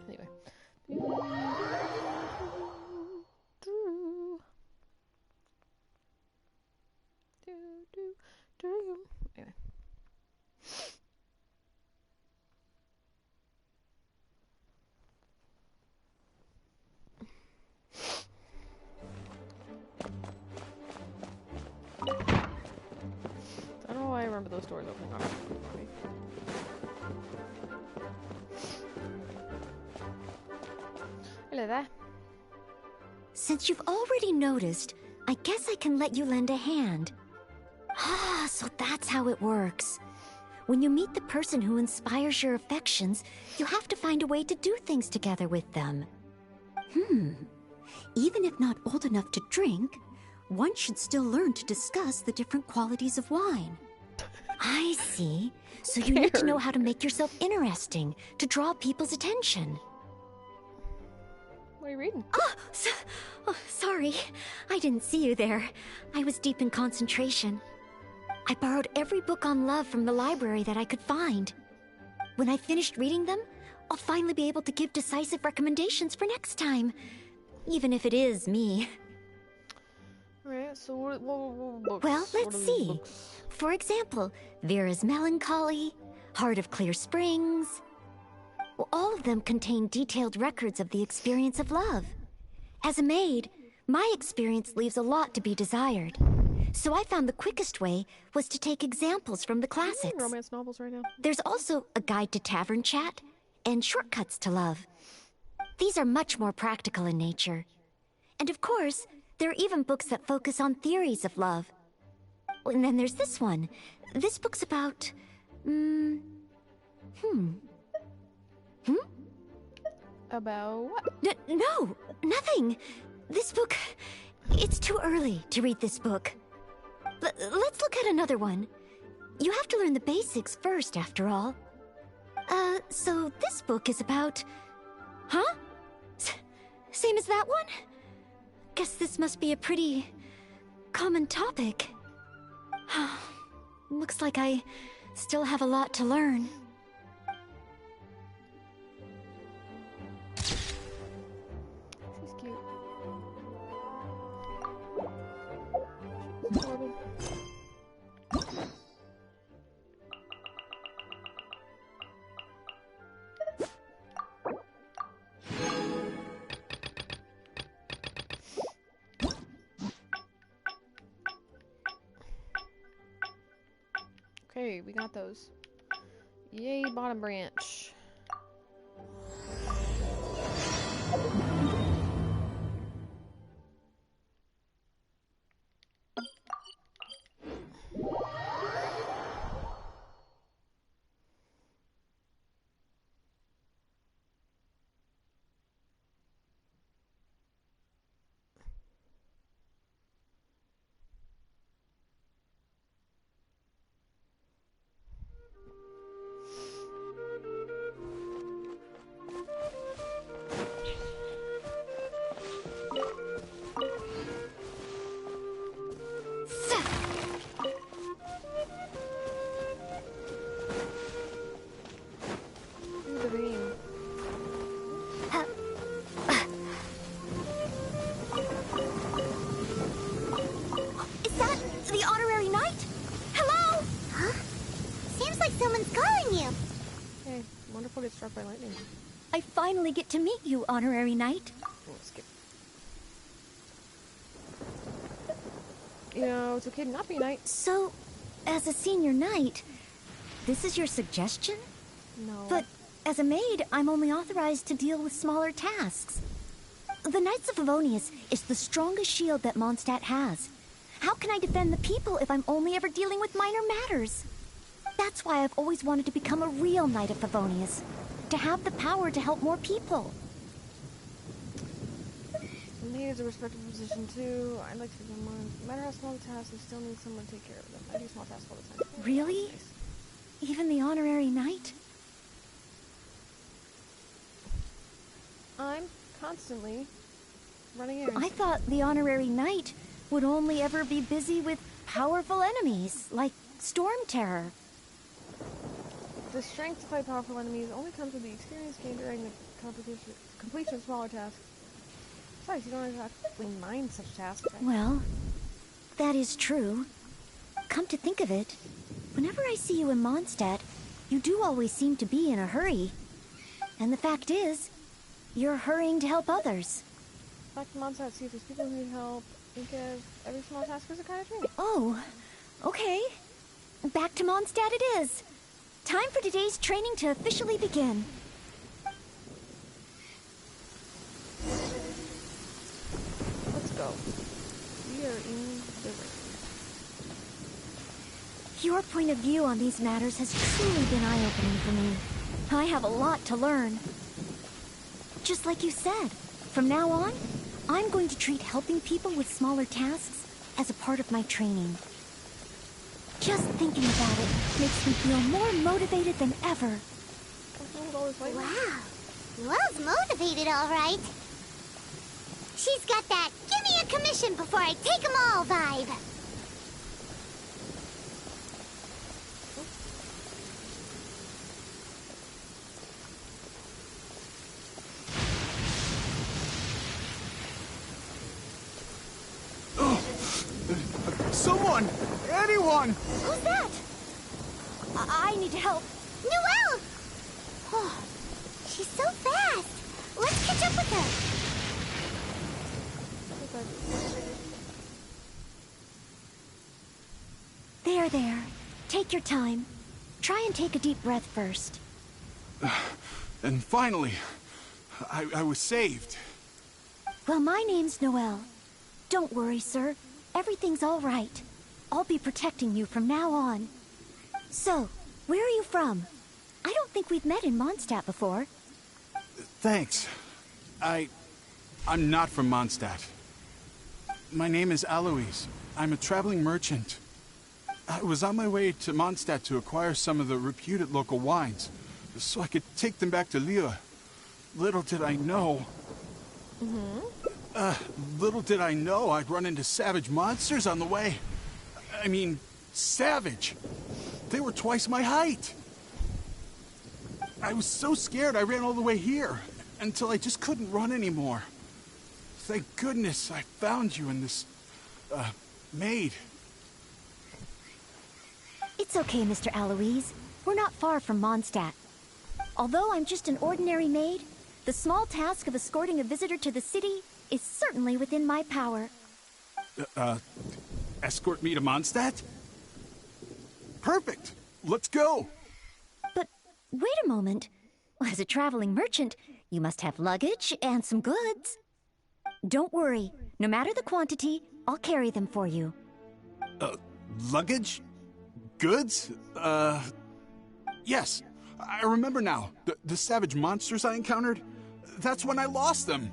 Anyway. Anyway. I don't know why I remember those doors opening on me. Hello there. Since you've already noticed, I guess I can let you lend a hand. Ah, so that's how it works. When you meet the person who inspires your affections, you have to find a way to do things together with them. Even if not old enough to drink, one should still learn to discuss the different qualities of wine. I see. So you need to know how to make yourself interesting, to draw people's attention. What are you reading? Oh, sorry. I didn't see you there. I was deep in concentration. I borrowed every book on love from the library that I could find. When I finished reading them, I'll finally be able to give decisive recommendations for next time. Even if it is me. Alright, so what books? Well, What let's are these see. books? For example, Vera's Melancholy, Heart of Clear Springs. Well, all of them contain detailed records of the experience of love. As a maid, my experience leaves a lot to be desired. So I found the quickest way was to take examples from the classics. Romance novels right now. There's also a guide to tavern chat and shortcuts to love. These are much more practical in nature. And of course, there are even books that focus on theories of love. And then there's this one. This book's about... About what? No, nothing. This book... It's too early to read this book. Let's look at another one. You have to learn the basics first, after all. So this book is about... Huh? Same as that one? Guess this must be a pretty common topic. Looks like I still have a lot to learn. She's cute. She's adorable. Okay, we got those. Yay, bottom branch. Is that the honorary knight? Hello? Huh? Seems like someone's calling you. Hey, wonderful get struck by lightning. I finally get to meet you, honorary knight. Oh, skip. You know, it's okay to not be a knight. So, as a senior knight, this is your suggestion? No. But as a maid, I'm only authorized to deal with smaller tasks. The Knights of Favonius is the strongest shield that Mondstadt has. How can I defend the people if I'm only ever dealing with minor matters? That's why I've always wanted to become a real Knight of Favonius. To have the power to help more people. Maid is a respectable position too. I'd like to do more. No matter how small the task, I still need someone to take care of them. I do small tasks all the time. Really? Nice. Even the honorary knight? I'm constantly running errands. I thought the honorary knight would only ever be busy with powerful enemies, like Storm Terror. The strength to fight powerful enemies only comes with the experience gained during the completion of smaller tasks. Besides, you don't exactly mind such tasks. Right? Well, that is true. Come to think of it, whenever I see you in Mondstadt, you do always seem to be in a hurry. And the fact is, you're hurrying to help others. Back to Mondstadt, see if there's people who need help. Think of every small task as a kind of training. Oh, okay. Back to Mondstadt it is. Time for today's training to officially begin. Let's go. We are in the room. Your point of view on these matters has truly been eye-opening for me. I have a lot to learn. Just like you said, from now on, I'm going to treat helping people with smaller tasks as a part of my training. Just thinking about it makes me feel more motivated than ever. Wow. Love's motivated, all right. She's got that give me a commission before I take 'em all vibe. Someone! Anyone! Who's that? I need to help. Noelle! Oh, she's so fast. Let's catch up with her. There. Take your time. Try and take a deep breath first. And finally, I was saved. Well, my name's Noelle. Don't worry, sir. Everything's all right. I'll be protecting you from now on. So, where are you from? I don't think we've met in Mondstadt before. Thanks. I'm not from Mondstadt. My name is Alois. I'm a traveling merchant. I was on my way to Mondstadt to acquire some of the reputed local wines, so I could take them back to Lille. Little did I know. Little did I know I'd run into savage monsters on the way. I mean, savage. They were twice my height. I was so scared I ran all the way here, until I just couldn't run anymore. Thank goodness I found you in this, maid. It's okay, Mr. Aloise. We're not far from Mondstadt. Although I'm just an ordinary maid, the small task of escorting a visitor to the city is certainly within my power. Escort me to Mondstadt? Perfect. Let's go. But wait a moment. As a traveling merchant, you must have luggage and some goods. Don't worry. No matter the quantity, I'll carry them for you. Luggage? Goods? Yes. I remember now. The savage monsters I encountered? That's when I lost them.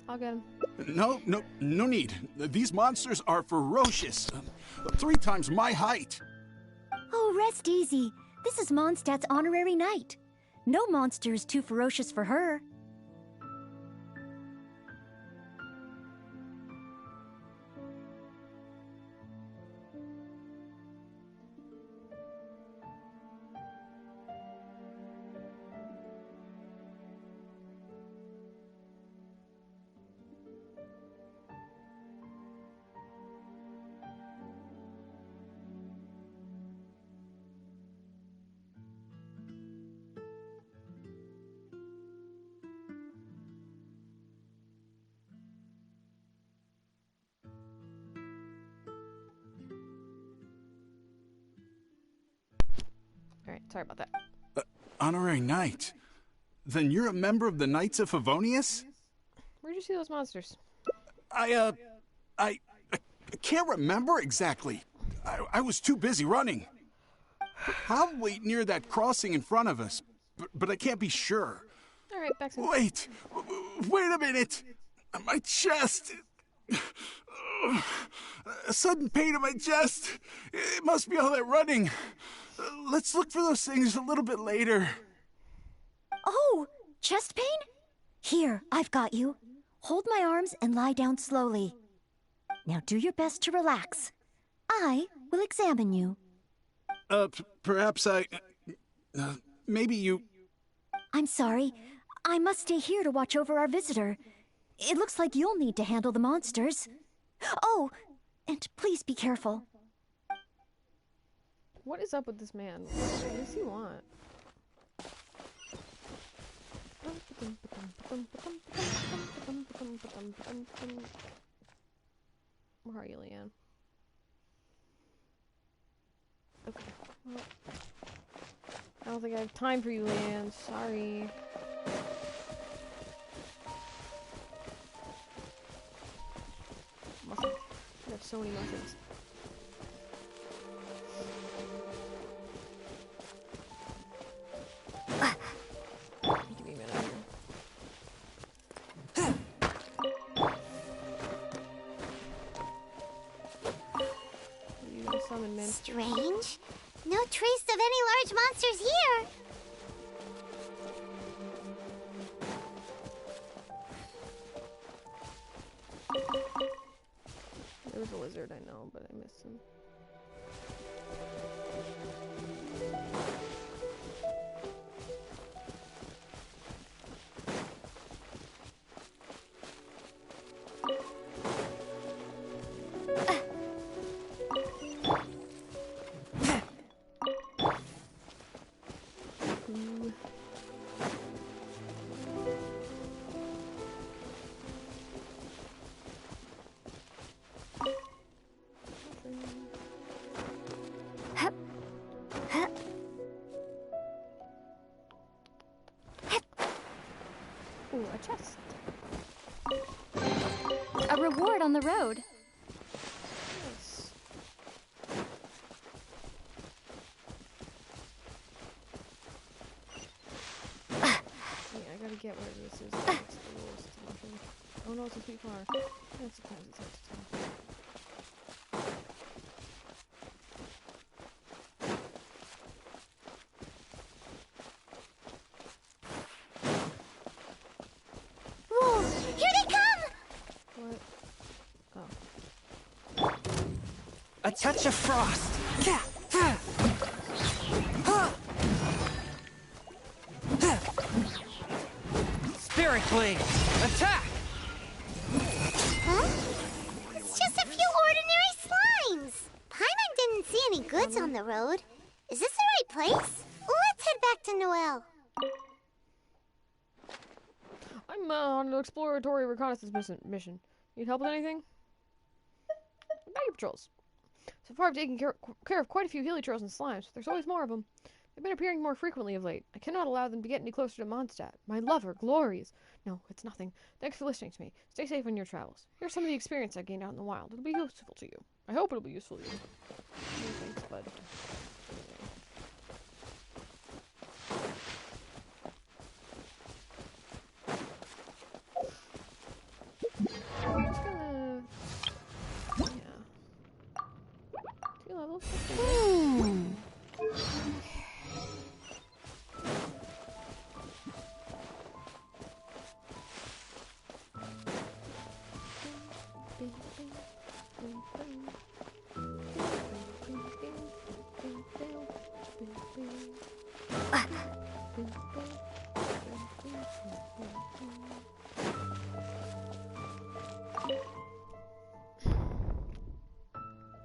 I'll get him. No need. These monsters are ferocious. 3 times my height. Oh, rest easy. This is Mondstadt's honorary knight. No monster is too ferocious for her. Alright, sorry about that. Honorary knight? Then you're a member of the Knights of Favonius? Where'd you see those monsters? I can't remember exactly. I was too busy running. Probably near that crossing in front of us, but I can't be sure. Alright, back soon. Wait a minute. My chest. A sudden pain in my chest. It must be all that running. Let's look for those things a little bit later. Oh, chest pain? Here, I've got you. Hold my arms and lie down slowly. Now do your best to relax. I will examine you. Perhaps maybe you... I'm sorry. I must stay here to watch over our visitor. It looks like you'll need to handle the monsters. Oh, and please be careful. What is up with this man? What does he want? Where are you, Leanne? Okay. Well, I don't think I have time for you, Leanne. Sorry. Muffins. I have so many muffins. Give me a minute here. You gonna summon, man? Strange. No trace of any large monsters here. There was a lizard, I know, but I missed him. Ooh, a chest. A reward on the road. Nice. Yeah, I gotta get where this is. It's the lowest option. Oh no, it's a sweet flower. Yeah, sometimes it's hard to tell. Whoa, A touch of frost. Spirit Blade, attack! Huh? It's just a few ordinary slimes. Paimon didn't see any goods on the road. Is this the right place? Let's head back to Noelle. I'm on an exploratory reconnaissance mission. Need help with anything? Bounty patrols. So far, I've taken care of quite a few heliotropes and slimes. There's always more of them. They've been appearing more frequently of late. I cannot allow them to get any closer to Mondstadt. My lover, glories. No, it's nothing. Thanks for listening to me. Stay safe on your travels. Here's some of the experience I gained out in the wild. It'll be useful to you. I hope it'll be useful to you. Thanks, bud.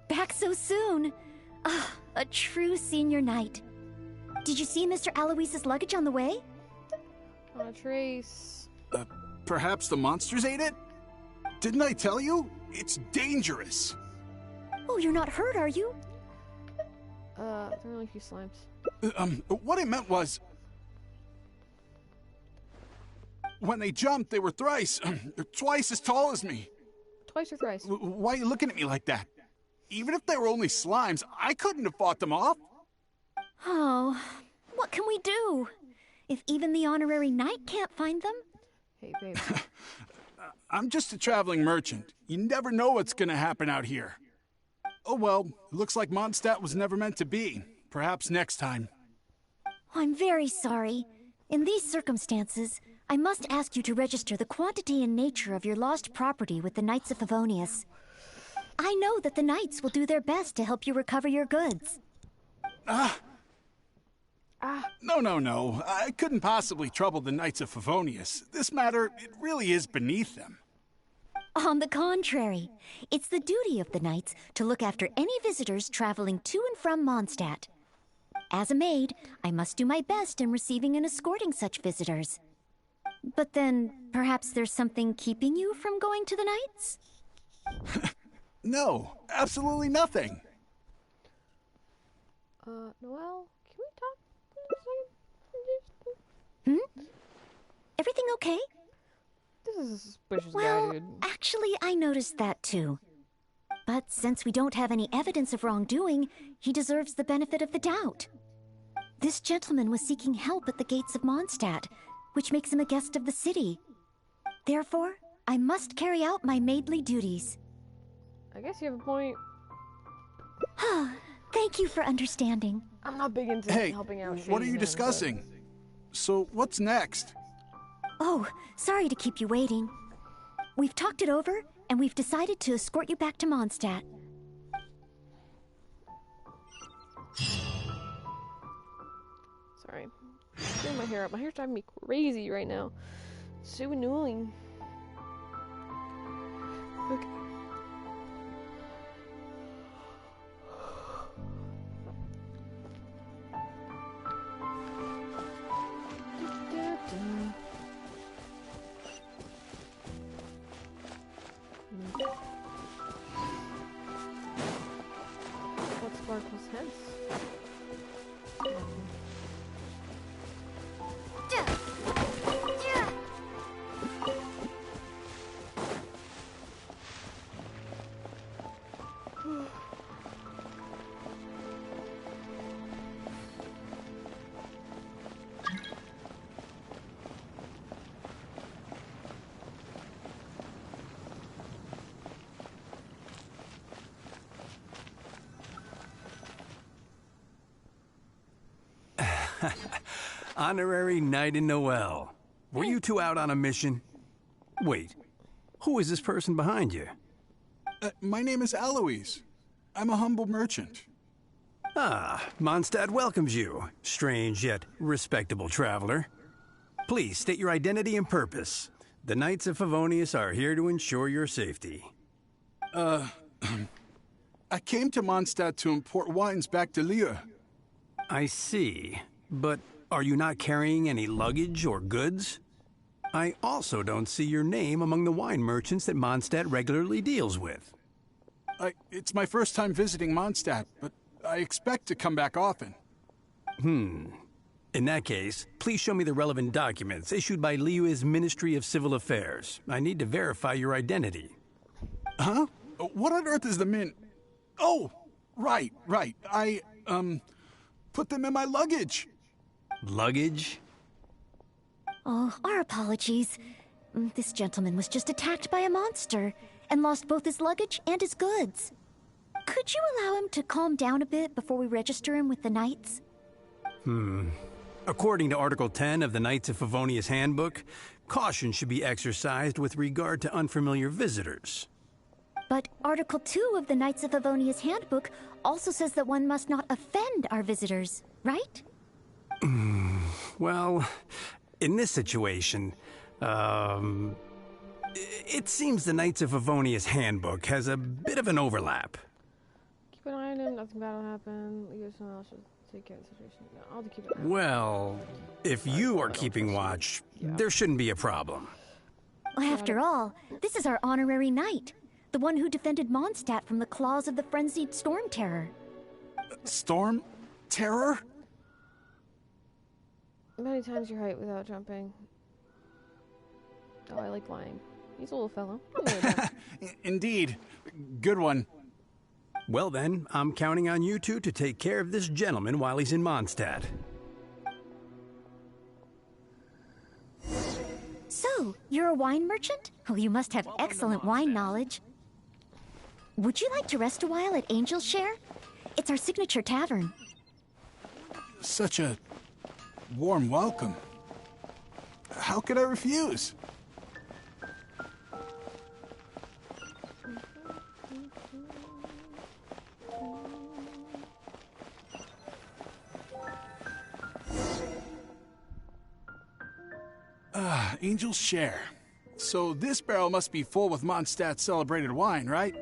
Back so soon. Ah, a true senior night. Did you see Mr. Aloyse's luggage on the way? Not a trace. Perhaps the monsters ate it? Didn't I tell you? It's dangerous. Oh, you're not hurt, are you? There are only a few slimes. What I meant was... When they jumped, they were twice as tall as me. Twice or thrice? Why are you looking at me like that? Even if they were only slimes, I couldn't have fought them off. Oh, what can we do? If even the honorary knight can't find them? Hey, babe. I'm just a traveling merchant. You never know what's gonna happen out here. Oh well, looks like Mondstadt was never meant to be. Perhaps next time. I'm very sorry. In these circumstances, I must ask you to register the quantity and nature of your lost property with the Knights of Favonius. I know that the Knights will do their best to help you recover your goods. No. I couldn't possibly trouble the Knights of Favonius. This matter, it really is beneath them. On the contrary, it's the duty of the Knights to look after any visitors traveling to and from Mondstadt. As a maid, I must do my best in receiving and escorting such visitors. But then, perhaps there's something keeping you from going to the Knights? No, absolutely nothing. Noelle, can we talk for a second? Everything okay? This is a suspicious Well, guy, dude. actually, I noticed that too. But since we don't have any evidence of wrongdoing, he deserves the benefit of the doubt. This gentleman was seeking help at the gates of Mondstadt, which makes him a guest of the city. Therefore, I must carry out my maidly duties. I guess you have a point. Thank you for understanding. I'm not big into Hey, helping out. what are shady you men, discussing? So, what's next? Oh, sorry to keep you waiting. We've talked it over, and we've decided to escort you back to Mondstadt. Sorry. Doing my hair up. My hair's driving me crazy right now. It's so annoying. Okay. What sparkles hence? Honorary Knight in Noelle. Were you two out on a mission? Wait, who is this person behind you? My name is Aloys. I'm a humble merchant. Ah, Mondstadt welcomes you, strange yet respectable traveler. Please state your identity and purpose. The Knights of Favonius are here to ensure your safety. I came to Mondstadt to import wines back to Lille. I see. But are you not carrying any luggage or goods? I also don't see your name among the wine merchants that Mondstadt regularly deals with. It's my first time visiting Mondstadt, but I expect to come back often. In that case, please show me the relevant documents issued by Liyue's Ministry of Civil Affairs. I need to verify your identity. Huh? What on earth is the min... Oh, right. I put them in my luggage. Luggage? Oh, our apologies. This gentleman was just attacked by a monster and lost both his luggage and his goods. Could you allow him to calm down a bit before we register him with the Knights? According to Article 10 of the Knights of Favonius Handbook, caution should be exercised with regard to unfamiliar visitors. But Article 2 of the Knights of Favonius Handbook also says that one must not offend our visitors, right? Well, in this situation, it seems the Knights of Favonius Handbook has a bit of an overlap. Keep an eye on him, nothing bad will happen. Leave someone else should take care of the situation. No, I'll keep an eye on him. Well, if you are keeping watch, there shouldn't be a problem. After all, this is our honorary knight, the one who defended Mondstadt from the claws of the frenzied Storm Terror. Storm Terror? Many times your height without jumping. Oh, I like lying. He's a little fellow. Indeed. Good one. Well then, I'm counting on you two to take care of this gentleman while he's in Mondstadt. So, you're a wine merchant? Oh, you must have excellent wine knowledge. Would you like to rest a while at Angel's Share? It's our signature tavern. Such a warm welcome. How could I refuse? Angel's Share. So this barrel must be full with Mondstadt's celebrated wine, right?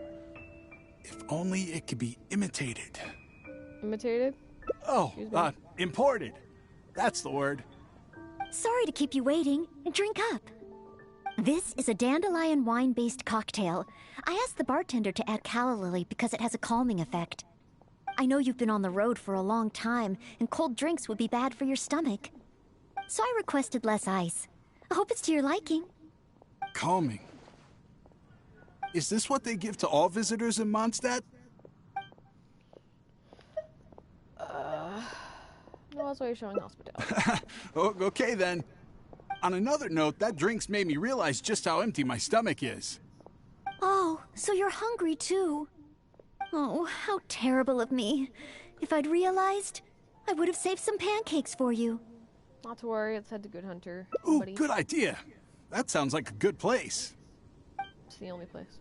If only it could be imitated. Imitated? Oh, imported. That's the word. Sorry to keep you waiting. Drink up. This is a dandelion wine-based cocktail. I asked the bartender to add calla lily because it has a calming effect. I know you've been on the road for a long time, and cold drinks would be bad for your stomach. So I requested less ice. I hope it's to your liking. Calming. Is this what they give to all visitors in Mondstadt? No, that's why you're showing hospitality. Okay then. On another note, that drink's made me realize just how empty my stomach is. Oh, so you're hungry too. Oh, how terrible of me. If I'd realized, I would have saved some pancakes for you. Not to worry, let's head to Good Hunter. Ooh, buddy. good idea. That sounds like a good place. It's the only place.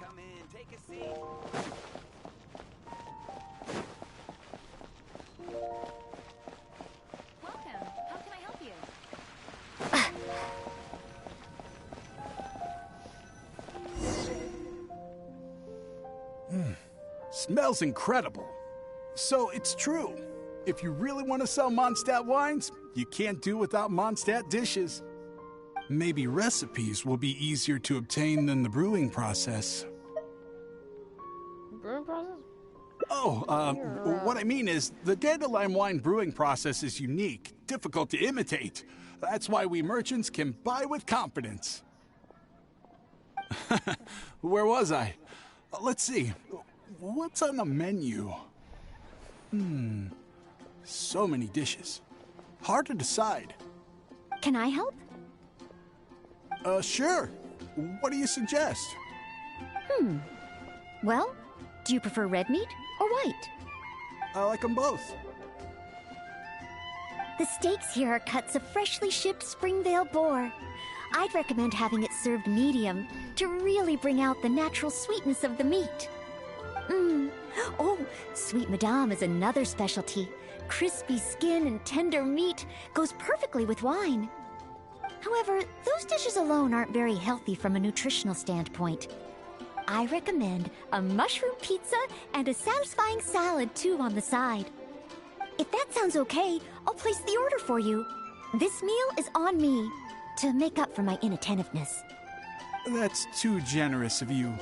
Come in, take a seat. Welcome. How can I help you? Smells incredible. So it's true. If you really want to sell Mondstadt wines, you can't do without Mondstadt dishes. Maybe recipes will be easier to obtain than the brewing process. Brewing process? Oh, what I mean is, the dandelion wine brewing process is unique, difficult to imitate. That's why we merchants can buy with confidence. Where was I? Let's see. What's on the menu? So many dishes. Hard to decide. Can I help? Sure. What do you suggest? Well, do you prefer red meat or white? I like them both. The steaks here are cuts of freshly shipped Springvale boar. I'd recommend having it served medium to really bring out the natural sweetness of the meat. Oh, Sweet Madame is another specialty. Crispy skin and tender meat goes perfectly with wine. However, those dishes alone aren't very healthy from a nutritional standpoint. I recommend a mushroom pizza and a satisfying salad too on the side. If that sounds okay, I'll place the order for you. This meal is on me to make up for my inattentiveness. That's too generous of you.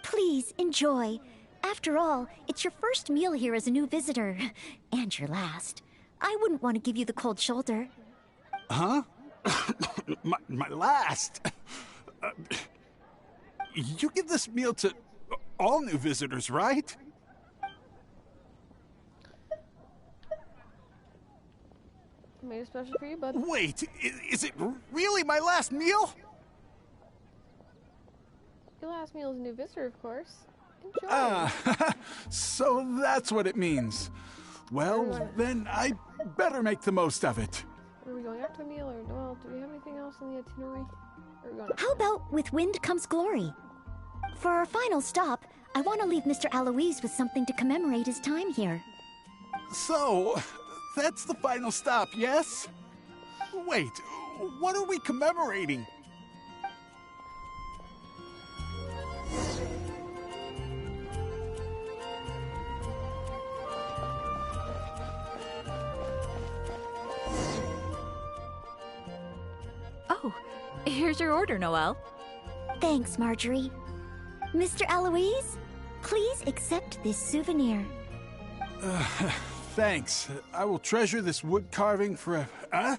Please enjoy. After all, it's your first meal here as a new visitor. And your last. I wouldn't want to give you the cold shoulder. Huh? my last? You give this meal to all new visitors, right? Made it special for you, bud. Wait, is it really my last meal? Your last meal is a new visitor, of course. Enjoy. So that's what it means. Well, then I better make the most of it. Are we going after the meal, or well, do we have anything else on the itinerary? How about with wind comes glory? For our final stop, I want to leave Mr. Alois with something to commemorate his time here. So, that's the final stop, yes? Wait, what are we commemorating? Oh, here's your order, Noelle. Thanks, Marjorie. Mr. Alois, please accept this souvenir. Thanks. I will treasure this wood carving forever. Huh?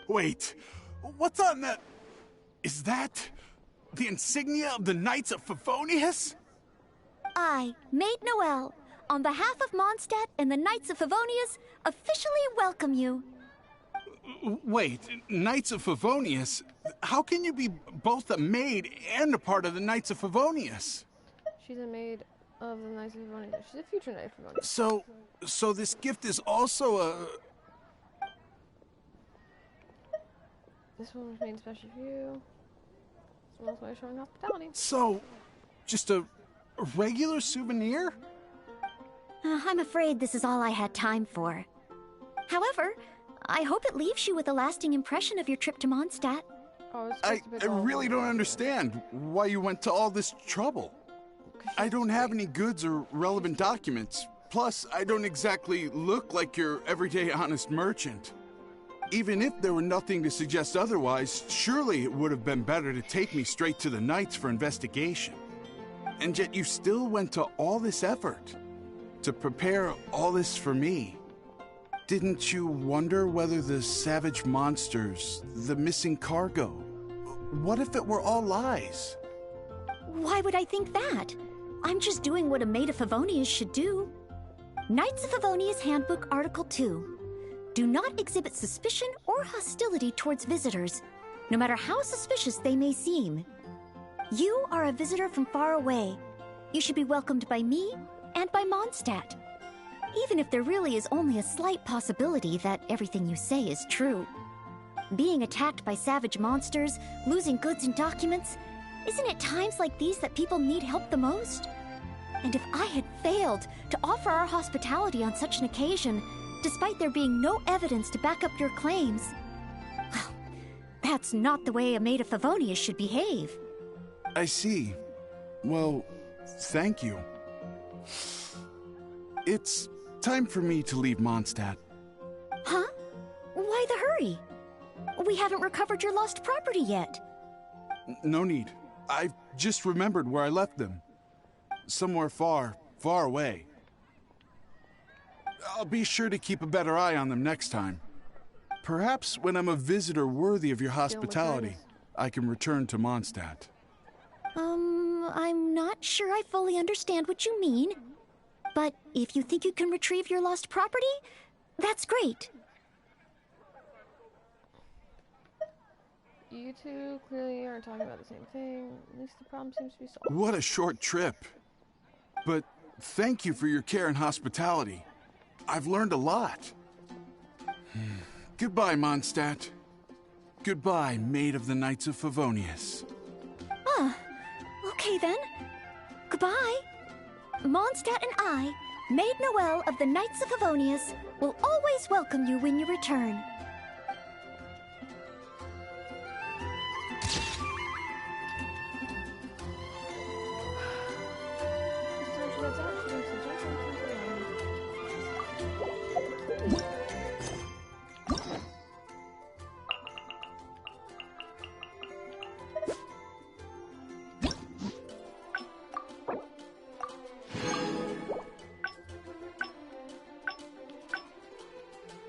Wait, what's on that? Is that the insignia of the Knights of Favonius? I, Maid Noelle, on behalf of Mondstadt and the Knights of Favonius, officially welcome you. Wait, Knights of Favonius? How can you be both a maid and a part of the Knights of Favonius? She's a maid of the Knights of Favonius. She's a future Knight of Favonius. So this gift is also a... This one was made special for you. This one's why showing hospitality. So, just a regular souvenir? I'm afraid this is all I had time for. However, I hope it leaves you with a lasting impression of your trip to Mondstadt. I really don't understand why you went to all this trouble. I don't have any goods or relevant documents. Plus, I don't exactly look like your everyday honest merchant. Even if there were nothing to suggest otherwise, surely it would have been better to take me straight to the Knights for investigation. And yet you still went to all this effort to prepare all this for me. Didn't you wonder whether the savage monsters, the missing cargo, what if it were all lies? Why would I think that? I'm just doing what a maid of Favonius should do. Knights of Favonius Handbook Article 2. Do not exhibit suspicion or hostility towards visitors, no matter how suspicious they may seem. You are a visitor from far away. You should be welcomed by me and by Mondstadt, even if there really is only a slight possibility that everything you say is true. Being attacked by savage monsters, losing goods and documents, isn't it times like these that people need help the most? And if I had failed to offer our hospitality on such an occasion, despite there being no evidence to back up your claims, well, that's not the way a maid of Favonius should behave. I see. Well, thank you. It's time for me to leave Mondstadt. Huh? Why the hurry? We haven't recovered your lost property yet. No need. I've just remembered where I left them. Somewhere far, far away. I'll be sure to keep a better eye on them next time. Perhaps when I'm a visitor worthy of your hospitality, I can return to Mondstadt. I'm not sure I fully understand what you mean. But if you think you can retrieve your lost property, that's great. You two clearly aren't talking about the same thing. At least the problem seems to be solved. What a short trip. But thank you for your care and hospitality. I've learned a lot. Goodbye, Mondstadt. Goodbye, maid of the Knights of Favonius. Ah, okay then. Goodbye. Mondstadt and I, Maid Noelle of the Knights of Favonius, will always welcome you when you return.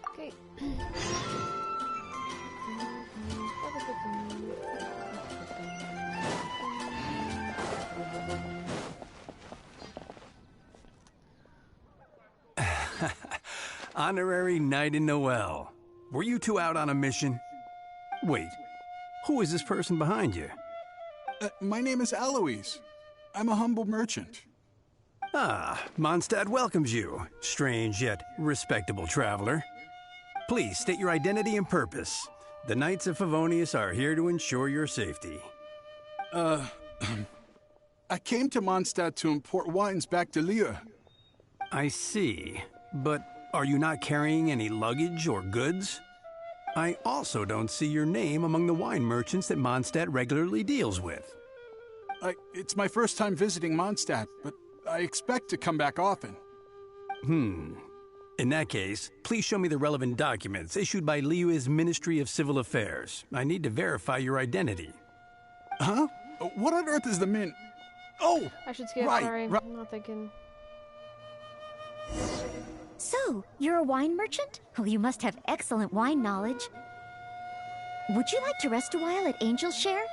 Okay. Honorary Knight in Noel. Were you two out on a mission? Wait, who is this person behind you? My name is Alois. I'm a humble merchant. Ah, Mondstadt welcomes you, strange yet respectable traveler. Please state your identity and purpose. The Knights of Favonius are here to ensure your safety. I came to Mondstadt to import wines back to Lille. I see, but are you not carrying any luggage or goods? I also don't see your name among the wine merchants that Mondstadt regularly deals with. It's my first time visiting Mondstadt, but I expect to come back often. In that case, please show me the relevant documents issued by Liyue's Ministry of Civil Affairs. I need to verify your identity. Huh? What on earth is the min... Oh! I should skip, right, sorry. right. I'm not thinking. So, you're a wine merchant? Oh, you must have excellent wine knowledge. Would you like to rest a while at Angel's Share?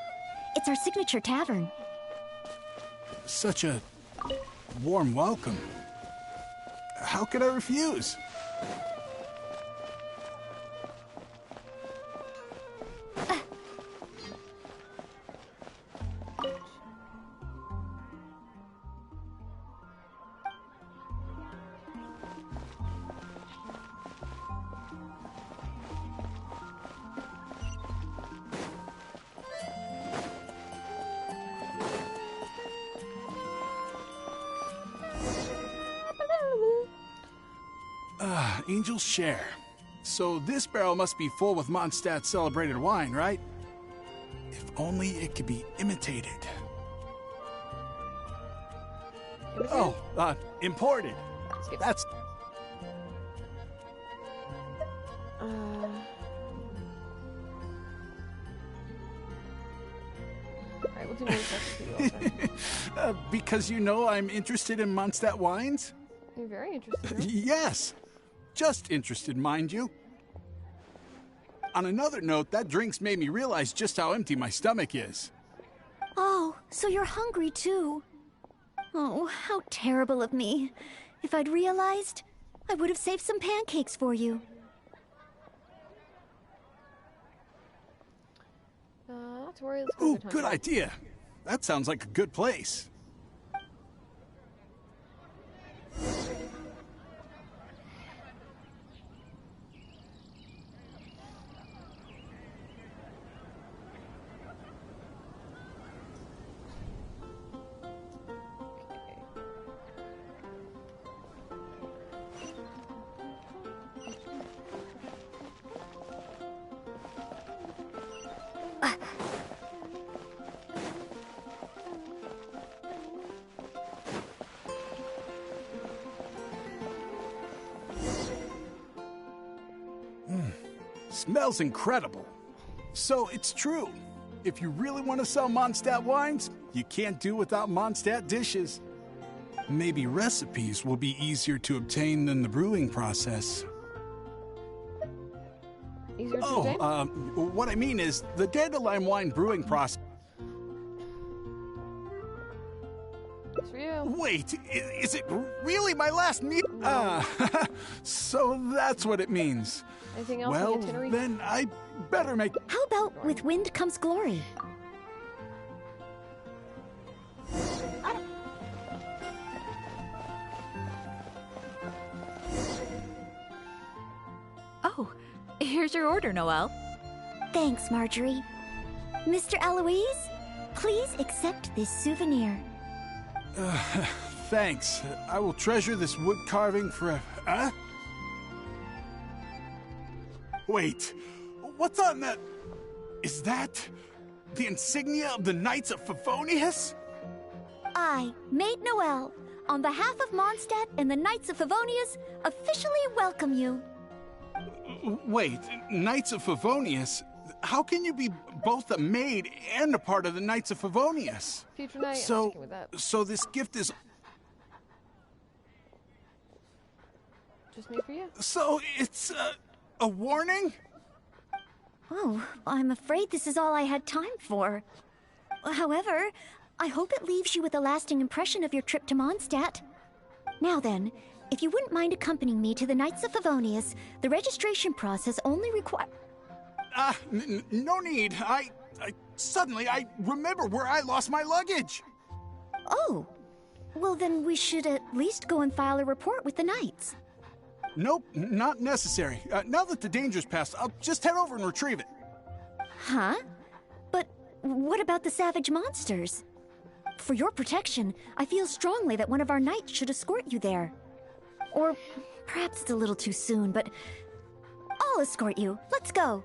It's our signature tavern. Such a warm welcome. How could I refuse? Angel's Share. So this barrel must be full with Mondstadt's celebrated wine, right? If only it could be imitated. Oh, imported. That's... Alright, we'll do more research for you also. Because you know I'm interested in Mondstadt wines? You're very interested. Yes. Just interested, mind you. On another note, that drink's made me realize just how empty my stomach is. Oh, so you're hungry too. Oh, how terrible of me. If I'd realized, I would have saved some pancakes for you. Not to worry, let's go Ooh, to the good temple. idea. That sounds like a good place. Smells incredible. So it's true. If you really want to sell Mondstadt wines, you can't do without Mondstadt dishes. Maybe recipes will be easier to obtain than the brewing process. Easier to obtain? What I mean is the dandelion wine brewing process. It's for you. Wait, is it really my last meal? So that's what it means. Anything else Well, in the itinerary? then I better make... How about with wind comes glory? Oh, here's your order, Noelle. Thanks, Marjorie. Mr. Eloise, please accept this souvenir. Thanks. I will treasure this wood carving forever. Huh? Wait, what's on that? Is that the insignia of the Knights of Favonius? I, Maid Noelle, on behalf of Mondstadt and the Knights of Favonius, officially welcome you. Wait, Knights of Favonius? How can you be both a maid and a part of the Knights of Favonius? Future Knight, I'm So, sticking with that. so this gift is... Just made for you. So it's a warning? Oh, I'm afraid this is all I had time for. However, I hope it leaves you with a lasting impression of your trip to Mondstadt. Now then, if you wouldn't mind accompanying me to the Knights of Favonius, the registration process only requires... No need. Suddenly I remember where I lost my luggage. Oh, well then we should at least go and file a report with the Knights. Nope, not necessary. Now that the danger's passed, I'll just head over and retrieve it. Huh? But what about the savage monsters? For your protection, I feel strongly that one of our knights should escort you there. Or perhaps it's a little too soon, but I'll escort you. Let's go.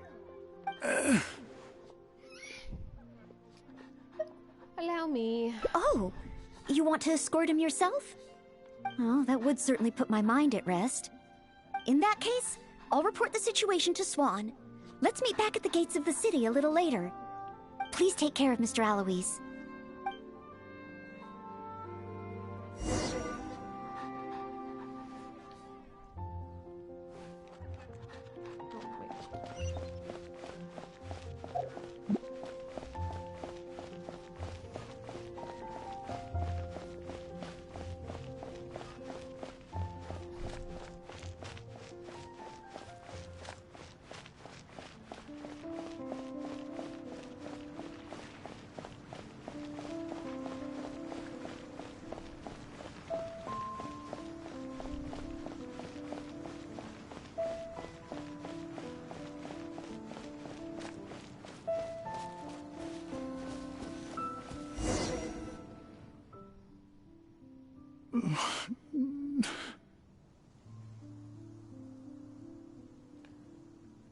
Allow me. Oh, you want to escort him yourself? Oh, that would certainly put my mind at rest. In that case, I'll report the situation to Swan. Let's meet back at the gates of the city a little later. Please take care of Mr. Alois.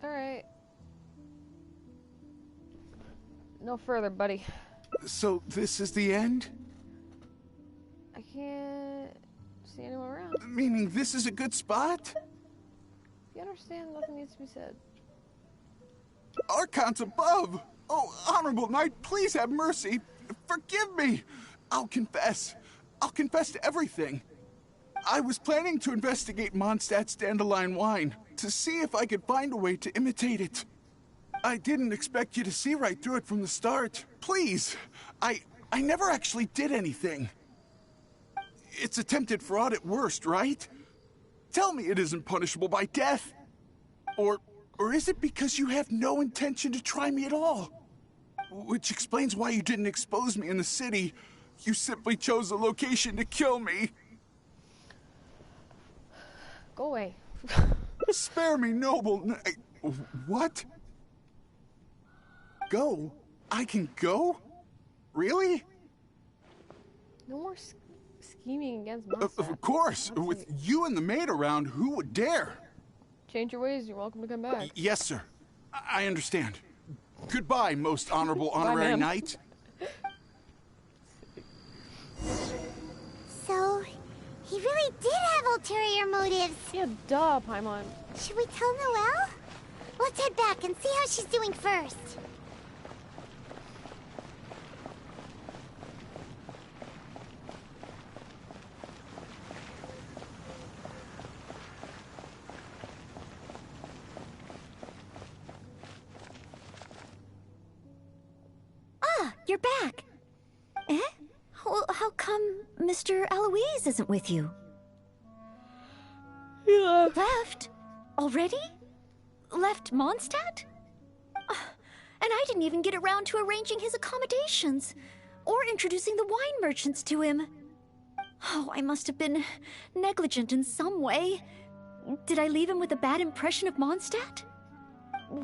Alright. No further, buddy. So this is the end? I can't see anyone around. Meaning this is a good spot? You understand, nothing needs to be said. Archons above! Oh, Honorable Knight, please have mercy. Forgive me. I'll confess. I'll confess to everything. I was planning to investigate Mondstadt's dandelion wine, to see if I could find a way to imitate it. I didn't expect you to see right through it from the start. Please, I never actually did anything. It's attempted fraud at worst, right? Tell me it isn't punishable by death. Or is it because you have no intention to try me at all? Which explains why you didn't expose me in the city. You simply chose a location to kill me. Go away. Spare me, noble knight. What? Go? I can go? Really? No more scheming against Mondstadt. Of course. With you and the maid around, who would dare? Change your ways, you're welcome to come back. Yes, sir. I understand. Goodbye, most honorable honorary knight. So, he really did have ulterior motives. Yeah, duh, Paimon. Should we tell Noelle? Let's head back and see how she's doing first. Ah, you're back. Eh? Well, how come Mr. Alois isn't with you? He left. Left? Already? Left Mondstadt? And I didn't even get around to arranging his accommodations, or introducing the wine merchants to him. Oh, I must have been negligent in some way. Did I leave him with a bad impression of Mondstadt?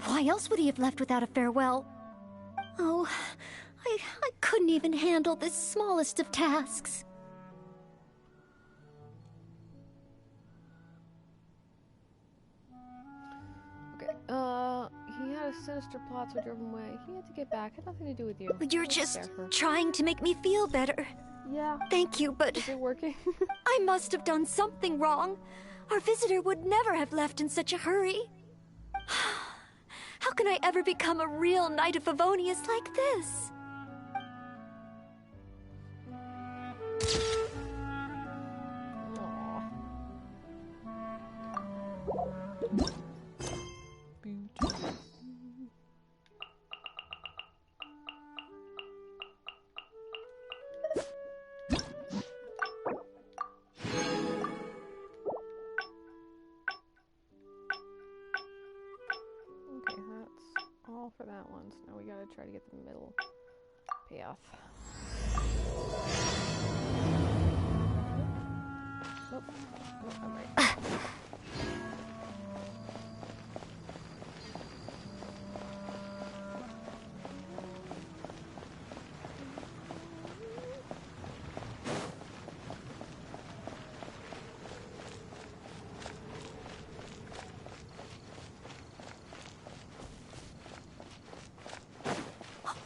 Why else would he have left without a farewell? Oh, I couldn't even handle this smallest of tasks. Okay, he had a sinister plot, so drove him away. He had to get back. Had nothing to do with you. You're just trying to make me feel better. Yeah. Thank you, but... Is it working? I must have done something wrong. Our visitor would never have left in such a hurry. How can I ever become a real Knight of Favonius like this? Okay, that's all for that one. So now we gotta try to get the middle payoff. Nope. Nope, I'm right.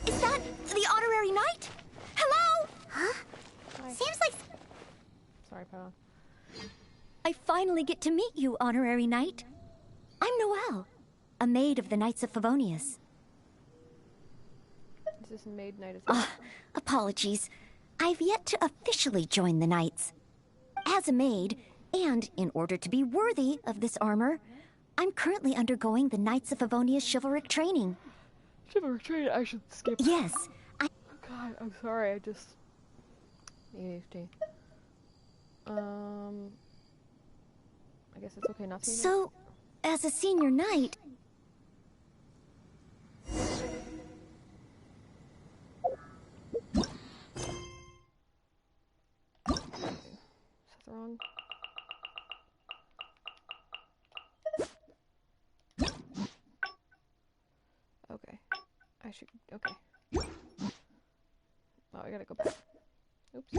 Is that the honorary knight? Hello? Huh? Hi. Seems like... Sorry, Pella. I finally get to meet you, honorary knight. I'm Noelle, a maid of the Knights of Favonius. Is this maid knight as well? Apologies. I've yet to officially join the Knights. As a maid, and in order to be worthy of this armor, I'm currently undergoing the Knights of Favonius chivalric training. Chivalric training? I should skip. Yes, God, I'm sorry, I just... ADHD. I guess it's okay not to. So, as a senior knight... Is that wrong? Okay. I should... Okay. Oh, I gotta go back. Oops.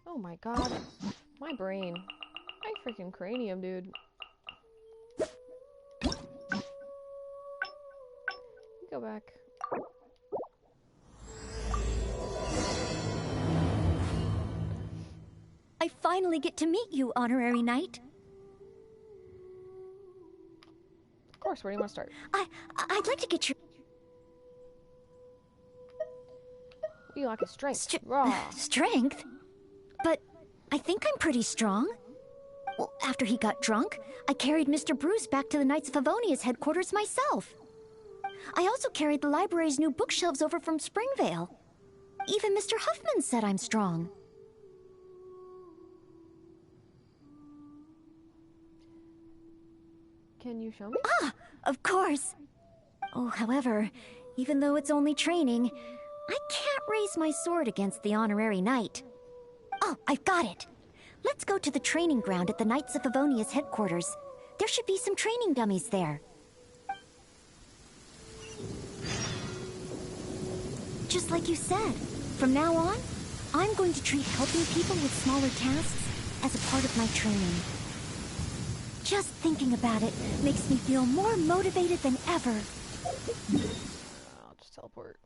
Oh my god. My brain. My freaking cranium, dude. Go back. I finally get to meet you, honorary knight. Of course, where do you want to start? I'd like to get your... You lack a strength. Strength? But I think I'm pretty strong. Well, after he got drunk, I carried Mr. Bruce back to the Knights of Favonius headquarters myself. I also carried the library's new bookshelves over from Springvale. Even Mr. Huffman said I'm strong. Can you show me? Ah, of course. Oh, however, even though it's only training, I can't raise my sword against the honorary knight. Oh, I've got it. Let's go to the training ground at the Knights of Favonius headquarters. There should be some training dummies there. Just like you said, from now on, I'm going to treat helping people with smaller tasks as a part of my training. Just thinking about it makes me feel more motivated than ever. I'll just teleport.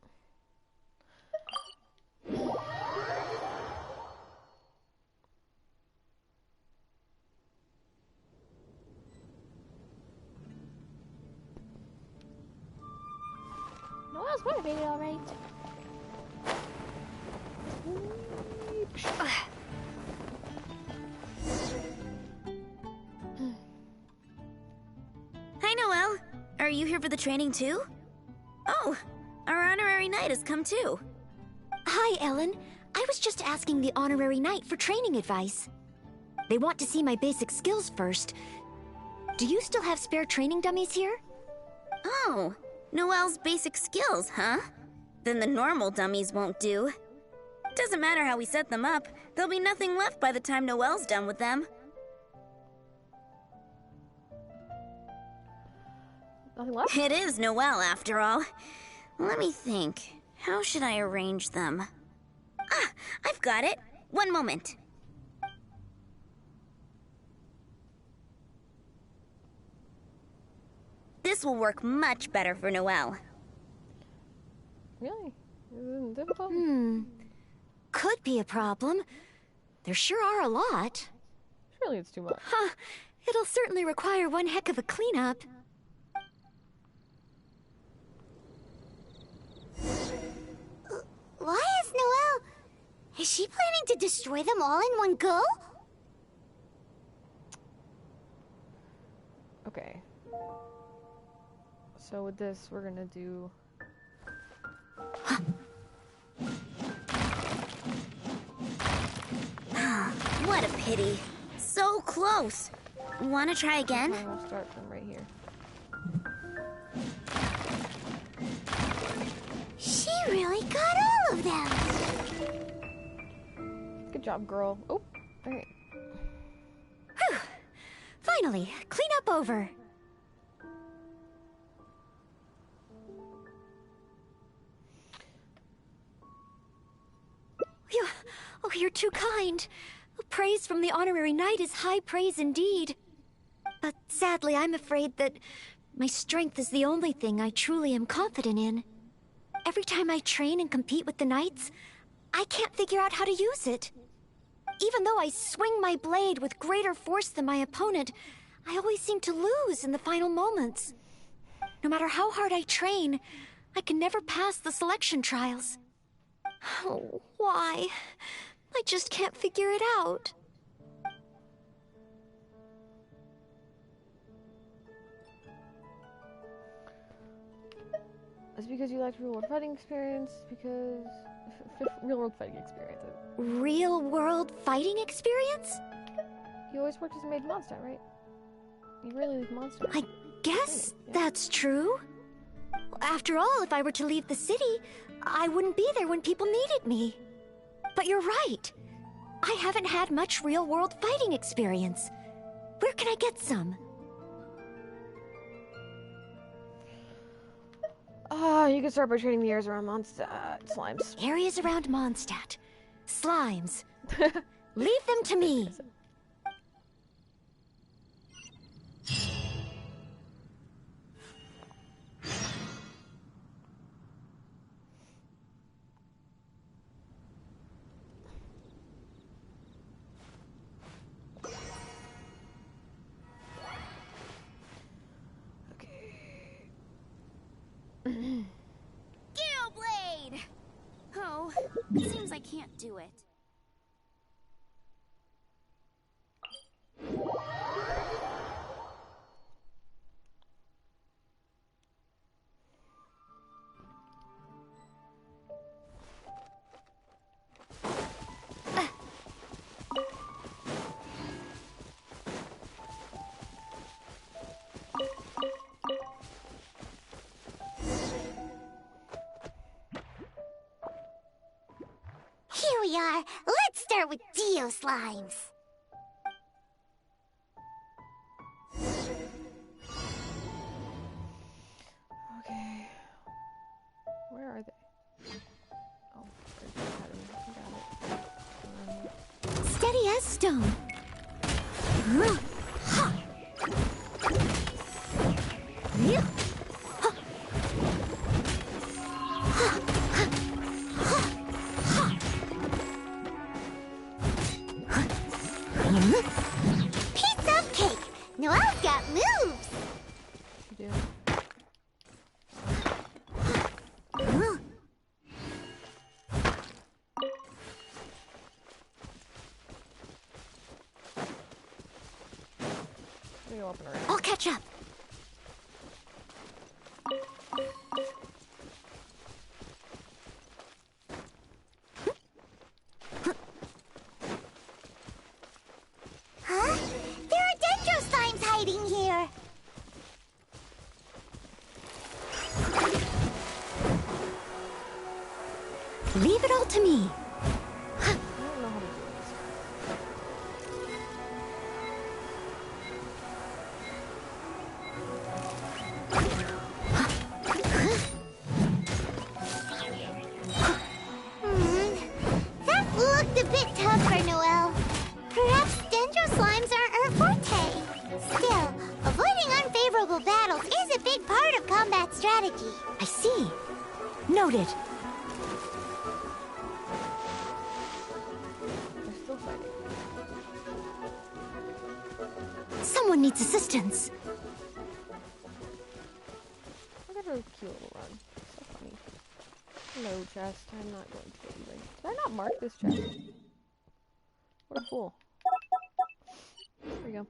No, I was motivated alright. Hi, Noelle. Are you here for the training too? Oh, our honorary knight has come too. Hi, Ellen. I was just asking the honorary knight for training advice. They want to see my basic skills first. Do you still have spare training dummies here? Oh, Noelle's basic skills, huh? Then the normal dummies won't do. Doesn't matter how we set them up, there'll be nothing left by the time Noelle's done with them. Nothing left? It is Noel, after all. Let me think. How should I arrange them? Ah, I've got it. One moment. This will work much better for Noel. Really? Isn't it difficult? Could be a problem. There sure are a lot. Surely it's too much. Huh. It'll certainly require one heck of a cleanup. Why is Noelle... Is she planning to destroy them all in one go? Okay. So with this, we're gonna do... What a pity. So close. Wanna try again? We'll start from right here. She really got all of them. Good job, girl. Oh, alright. Whew. Finally, clean up over. You're too kind. Praise from the honorary knight is high praise indeed. But sadly, I'm afraid that my strength is the only thing I truly am confident in. Every time I train and compete with the knights, I can't figure out how to use it. Even though I swing my blade with greater force than my opponent, I always seem to lose in the final moments. No matter how hard I train, I can never pass the selection trials. Oh, why? I just can't figure it out. It's because you liked real-world fighting experience, because... real-world fighting experience. Real-world fighting experience? You always worked as a maid Mondstadt, right? You really leave Mondstadt. I guess that's true. After all, if I were to leave the city, I wouldn't be there when people needed me. But you're right. I haven't had much real-world fighting experience. Where can I get some? You can start by training the areas around Mondstadt. Slimes. Areas around Mondstadt. Slimes. Leave them to me. Gale Blade! Oh, seems I can't do it. Here we are. Let's start with Dio Slimes. Okay. Where are they? Oh, got it. Steady as stone. Piece of cake. Noelle's got moves. You do. Go up and around. I'll catch up. Huh? There are Dendro Slimes hiding here. Leave it all to me. I don't know how to do this. strategy. I see. Noted. They're still fighting. Someone needs assistance. Look at her cute little run. So funny. Hello, chest. I'm not going to get you right. Did I not mark this chest? What a fool. There we go.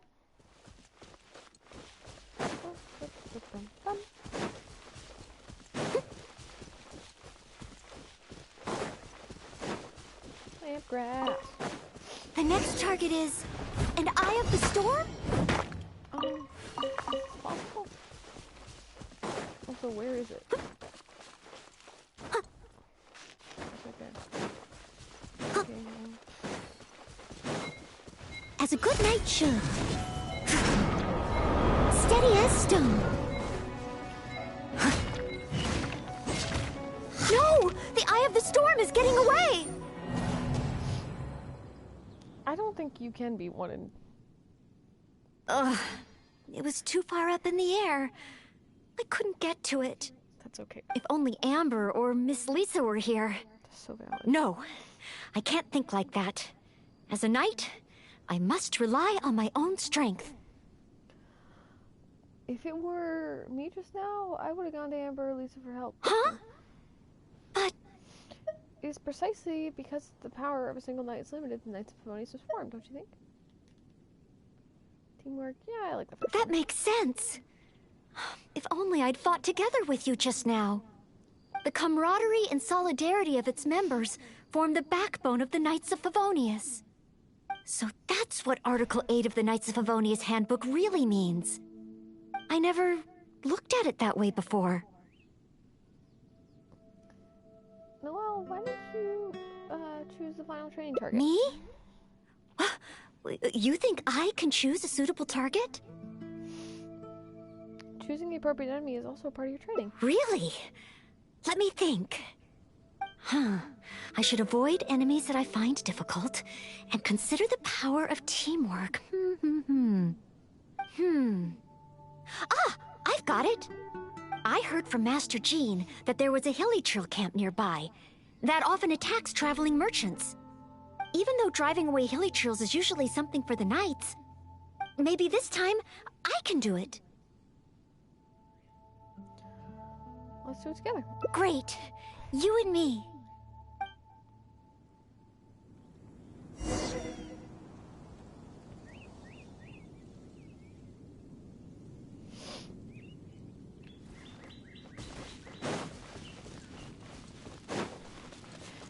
Plant grass. The next target is an Eye of the Storm? Possible. Also, where is it? It's right there. Okay, As a good knight should. Steady as stone. No! The Eye of the Storm is getting away! I don't think you can be one in... Ugh. It was too far up in the air. I couldn't get to it. That's okay. If only Amber or Miss Lisa were here. That's so valid. No, I can't think like that. As a knight, I must rely on my own strength. If it were me just now, I would have gone to Amber or Lisa for help. Huh? But... It's precisely because the power of a single knight is limited, the Knights of Favonius was formed, don't you think? Teamwork, yeah, I like the first That one. makes sense. If only I'd fought together with you just now. The camaraderie and solidarity of its members form the backbone of the Knights of Favonius. So that's what Article 8 of the Knights of Favonius Handbook really means. I never looked at it that way before. Noelle, why didn't you choose the final training target? Me? You think I can choose a suitable target? Choosing the appropriate enemy is also a part of your training. Really? Let me think. I should avoid enemies that I find difficult and consider the power of teamwork. Ah, I've got it. I heard from Master Jean that there was a hilly trail camp nearby that often attacks traveling merchants. Even though driving away hilly trails is usually something for the knights, maybe this time I can do it. Let's do it together. Great. You and me.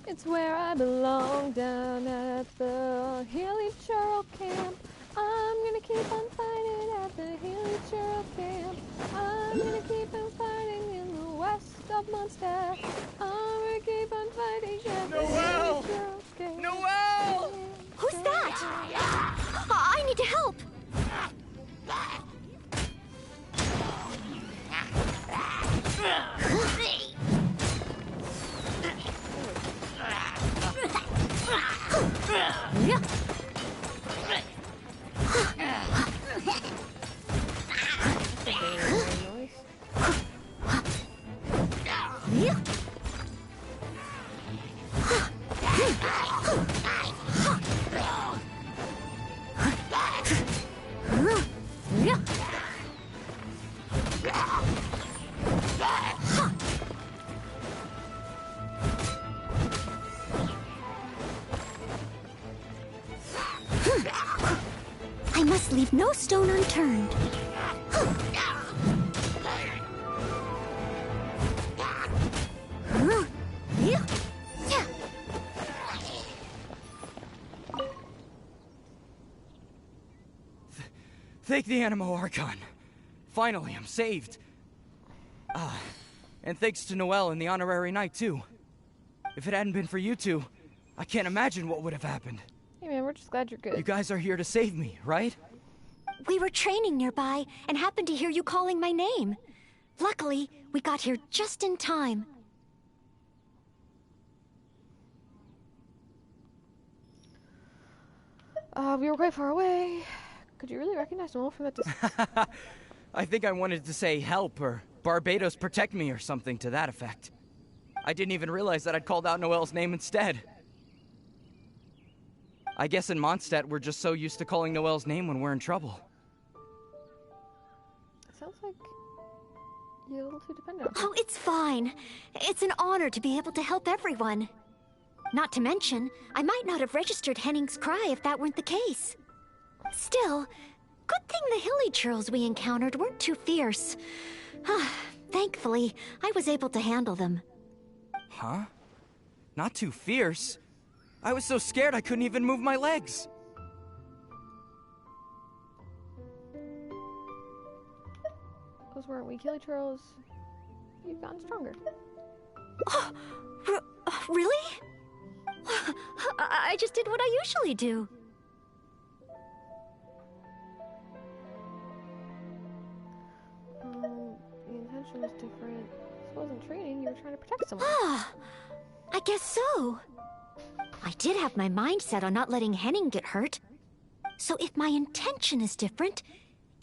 It's where I belong, down at the hilly trail camp. I'm gonna keep on fighting at the hilly trail camp. I'm gonna keep on fighting in the west of Mondstadt. I'm gonna keep on fighting at the hilly trail camp. Noelle! Who's that? I need to help. I must leave no stone unturned. Thank the Animo Archon. Finally, I'm saved. And thanks to Noelle and the Honorary Knight, too. If it hadn't been for you two, I can't imagine what would have happened. Hey man, we're just glad you're good. You guys are here to save me, right? We were training nearby and happened to hear you calling my name. Luckily, we got here just in time. We were quite far away. Could you really recognize Noel from that distance? I think I wanted to say help or Barbados protect me or something to that effect. I didn't even realize that I'd called out Noelle's name instead. I guess in Mondstadt we're just so used to calling Noelle's name when we're in trouble. Sounds like you're a little too dependent. Oh, it's fine. It's an honor to be able to help everyone. Not to mention, I might not have registered Henning's cry if that weren't the case. Still, good thing the hilly churls we encountered weren't too fierce. Thankfully, I was able to handle them. Huh? Not too fierce? I was so scared I couldn't even move my legs. Those weren't weak hilly churls. You've gotten stronger. Really? I just did what I usually do. The intention was different. This wasn't training, you were trying to protect someone. I guess so. I did have my mind set on not letting Henning get hurt. So if my intention is different,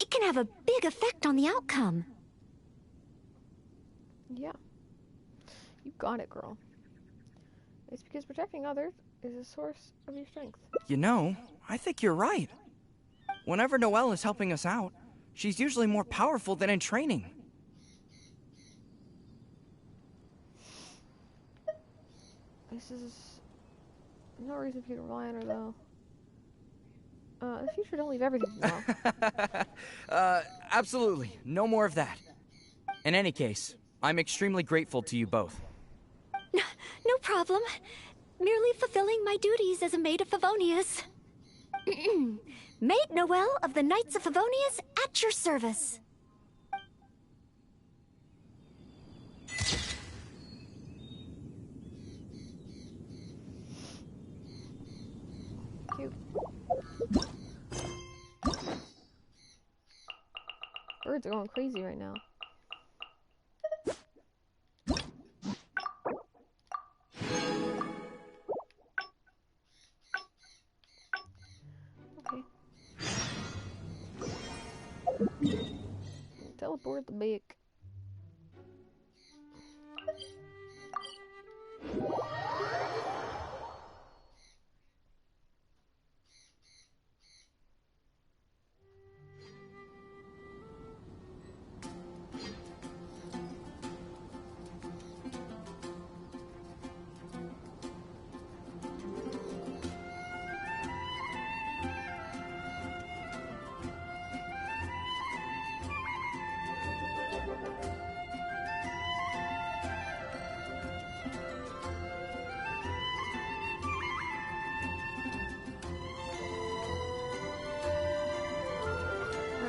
it can have a big effect on the outcome. Yeah. You got it, girl. It's because protecting others is a source of your strength. You know, I think you're right. Whenever Noelle is helping us out, she's usually more powerful than in training. This is no reason for you to rely on her, though. In the future, don't leave everything to Noelle. Absolutely. No more of that. In any case, I'm extremely grateful to you both. No problem. Merely fulfilling my duties as a maid of Favonius. Maid Noelle of the Knights of Favonius at your service. Cute. Birds are going crazy right now. Okay. Teleport the beak.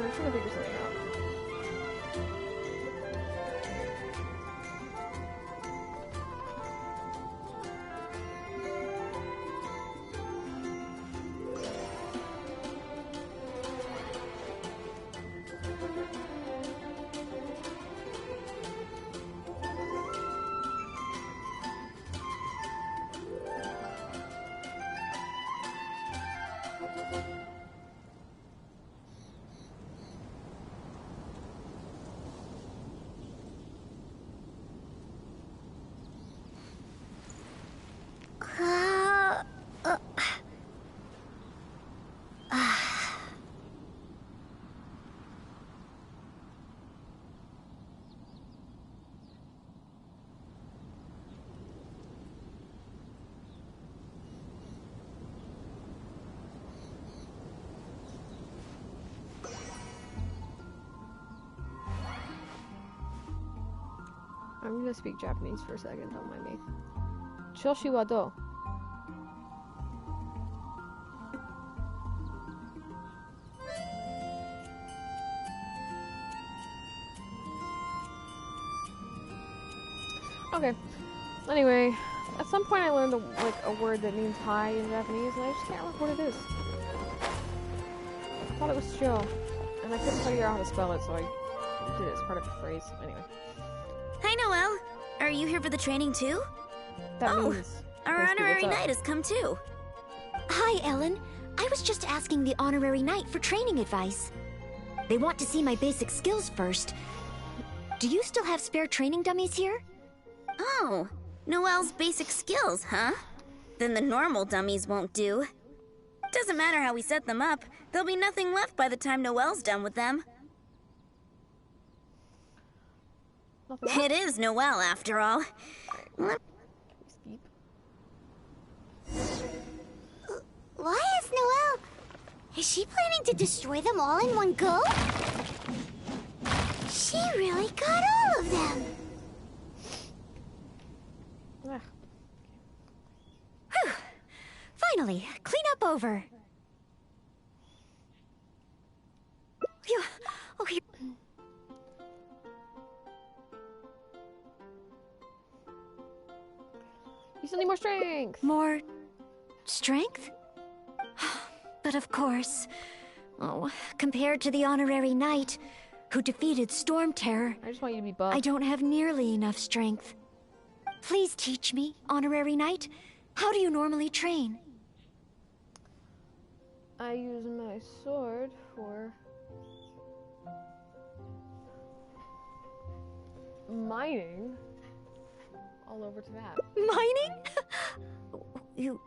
I'm trying to figure something out. I'm gonna speak Japanese for a second, don't mind me. Choshi wa do? Okay. Anyway, at some point I learned a word that means hi in Japanese, and I just can't remember what it is. I thought it was chill, and I couldn't figure out how to spell it, so I did it as part of a phrase. Anyway. Hi, Noelle. Are you here for the training too? That means our honorary knight has come too. Hi, Ellen. I was just asking the honorary knight for training advice. They want to see my basic skills first. Do you still have spare training dummies here? Oh, Noelle's basic skills, huh? Then the normal dummies won't do. Doesn't matter how we set them up, there'll be nothing left by the time Noelle's done with them. It is Noelle, after all. Why is Noelle... Is she planning to destroy them all in one go? She really got all of them. Whew. Finally, clean up over. Phew. Okay. You still need more strength. More strength? But of course, compared to the honorary knight who defeated Storm Terror, I just want you to be buff. I don't have nearly enough strength. Please teach me, honorary knight. How do you normally train? I use my sword for mining. All over to that. Mining? You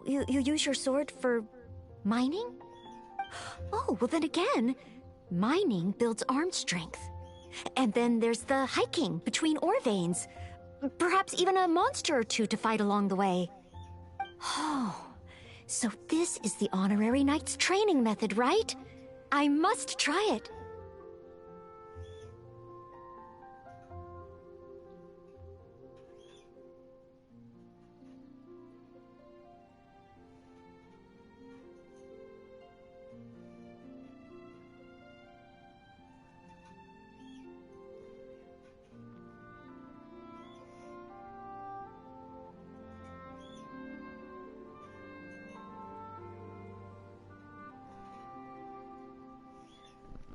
use your sword for mining? Oh, well then again, mining builds arm strength. And then there's the hiking between ore veins. Perhaps even a monster or two to fight along the way. Oh, so this is the honorary knight's training method, right? I must try it.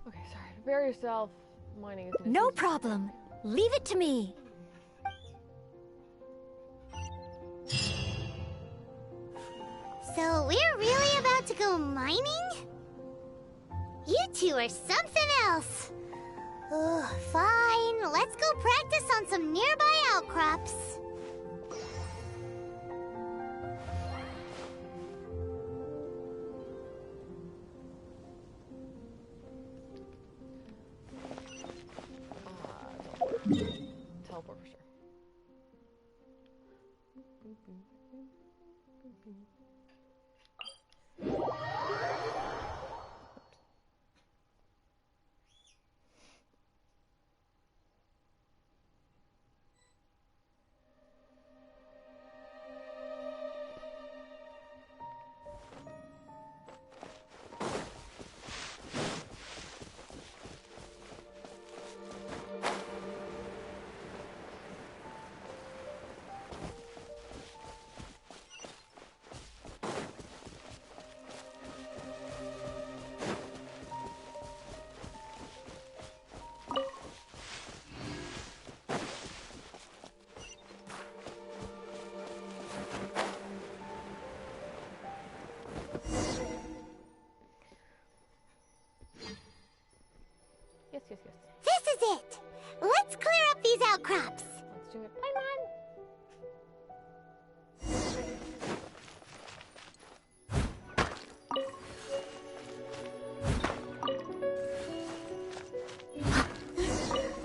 Okay, sorry. Prepare yourself. Mining is No problem. Leave it to me. So we're really about to go mining? You two are something else. Ugh, fine. Let's go practice on some nearby outcrops. Teleport for sure. Yes. This is it. Let's clear up these outcrops. Let's do it. Bye, man.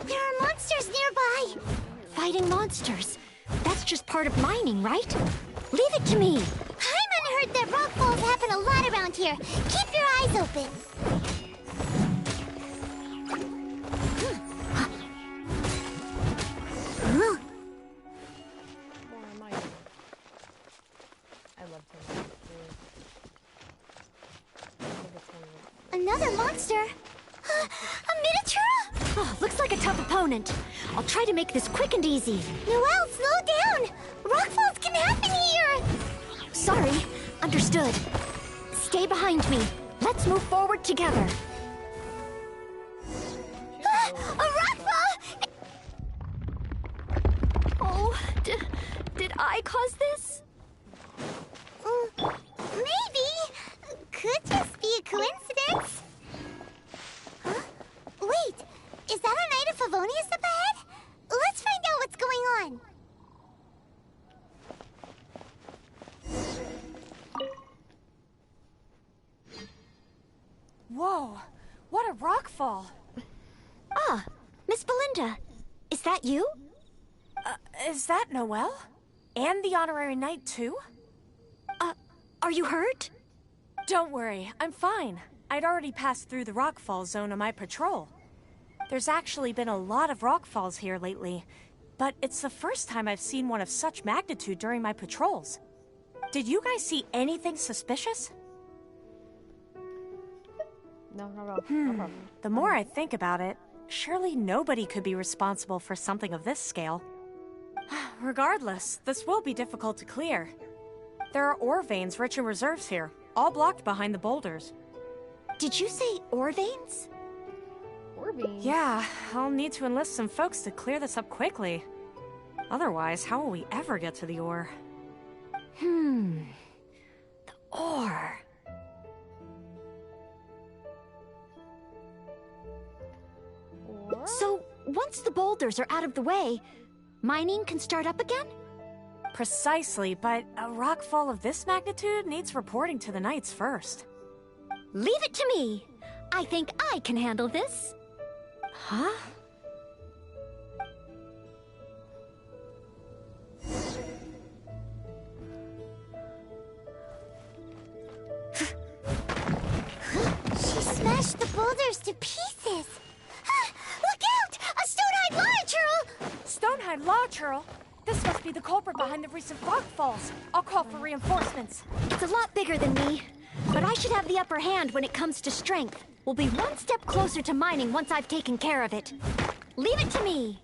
There are monsters nearby. Fighting monsters. That's just part of mining, right? Leave it to me. Paimon heard that rock falls happen a lot around here. Keep your eyes open. More mining. I love to. Another monster? A miniature? Oh, looks like a tough opponent. I'll try to make this quick and easy. Noelle, slow down! Rockfalls can happen here! Sorry. Understood. Stay behind me. Let's move forward together. A rockfall! Oh, did I cause this? Maybe. Could just be a coincidence. Huh? Wait, is that a Knight of Favonius up ahead? fall. Ah, Miss Belinda. Is that you? Is that Noelle? And the honorary knight, too? Are you hurt? Don't worry, I'm fine. I'd already passed through the rockfall zone on my patrol. There's actually been a lot of rockfalls here lately, but it's the first time I've seen one of such magnitude during my patrols. Did you guys see anything suspicious? No, not at all. No problem. The more I think about it, surely nobody could be responsible for something of this scale. Regardless, this will be difficult to clear. There are ore veins rich in reserves here, all blocked behind the boulders. Did you say ore veins? Ore veins? Yeah, I'll need to enlist some folks to clear this up quickly. Otherwise, how will we ever get to the ore? The ore. So, once the boulders are out of the way, mining can start up again? Precisely, but a rockfall of this magnitude needs reporting to the Knights first. Leave it to me. I think I can handle this. Huh? She smashed the boulders to pieces. Look out! A stone-eyed lava churl! Stone-eyed lava churl? This must be the culprit behind the recent rock falls. I'll call for reinforcements. It's a lot bigger than me, but I should have the upper hand when it comes to strength. We'll be one step closer to mining once I've taken care of it. Leave it to me.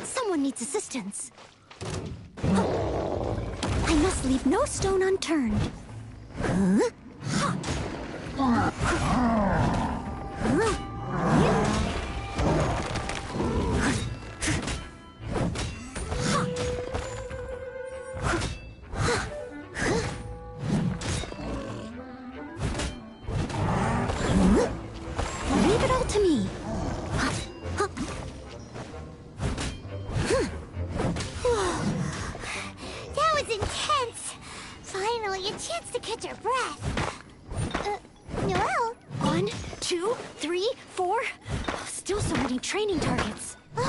Someone needs assistance. I must leave no stone unturned. Leave it all to me. That was intense. Finally, a chance to catch our breath. Noelle? 1, 2, 3, 4. Still so many training targets. More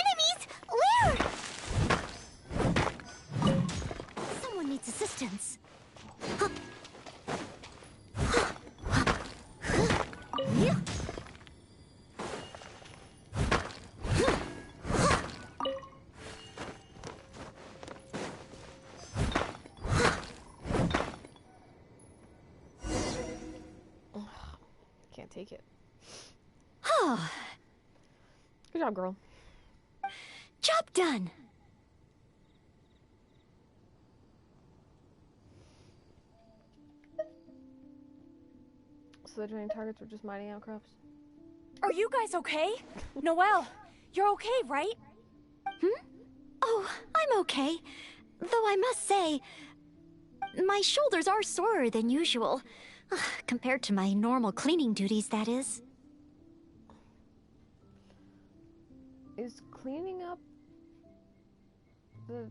enemies? Where? Someone needs assistance. Can't take it. Oh, Good job, girl. job done. So the training targets were just mining outcrops? Are you guys okay? Noelle, you're okay, right? Oh, I'm okay. Though I must say, my shoulders are sorer than usual. Compared to my normal cleaning duties, that is. Is cleaning up the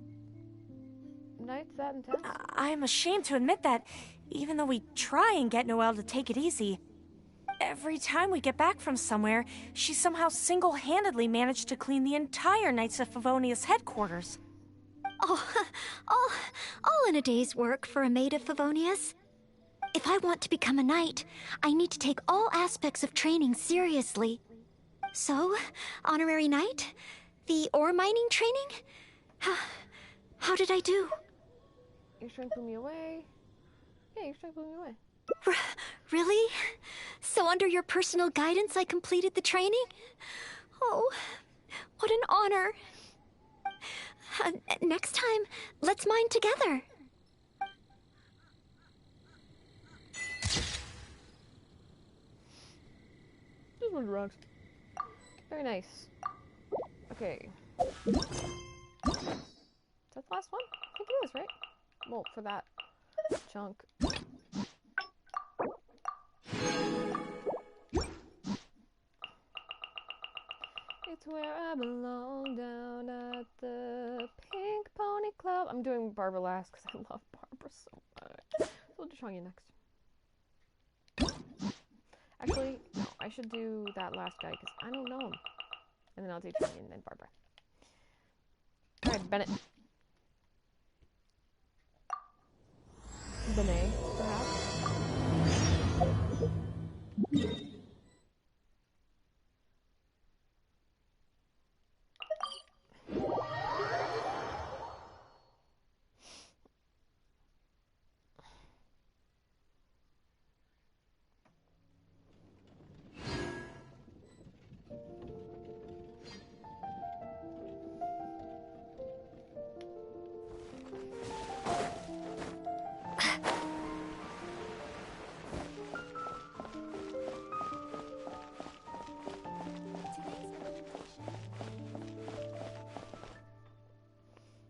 nights that intense? I'm ashamed to admit that, even though we try and get Noelle to take it easy, every time we get back from somewhere, she somehow single-handedly managed to clean the entire Knights of Favonia's headquarters. Oh, all in a day's work for a maid of Favonius. If I want to become a knight, I need to take all aspects of training seriously. So, honorary knight, the ore mining training? How did I do? Your strength blew me away. Yeah, your strength blew me away. Really? So under your personal guidance I completed the training? Oh, what an honor. Next time, let's mine together. This one rocks. Very nice. Okay. Is that the last one? I think it is, right? Well, for that chunk. It's where I belong, down at the Pink Pony Club. I'm doing Barbara last because I love Barbara so much. So we'll do Changya next. Actually, no, I should do that last guy because I don't know him. And then I'll do Changya and then Barbara. Alright, Bennett. Benet, perhaps?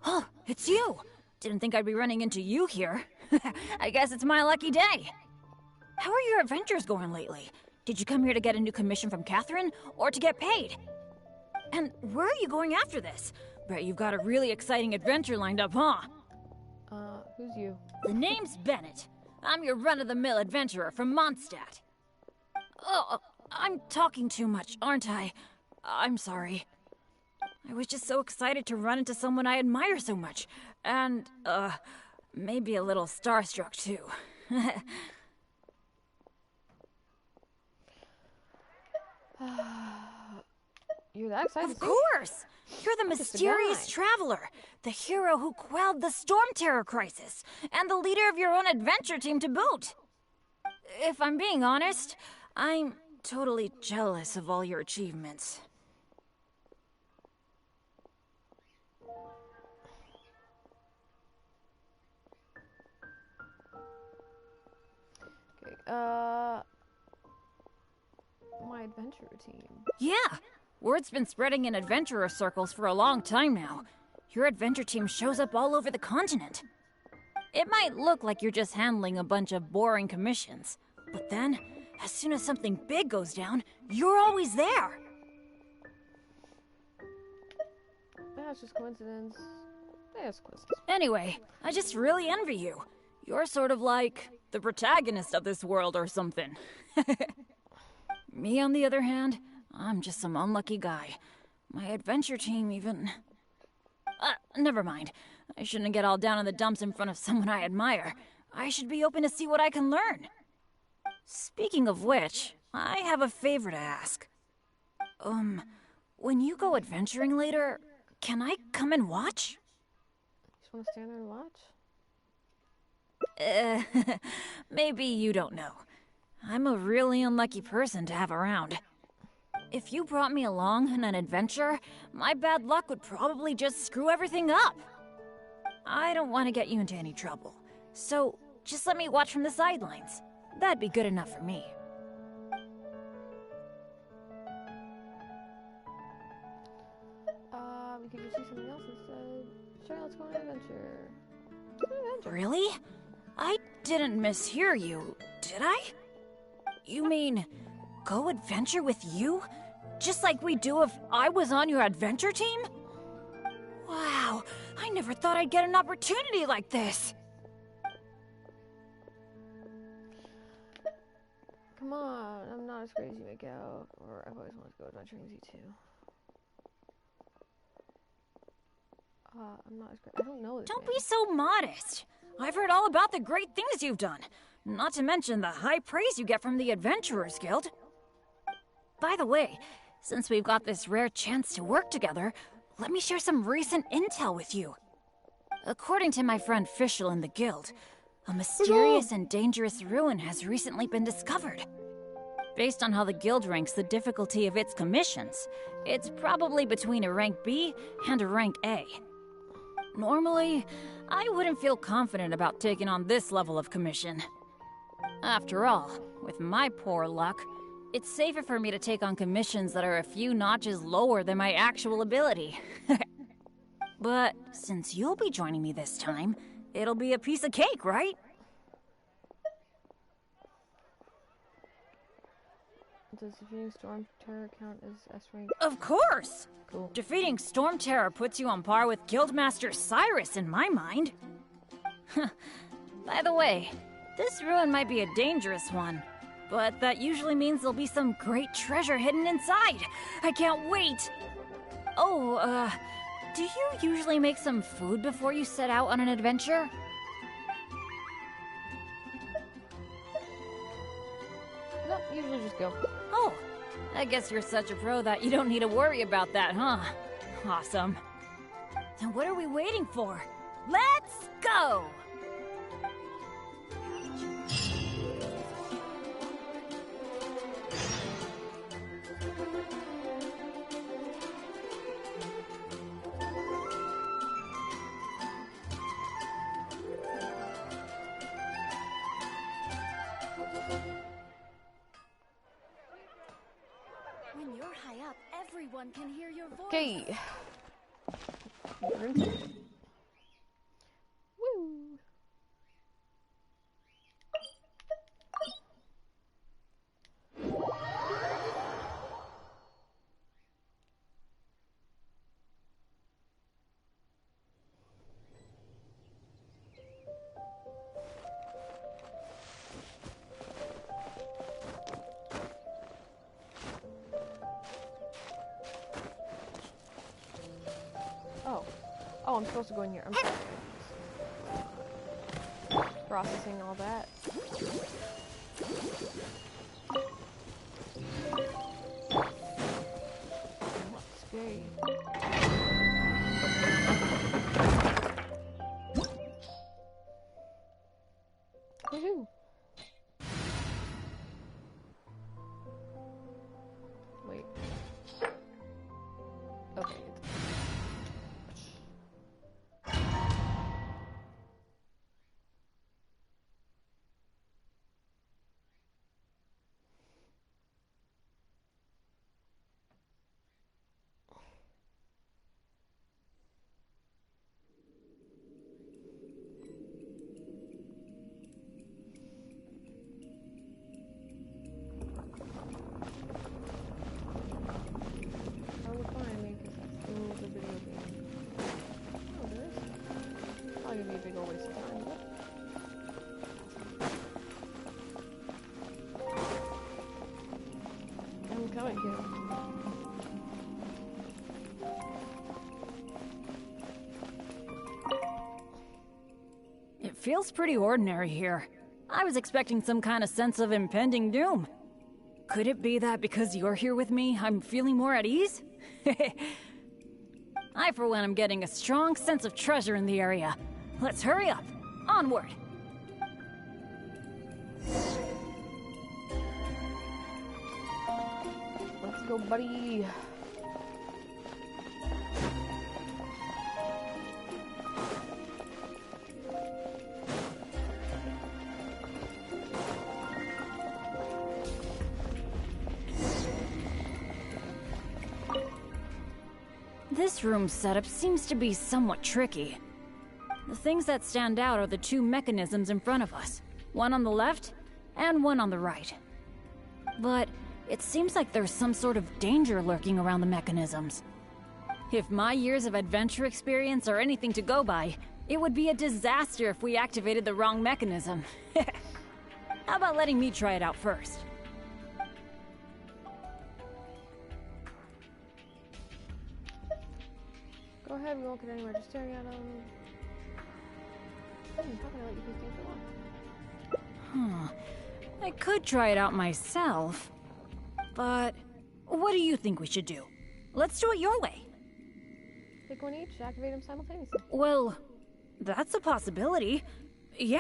Oh, it's you! Didn't think I'd be running into you here. I guess it's my lucky day. How are your adventures going lately? Did you come here to get a new commission from Catherine, or to get paid? And where are you going after this? Bet you've got a really exciting adventure lined up, huh? Who's you? The name's Bennett. I'm your run-of-the-mill adventurer from Mondstadt. Oh, I'm talking too much, aren't I? I'm sorry. I was just so excited to run into someone I admire so much. And, maybe a little starstruck, too. You're that excited? Of course! You're the mysterious traveler, the hero who quelled the Storm Terror crisis, and the leader of your own adventure team to boot. If I'm being honest, I'm totally jealous of all your achievements. Okay, my adventure team. Yeah! Word's been spreading in adventurer circles for a long time now. Your adventure team shows up all over the continent. It might look like you're just handling a bunch of boring commissions, but then, as soon as something big goes down, you're always there! That's just coincidence. Yeah, it's coincidence. Anyway, I just really envy you. You're sort of like the protagonist of this world or something. Me, on the other hand, I'm just some unlucky guy. My adventure team even... never mind. I shouldn't get all down in the dumps in front of someone I admire. I should be open to see what I can learn. Speaking of which, I have a favor to ask. When you go adventuring later, can I come and watch? Just want to stand there and watch? Maybe you don't know. I'm a really unlucky person to have around. If you brought me along on an adventure, my bad luck would probably just screw everything up. I don't want to get you into any trouble, so just let me watch from the sidelines. That'd be good enough for me. We could just do something else instead. Sure, let's go on an adventure. Really? I didn't mishear you, did I? You mean, go adventure with you? Just like we do if I was on your adventure team? Wow, I never thought I'd get an opportunity like this. Come on, I'm not as great as you make out. Or I've always wanted to go adventuring as you too. I'm not as great. I don't know this. Don't be so modest. I've heard all about the great things you've done. Not to mention the high praise you get from the Adventurers Guild. By the way, since we've got this rare chance to work together, let me share some recent intel with you. According to my friend Fischl in the guild, a mysterious and dangerous ruin has recently been discovered. Based on how the guild ranks the difficulty of its commissions, it's probably between a rank B and a rank A. Normally, I wouldn't feel confident about taking on this level of commission. After all, with my poor luck, it's safer for me to take on commissions that are a few notches lower than my actual ability. But since you'll be joining me this time, it'll be a piece of cake, right? Does defeating Storm Terror count as S rank? Of course! Cool. Defeating Storm Terror puts you on par with Guildmaster Cyrus in my mind. By the way, this ruin might be a dangerous one, but that usually means there'll be some great treasure hidden inside. I can't wait! Oh, do you usually make some food before you set out on an adventure? Nope, usually just go. Oh, I guess you're such a pro that you don't need to worry about that, huh? Awesome. Then what are we waiting for? Let's go! When you're high up, everyone can hear your voice. Okay. Woo. Oh, I'm supposed to go in here. I'm sorry. Processing all that. What's scary? Woohoo! Wait. Okay. Coming here. It feels pretty ordinary here. I was expecting some kind of sense of impending doom. Could it be that because you're here with me, I'm feeling more at ease? I, for one, am getting a strong sense of treasure in the area. Let's hurry up. Onward. Let's go, buddy. This room setup seems to be somewhat tricky. The things that stand out are the two mechanisms in front of us. One on the left, and one on the right. But it seems like there's some sort of danger lurking around the mechanisms. If my years of adventure experience are anything to go by, it would be a disaster if we activated the wrong mechanism. How about letting me try it out first? Go ahead, we won't get anywhere just staring at them. How can I let you keep these along? I could try it out myself, but what do you think we should do? Let's do it your way. Pick one each, activate them simultaneously. Well, that's a possibility. Yeah.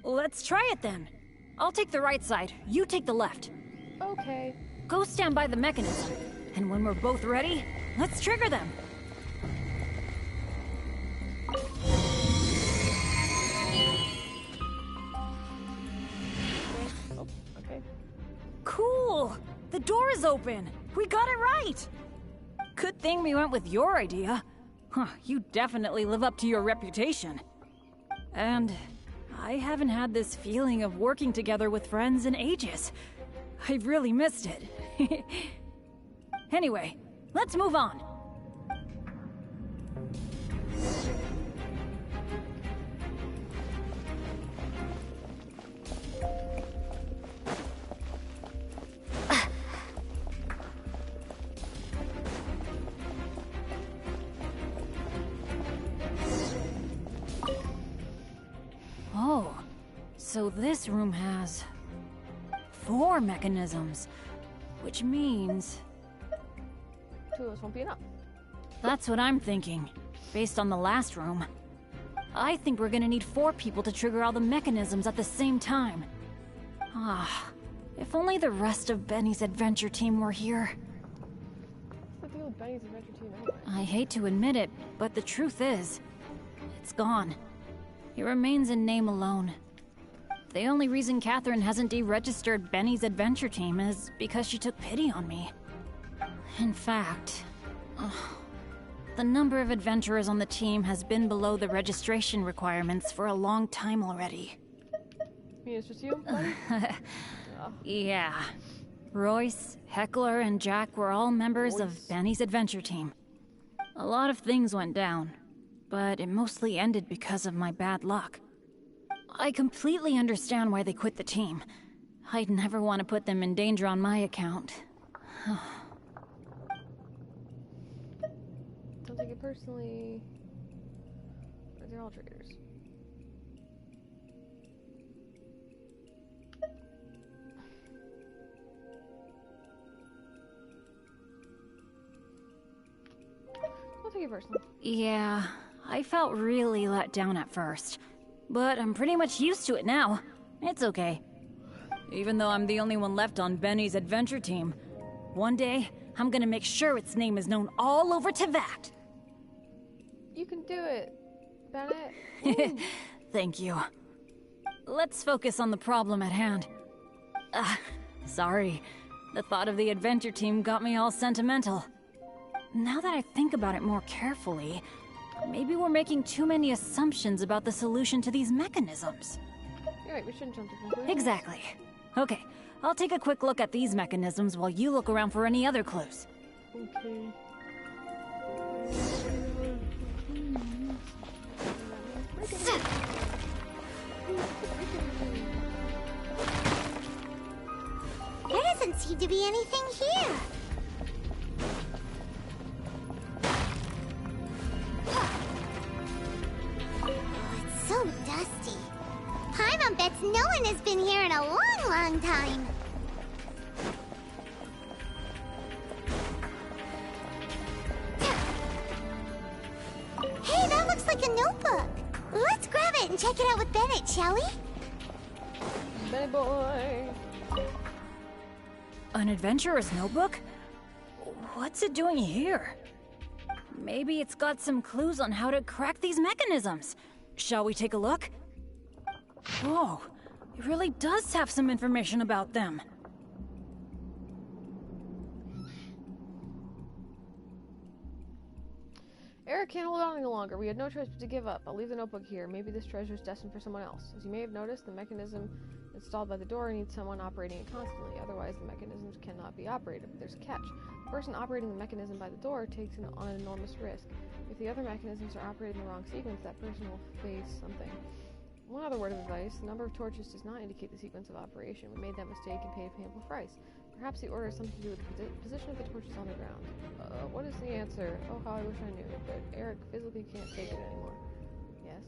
Let's try it then. I'll take the right side, you take the left. Okay. Go stand by the mechanism, and when we're both ready, let's trigger them. Oh, okay. Cool! The door is open! We got it right! Good thing we went with your idea. Huh, you definitely live up to your reputation. And I haven't had this feeling of working together with friends in ages. I really missed it. Anyway, let's move on. Oh, so this room has 4 mechanisms, which means 2 of us won't be enough. that's what I'm thinking, based on the last room. I think we're gonna need 4 people to trigger all the mechanisms at the same time. Ah, if only the rest of Benny's adventure team were here. What's the deal with Benny's adventure team anyway? I hate to admit it, but the truth is, it's gone. It remains in name alone. The only reason Catherine hasn't deregistered Benny's adventure team is because she took pity on me. In fact, the number of adventurers on the team has been below the registration requirements for a long time already. You mean it's just you, buddy? Yeah. Royce, Heckler, and Jack were all members of Benny's adventure team. A lot of things went down, but it mostly ended because of my bad luck. I completely understand why they quit the team. I'd never want to put them in danger on my account. Don't take it personally. But they're all traitors. Don't take it personally. Yeah, I felt really let down at first. But I'm pretty much used to it now. It's okay. Even though I'm the only one left on Benny's adventure team, one day, I'm gonna make sure its name is known all over Teyvat. You can do it, Bennett. Thank you. Let's focus on the problem at hand. Sorry. The thought of the adventure team got me all sentimental. Now that I think about it more carefully, maybe we're making too many assumptions about the solution to these mechanisms. You're right, we shouldn't jump to conclusions. Exactly. Okay, I'll take a quick look at these mechanisms while you look around for any other clues. Okay. There doesn't seem to be anything here. So dusty. Paimon bets no one has been here in a long, long time. Hey, that looks like a notebook. Let's grab it and check it out with Bennett, shall we? Bennett boy. An adventurer's notebook? What's it doing here? Maybe it's got some clues on how to crack these mechanisms. Shall we take a look? Whoa, it really does have some information about them. Eric can't hold on any longer. We had no choice but to give up. I'll leave the notebook here. Maybe this treasure is destined for someone else. As you may have noticed, the mechanism installed by the door needs someone operating it constantly. Otherwise, the mechanisms cannot be operated. But there's a catch. The person operating the mechanism by the door takes on an enormous risk. If the other mechanisms are operated in the wrong sequence, that person will face something. One other word of advice, the number of torches does not indicate the sequence of operation. We made that mistake and paid a painful price. Perhaps the order has something to do with the position of the torches on the ground. What is the answer? Oh, how I wish I knew. But Eric physically can't take it anymore. Yes?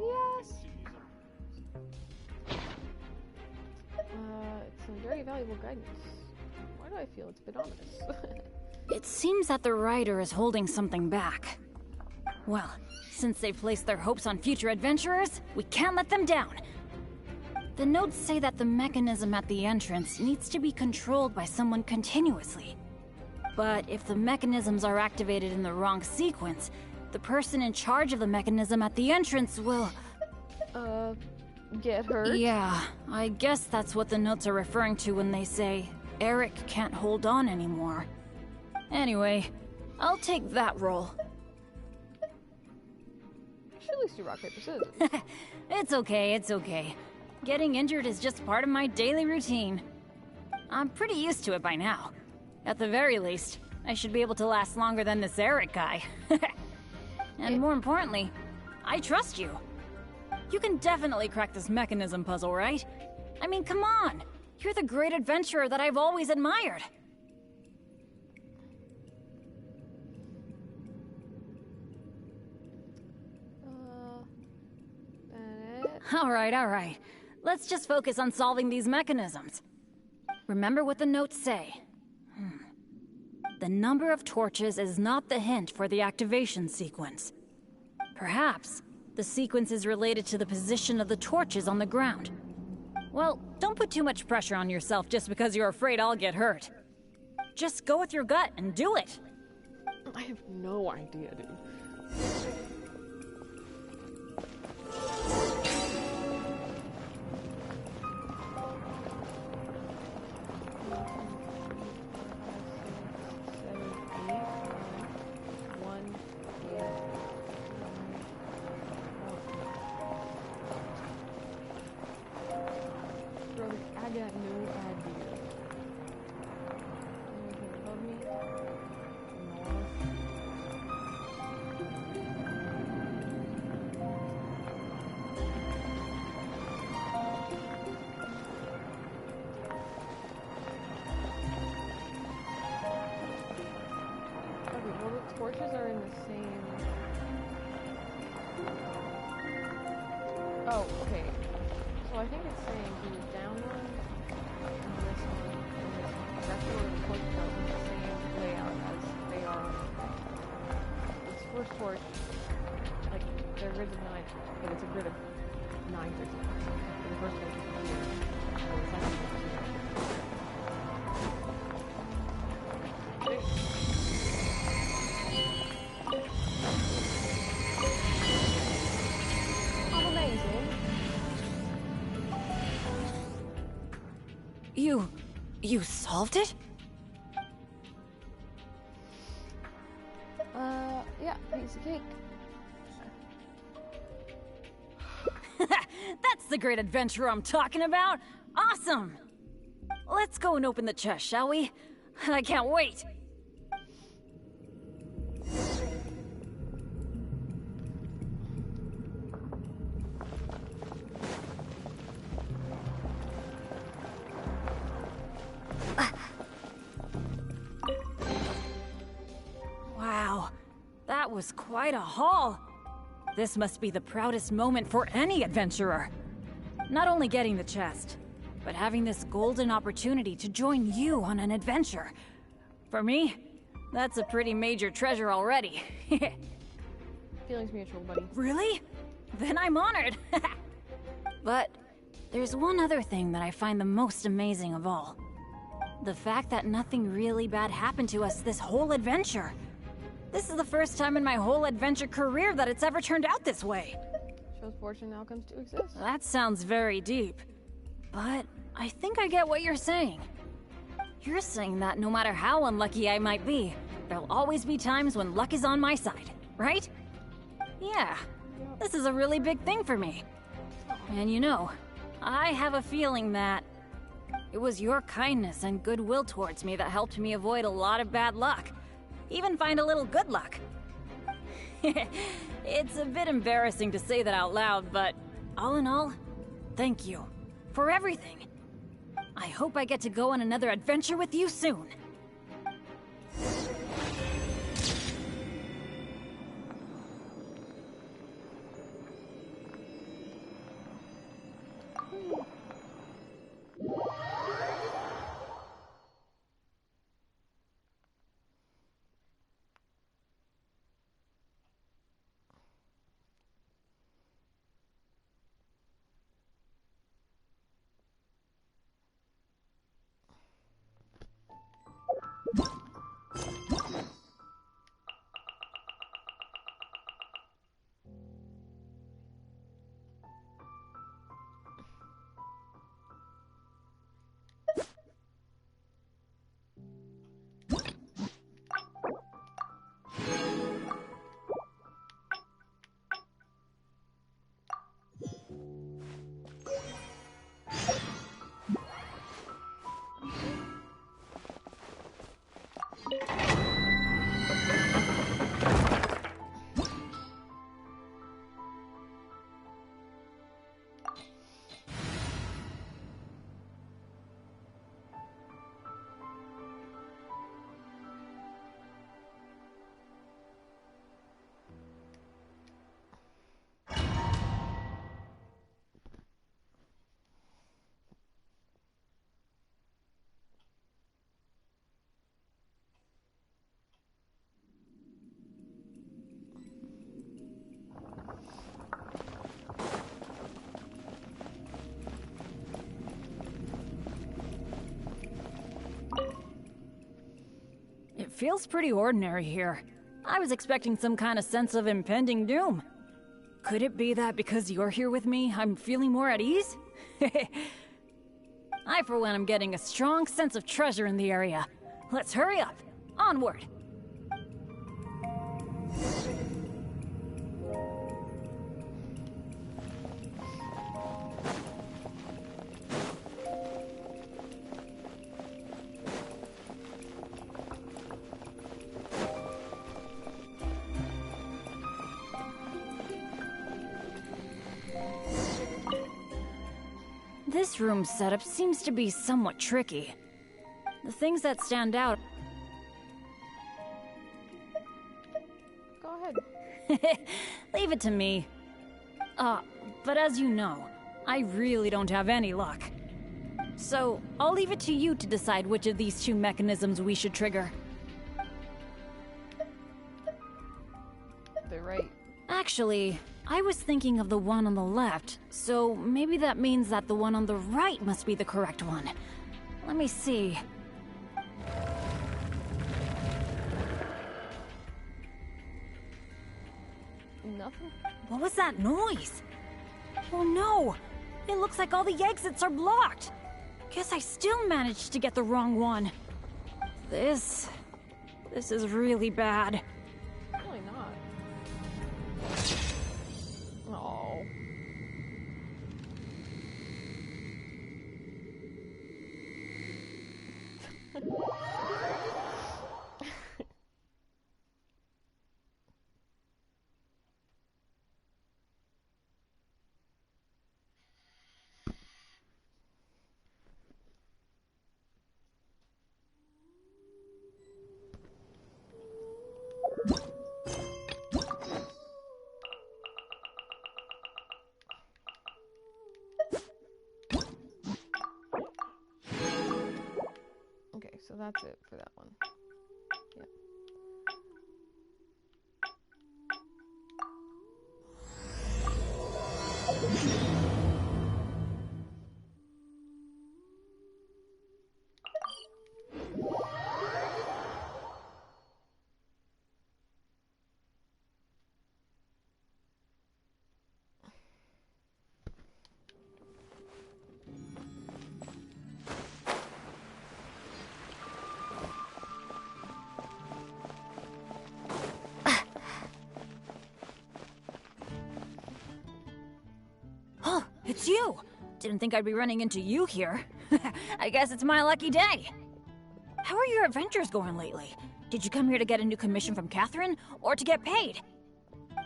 Yes! It's some very valuable guidance. Why do I feel it's a bit ominous? It seems that the writer is holding something back. Well, since they've placed their hopes on future adventurers, we can't let them down. The notes say that the mechanism at the entrance needs to be controlled by someone continuously. But if the mechanisms are activated in the wrong sequence, the person in charge of the mechanism at the entrance will... get hurt? Yeah, I guess that's what the notes are referring to when they say Eric can't hold on anymore. Anyway, I'll take that role. You should at least do rock, paper, scissors. It's okay, it's okay. Getting injured is just part of my daily routine. I'm pretty used to it by now. At the very least, I should be able to last longer than this Eric guy. And more importantly, I trust you. You can definitely crack this mechanism puzzle, right? I mean, come on! You're the great adventurer that I've always admired! Alright. Let's just focus on solving these mechanisms. Remember what the notes say. The number of torches is not the hint for the activation sequence. Perhaps the sequence is related to the position of the torches on the ground. Well, don't put too much pressure on yourself just because you're afraid I'll get hurt. Just go with your gut and do it. I have no idea, dude. I got no idea. Anything above me? Okay, well the torches are in the same... Oh, okay. So I think it's saying he was down one, and this one, and this one. That's where the torches are in the same layout as they are on this first torch. Like, they're grids of 9, but it's a grid of 9 grids of 9. So the first torch is here, and then the second torch is here. Oh, amazing. You solved it? Yeah, piece of cake. That's the great adventure I'm talking about! Awesome! Let's go and open the chest, shall we? I can't wait! Wow, that was quite a haul. This must be the proudest moment for any adventurer. Not only getting the chest, but having this golden opportunity to join you on an adventure. For me, that's a pretty major treasure already. Feelings mutual, buddy. Really? Then I'm honored. But there's one other thing that I find the most amazing of all. The fact that nothing really bad happened to us this whole adventure. This is the first time in my whole adventure career that it's ever turned out this way. Shows fortune now comes to exist. That sounds very deep. But I think I get what you're saying. You're saying that no matter how unlucky I might be, there'll always be times when luck is on my side, right? Yeah, this is a really big thing for me. And you know, I have a feeling that it was your kindness and goodwill towards me that helped me avoid a lot of bad luck. Even find a little good luck. It's a bit embarrassing to say that out loud, but all in all, thank you for everything. I hope I get to go on another adventure with you soon. feels pretty ordinary here. I was expecting some kind of sense of impending doom. Could it be that because you're here with me, I'm feeling more at ease? I, for one, am getting a strong sense of treasure in the area. Let's hurry up. Onward. This room's setup seems to be somewhat tricky. The things that stand out... Go ahead. Leave it to me. But as you know, I really don't have any luck. So, I'll leave it to you to decide which of these two mechanisms we should trigger. They're right. Actually, I was thinking of the one on the left, so maybe that means that the one on the right must be the correct one. Let me see. Nothing? What was that noise? Oh no! It looks like all the exits are blocked! Guess I still managed to get the wrong one. This is really bad. Really not. Oh. Okay, so that's it for that one. Yep. Oh, it's you! Didn't think I'd be running into you here. I guess it's my lucky day. How are your adventures going lately? Did you come here to get a new commission from Catherine, or to get paid?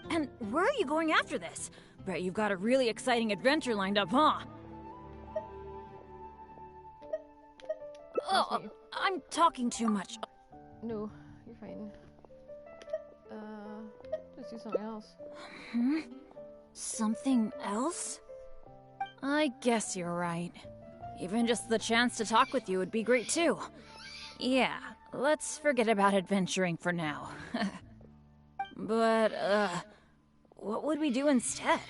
And where are you going after this? Bet you've got a really exciting adventure lined up, huh? Oh, I'm talking too much. No, you're fine. Just do something else. Hmm? Something else? I guess you're right. Even just the chance to talk with you would be great too. Yeah, let's forget about adventuring for now. But, what would we do instead?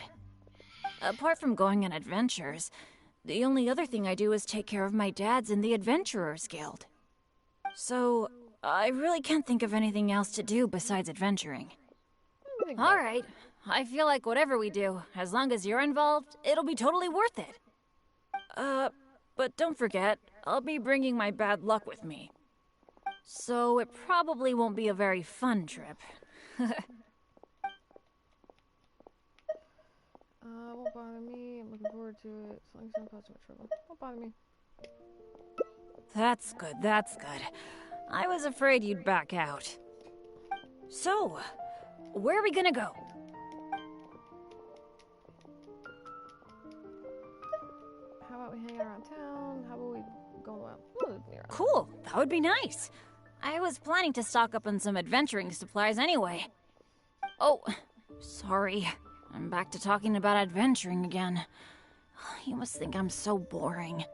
Apart from going on adventures, the only other thing I do is take care of my dad's in the Adventurers Guild. So, I really can't think of anything else to do besides adventuring. Alright, I feel like whatever we do, as long as you're involved, it'll be totally worth it. But don't forget, I'll be bringing my bad luck with me. So it probably won't be a very fun trip. Won't bother me. I'm looking forward to it. As long as it doesn't cause too much trouble. Won't bother me. That's good, that's good. I was afraid you'd back out. So, where are we gonna go? How about we hang out around town? How about we go out? Cool, that would be nice. I was planning to stock up on some adventuring supplies anyway. Oh, sorry. I'm back to talking about adventuring again. You must think I'm so boring.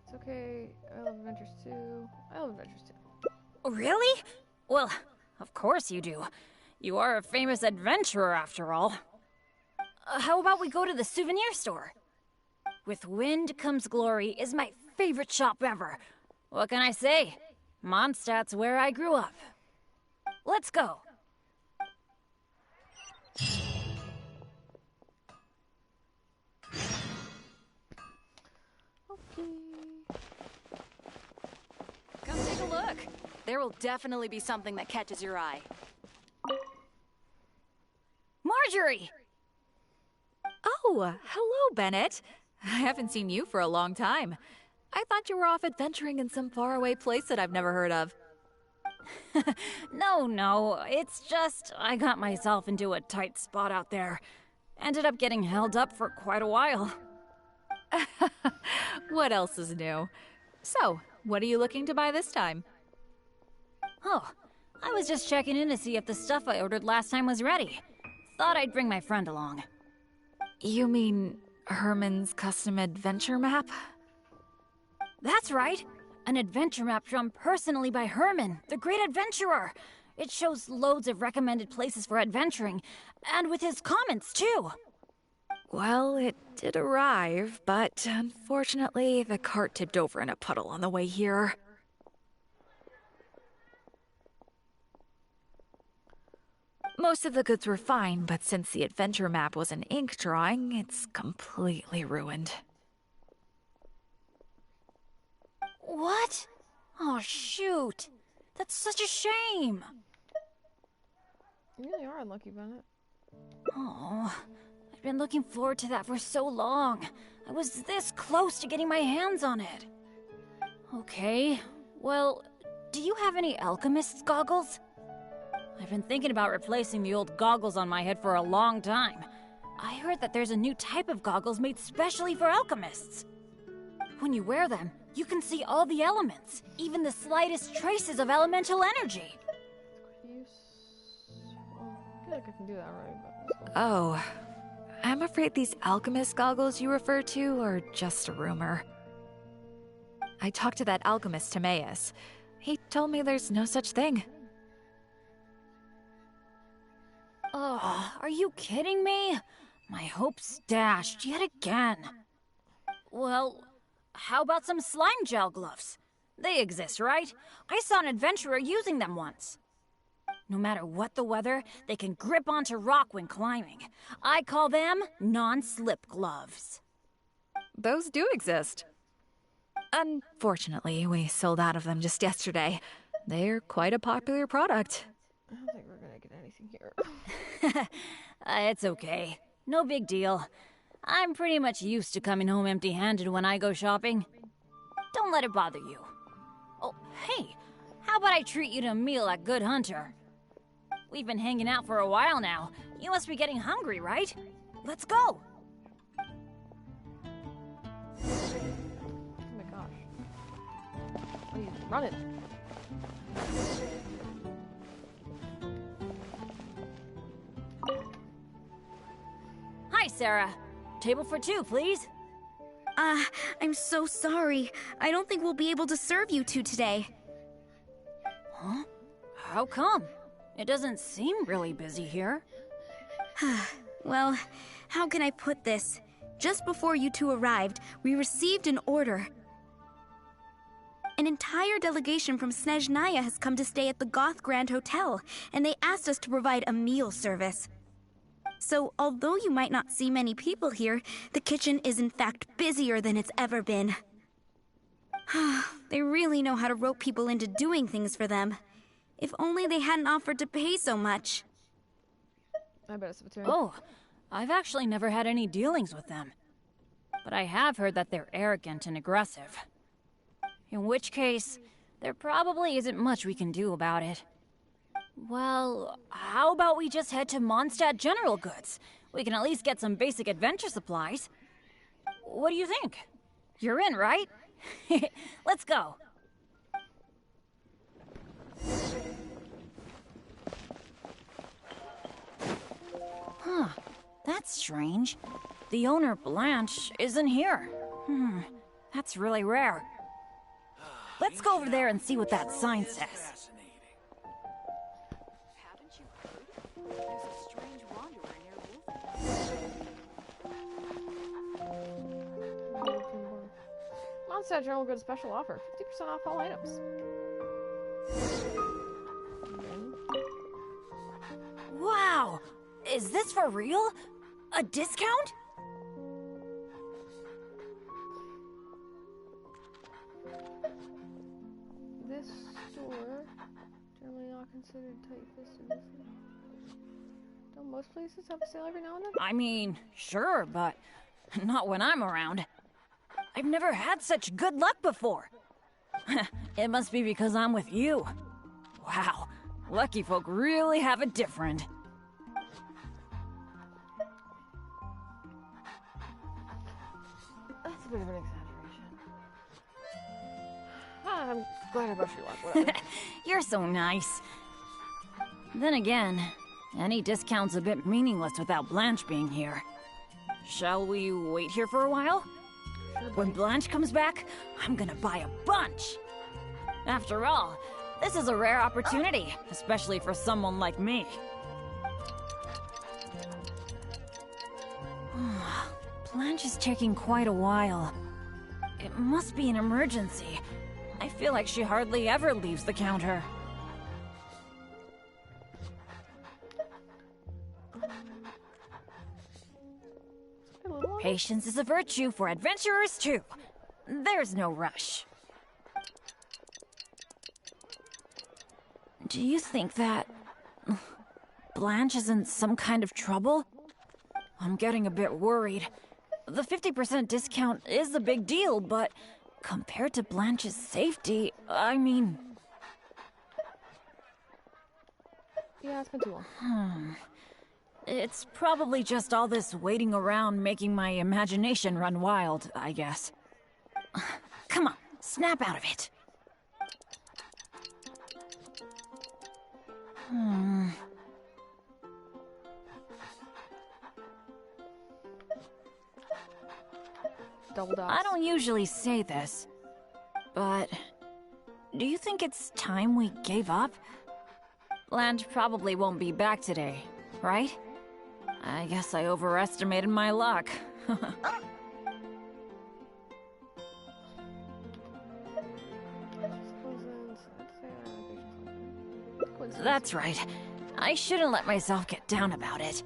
It's okay. I love adventures too. I love adventures too. Really? Well, of course you do. You are a famous adventurer after all. How about we go to the souvenir store? With Wind Comes Glory is my favorite shop ever. What can I say? Mondstadt's where I grew up. Let's go. Come take a look. There will definitely be something that catches your eye. Marjorie! Oh, hello, Bennett. I haven't seen you for a long time. I thought you were off adventuring in some faraway place that I've never heard of. No, it's just I got myself into a tight spot out there. Ended up getting held up for quite a while. What else is new? So, what are you looking to buy this time? Oh, I was just checking in to see if the stuff I ordered last time was ready. Thought I'd bring my friend along. You mean Herman's custom adventure map? That's right! An adventure map drawn personally by Herman, the great adventurer. It shows loads of recommended places for adventuring, and with his comments, too. Well, it did arrive, but unfortunately, the cart tipped over in a puddle on the way here. Most of the goods were fine, but since the adventure map was an ink drawing, it's completely ruined. What? Oh, shoot. That's such a shame. You really are unlucky, Bennett. Oh, I've been looking forward to that for so long. I was this close to getting my hands on it. Okay, well, do you have any alchemist's goggles? I've been thinking about replacing the old goggles on my head for a long time. I heard that there's a new type of goggles made specially for alchemists. When you wear them, you can see all the elements, even the slightest traces of elemental energy. I feel like I can do that right, but... Oh, I'm afraid these alchemist goggles you refer to are just a rumor. I talked to that alchemist, Timaeus. He told me there's no such thing. Oh, are you kidding me? My hopes dashed yet again. Well, how about some slime gel gloves? They exist, right? I saw an adventurer using them once. No matter what the weather, they can grip onto rock when climbing. I call them non-slip gloves. Those do exist. Unfortunately, we sold out of them just yesterday. They're quite a popular product. I don't think we're gonna get anything here. It's okay. No big deal. I'm pretty much used to coming home empty-handed when I go shopping. Don't let it bother you. Oh, hey, how about I treat you to a meal at Good Hunter? We've been hanging out for a while now. You must be getting hungry, right? Let's go! Oh my gosh. Please, run it. Hi, Sarah. Table for two, please. I'm so sorry. I don't think we'll be able to serve you two today. Huh? How come? It doesn't seem really busy here. Well, how can I put this? Just before you two arrived, we received an order. An entire delegation from Snezhnaya has come to stay at the Goth Grand Hotel, and they asked us to provide a meal service. So, although you might not see many people here, the kitchen is in fact busier than it's ever been. They really know how to rope people into doing things for them. If only they hadn't offered to pay so much. I bet it's between. Oh, I've actually never had any dealings with them. But I have heard that they're arrogant and aggressive. In which case, there probably isn't much we can do about it. Well, how about we just head to Mondstadt General Goods? We can at least get some basic adventure supplies. What do you think? You're in, right? Let's go. Huh, that's strange. The owner, Blanche, isn't here. That's really rare. Let's go over there and see what that sign says. Mondstadt Journal got a special offer. 50% off all items. Wow! Is this for real? A discount? This store, generally not considered tight-fisted. Don't most places have a sale every now and then? I mean, sure, but not when I'm around. I've never had such good luck before. It must be because I'm with you. Wow, lucky folk really have it different. That's a bit of an exaggeration. I'm glad I brushed your luck, whatever. You're so nice. Then again, any discount's a bit meaningless without Blanche being here. Shall we wait here for a while? When Blanche comes back, I'm gonna buy a bunch! After all, this is a rare opportunity, especially for someone like me. Blanche is taking quite a while. It must be an emergency. I feel like she hardly ever leaves the counter. Patience is a virtue for adventurers too. There's no rush. Do you think that Blanche is in some kind of trouble? I'm getting a bit worried. The 50% discount is a big deal, but compared to Blanche's safety, I mean... Yeah, it's been too long. It's probably just all this waiting around making my imagination run wild, I guess. Come on, snap out of it. Double dots. I don't usually say this, but do you think it's time we gave up? Blanche probably won't be back today, right? I guess I overestimated my luck. That's right. I shouldn't let myself get down about it.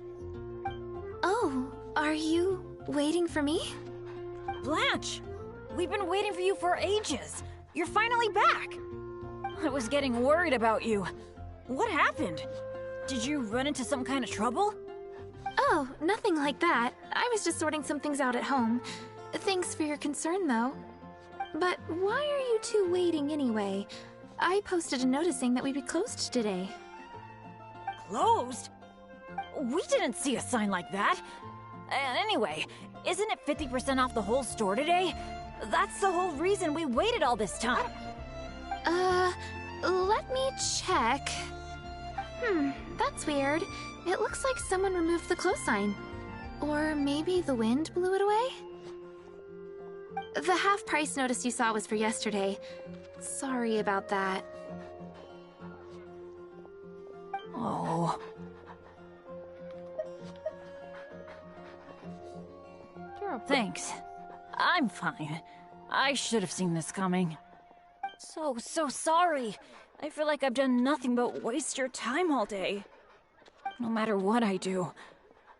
Oh, are you waiting for me? Blanche! We've been waiting for you for ages. You're finally back. I was getting worried about you. What happened? Did you run into some kind of trouble? Oh, nothing like that. I was just sorting some things out at home. Thanks for your concern, though. But why are you two waiting anyway? I posted a notice saying that we'd be closed today. Closed? We didn't see a sign like that. Anyway, isn't it 50% off the whole store today? That's the whole reason we waited all this time. Let me check. That's weird. It looks like someone removed the close sign. Or maybe the wind blew it away? The half-price notice you saw was for yesterday. Sorry about that. Oh. Thanks. I'm fine. I should have seen this coming. So sorry. I feel like I've done nothing but waste your time all day. No matter what I do,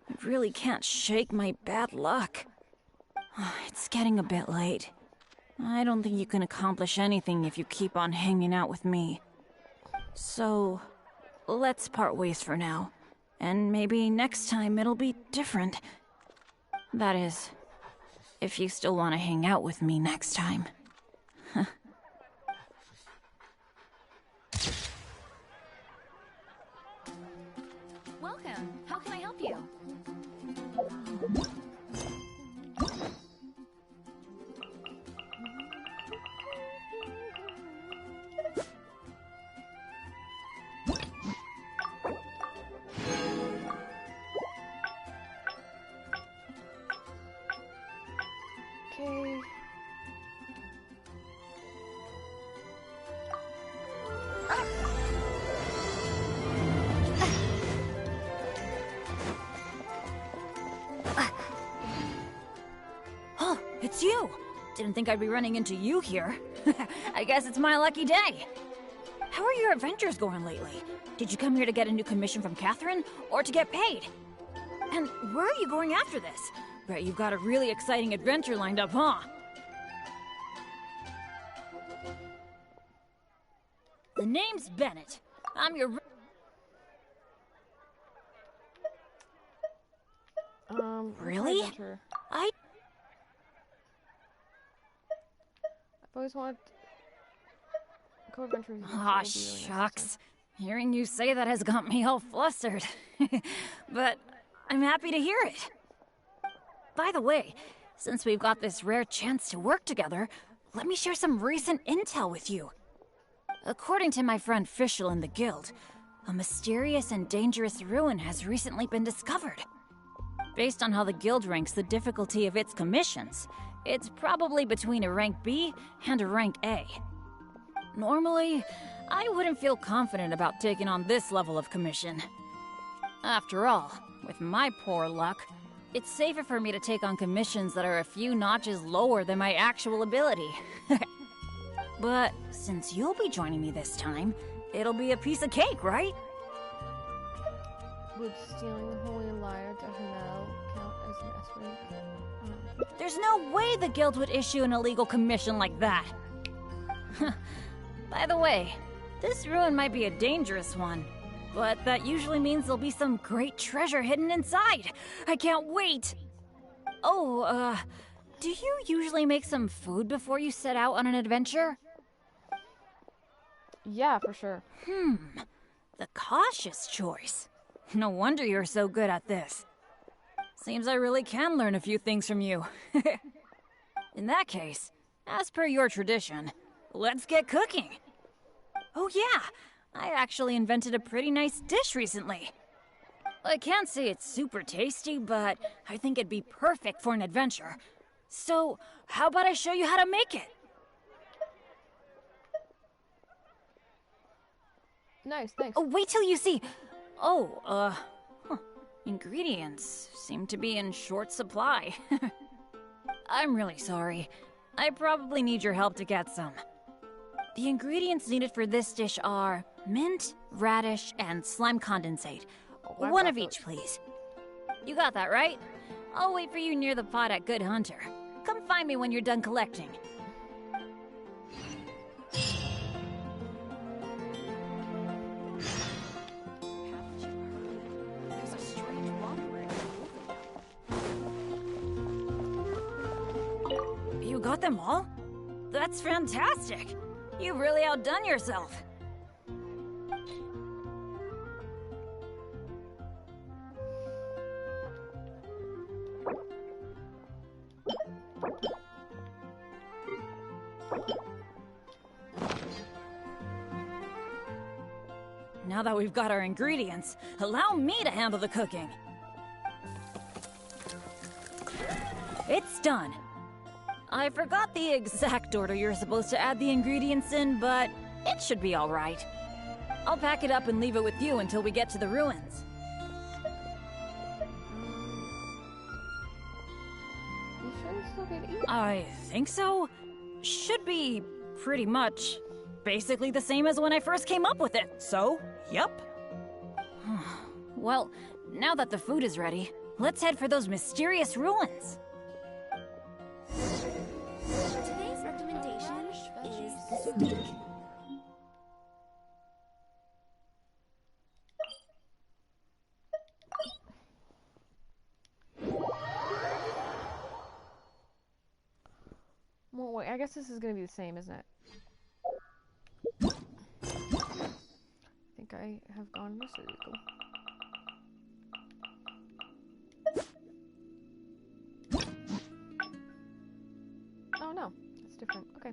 I really can't shake my bad luck. It's getting a bit late. I don't think you can accomplish anything if you keep on hanging out with me. So, let's part ways for now. And maybe next time it'll be different. That is, if you still want to hang out with me next time. Welcome. How can I help you? Okay. Oh, it's you! Didn't think I'd be running into you here. I guess it's my lucky day. How are your adventures going lately? Did you come here to get a new commission from Catherine, or to get paid? And where are you going after this? Bet you've got a really exciting adventure lined up, huh? The name's Bennett. I'm your... Really? I've always wanted co-adventure with you. Aw, shucks. Hearing you say that has got me all flustered. But I'm happy to hear it. By the way, since we've got this rare chance to work together, let me share some recent intel with you. According to my friend Fischl in the guild, a mysterious and dangerous ruin has recently been discovered. Based on how the guild ranks the difficulty of its commissions, it's probably between a rank B and a rank A. Normally, I wouldn't feel confident about taking on this level of commission. After all, with my poor luck, it's safer for me to take on commissions that are a few notches lower than my actual ability. But since you'll be joining me this time, it'll be a piece of cake, right? Would stealing the Holy Lyre to Hamel count as an S rank? There's no way the guild would issue an illegal commission like that. By the way, this ruin might be a dangerous one, but that usually means there'll be some great treasure hidden inside. I can't wait! Oh, do you usually make some food before you set out on an adventure? Yeah, for sure. The cautious choice. No wonder you're so good at this. Seems I really can learn a few things from you. In that case, as per your tradition, let's get cooking. Oh yeah, I actually invented a pretty nice dish recently. I can't say it's super tasty, but I think it'd be perfect for an adventure. So, how about I show you how to make it? Nice, thanks. Oh, wait till you see. Ingredients seem to be in short supply. I'm really sorry. I probably need your help to get some. The ingredients needed for this dish are mint, radish, and slime condensate. One of each, please. You got that, right? I'll wait for you near the pot at Good Hunter. Come find me when you're done collecting. You got them all? That's fantastic! You've really outdone yourself. Now that we've got our ingredients, allow me to handle the cooking. It's done. I forgot the exact order you're supposed to add the ingredients in, but it should be all right. I'll pack it up and leave it with you until we get to the ruins. You sure it's still good to eat? I think so. Should be pretty much basically the same as when I first came up with it, so, yep. Well, now that the food is ready, let's head for those mysterious ruins. Today's recommendation is this week. Well, wait, I guess this is gonna be the same, isn't it? I think I have gone in a circle. Oh no, it's different. Okay.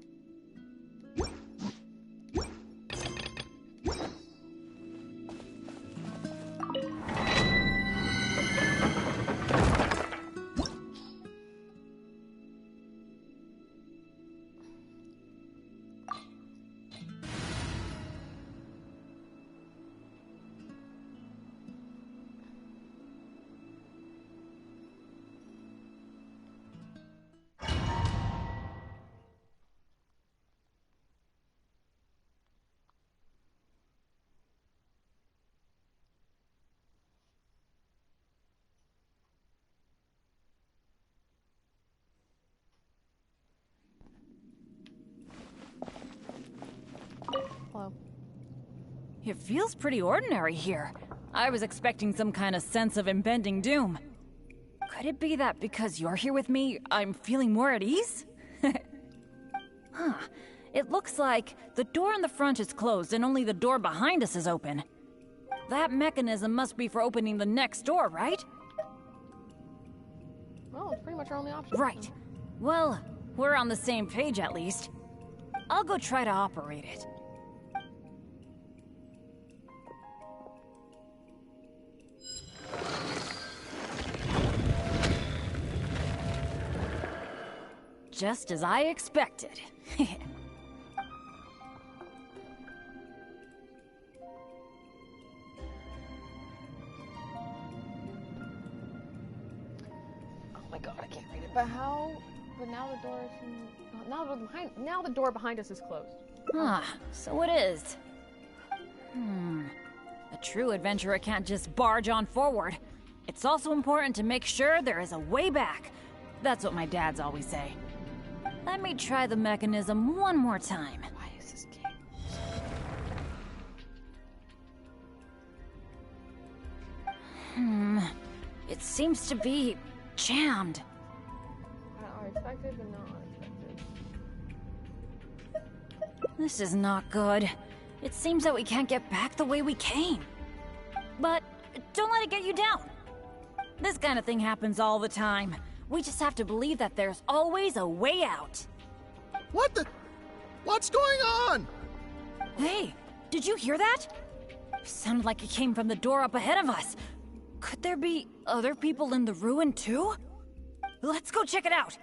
It feels pretty ordinary here. I was expecting some kind of sense of impending doom. Could it be that because you're here with me, I'm feeling more at ease? Huh. It looks like the door in the front is closed and only the door behind us is open. That mechanism must be for opening the next door, right? Well, it's pretty much our only option. Right. Well, we're on the same page at least. I'll go try to operate it. Just as I expected. Oh my god, I can't read it. But how? But now the door is now the door behind us is closed. Ah, so it is. A true adventurer can't just barge on forward. It's also important to make sure there is a way back. That's what my dads always say. Let me try the mechanism one more time. Why is this game? It seems to be jammed. Unexpected, but not unexpected. This is not good. It seems that we can't get back the way we came. But don't let it get you down. This kind of thing happens all the time. We just have to believe that there's always a way out. What the? What's going on? Hey, did you hear that? Sounded like it came from the door up ahead of us. Could there be other people in the ruin too? Let's go check it out.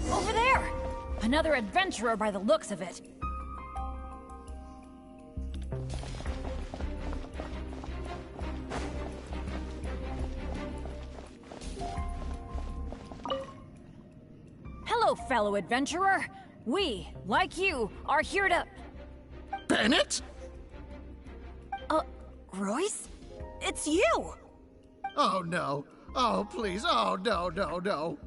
Over there! Another adventurer by the looks of it. Hello, fellow adventurer. We, like you, are here to... Bennett? Royce? It's you! Oh no. Oh please. Oh no, no, no.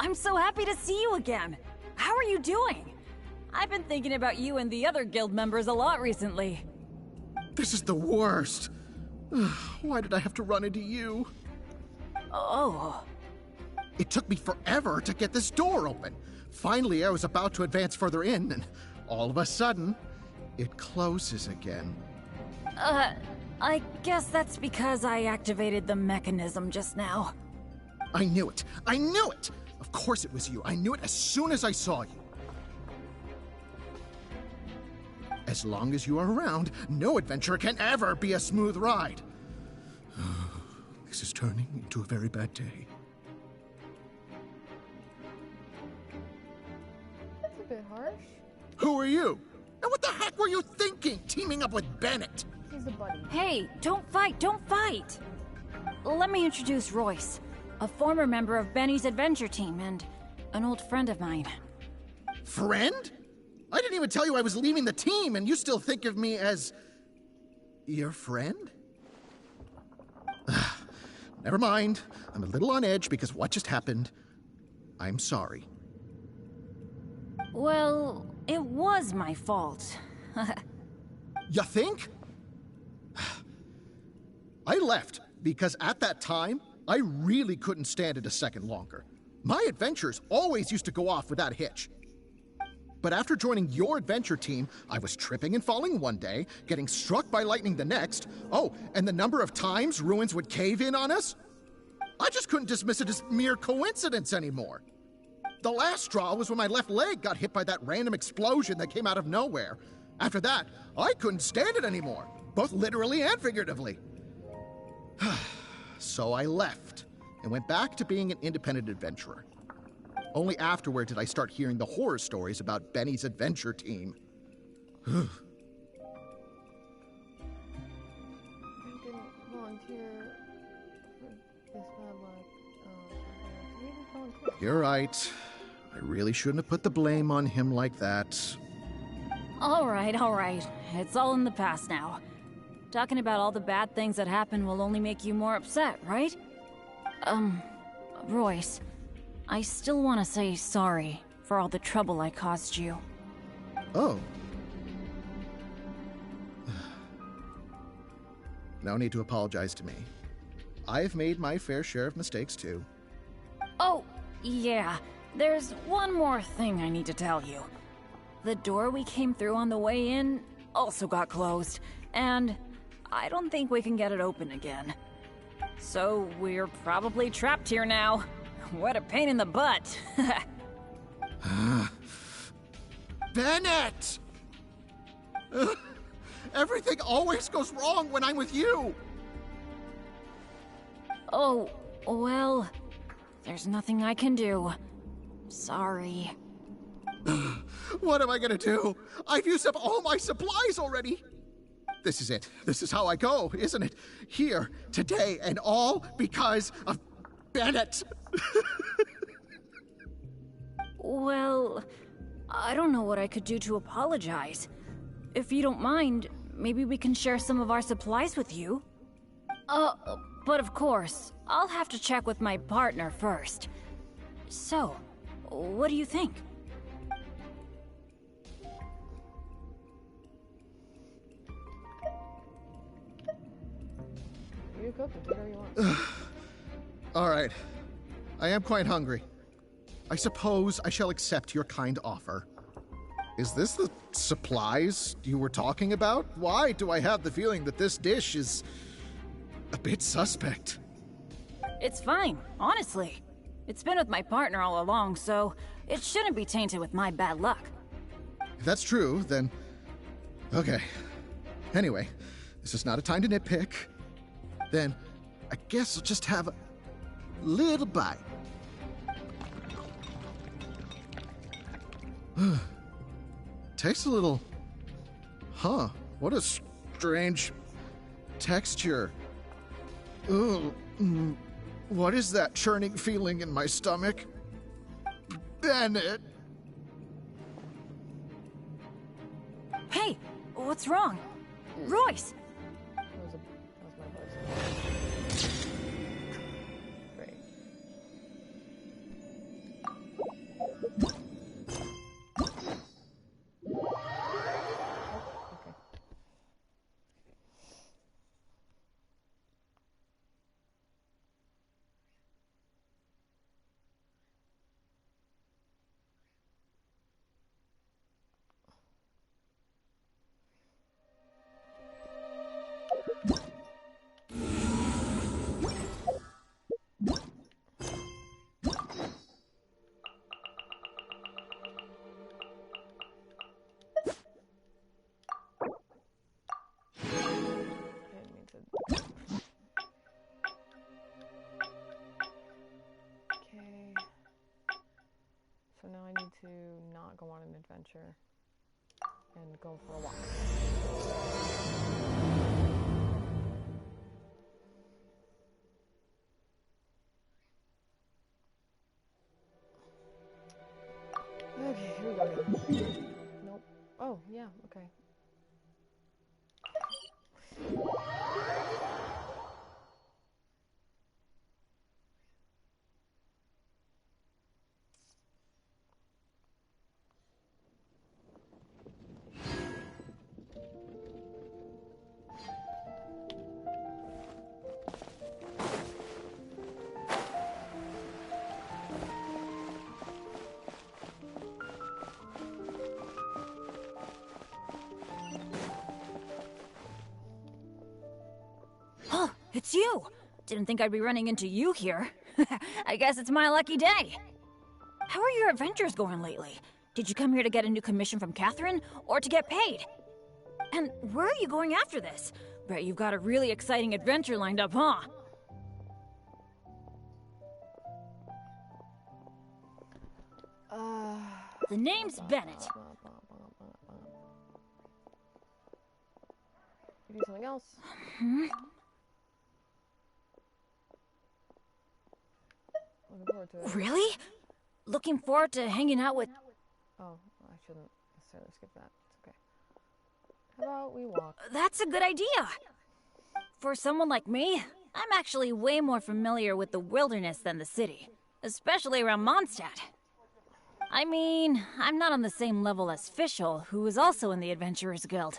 I'm so happy to see you again. How are you doing? I've been thinking about you and the other guild members a lot recently. This is the worst. Why did I have to run into you? Oh. It took me forever to get this door open. Finally, I was about to advance further in, and all of a sudden, it closes again. I guess that's because I activated the mechanism just now. I knew it. I knew it! Of course it was you. I knew it as soon as I saw you. As long as you are around, no adventure can ever be a smooth ride. This is turning into a very bad day. That's a bit harsh. Who are you? And what the heck were you thinking, teaming up with Bennett? He's a buddy. Hey, don't fight, don't fight! Let me introduce Royce, a former member of Benny's adventure team and an old friend of mine. Friend? I didn't even tell you I was leaving the team, and you still think of me as... your friend? Never mind. I'm a little on edge because what just happened. I'm sorry. Well, it was my fault. You think? I left because at that time, I really couldn't stand it a second longer. My adventures always used to go off without a hitch. But after joining your adventure team, I was tripping and falling one day, getting struck by lightning the next. Oh, and the number of times ruins would cave in on us? I just couldn't dismiss it as mere coincidence anymore. The last straw was when my left leg got hit by that random explosion that came out of nowhere. After that, I couldn't stand it anymore, both literally and figuratively. So I left and went back to being an independent adventurer. Only afterward did I start hearing the horror stories about Benny's adventure team. You didn't volunteer for this bad luck. You didn't volunteer. You're right. I really shouldn't have put the blame on him like that. Alright. It's all in the past now. Talking about all the bad things that happened will only make you more upset, right? Royce, I still want to say sorry for all the trouble I caused you. Oh. No need to apologize to me. I've made my fair share of mistakes, too. Oh, yeah. There's one more thing I need to tell you. The door we came through on the way in also got closed, and I don't think we can get it open again. So we're probably trapped here now. What a pain in the butt. Bennett! Everything always goes wrong when I'm with you! Oh, well, there's nothing I can do. Sorry. What am I gonna do? I've used up all my supplies already! This is it. This is how I go, isn't it? Here, today, and all because of Bennett! Well, I don't know what I could do to apologize. If you don't mind, maybe we can share some of our supplies with you. But of course, I'll have to check with my partner first. So, what do you think? You cook it, whatever you want. All right. I am quite hungry. I suppose I shall accept your kind offer. Is this the supplies you were talking about? Why do I have the feeling that this dish is a bit suspect? It's fine, honestly. It's been with my partner all along, so it shouldn't be tainted with my bad luck. If that's true, then... Okay. Anyway, this is not a time to nitpick. Then, I guess I'll just have a little bite. Tastes a little... Huh. What a strange texture. Ugh. What is that churning feeling in my stomach? Bennett! Hey, what's wrong? Royce! That was my voice. Great. So now I need to not go on an adventure and go for a walk. Okay, here we go. Nope. Oh, yeah, okay. Oh, it's you! Didn't think I'd be running into you here. I guess it's my lucky day. How are your adventures going lately? Did you come here to get a new commission from Catherine, or to get paid? And where are you going after this? Bet you've got a really exciting adventure lined up, huh? The name's Bennett. You do something else? Looking forward to it. Really? Looking forward to hanging out with... Oh, I shouldn't necessarily skip that. It's okay. How about we walk? That's a good idea. For someone like me, I'm actually way more familiar with the wilderness than the city, especially around Mondstadt. I mean, I'm not on the same level as Fischl, who is also in the Adventurers Guild.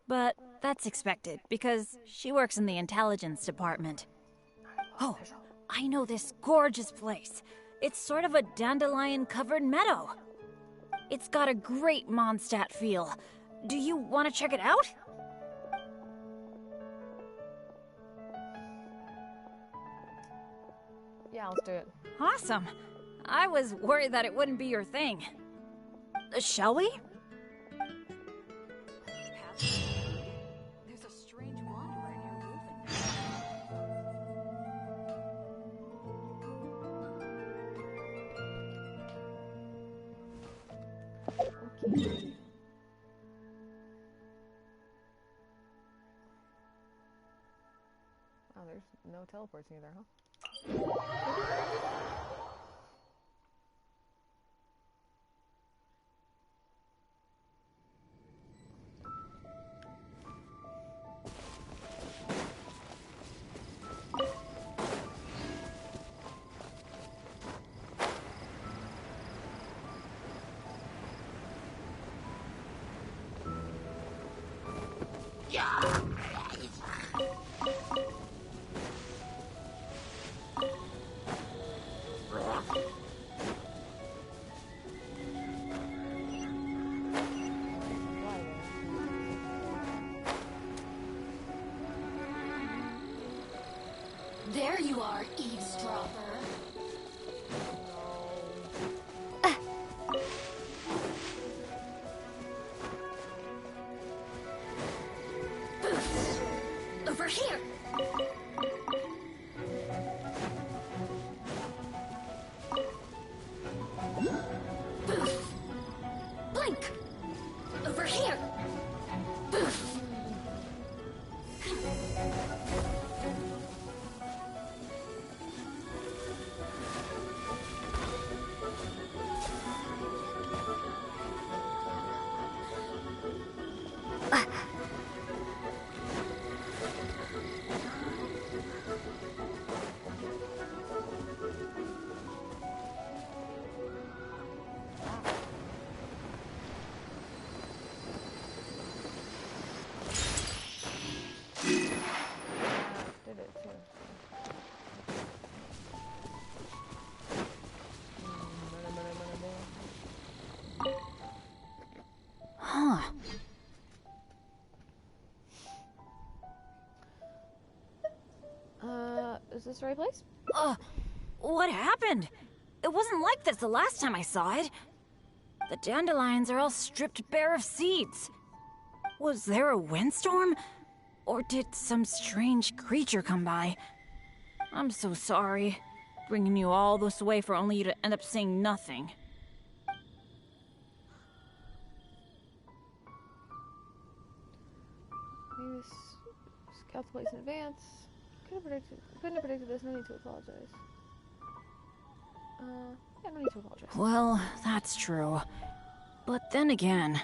But that's expected, because she works in the intelligence department. Oh, I know this gorgeous place. It's sort of a dandelion-covered meadow. It's got a great Mondstadt feel. Do you want to check it out? Yeah, let's do it. Awesome. I was worried that it wouldn't be your thing. Shall we? There's a strange wanderer near Okay. Oh, there's no teleports near there, huh? There you are, eavesdropper. Over here. Blink. Over here. Did it too. Huh. Is this the right place? What happened? It wasn't like this the last time I saw it. The dandelions are all stripped bare of seeds. Was there a windstorm? Or did some strange creature come by? I'm so sorry, bringing you all this way for only you to end up saying nothing. Maybe scout the place in advance. Couldn't have predicted this. No need to apologize. Yeah, no need to apologize. Well, that's true. But then again,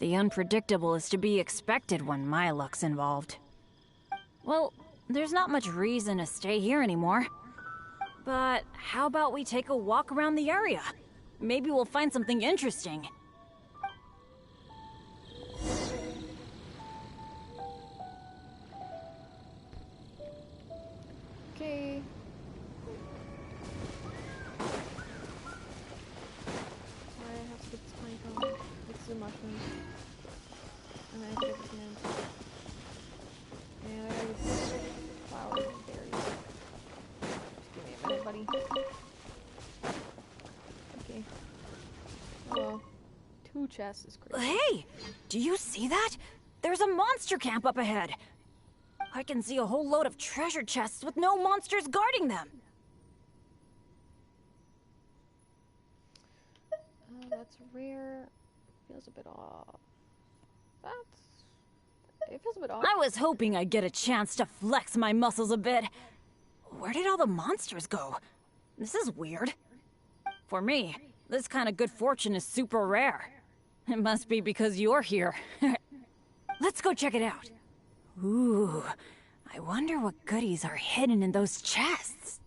the unpredictable is to be expected when my luck's involved. Well, there's not much reason to stay here anymore. But how about we take a walk around the area? Maybe we'll find something interesting. Okay. Sorry, I have to get this pine cone. It's the mushrooms. And I have to get this mint. And I gotta get this flowers and berries. Just give me a minute, buddy. Okay. Oh well. 2 chests is great. Hey! Do you see that? There's a monster camp up ahead. I can see a whole load of treasure chests with no monsters guarding them. That's rare. Feels a bit off. It feels a bit off. I was hoping I'd get a chance to flex my muscles a bit. Where did all the monsters go? This is weird. For me, this kind of good fortune is super rare. It must be because you're here. Let's go check it out. Ooh, I wonder what goodies are hidden in those chests.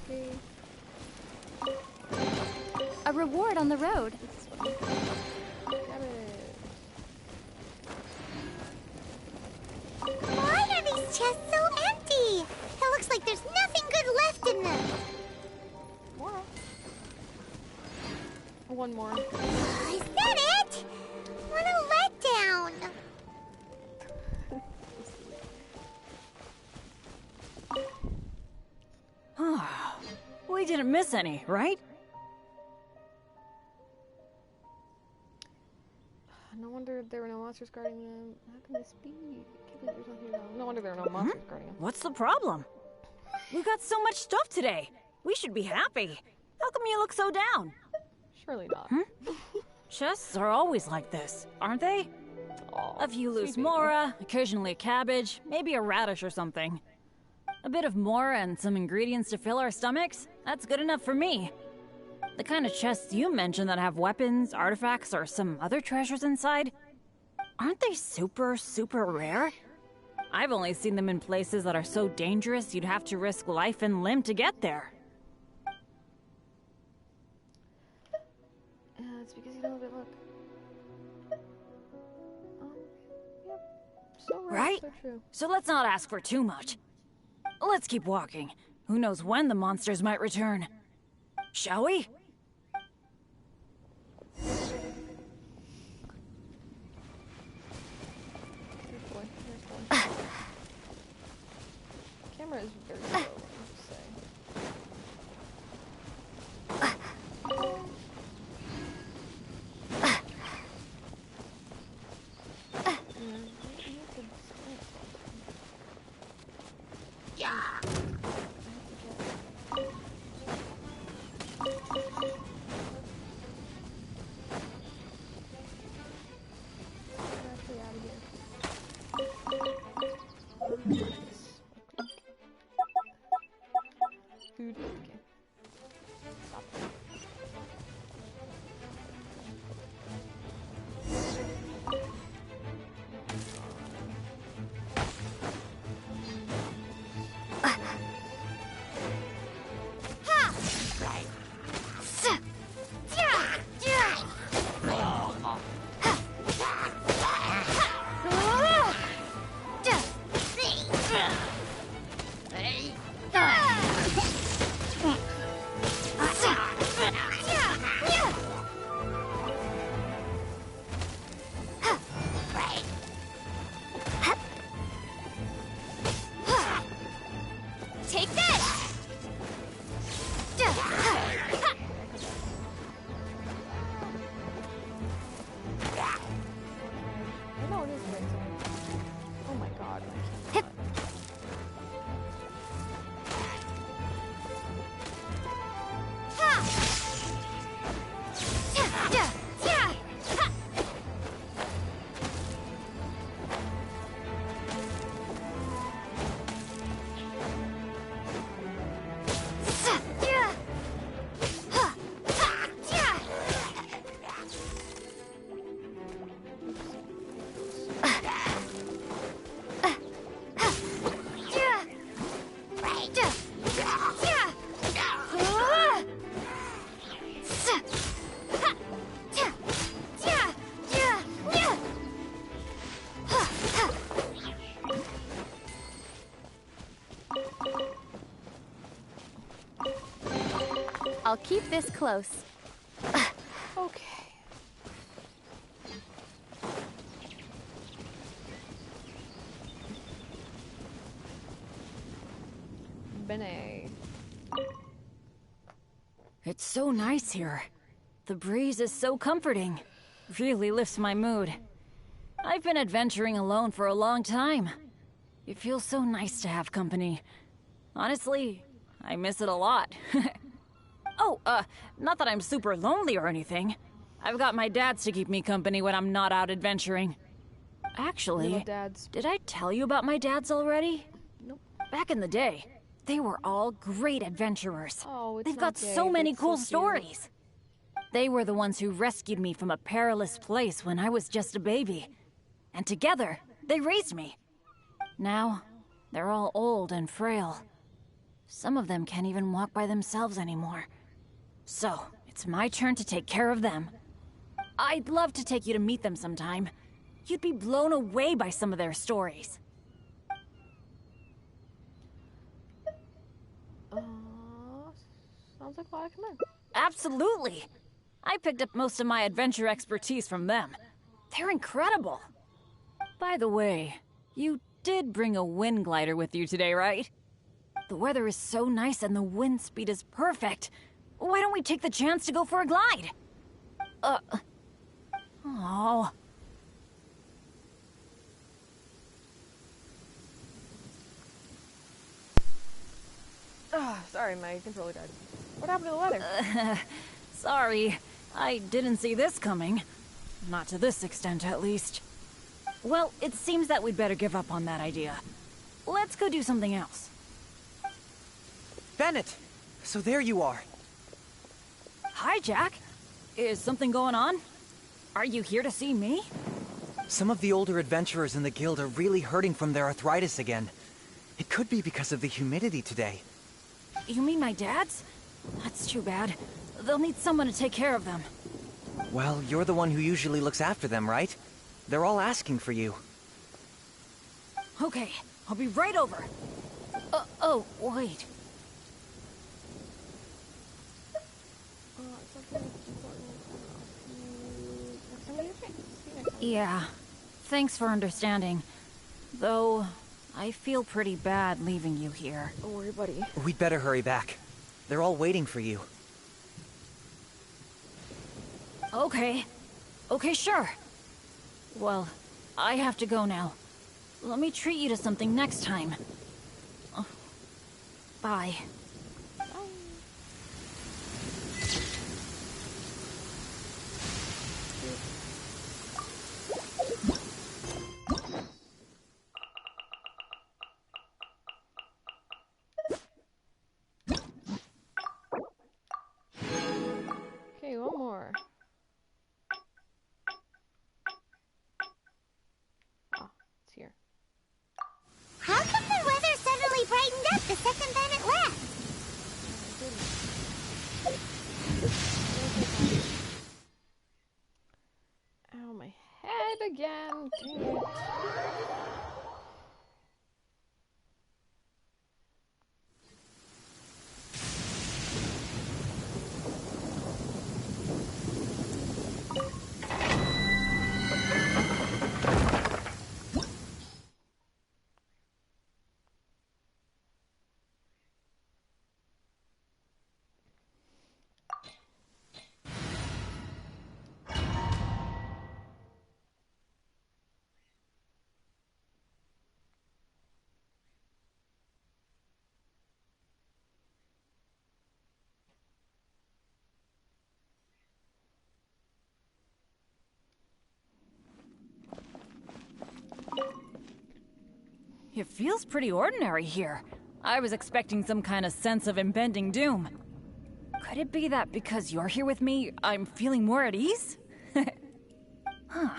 Okay. A reward on the road. Got it. Why are these chests so empty? It looks like there's nothing good left in them. More. One more. Is that it? What a letdown. We didn't miss any, right? No wonder there were no monsters guarding them. How can this be? I can't believe there's nothing around. No wonder there are no monsters guarding them. What's the problem? We got so much stuff today. We should be happy. How come you look so down? Surely not. Chests are always like this, aren't they? A few loose mora, occasionally a cabbage, maybe a radish or something. A bit of mora and some ingredients to fill our stomachs, that's good enough for me. The kind of chests you mentioned that have weapons, artifacts, or some other treasures inside, aren't they super, super rare? I've only seen them in places that are so dangerous you'd have to risk life and limb to get there. It's because you don't have it, look. Yep. So rare, Right? so true. So let's not ask for too much. Let's keep walking. Who knows when the monsters might return? Shall we? Camera is very low, I have to say. Food. Okay. Stop. Take this! I know it is great. Oh my god. I'll keep this close. Okay. Bene. It's so nice here. The breeze is so comforting. Really lifts my mood. I've been adventuring alone for a long time. It feels so nice to have company. Honestly, I miss it a lot. Oh, not that I'm super lonely or anything. I've got my dads to keep me company when I'm not out adventuring. Actually, Little dads. did I tell you about my dads already? Nope. Back in the day, They were all great adventurers. Oh, it's They've not got gay, so but many it's cool so cute. stories. They were the ones who rescued me from a perilous place when I was just a baby. And together, they raised me. Now, they're all old and frail. Some of them can't even walk by themselves anymore. So, it's my turn to take care of them. I'd love to take you to meet them sometime. You'd be blown away by some of their stories. Sounds like a lot of command. Absolutely! I picked up most of my adventure expertise from them. They're incredible. By the way, you did bring a wind glider with you today, right? The weather is so nice and the wind speed is perfect. Why don't we take the chance to go for a glide? Oh. Sorry, my controller died. What happened to the letter? Sorry, I didn't see this coming. Not to this extent, at least. Well, it seems that we'd better give up on that idea. Let's go do something else. Bennett! So there you are. Hi, Jack. Is something going on? Are you here to see me? Some of the older adventurers in the guild are really hurting from their arthritis again. It could be because of the humidity today. You mean my dad's? That's too bad. They'll need someone to take care of them. Well, you're the one who usually looks after them, right? They're all asking for you. Okay, I'll be right over. Oh, wait. Yeah, thanks for understanding. Though, I feel pretty bad leaving you here. Don't worry, buddy. We'd better hurry back. They're all waiting for you. Okay. Okay, sure. Well, I have to go now. Let me treat you to something next time. Bye. Okay, one more. It's here. How come the weather suddenly brightened up the second Bennett left? Ow, my head again. Dang it. It feels pretty ordinary here. I was expecting some kind of sense of impending doom. Could it be that because you're here with me, I'm feeling more at ease? Huh.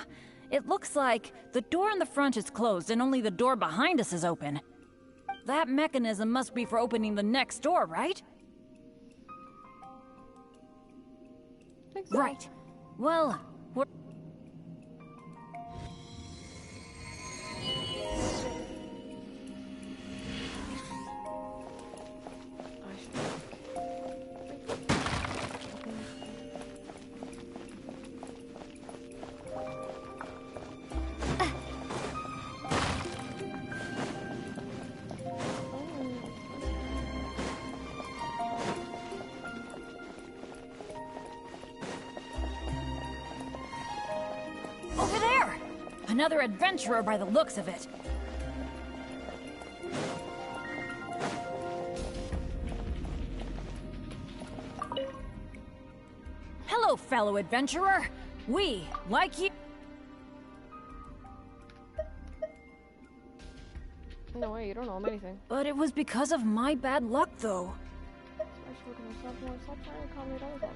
It looks like the door in the front is closed and only the door behind us is open. That mechanism must be for opening the next door, right? Think so. Right. Well, we're... Over there! Another adventurer by the looks of it. Hello, fellow adventurer. We, like you... No way, you don't know him anything. But it was because of my bad luck, though. I should look at myself more. Stop trying to accommodate others all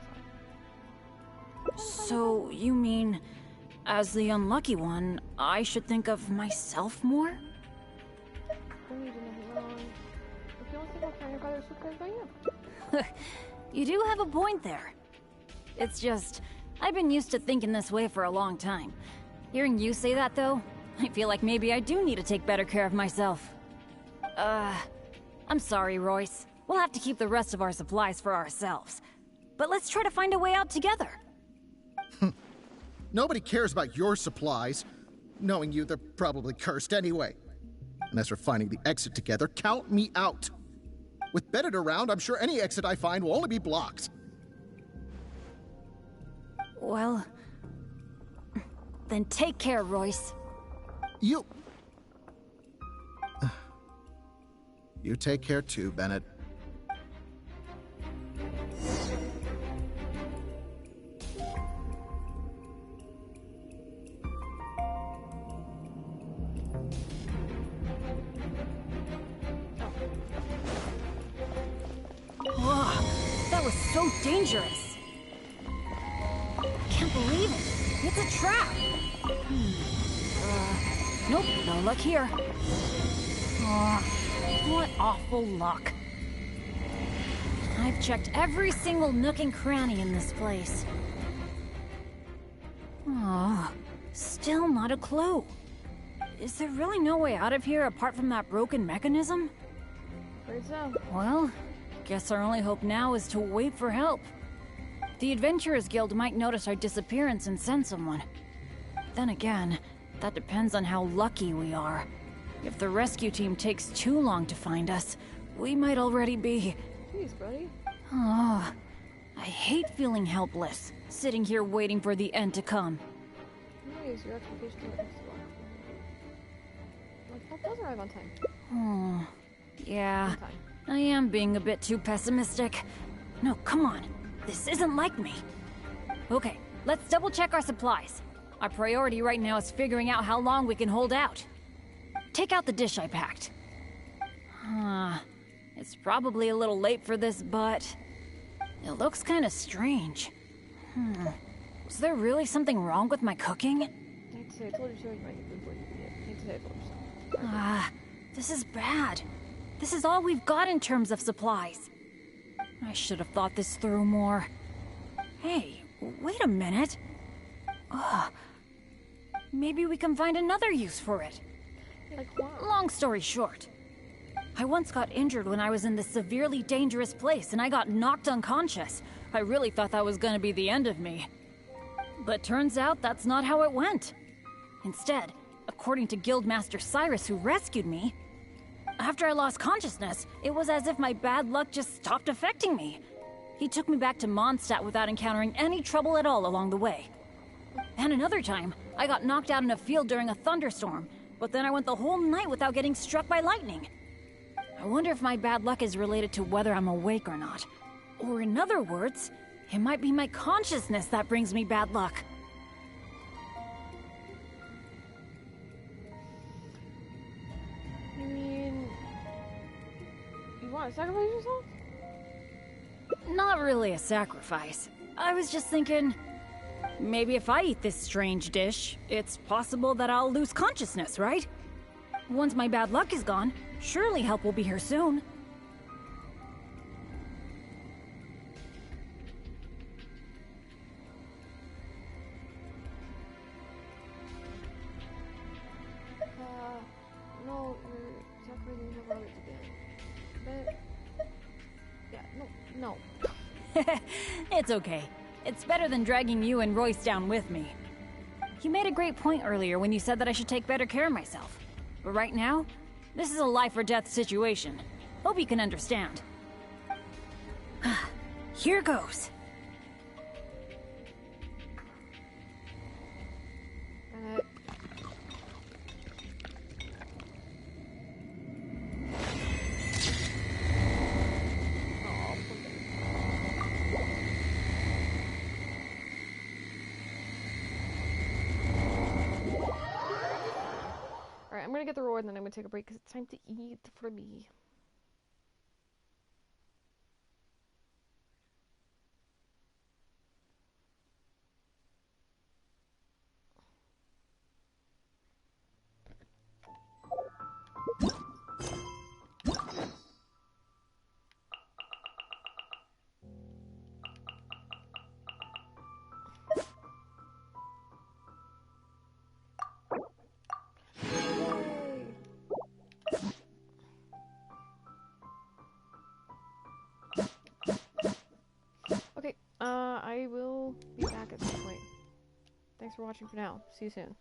the time. So, you mean, as the unlucky one, I should think of myself more? You did nothing wrong. If you don't think about caring about others, who cares about you? You do have a point there. It's just, I've been used to thinking this way for a long time. Hearing you say that, though, I feel like maybe I do need to take better care of myself. I'm sorry, Royce. We'll have to keep the rest of our supplies for ourselves. But let's try to find a way out together. Nobody cares about your supplies. Knowing you, they're probably cursed anyway. And as for finding the exit together, count me out. With Bennett around, I'm sure any exit I find will only be blocked. Well, then take care, Royce. You take care too, Bennett. That was so dangerous. Can't believe it. It's a trap. Nope, no luck here. What awful luck. I've checked every single nook and cranny in this place. Still not a clue. Is there really no way out of here apart from that broken mechanism? Afraid so. Well, guess our only hope now is to wait for help. The Adventurers Guild might notice our disappearance and send someone. Then again, that depends on how lucky we are. If the rescue team takes too long to find us, we might already be... Jeez, buddy. I hate feeling helpless, sitting here waiting for the end to come. Is your expectation to witness the luck? Like, that does arrive on time. Yeah, I am being a bit too pessimistic. No, come on. This isn't like me. Okay, let's double check our supplies. Our priority right now is figuring out how long we can hold out. Take out the dish I packed. It's probably a little late for this, but it looks kind of strange. Was there really something wrong with my cooking? I hate to say, I told you to make it before you eat it. I hate to say, I told you so. This is bad. This is all we've got in terms of supplies. I should have thought this through more. Hey, wait a minute. Maybe we can find another use for it. Like what? Long story short, I once got injured when I was in this severely dangerous place and I got knocked unconscious. I really thought that was gonna be the end of me. But turns out that's not how it went. Instead, according to Guildmaster Cyrus who rescued me, after I lost consciousness, it was as if my bad luck just stopped affecting me. He took me back to Mondstadt without encountering any trouble at all along the way. And another time, I got knocked out in a field during a thunderstorm, but then I went the whole night without getting struck by lightning. I wonder if my bad luck is related to whether I'm awake or not. Or in other words, it might be my consciousness that brings me bad luck. You mean... you want to sacrifice yourself? Not really a sacrifice. I was just thinking, maybe if I eat this strange dish, it's possible that I'll lose consciousness, right? Once my bad luck is gone, surely help will be here soon. No, you're sacrificing yourself others again. But... yeah, no. It's okay. It's better than dragging you and Royce down with me. You made a great point earlier when you said that I should take better care of myself. But right now, this is a life or death situation. Hope you can understand. Here goes. Alright, I'm gonna get the reward, and then I'm gonna take a break because it's time to eat for me. Okay, I will be back at some point. Thanks for watching for now. See you soon.